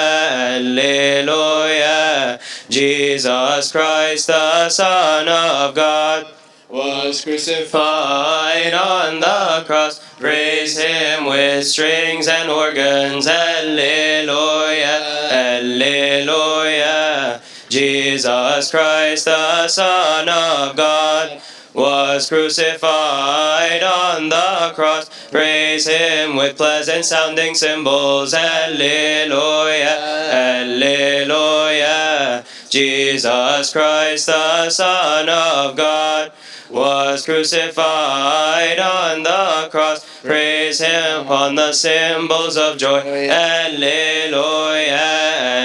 alleluia. Jesus Christ, the Son of God, was crucified on the cross. Praise him with strings and organs. Alleluia, alleluia. Jesus Christ, the Son of God, was crucified on the cross. Praise him with pleasant sounding cymbals. Alleluia, alleluia. Jesus Christ, the Son of God, was crucified on the cross. Praise him upon the cymbals of joy. Alleluia,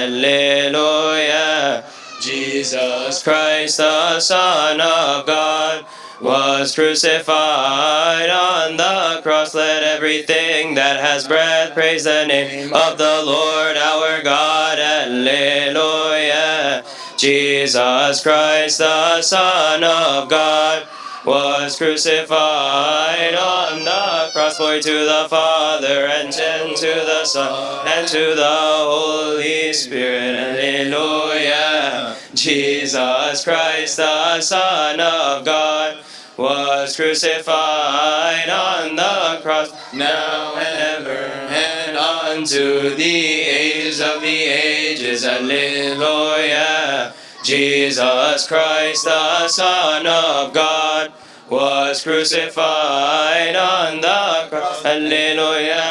alleluia. Jesus Christ, the Son of God, was crucified on the cross. Let everything that has breath praise the name of the Lord our God. Alleluia. Jesus Christ, the Son of God, was crucified on the cross. Glory to the Father, and to the Son, and to the Holy Spirit. Alleluia. Jesus Christ, the Son of God, was crucified on the cross, now and ever, and unto the ages of the ages. Alleluia. Jesus Christ, the Son of God, was crucified on the cross. Alleluia,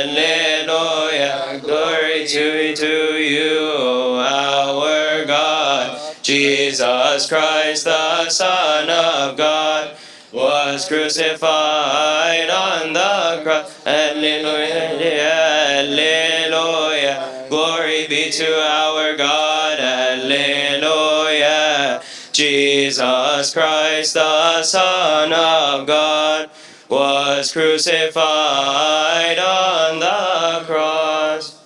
alleluia. Glory to you, O our God. Jesus Christ, the Son of God, was crucified on the cross. Alleluia, alleluia. Glory be to our God. Alleluia. Jesus Christ, the Son of God, was crucified on the cross.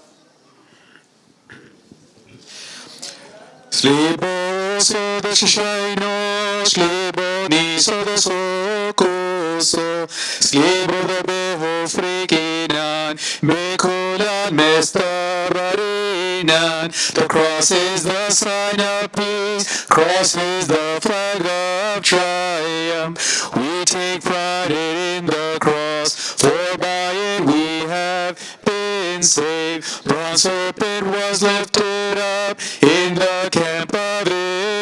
Slibo so da shishayno, slibo ni so da sokoso, slibo da beho frikinan, bekulan mestararinan. The cross is the sign of peace, cross is the flag of triumph. We take pride in the cross, for by it we have been saved. Bronze serpent was lifted up in the camp of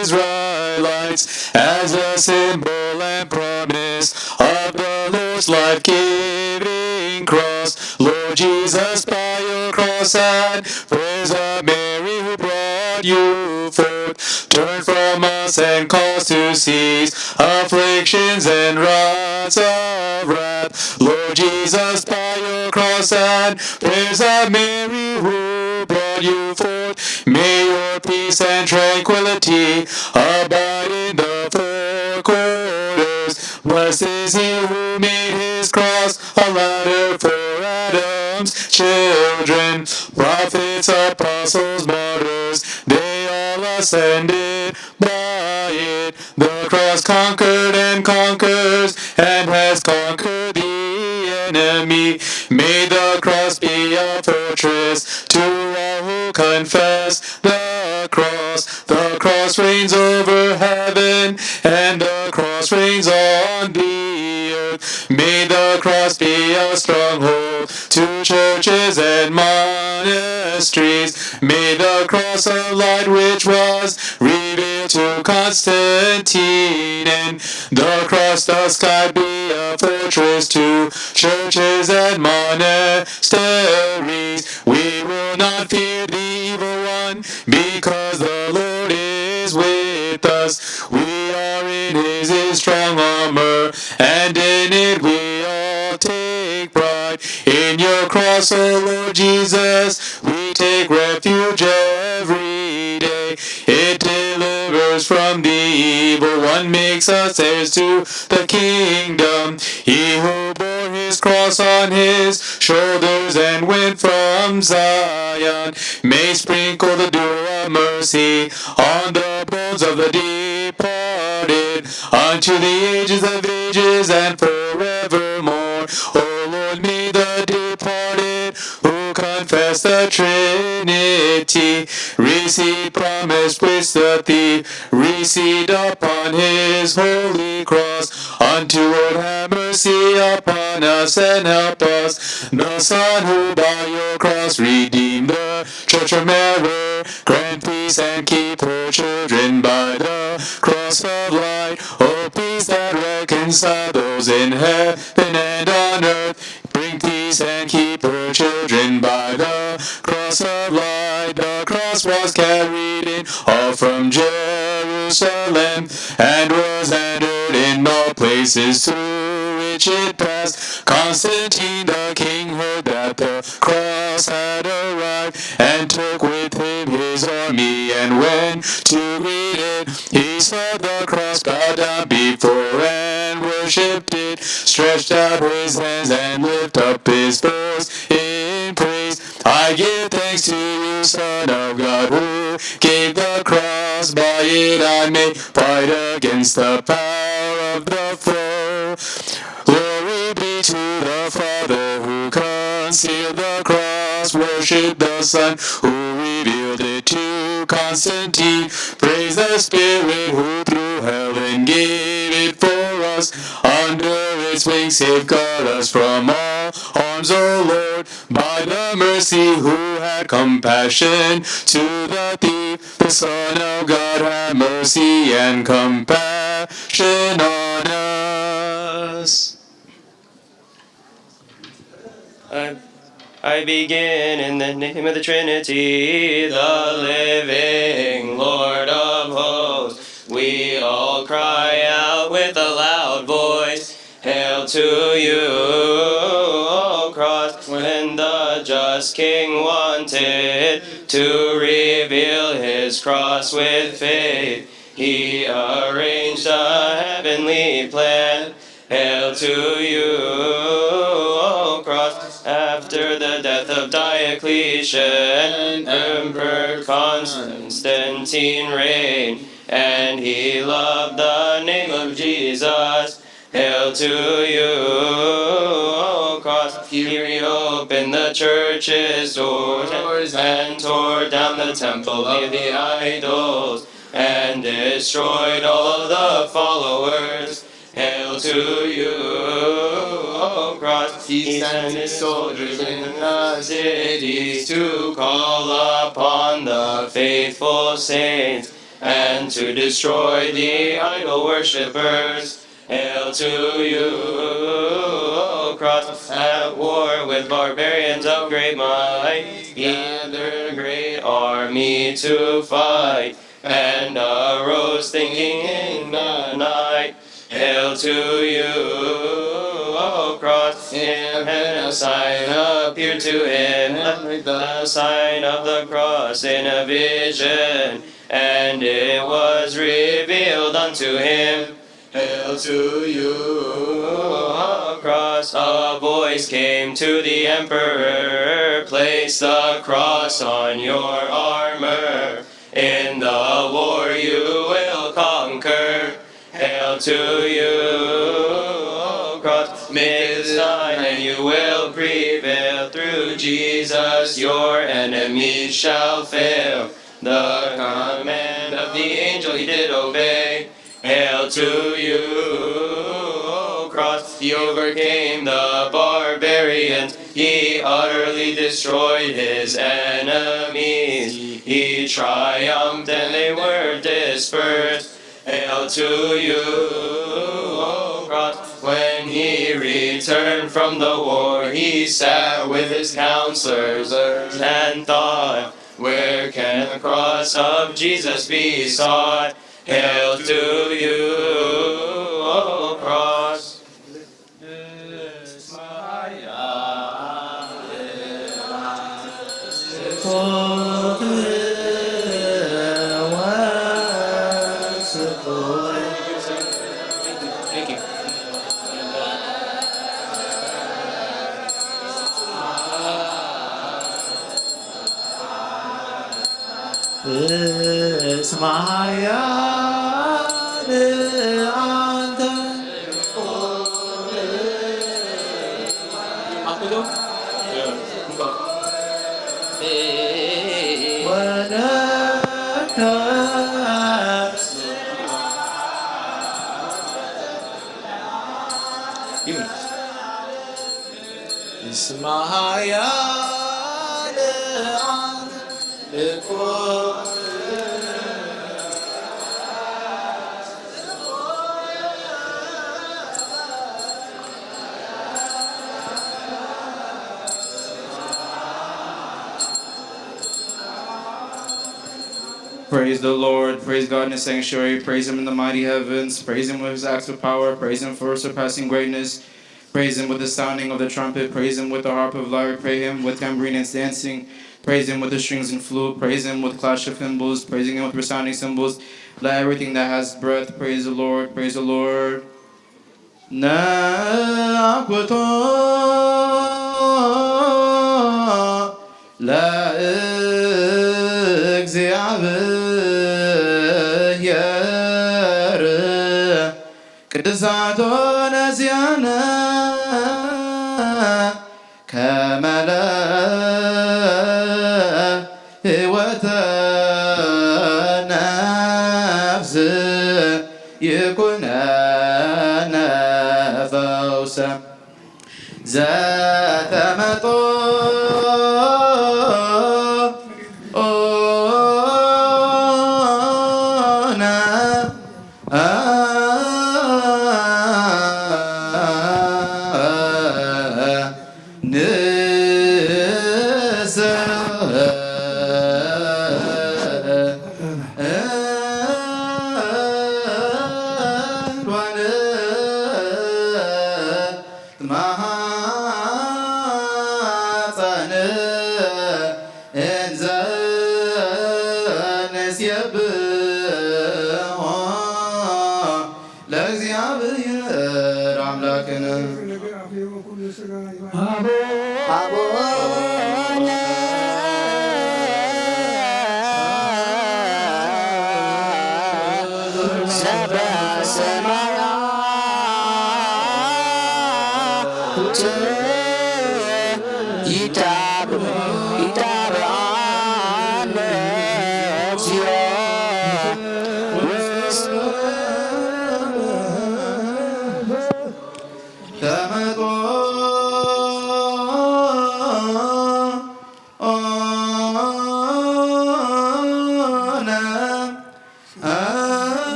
Israelites as a symbol and promise of the Lord's life-giving cross. Lord Jesus, by your cross and praise of Mary who brought you forth, turn from us and cause to cease afflictions and rods of wrath. Lord Jesus, by your cross and prayers of Mary who brought you forth, may your peace and tranquility abide in the four quarters. Blessed is he who made his cross a ladder for Adam's children. Prophets, apostles, martyrs, they all ascended by it. The cross conquered and conquers, and has conquered the enemy. May the cross be a fortress to all who confess the cross. The cross reigns over heaven, and the cross reigns on the earth. May the cross be a stronghold to churches and monasteries. May the cross of light which was revealed to Constantine, and the cross the sky be a fortress to churches and monasteries. We will not fear the evil one, because the Lord Lord Jesus, we take refuge every day. It delivers from the evil one, makes us heirs to the kingdom. He who bore his cross on his shoulders and went from Zion may sprinkle the dew of mercy on the bones of the departed unto the ages of ages and forevermore. O Lord, may the departed who confess the Trinity receive promise which the thief received upon his holy cross. Unto Lord have mercy upon us and help us. The Son who by your cross redeemed the church from error, grant peace and keep her children by the cross of light. O peace that reconcile those in heaven and on earth, bring peace and keep her children by the cross of light. The cross was carried in all from Jerusalem and was entered in all places through which it passed. Constantine the king heard that the cross had arrived and took with him his army, and when to greet it he saw the cross, bowed down before and worshipped it, stretched out his hands and lift up his voice in praise. I give thanks to you, Son of God, who gave the cross. By it I may fight against the power of the foe. Glory be to the Father who concealed the cross. Worship the Son who revealed it to Constantine. Praise the Spirit who through heaven gave it for us. Under its wings safeguard us from all harms, O Lord. By the mercy who had compassion to the thief, the Son of God, have mercy and compassion on us. I begin in the name of the Trinity, the living Lord of hosts. We all cry out with a loud voice, Hail to you, O cross. When the just King wanted to reveal his cross with faith, he arranged a heavenly plan. Hail to you, O cross. After the death of Diocletian, Emperor Constantine reigned, and he loved the name of Jesus. Hail to you, O cross. He reopened the church's doors and tore down the temple of the idols and destroyed all the followers. Hail to you, O cross. He sent his soldiers in the cities to call upon the faithful saints and to destroy the idol worshippers. Hail to you, O cross. At war with barbarians of great might, he gathered a great army to fight, and arose thinking in the night. Hail to you, O cross. In heaven a sign appeared to him, the sign of the cross in a vision, and it was revealed unto him. Hail to you, O cross. A voice came to the emperor, place the cross on your armor. In the war you will conquer. Hail to you, O cross. Make the sign and you will prevail. Through Jesus your enemies shall fail. The command of the angel he did obey. Hail to you, O cross. He overcame the barbarians. He utterly destroyed his enemies. He triumphed and they were dispersed. Hail to you, O cross. When he returned from the war, he sat with his counselors and thought, where can the cross of Jesus be sought? Hail to you, O cross. እስመ ኃያል አንተ ወለከ እስመ ኃያል አንተ Praise the Lord, praise God in His sanctuary, praise Him in the mighty heavens, praise Him with His acts of power, praise Him for surpassing greatness, praise Him with the sounding of the trumpet, praise Him with the harp of lyre, praise Him with tambourine and dancing, praise Him with the strings and flute, praise Him with clash of cymbals, praising Him with resounding cymbals. Let everything that has breath praise the Lord, praise the Lord. ለእግዚአብሔር ቅድሳቶ ነዚያነ ከመለ ሕይወተ ነፍስ ይኩነነ ፈውሰ ዘተመጦ ለእግዚአብሔር አምላክነ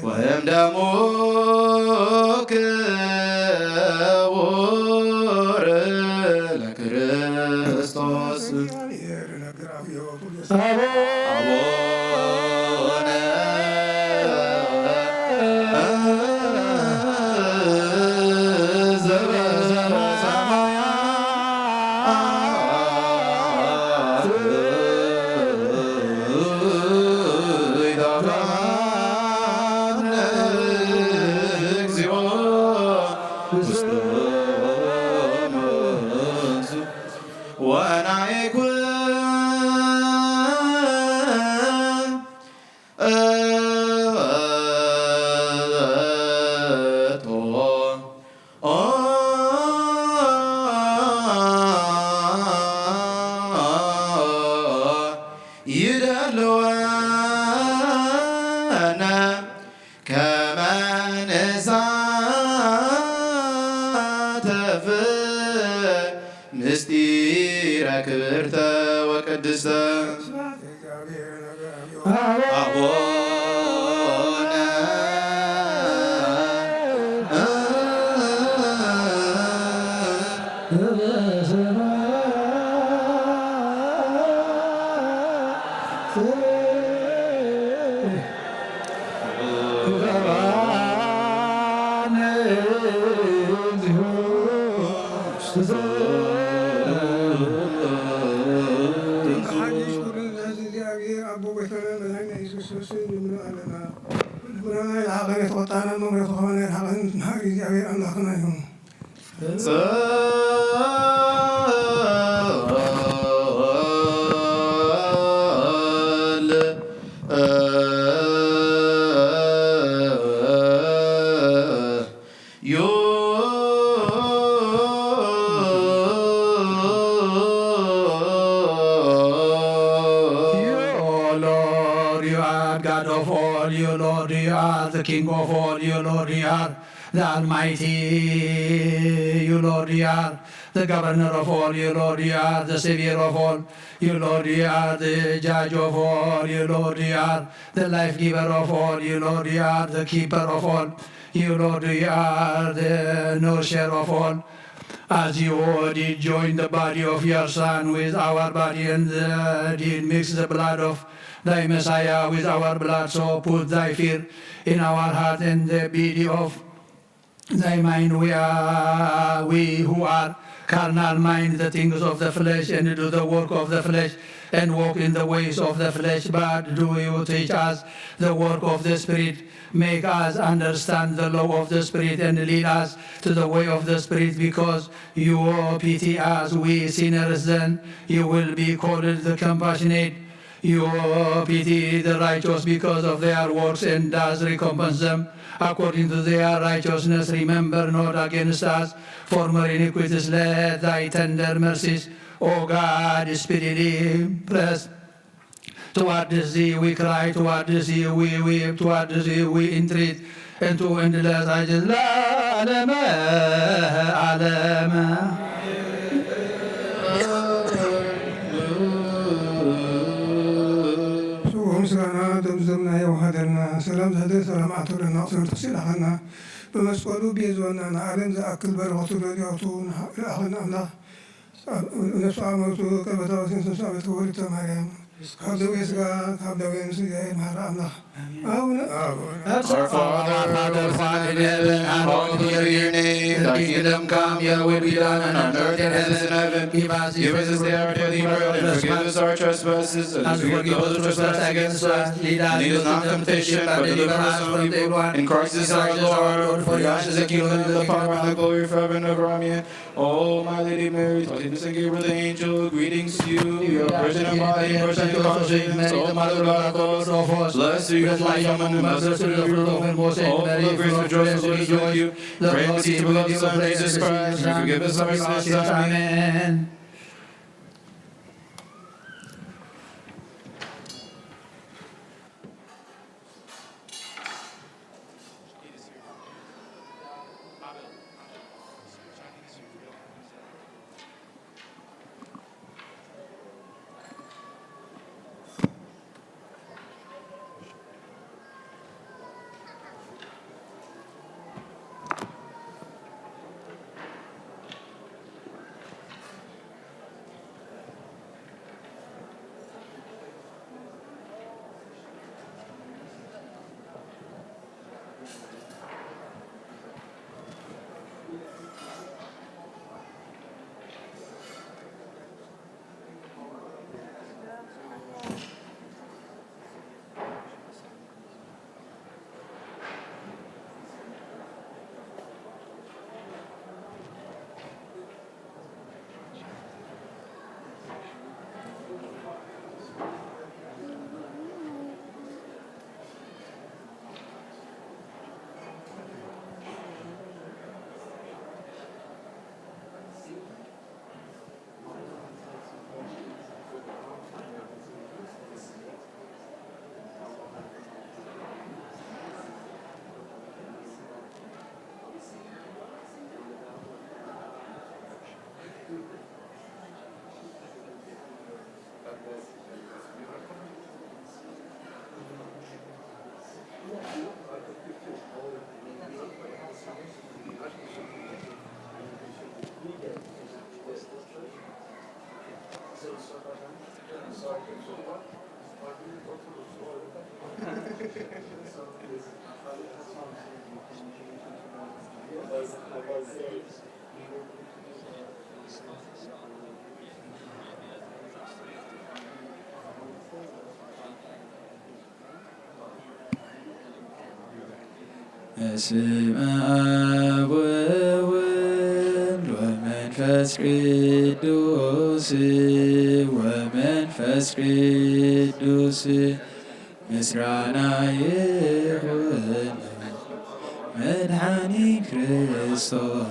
ወይም ደሞ ክቡር ለክርስቶስ አቡነ ምስጢረ ክብርተ ወቅድስተ አቡነ ሀገር የተቆጣነ መምረት ሆነ ሀገር እግዚአብሔር አምላክና ይሁን God of all, you Lord, you are the King of all, you Lord, you are the Almighty, you Lord, you are the Governor of all, you Lord, you are the Savior of all, you Lord, you are the Judge of all, you Lord, you are the Life Giver of all, you Lord, you are the Keeper of all, you Lord, you are the Nourisher of all. As you did join the body of your Son with our body and did mix the blood of thy Messiah with our blood, so put thy fear in our heart and the beauty of thy mind. We who are carnal mind the things of the flesh and do the work of the flesh and walk in the ways of the flesh, but do you teach us the work of the Spirit? Make us understand the law of the Spirit and lead us to the way of the Spirit, because you pity us, we sinners, then you will be called the compassionate. You pity the righteous because of their works and does recompense them according to their righteousness. Remember not against us former iniquities, let thy tender mercies, O God, speedily press towards thee. We cry towards thee, we weep towards thee, we entreat, and to endless ages, ለዓለመ ዓለመ ምስጋና ደምዘምና የዋሃደና ሰላም ዘደ ሰላም አቶረና ቅሰር ተሲላኸና በመስቀሉ ቤዞና ንዓለም ዝኣክል በረኸቱ ረድኤቱ ለኣኸና ኣምላኽ ነፍሱ ዓመቱ ቀበታወሲን ስንሱ ዓመት ወሪተ ማርያም ካብ ደዌ ሥጋ ካብ ደዌ ነፍሲ ይምሃራ ኣምላኽ አቡነ Our Father, who art in heaven, hallowed be your name. Thy kingdom come, your will be done on earth as it is in heaven. Give us this day our daily bread, and forgive us our trespasses, as we forgive those who trespass against us. Lead us not into temptation, but deliver us from the evil one. In Christ is our Lord, for yours is the kingdom, and the power, and the glory forever and ever. Amen. Oh, my Lady Mary, taught in the Saint Gabriel the angel, greetings to you. You are virgin in body, and virgin in conscience. O Mother of God, of us, blessed are you with life, and mother to the fruit of and most all full of grace, rejoice, the Lord is with you. Pray with you, beloved Son, Jesus Christ, and forgive us our sins. Amen. በስመ አብ ወወልድ ወመንፈስ ቅዱስ ወመንፈስ ቅዱስ ምስጋና ይሁን መድኃኒት ክርስቶስ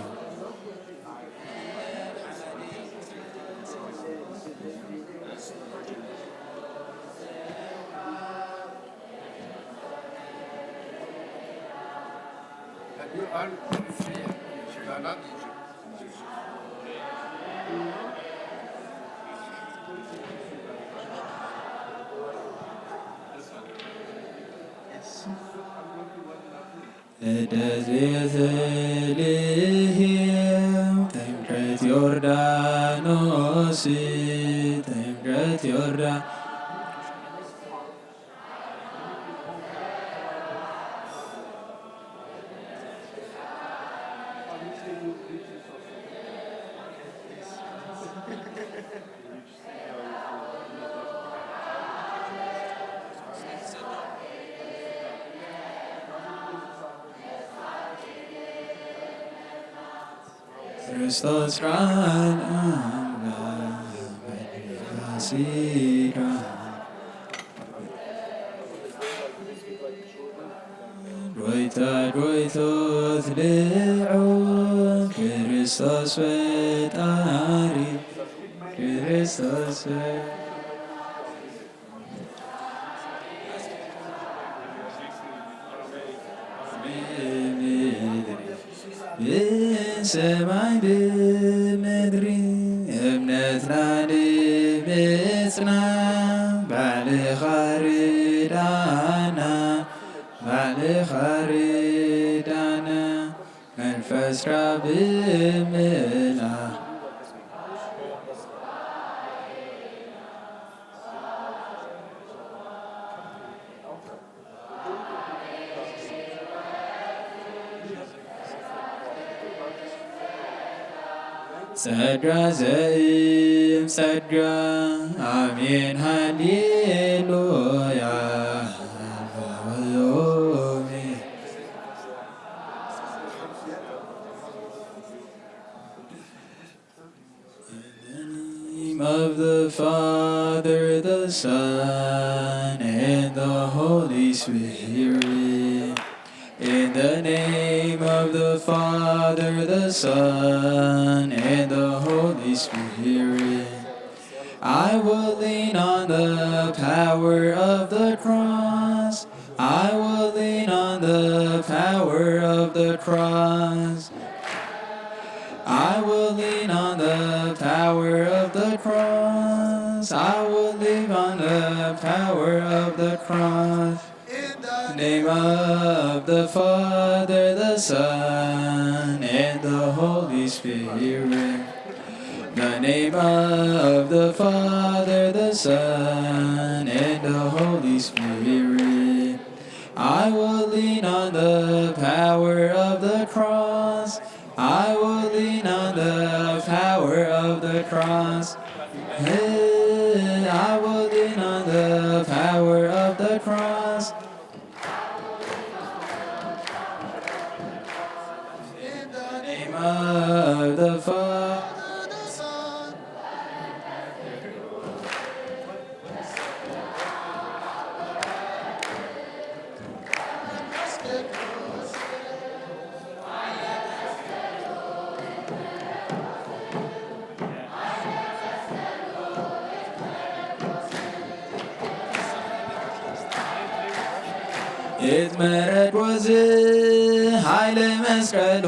ቤተልሔም ጥምቀት ዮርዳኖስ ጥምቀት ዮርዳኖስ ክርስቶስ ቃል ፋሲካ ዶይታ ዶይቶት ልዑል ክርስቶስ ፈጣሪ ክርስቶስ ሰማይ ብምድሪ እምነትና ንምጽና ባዕልኻ ርዳና ባዕልኻ ርዳና መንፈስካ ብምልኣ ጸጋ ዘእም ጸጋ አሜን ሃሌሉያ ሎሚ In the name of the Father, the Son, and the Holy Spirit. In the name of the Father, the Son, and the Holy Spirit. I will lean on the power of the cross. I will lean on the power of the cross. I will lean on the power of the cross. I will lean on the power of the cross. In the name of the Father, the Son, and the Holy Spirit. The name of the Father, the Son, and the Holy Spirit. I will lean on the power of the cross. I will lean on the power of the cross. I will lean on the power of the cross. In the name of the Father, the Son. እትመረድ ወዝ ኃይለ መስቀሉ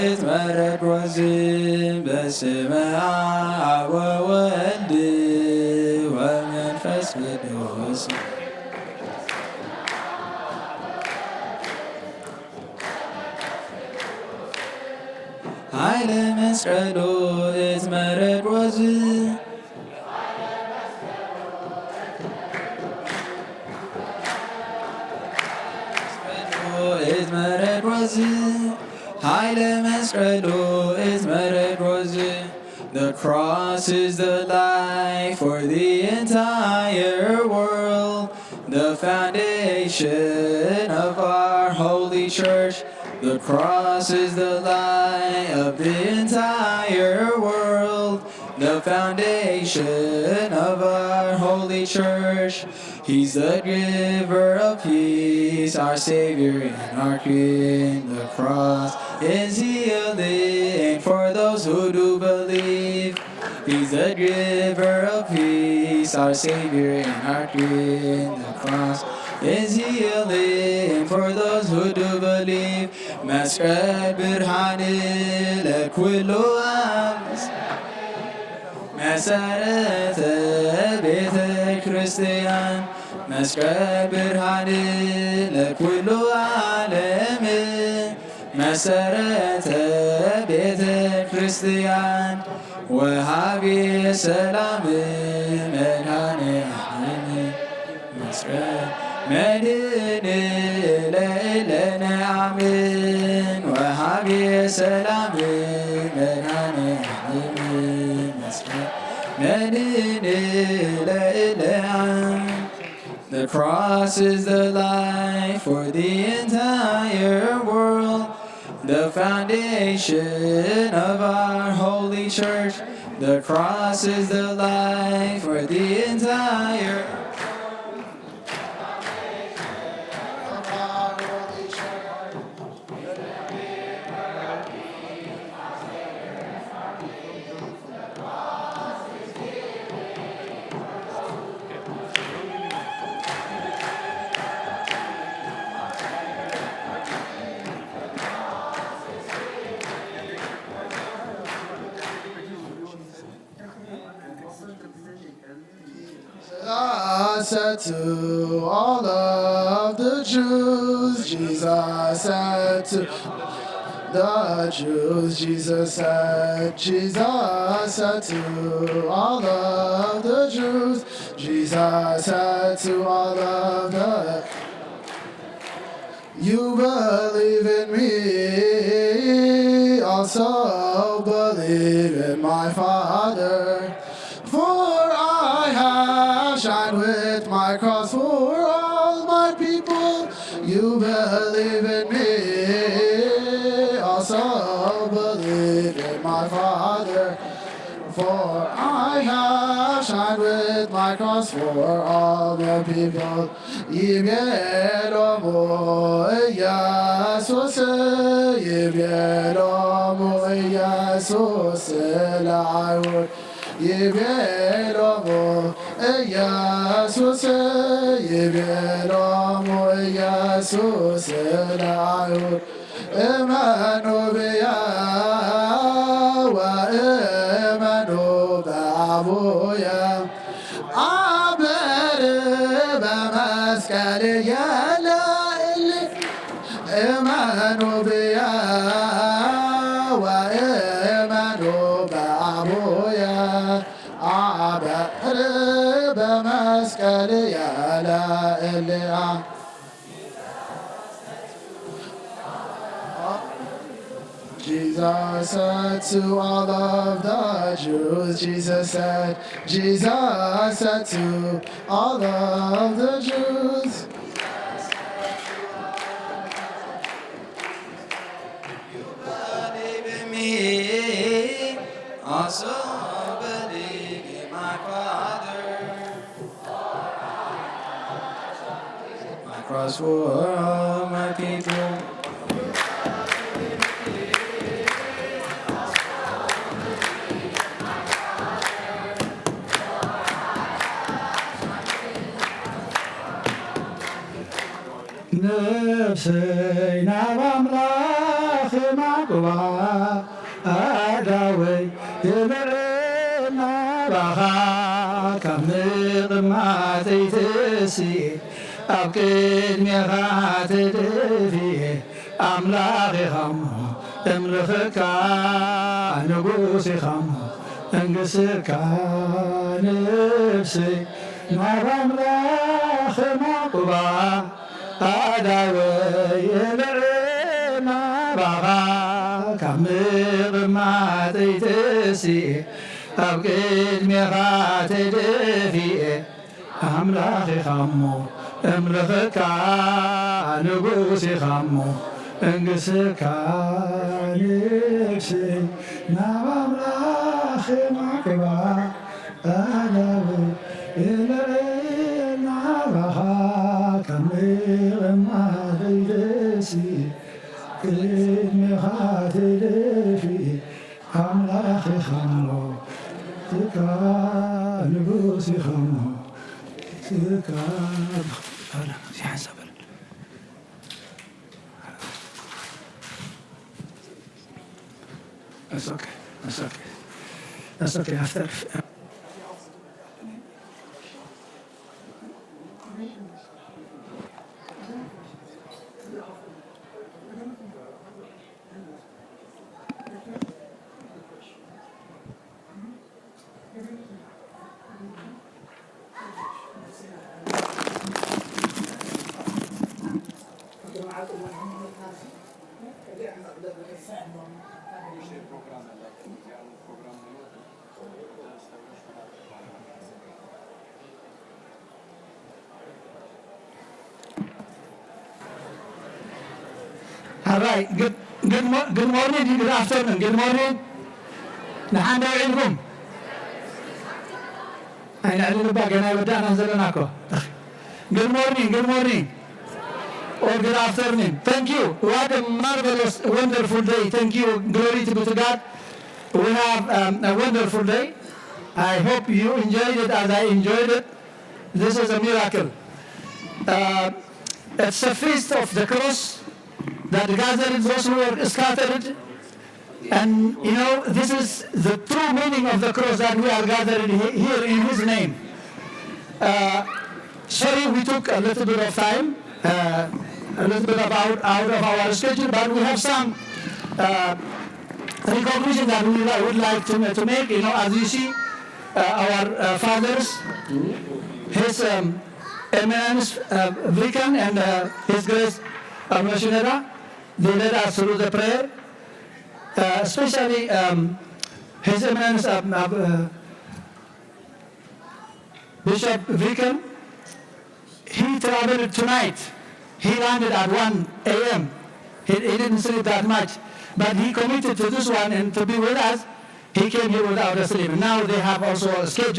እትመረድ ወዝ በስመ አብ ወወልድ ወመንፈስ ቅዱስ ኃይለ መስቀሉ እትመረድ ወዝ እትመረድ ወዝ ኃይለ መስቀሉ እትመረድ ወዝ. The cross is the light for the entire world, the foundation of our holy holy church. The cross is the light of the entire world, the foundation of our holy church. He's the giver of peace, our Savior and our King. The cross is healing for those who do believe. He's the giver of peace, our Savior and our King. The cross is healing for those who do believe. مسكن برهان لكل أمس مسارة بيت كريستيان. مسكن برهان لكل عالم مسارة بيت كريستيان. وهابي سلام منهان أحلامي مسكن مدينة ليلنا آمين. وهابي سلام منهان أحلامي مسكن مدينة ليلنا. The cross is the light for the entire world, the foundation of our holy church. The cross is the light for the entire said to all of the Jews, Jesus said to the Jews, Jesus said to all of the Jews, Jesus said to all of the, you believe in me, also believe in my Father. For I have shined with my cross for all my people. You believe in me, also believe in my Father. For I have shined with my cross for all the people. Yibyelomu Iyasus, Yibyelomu Iyasus, La'ud. Yibyelomu Iyasus, Yibyelomu Iyasus, La'ud. Imanu biya wa imanu ba'abuya. عبر بمسكن يلا اللي إيمانوا بيا وإيمانوا بأبويا. عبر بمسكن يلا اللي Jesus said to all of the Jews, Jesus said to all of the Jews. You believe in me, also believe in my Father. My cross for all my people. ነፍሰይ ናብ ኣምላኽ ማዕቁባ ኣዳወይ የብዕና ባኻ ካብ ምቕማተይ ትስየ ኣብ ቅድሜኻ ተደፊየ ኣምላኽ ኢኻ እሞ እምልኽካ ንጉስ ኢኻ እሞ እንግስካ ነፍሰይ ናብ ኣምላኽ ማዕቁባ ኣዳወይ የብዕና ባኻ ካብ ምቕማተይ ትስየ ኣብ ቅድሜኻ ተደፊየ ኣምላኽ ኢኻ እሞ እምልኽካ ንጉስ ኢኻ እሞ እንግስካ ንግስ ናባምላኽ ማዕቅባ ኣላብ ናባኻ ከምቕማደይደሲ ቅድሚኻ ትደፊ ኣምላኽ ኢኻሞ ትካ ንጉስ ኢኻሞ ትካ ሲሓሰበል That's okay. That's okay. That's okay. After. All right. Good morning. Good afternoon. Good morning. نحن نوعدكم. أنا أقول لك أنا بدأنا نزلناكو. Good morning. Good morning. Or good afternoon. Thank you. What a marvelous, wonderful day. Thank you. Glory to be to God. We have a wonderful day. I hope you enjoyed it as I enjoyed it. This is a miracle. It's a feast of the cross that gathered those who were scattered. And you know, this is the true meaning of the cross, that we are gathered here in His name. Sorry, we took a little bit of time, a little bit out of our schedule, but we have some recognition that we would like to make. You know, as you see, our fathers, His Eminence Vikan and His Grace Missionary, they led us through the prayer. Especially His Eminence Bishop Vikan. He traveled tonight. He landed at 1 a.m. He didn't sleep that much, but he committed to this one and to be with us. He came here without a sleep. Now they have also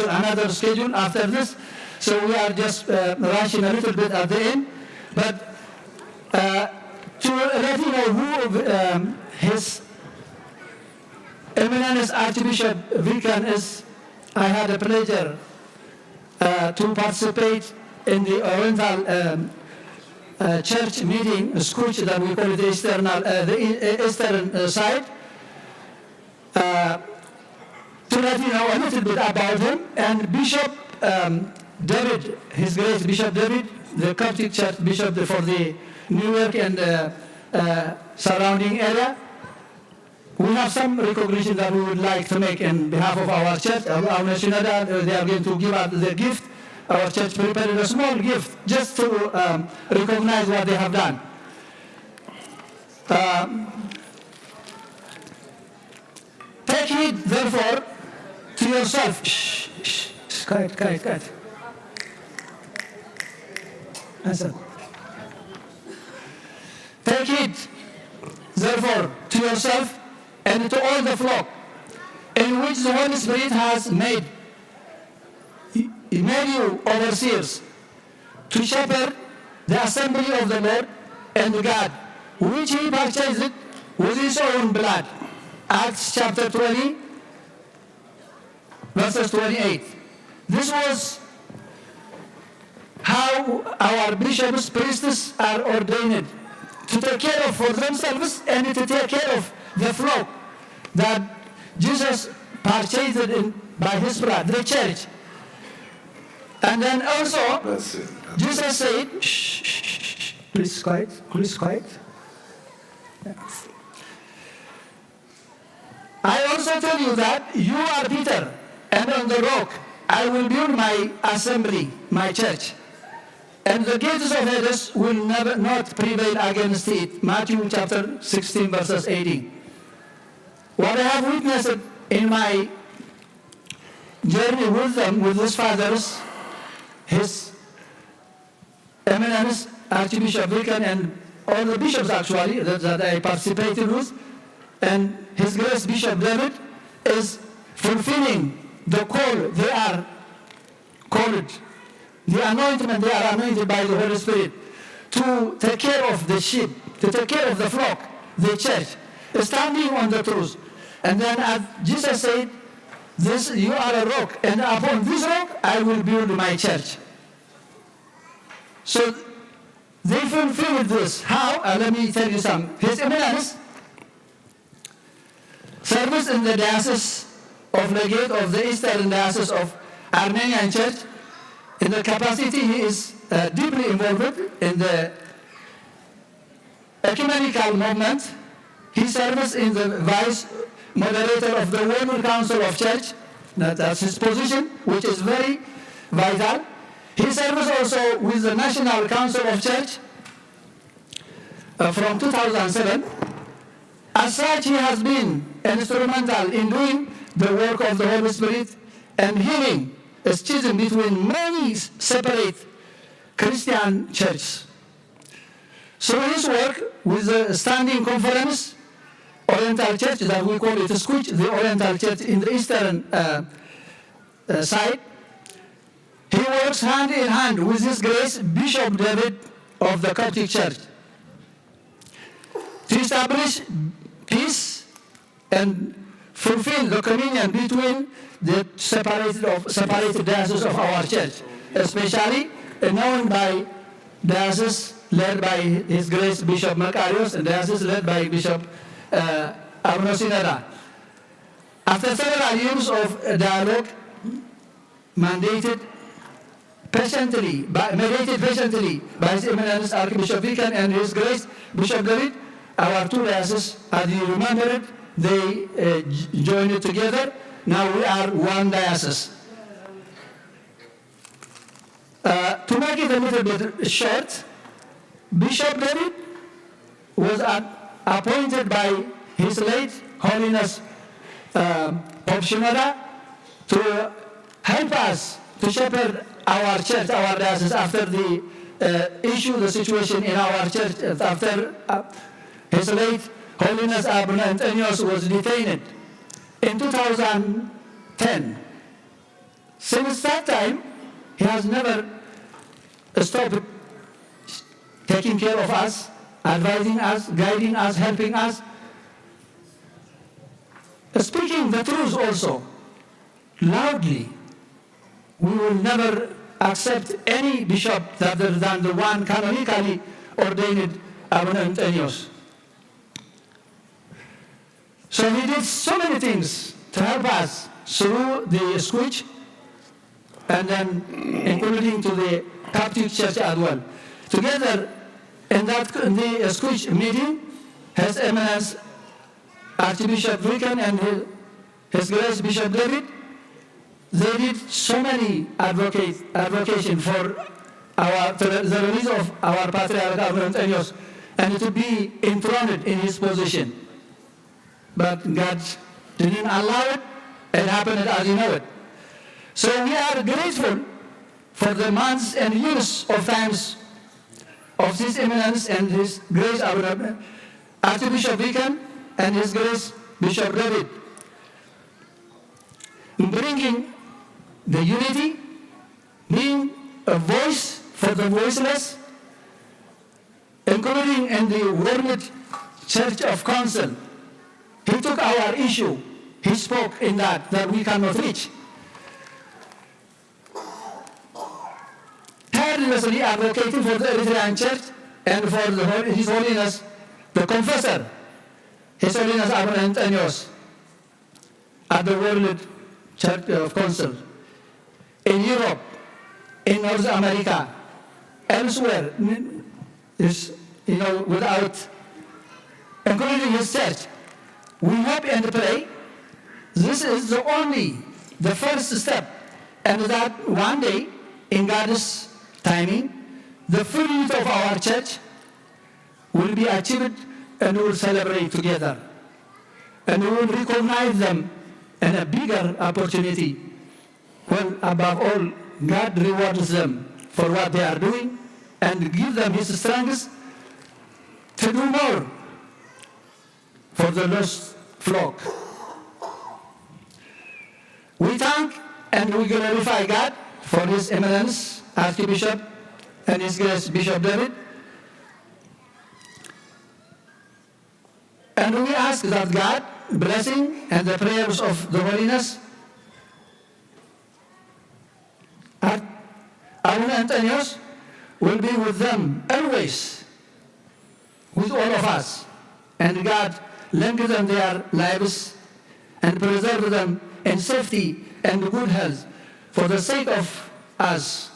another schedule after this, so we are just rushing a little bit at the end. But to let you know who His Eminence Archbishop Vikan is, I had a pleasure to participate in the Oriental Church meeting, Skuch, that we call it the Eastern side, to let you know a little bit about him. And Bishop David, His Grace Bishop David, the Coptic Church Bishop for the New York and surrounding area, we have some recognition that we would like to make in behalf of our church. Our national, they are going to give us the gift. Our church prepared a small gift just to recognize what they have done. Take heed, therefore, to yourself. Quiet. Answer. Take heed, therefore, to yourself and to all the flock in which the Holy Spirit has made you overseers to shepherd the assembly of the Lord and God, which He purchased with His own blood. Acts chapter 20, verses 28. This was how our bishops, priests are ordained to take care of for themselves and to take care of the flock that Jesus purchased by His blood, the church. And then also, Jesus said, shh, please quiet. I also tell you that you are Peter, and on the rock I will build my assembly, my church. And the gates of Hades will not prevail against it. Matthew chapter 16, verses 18. What I have witnessed in my journey with them, with these fathers, His Eminence Archbishop Vikan and all the bishops actually that I participated with, and His Grace Bishop David is fulfilling the call they are called, the anointment they are anointed by the Holy Spirit to take care of the sheep, to take care of the flock, the church, standing on the truth. And then as Jesus said, "This you are a rock, and upon this rock I will build my church." So they fulfilled this. How? Let me tell you some. His Eminence serves in the Diocese of Legate of the Eastern Diocese of Armenian Church. In the capacity, he is deeply involved in the ecumenical movement. He serves in the vice moderator of the World Council of Church. That's his position, which is very vital. He serves also with the National Council of Church from 2007. As such, he has been instrumental in doing the work of the Holy Spirit and healing a schism between many separate Christian churches. So his work with the Standing Conference, Oriental Church, that we call it SCUCH, the Oriental Church in the Eastern side, he works hand in hand with His Grace Bishop David of the Coptic Church to establish peace and fulfill the communion between the separated dioceses of our church, especially known by diocese led by His Grace Bishop Makarios and diocese led by Bishop Abnosinada. After several years of dialogue, mediated patiently by His Eminence Archbishop Vikan and His Grace Bishop David, our two dioceses, as you remember it, they joined it together. Now we are one diocese. To make it a little bit short, Bishop David was appointed by His late Holiness Pope Shinoda to help us to shepherd our church, our diocese, after the the situation in our church, after His late Holiness Abuna Antonios was detained in 2010. Since that time, he has never stopped taking care of us, advising us, guiding us, helping us, speaking the truth also, loudly. We will never accept any bishop other than the one canonically ordained Abuna Antonios. So he did so many things to help us through the SCUCH and then including to the Coptic Church as well. Together in the SCUCH meeting, His Eminence Archbishop Vikan and His Grace Bishop David, they did so many advocation for the release of our Patriarch Abuna Antonios and to be enthroned in his position. But God didn't allow it. It happened as you know it. So we are grateful for the months and years of times of His Eminence and His Grace Archbishop Vikan and His Grace Bishop David, bringing the unity, being a voice for the voiceless, including in the World Church of Council. He took our issue. He spoke in that we cannot reach. Tirelessly advocating for the Eritrean Church and for His Holiness, the Confessor, His Holiness Abuna Antonios, at the World Church of Council, in Europe, in North America, elsewhere, without, including His church. We hope and pray this is the first step, and that one day, in God's timing, the full unity of our church will be achieved and we will celebrate together. And we will recognize them in a bigger opportunity when, above all, God rewards them for what they are doing and give them His strength to do more for the lost flock. We thank and we glorify God for His Eminence Archbishop and His Grace Bishop David. And we ask that God blessing and the prayers of the Holiness Abuna Antonios will be with them always, with all of us. And God lengthen their lives and preserve them in safety and good health for the sake of us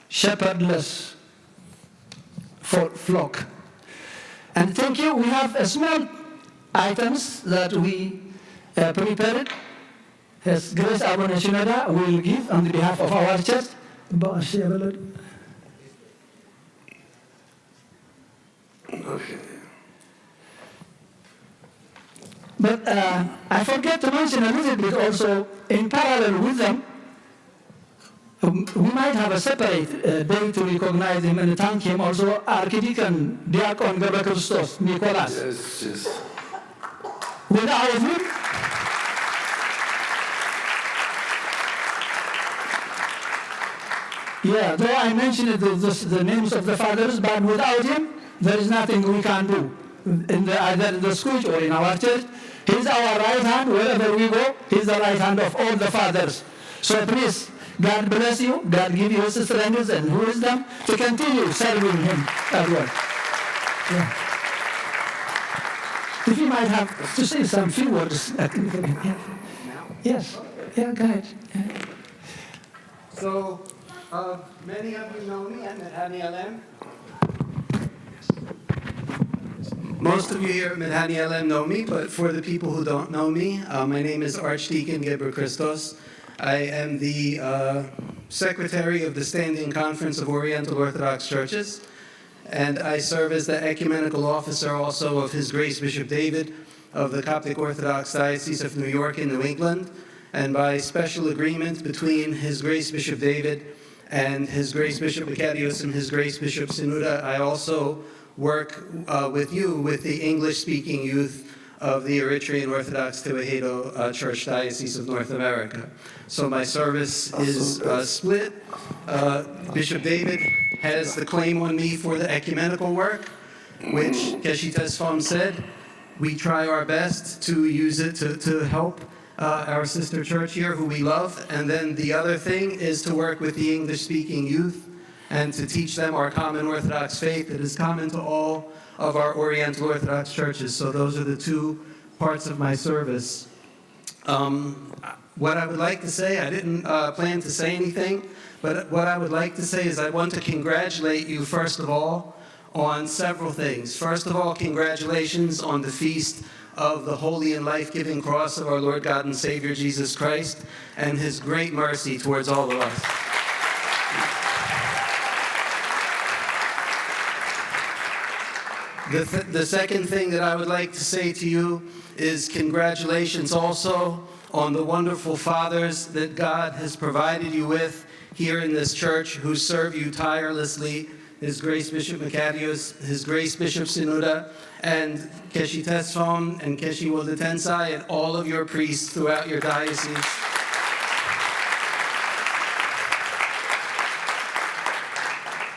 shepherdless flock. And thank you. We have a small items that we prepared. His Grace Abuna Shinoda will give on behalf of our church. Okay. But I forget to mention a little bit also, in parallel with them, we might have a separate day to recognize him and thank him also, Archdeacon Diakon Gerber Christos Nicholas. Yes, yes. Without him, yeah, though I mentioned the names of the fathers, but without him, there is nothing we can do. Either in the school or in our church, he's our right hand. Wherever we go, he's the right hand of all the fathers. So please, God bless you. God give you strength and wisdom to continue serving Him as well. Yeah. If you might have to say some few words. Yes. Yeah, go ahead. Yeah. So, many of you know me. I'm Medhani Alem. Most of you here at Medhani Alem know me, but for the people who don't know me, my name is Archdeacon Geber Christos. I am the secretary of the Standing Conference of Oriental Orthodox Churches, and I serve as the ecumenical officer also of His Grace Bishop David of the Coptic Orthodox Diocese of New York in New England. And by special agreement between His Grace Bishop David and His Grace Bishop Makarios and His Grace Bishop Sinuda, I also work with you, with the English-speaking youth of the Eritrean Orthodox Tewahedo Church Diocese of North America. So my service is split. Bishop David has the claim on me for the ecumenical work, which Keshe Tesfam said, we try our best to use it to help our sister church here, who we love. And then the other thing is to work with the English-speaking youth and to teach them our common Orthodox faith that is common to all of our Oriental Orthodox churches. So those are the two parts of my service. What I would like to say, I didn't plan to say anything, but what I would like to say is I want to congratulate you, first of all, on several things. First of all, congratulations on the feast of the holy and life-giving cross of our Lord God and Savior Jesus Christ and His great mercy towards all of us. The second thing that I would like to say to you is congratulations also on the wonderful fathers that God has provided you with here in this church who serve you tirelessly. His Grace Bishop Makarios, His Grace Bishop Sinuda, and Keshe Tesfam and Keshe Woldetensai, and all of your priests throughout your diocese.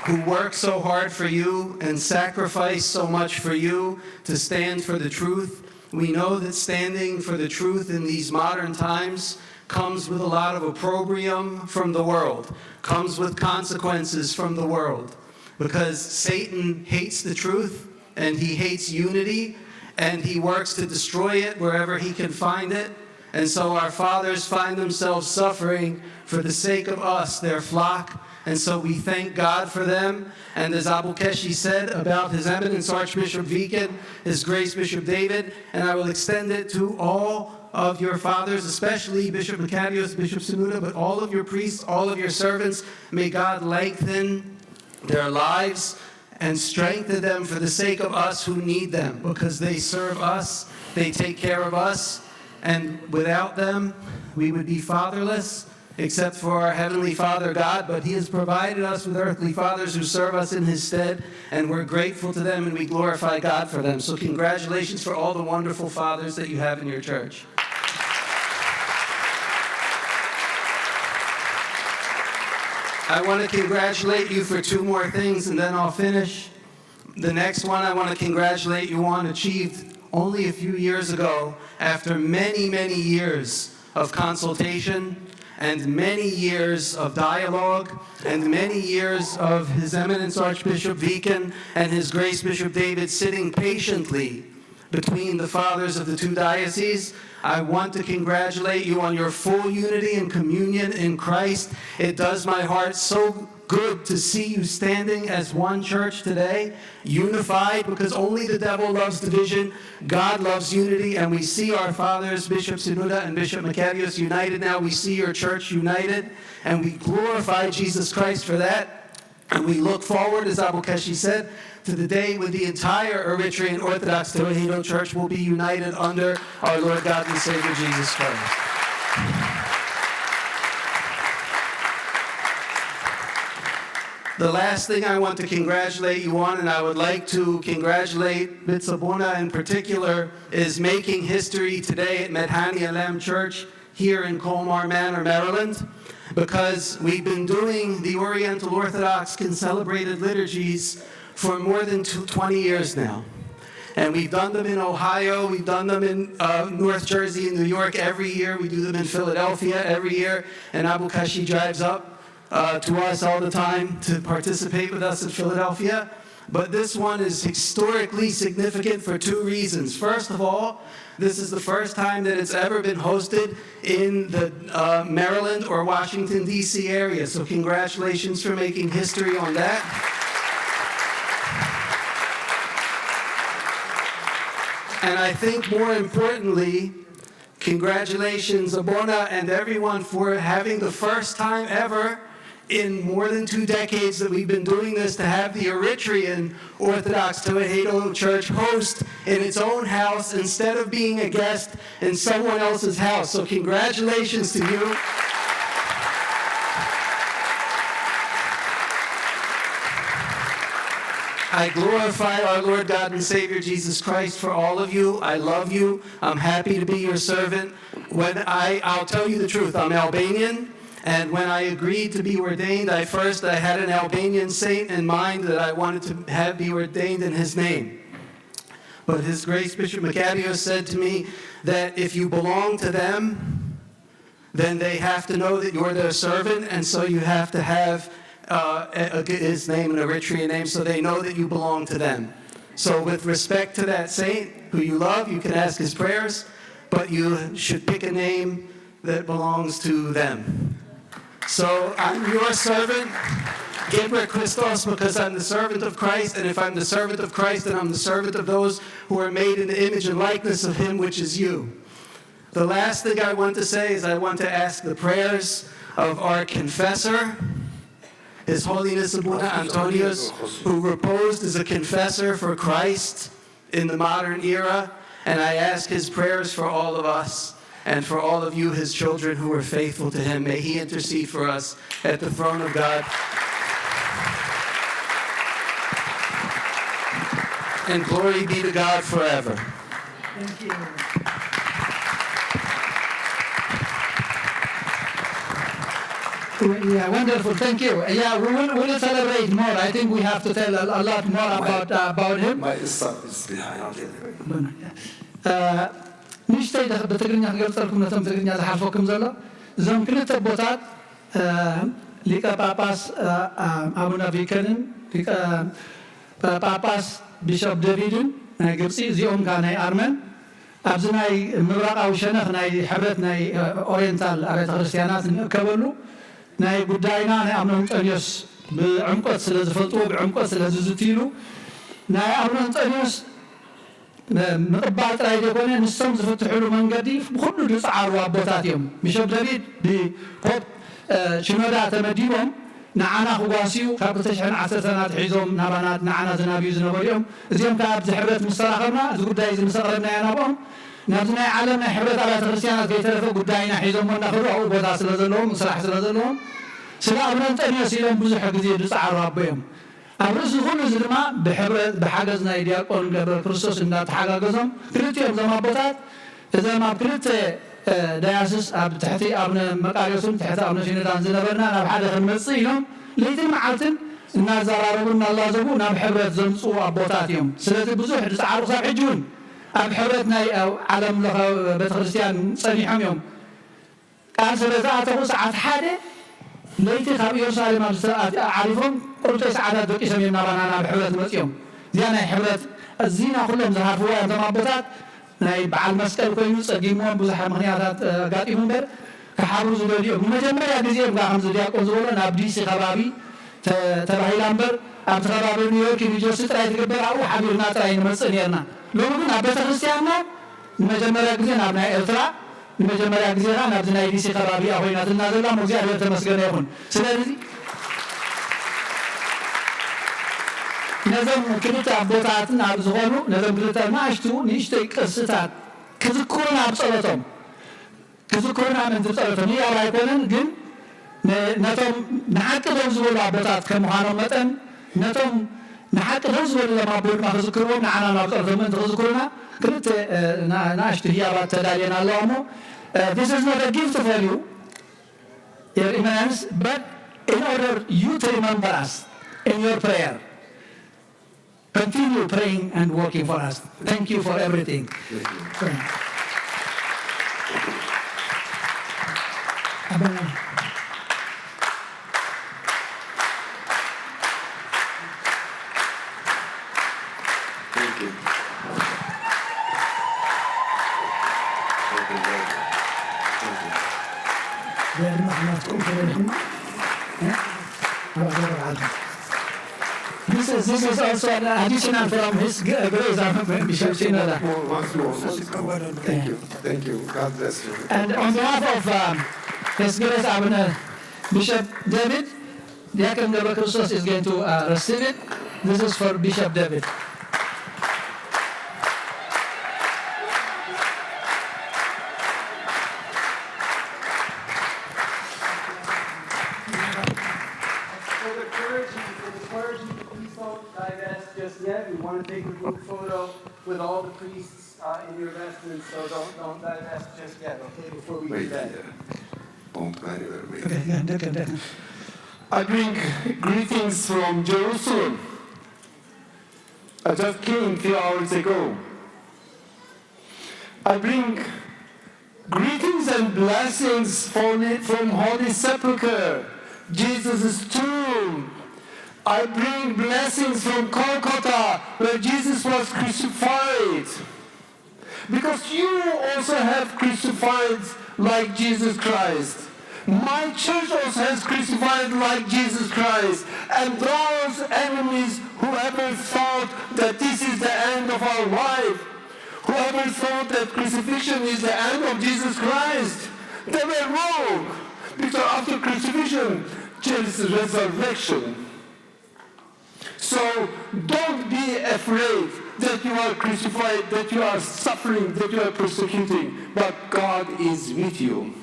Who work so hard for you and sacrifice so much for you to stand for the truth. We know that standing for the truth in these modern times comes with a lot of opprobrium from the world, comes with consequences from the world, because Satan hates the truth and he hates unity and he works to destroy it wherever he can find it. And so our fathers find themselves suffering for the sake of us, their flock. And so we thank God for them. And as Abu Keshe said about His Eminence Archbishop Viken, His Grace Bishop David, and I will extend it to all of your fathers, especially Bishop Makarios, Bishop Sinuda, but all of your priests, all of your servants, may God lengthen their lives and strengthen them for the sake of us who need them, because they serve us, they take care of us, and without them, we would be fatherless. except for our Heavenly Father God, but He has provided us with earthly fathers who serve us in His stead, and we're grateful to them and we glorify God for them. So congratulations for all the wonderful fathers that you have in your church. I want to congratulate you for two more things and then I'll finish. The next one I want to congratulate you on, achieved only a few years ago after many, many years of consultation and many years of dialogue and many years of His Eminence Archbishop Viken and His Grace Bishop David sitting patiently between the fathers of the two dioceses. I want to congratulate you on your full unity and communion in Christ. It does my heart so good to see you standing as one church today, unified, because only the devil loves division. God loves unity, and we see our fathers, Bishop Sinuda and Bishop Macarius, united now. We see your church united, and we glorify Jesus Christ for that. And we look forward, as Abu Kashi said, to the day when the entire Eritrean Orthodox Tewahedo Church will be united under our Lord God and Savior Jesus Christ. The last thing I want to congratulate you on, and I would like to congratulate Bitsabona in particular, is making history today at Medhani Alem Church here in Colmar Manor, Maryland, because we've been doing the Oriental Orthodox concelebrated liturgies for more than 20 years now. And we've done them in Ohio, we've done them in North Jersey and New York every year, we do them in Philadelphia every year, and Abu Kashi drives up to us all the time to participate with us in Philadelphia. But this one is historically significant for two reasons. First of all, this is the first time that it's ever been hosted in the Maryland or Washington, D.C. area. So congratulations for making history on that. And I think more importantly, congratulations, Abona and everyone, for having the first time ever in more than 2 decades that we've been doing this to have the Eritrean Orthodox Tewahedo Church host in its own house instead of being a guest in someone else's house. So congratulations to you. I glorify our Lord God and Savior Jesus Christ for all of you. I love you. I'm happy to be your servant. I'll tell you the truth, I'm Albanian. And when I agreed to be ordained, I had an Albanian saint in mind that I wanted to be ordained in his name. But His Grace Bishop Macarius said to me that if you belong to them, then they have to know that you're their servant, and so you have to have his name, an Eritrean name, so they know that you belong to them. So with respect to that saint who you love, you can ask his prayers, but you should pick a name that belongs to them. So I'm your servant, Geber Christos, because I'm the servant of Christ, and if I'm the servant of Christ, then I'm the servant of those who are made in the image and likeness of Him, which is you. The last thing I want to say is I want to ask the prayers of our confessor, His Holiness Abuna Antonius, who reposed as a confessor for Christ in the modern era, and I ask his prayers for all of us. And for all of you, His children who are faithful to Him, may He intercede for us at the throne of God. And glory be to God forever. Thank you. Yeah, wonderful. Thank you. Yeah, we'll celebrate more. I think we have to tell a lot more about him. My son is behind. ንሽተይ ብትግርኛ ክገልፀልኩም ነቶም ትግርኛ ዝሓልፈኩም ዘሎ እዞም ክልተ ቦታት ሊቀ ጳጳስ አቡነ ቪከንን ሊቀ ጳጳስ ቢሾፕ ዴቪድን ናይ ግብፂ እዚኦም ከዓ ናይ አርመን ኣብዚ ናይ ምብራቃዊ ሸነኽ ናይ ሕብረት ናይ ኦሪየንታል አብያተ ክርስቲያናት ንእከበሉ ናይ ጉዳይና ናይ አቡነ አንጦኒዮስ ብዕምቆት ስለ ዝፈልጥዎ ብዕምቆት ስለ ዝዝትይሉ ናይ አቡነ አንጦኒዮስ ምቅባል ጥራይ ዘይኮነ ንሶም ዝፍትሕሉ መንገዲ ብኩሉ ዝፀዓሩ ኣቦታት እዮም ቢሾፕ ዴቪድ ብፖፕ ሽኖዳ ተመዲቦም ንዓና ክጓስዩ ካብ 2010 ሒዞም ናባና ንዓና ዝናብዩ ዝነበሩ እዮም እዚኦም ከዓ ኣብዚ ሕብረት ምስ ተራኸብና እዚ ጉዳይ እዚ ምስ ኣቕረብናዮ ናብኦም ናብዚ ናይ ዓለም ናይ ሕብረት ኣብያተ ክርስቲያናት ከይተረፈ ጉዳይና ሒዞሞ እናኸዱ ኣብኡ ቦታ ስለ ዘለዎም ስራሕ ስለ ዘለዎም ስለ ኣብነ እንጠንዮስ ኢሎም ብዙሕ ግዜ ዝፀዓሩ ኣቦ እዮም ኣብ ርእሲ ኩሉ እዚ ድማ ብሕብረት ብሓገዝ ናይ ዲያቆን ገብረ ክርስቶስ እንዳተሓጋገዞም ክልቲኦም ዞም ኣቦታት እዞም ኣብ ክልተ ዳያስስ ኣብ ትሕቲ ኣብነ መቃርዮስን ትሕቲ ኣብነ ሲኖዳን ዝነበርና ናብ ሓደ ክንመፅእ ኢሎም ለይትን መዓልትን እናዘራረቡ እናላዘቡ ናብ ሕብረት ዘምፅኡ ኣቦታት እዮም ስለዚ ብዙሕ ዝፀዓሩ ክሳብ ሕጂ እውን ኣብ ሕብረት ናይ ዓለም ለኸ ቤተክርስትያን ፀኒሖም እዮም ቃል ስለዝኣተኹ ሰዓት ሓደ ለይቲ ካብ ኢየሩሳሌም ዓሪፎም ቁርጦ ሰዓታት ደቂሶም እዮም ናባና ናብ ሕብረት መፅኦም እዚኣ ናይ ሕብረት እዚና ኩሎም ዝሃርፍዋ እዞም ኣቦታት ናይ በዓል መስቀል ኮይኑ ፀጊሞም ብዙሕ ምክንያታት ኣጋጢሙ እምበር ክሓብሩ ዝደልዮም ንመጀመርያ ግዜ እምጋ ከምዚ ዲያቆን ዝበሎ ናብ ዲሲ ከባቢ ተባሂላ እምበር ኣብቲ ከባቢ ኒውዮርክ ኒውጀርሲ ጥራይ ትግበር ኣብኡ ሓቢርና ጥራይ ንመፅእ ነርና ሎሚ ግን ኣብ ቤተክርስትያንና ንመጀመርያ ግዜ ናብ ናይ ኤርትራ ንመጀመርያ ግዜ ኸ ናብዚ ናይ ዲሲ ከባቢ ኮይናትና ዘላ እግዚኣብሔር ተመስገነ ይኹን ስለዚ ነዞም ክልተ ኣቦታትን ኣብ ዝኾኑ ነዞም ክልተ ንእሽተይ ቅርስታት ክዝክሩና ኣብ ፀሎቶም ክዝክሩና ምንቲ ፀሎቶም ያው ኣይኮነን ግን ነቶም ንሓቂ ደው ዝበሉ ኣቦታት ከም ምዃኖም መጠን ነቶም ንሓቂ ደው ዝበሉ ሎም ኣቦ ድማ ክዝክርዎም ንዓና ናብ ፀሎቶም ምንቲ ክዝክሩና ክልተ ንእሽቲ ህያባት ተዳልየና ኣለዋ እሞ this is not a gift for you your eminence but in order you to remember us in your prayer continue praying and working for us thank you for everything This is also an additional from his grace, Bishop Sinoda. Thank you. God bless you. And on behalf of His Grace Abner, Bishop David, Diakon Gabriel Christos is going to receive it. This is for Bishop David. We want to take a group photo with all the priests in your vestments, so don't divest just yet, okay, before we do that. I bring greetings from Jerusalem. I just came a few hours ago. I bring greetings and blessings from Holy Sepulchre, Jesus' tomb. I bring blessings from Calcutta, where Jesus was crucified. Because you also have crucified like Jesus Christ. My church also has crucified like Jesus Christ. And those enemies, whoever thought that this is the end of our life, whoever thought that crucifixion is the end of Jesus Christ, they were wrong. Because after crucifixion, there is resurrection. So don't be afraid that you are crucified, that you are suffering, that you are persecuting, but God is with you.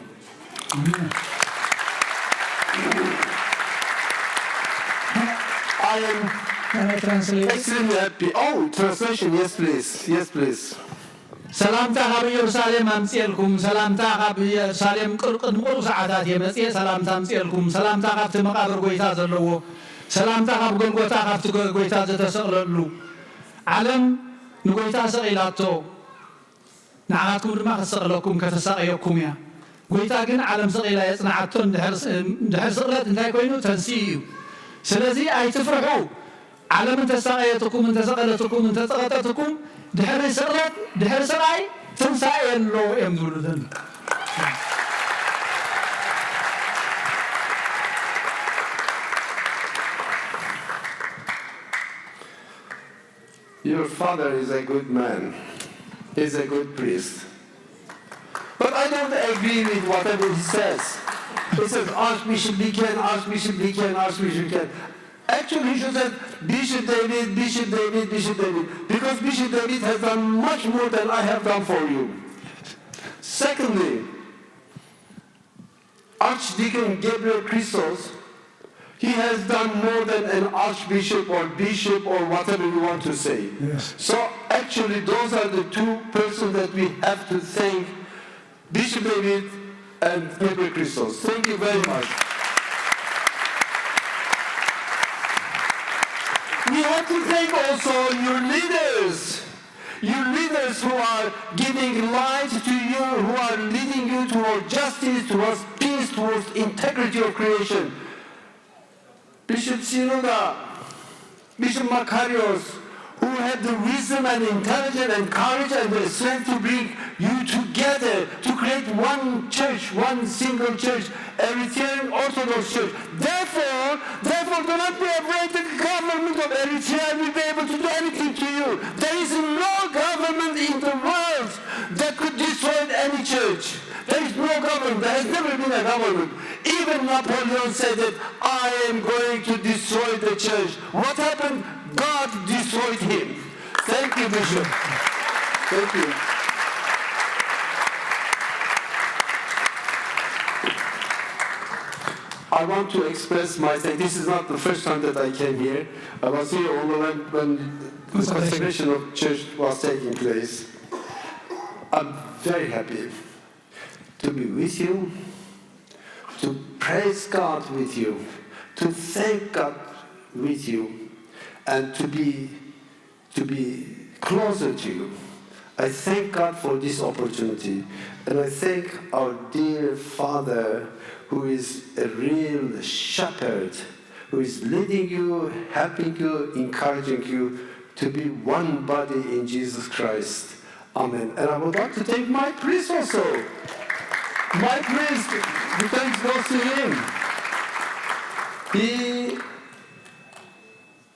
I am extremely happy. Oh, translation, yes please, yes please. ሰላምታ ካብ ኢየሩሳሌም ኣምፅኤልኩም ሰላምታ ካብ ኢየሩሳሌም ቅድሚ ቁሩብ ሰዓታት እየ መፅአ ሰላምታ ኣምፅኤልኩም ሰላምታ ካብቲ መቃብር ጎይታ ዘለዎ ሰላምታ ካብ ጎልጎታ ካብቲ ጎይታ ዝተሰቕለሉ ዓለም ንጎይታ ሰቒላቶ ንዓኻትኩም ድማ ክሰቕለኩም ከተሳቀየኩም እያ ጎይታ ግን ዓለም ሰቒላ የፅናዓቶ እንድሕር ስቕለት እንታይ ኮይኑ ተንስኡ እዩ ስለዚ ኣይትፍርሑ ዓለም እንተሳቀየትኩም እንተሰቐለትኩም እንተፀቐጠትኩም ድሕሪ ስቕለት ድሕሪ ስቃይ ትንሳኤ ኣሎ እዮም ዝብሉ ዘሎ Your father is a good man, is a good priest. But I don't agree with whatever he says. He says, Archbishop Deacon, Archbishop Deacon, Archbishop Deacon. Actually, he should say, Bishop David, Bishop David, Bishop David. Because Bishop David has done much more than I have done for you. Secondly, Archdeacon Gabriel Christos, he has done more than an archbishop or bishop or whatever you want to say. Yes. So actually those are the two persons that we have to thank, Bishop David and Gabriel Christos. Thank you very much. We have to thank also your leaders who are giving light to you, who are leading you towards justice, towards peace, towards integrity of creation. Bishop Sinuga, Bishop Makarios, who had the wisdom and intelligence and courage and the strength to bring you together to create one church, one single church, Eritrean Orthodox Church. Therefore, do not be afraid that the government of Eritrea will be able to do anything to you. There is no government in the world that could destroy any church. There is no government. There has never been a government. Even Napoleon said that I am going to destroy the church. What happened? God destroyed him. Thank you, Bishop. Thank you. I want to express my thanks. This is not the first time that I came here. I was here only when the consecration of church was taking place. I'm very happy to be with you, to praise God with you, to thank God with you, and to be closer to you. I thank God for this opportunity, and I thank our dear Father, who is a real shepherd, who is leading you, helping you, encouraging you to be one body in Jesus Christ. Amen. And I would like to thank my priest also. My priest, the thanks goes to him. He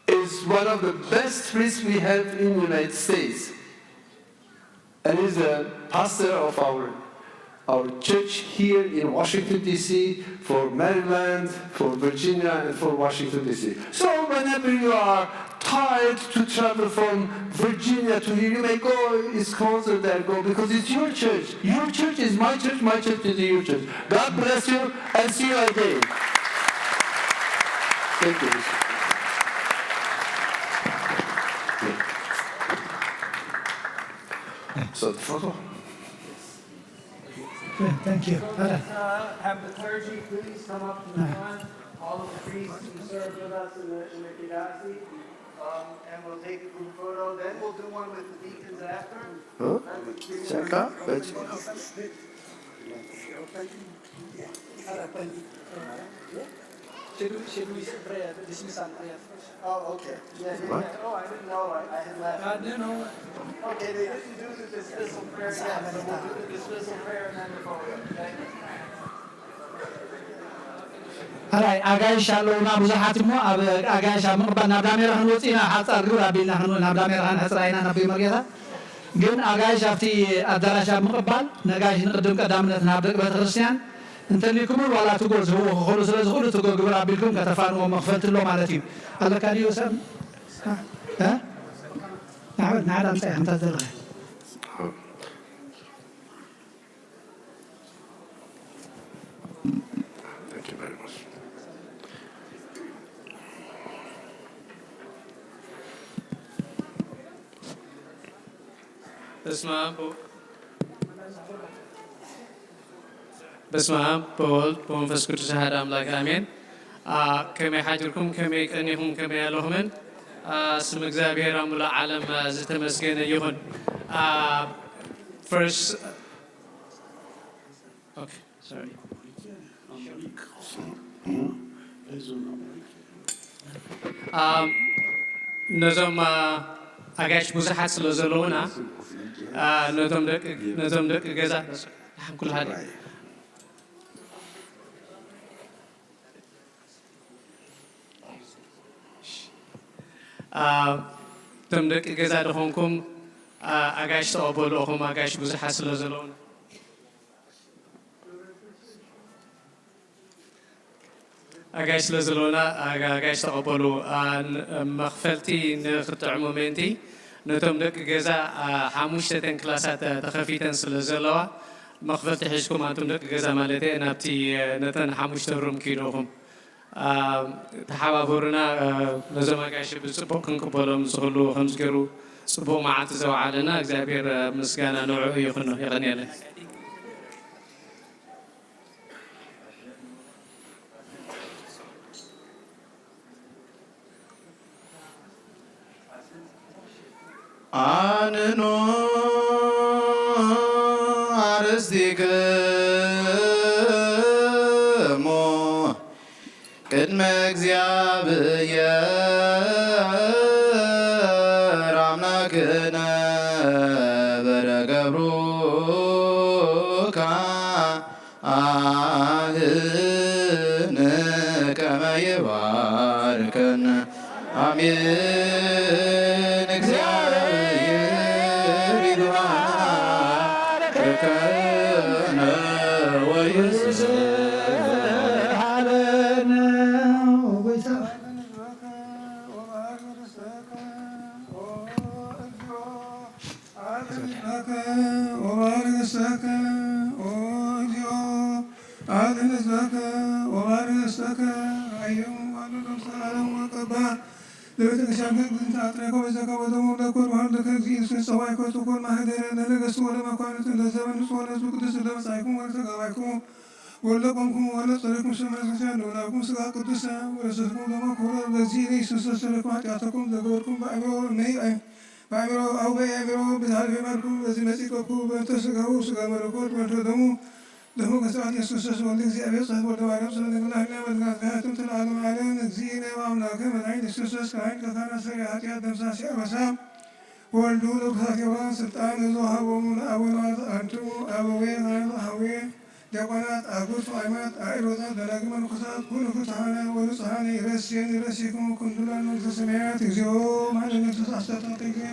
is one of the best priests we have in the United States. And he's a pastor of our church here in Washington, D.C., for Maryland, for Virginia, and for Washington, D.C. So whenever you are tired to travel from Virginia to here, you may go, it's closer there, go, because it's your church. Your church is my church is your church. God bless you, and see you again. Thank you. So the photo. Thank you. Have the clergy please come up to the front. All of the priests who served with us in the Kidasi. And we'll take a group photo. Then we'll do one with the deacons after. Huh? Check out. Oh, okay. Yeah, What? Oh, I didn't know. I had left. I didn't know. Okay, they didn't do the dismissal prayer yet, so we'll do the dismissal prayer and then the photo. Okay? هاي أجايش على لونا بزحات مو أجايش على مقبل نبدأ هنوتينا حتى أرجو ربنا نبدأ هنحسرائنا نبي مريضة جن أجايش أفتي الدرجة مقبل نجايش نقدم قدامنا نبدأ بترسيان أنت اللي كمل ولا تقول هو خلص رزقه تقول قبل ربكم كتفان ومغفرة الله مالتي الله كان يوسم ها نعم نعم أنت تدري Thank you very much. بسم الله بول بونفس كرس هذا أملاك آمين كم يحاجركم كم يكنيهم كم يالهمن سمك زابير أملا عالم زت مسكين يهون first okay sorry نظام أجاش بزحات سلزلونا نظام دك جزء كل هذا تم دك جزء لهونكم أجاش تقبلوهم أجاش بزحات سلزلونا أجاش لزلونا أجاش تقبلوا مخفلتي نخت عمومنتي نتم دك جزء حموشة كلاسات تخفيتن سلزلوا مخفلت حيشكم أنتم دق جزء مالتي نبتي نتن حموش تبرم كيلوهم تحابورنا لازم أقعش بسبب كنقبلهم زغلو خمس كيلو سبب مع تزوع علينا إخبار مسكنا نوعه يخنو يغني له Anno አርስቲክሙ ቅድመ እግዚአብሔር አምላክነ በረገብሩ ካህን ከመ ይባርከነ አሜን። እግዚአብሔር ይባርከነ ወይስሐበነ ولكم ولا طريقكم سمعتكم ولكم سقى قدسا ورسلكم لما كورا الذي ليس سلكم حتىكم ذكركم بعمروا أو بعمروا بتعرف مالكم الذي مسككم بتسقوا سقى ملكوت وتدموا دموا كسرات يسوس والذي أبي صاحب والدوائر صلى الله عليه وسلم فاتم العالم على نزينا وعملاك من عين يسوس كعين كان سيئات يدم ساسي أبسام والدود بخاتبان سلطان ذهب من أول أنتم أبوين هوين دقنات أبوس وأيمات أيروزا دلاجم القصات كل فتحنا ورصحنا يرسيكم كندلا نتسمعات يوم على نفس أستطيع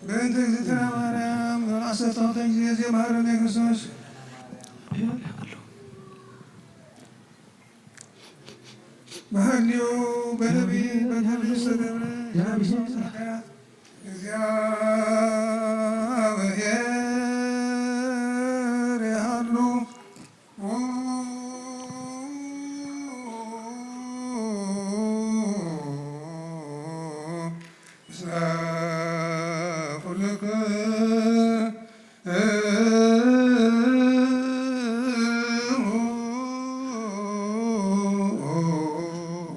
بنت زيتنا مريم من أستطيع زي مهر نكسوس بهاليو بنبي بنهر السدر يا بشر سكات እግዚአብሔር ያሉ ምስለ ኩልክሙ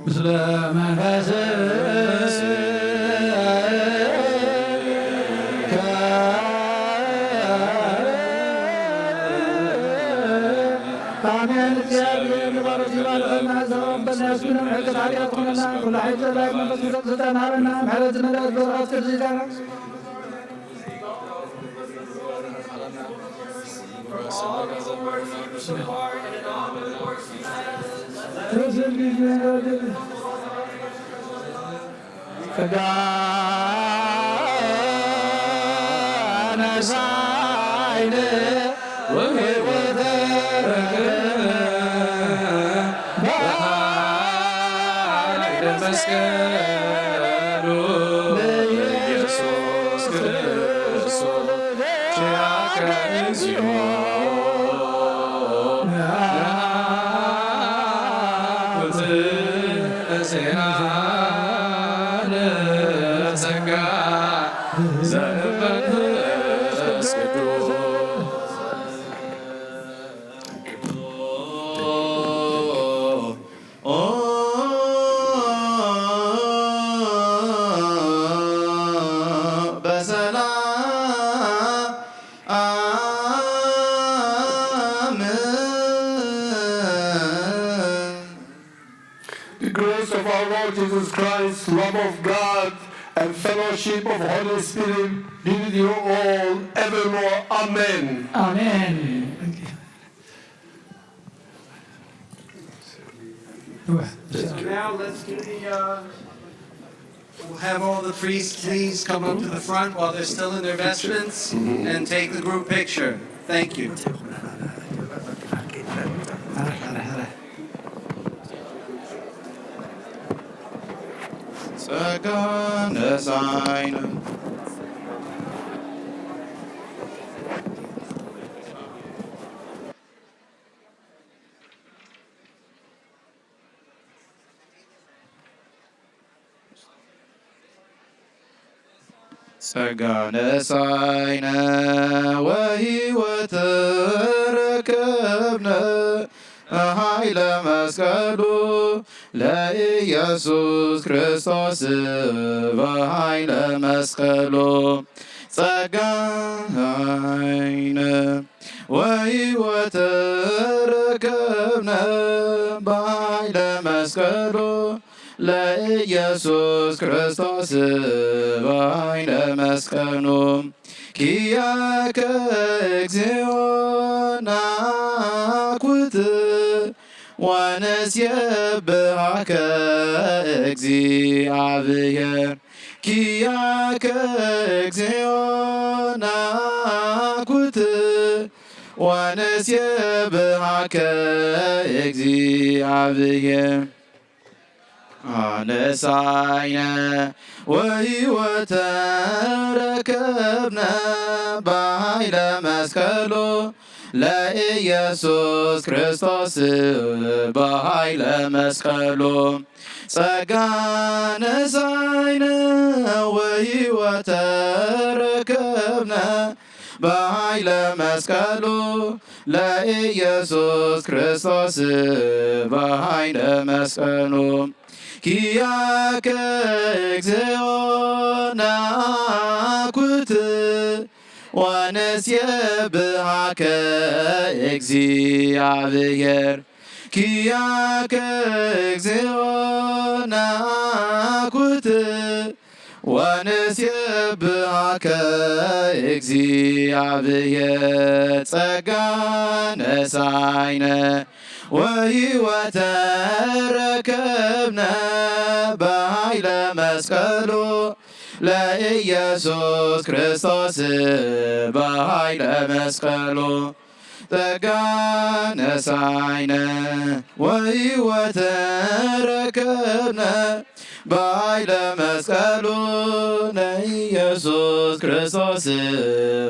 ምስለ መንፈስህ آمين እግዚአብሔር ንባሮች ይባርከና ዘመን በእነሱ ነው ሕግት ኃጢአት ሆነና ኩሉ ኃይል ላይ መንፈስ ቅዱስ ዘጠናልና ምሕረት ዝመዳት በራት ቅዱስ ይዳና ከጋነሳይነ ወህይወተ መስቀሉ ኢየሱስ ክርስቶስ ቸያከ እግዚኦ ዜናነ ጸጋ ዘመንፈስ ቅዱስ The grace of our Lord Jesus Christ, love of God, and fellowship of Holy Spirit be with you all evermore. Amen. Amen. Now let's do the. We'll have all the priests please come up to the front while they're still in their vestments and take the group picture. Thank you. ጸጋነ ሳይነ ጸጋነሳይነ ወሕይወት ረከብነ ኃይለ መስቀሉ ለኢየሱስ ክርስቶስ በኃይለ መስቀሉ ጸጋይነ ወሕይወት ረከብነ በኃይለ መስቀሉ ለኢየሱስ ክርስቶስ በኃይለ መስቀሉ ኪያከ እግዚኦ ናኩት ወነስየብሐከ እግዚአብሔር ኪያከ እግዚኦ ናኩት ወነስየብሐከ እግዚአብሔር አነሳይነ ወሕይወተ ረከብነ በኃይለ መስቀሉ ለኢየሱስ ክርስቶስ በኃይለ መስቀሉ ጸጋነሳይነ ወሕይወተ ረከብነ በኃይለ መስቀሉ ለኢየሱስ ክርስቶስ በኃይለ መስቀሉ ኪያከ እግዚኦ ናኩት ወነስየብሐከ እግዚአብሔር ኪያከ እግዚኦ ናኩት ወነስየብሐከ እግዚአብሔር ጸጋነሳይነ ወሕይወተ ረከብነ በኃይለ መስቀሉ ለኢየሱስ ክርስቶስ በኃይለ መስቀሉ ጸጋነሳይነ ወሕይወተ ረከብነ በኃይለ መስቀሉ ለኢየሱስ ክርስቶስ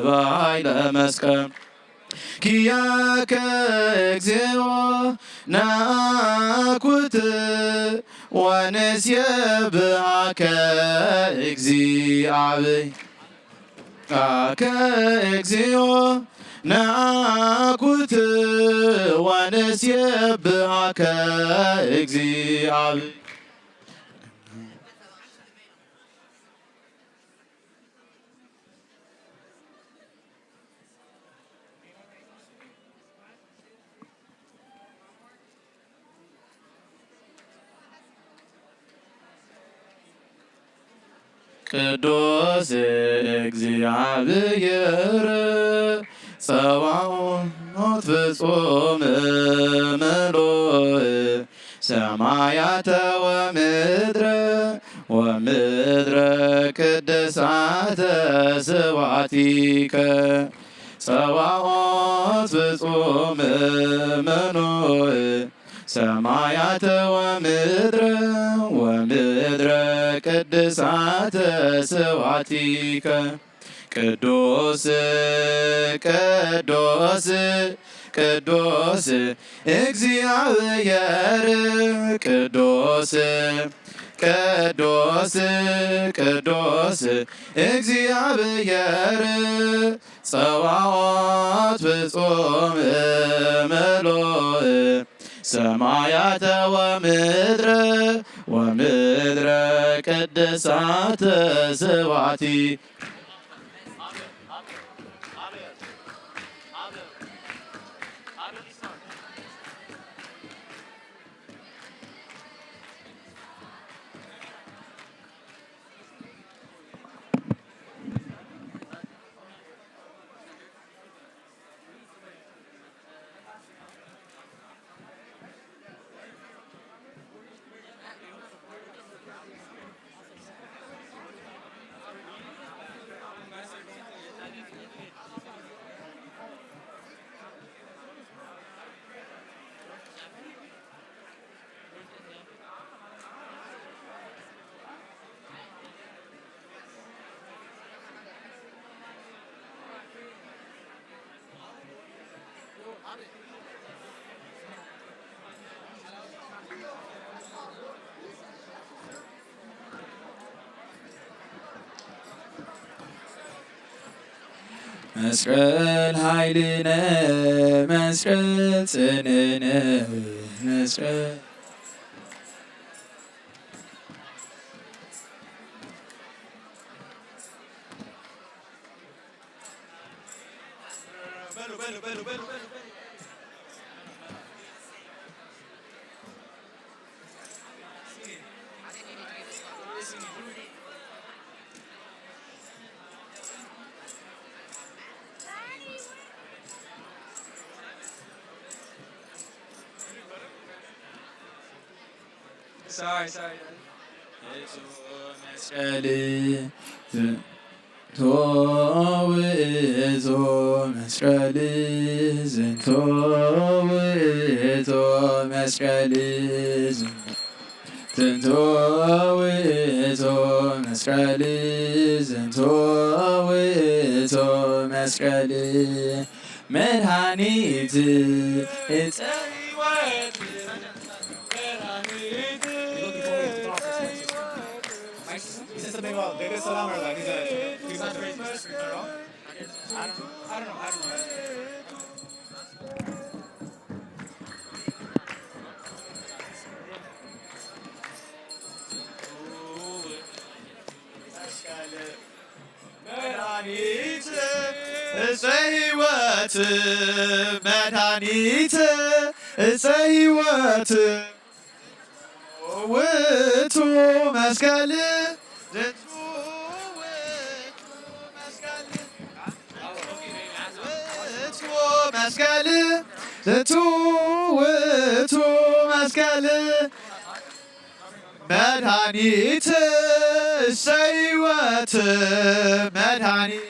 በኃይለ መስቀሉ ኪያከ እግዚኦ ናኩት ወነስየብሐከ እግዚኦ ናኩት ወነስየብሐከ እግዚአብሔር ቅዱስ እግዚአብሔር ጸባኦት ፍጹም ምሉእ ሰማያተ ወምድረ ቅድሳተ ስብሐቲከ ጸባኦት ፍጹም ምሉእ ሰማያተ ወምድረ ቅድሳተ ስብሐቲከ ቅዱስ ቅዱስ ቅዱስ እግዚአብሔር ቅዱስ ቅዱስ ቅዱስ እግዚአብሔር ጸባኦት ፍጹም ምሉእ ሰማያተ ወምድረ ቅድሳተ ስብሐቲከ መስቀል ኃይልነ መስቀል ጽንዕነ መስቀል Sorry. መስቀል ዝንቶ ውእቶ መስቀል ዝንቶ ውእቶ መስቀል ዝንቶ ውእቶ መስቀል ዝንቶ ውእቶ መስቀል መድኃኒት ዕፀ ሕይወት መድኃኒት ዕፀ ሕይወት መድኃኒት ዕፀ ሕይወት ውእቱ መስቀል ዝንቱ መስቀል ዝንቱ ውእቱ መስቀል መድኃኒት ዕፀ ሕይወት መድኃኒት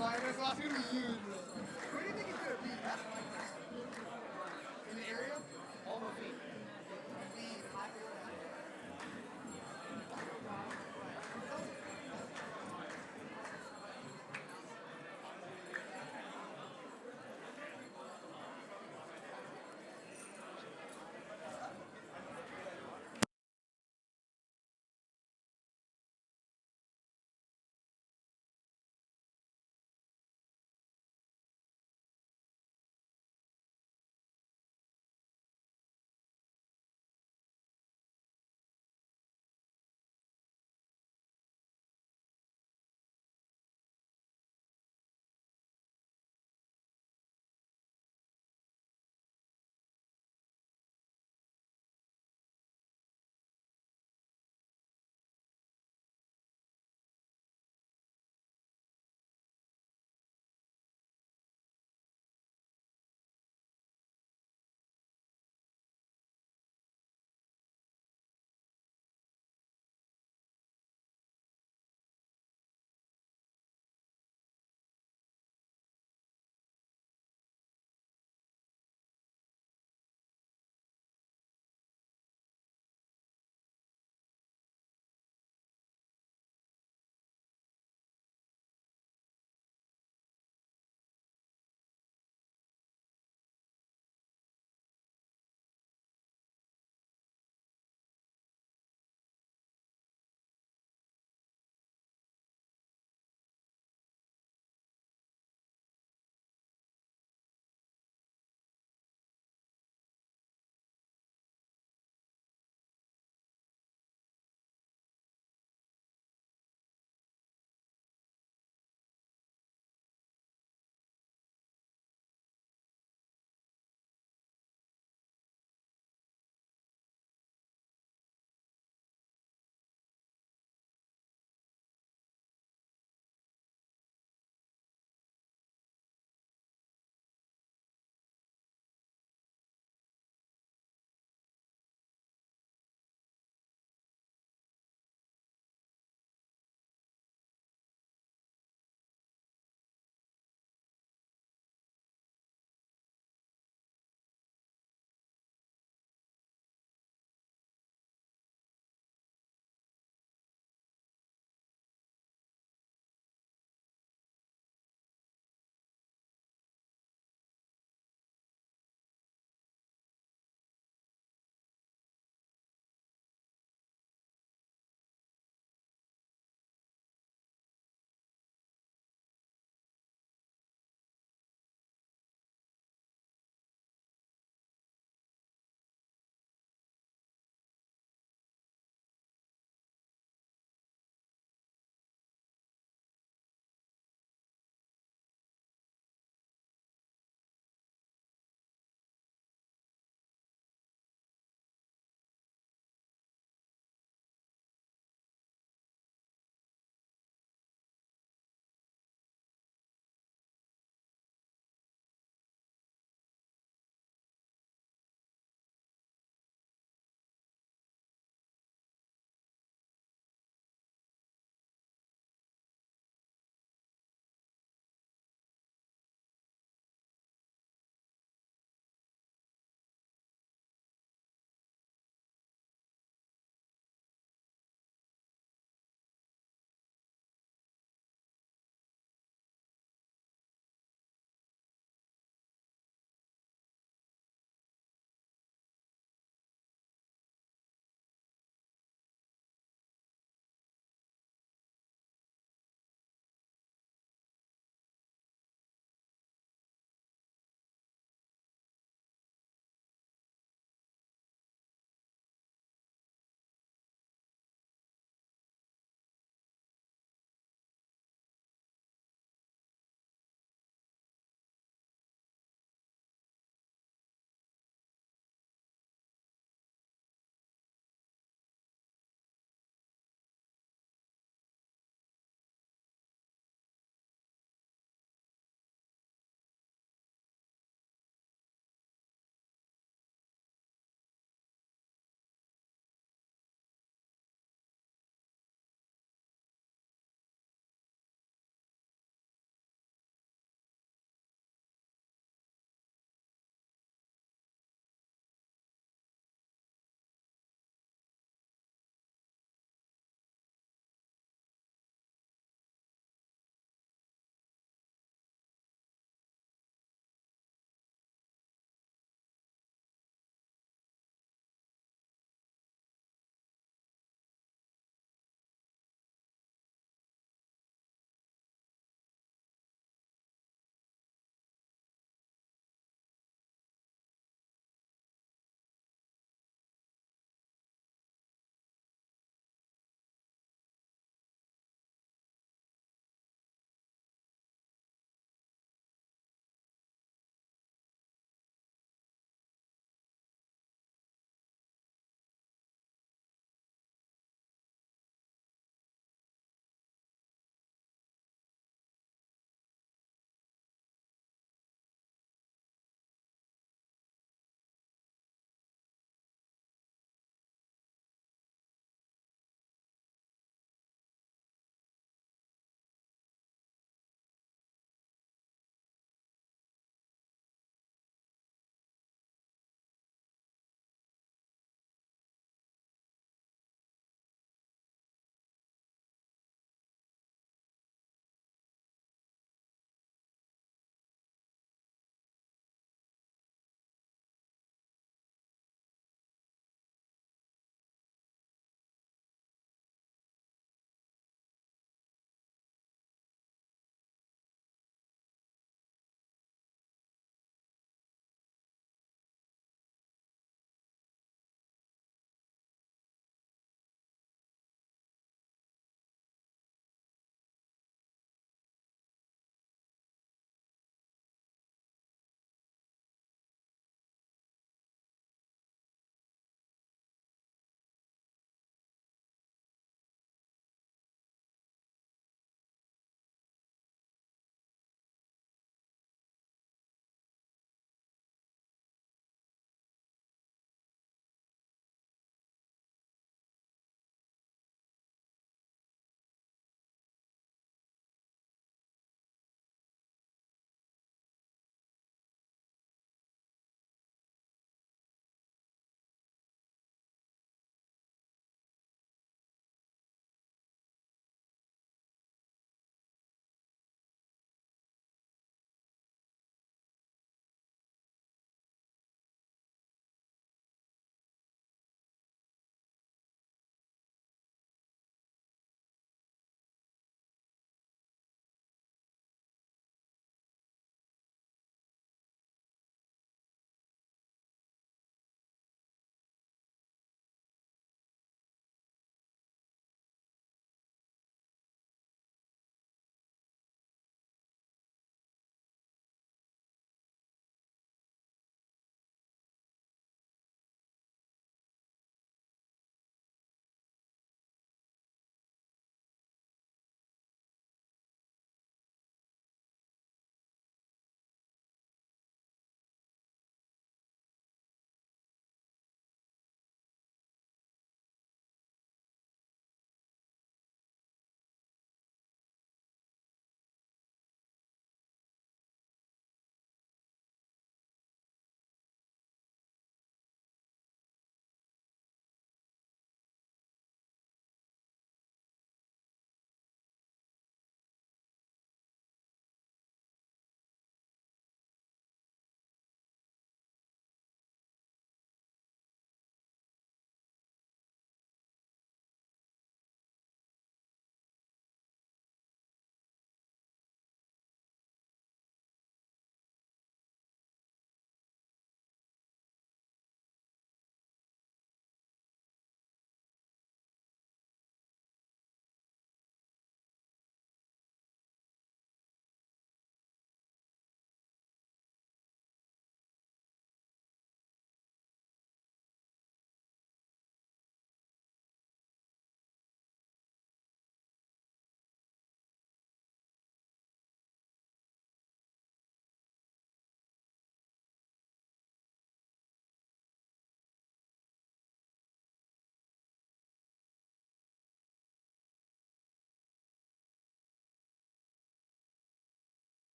Right,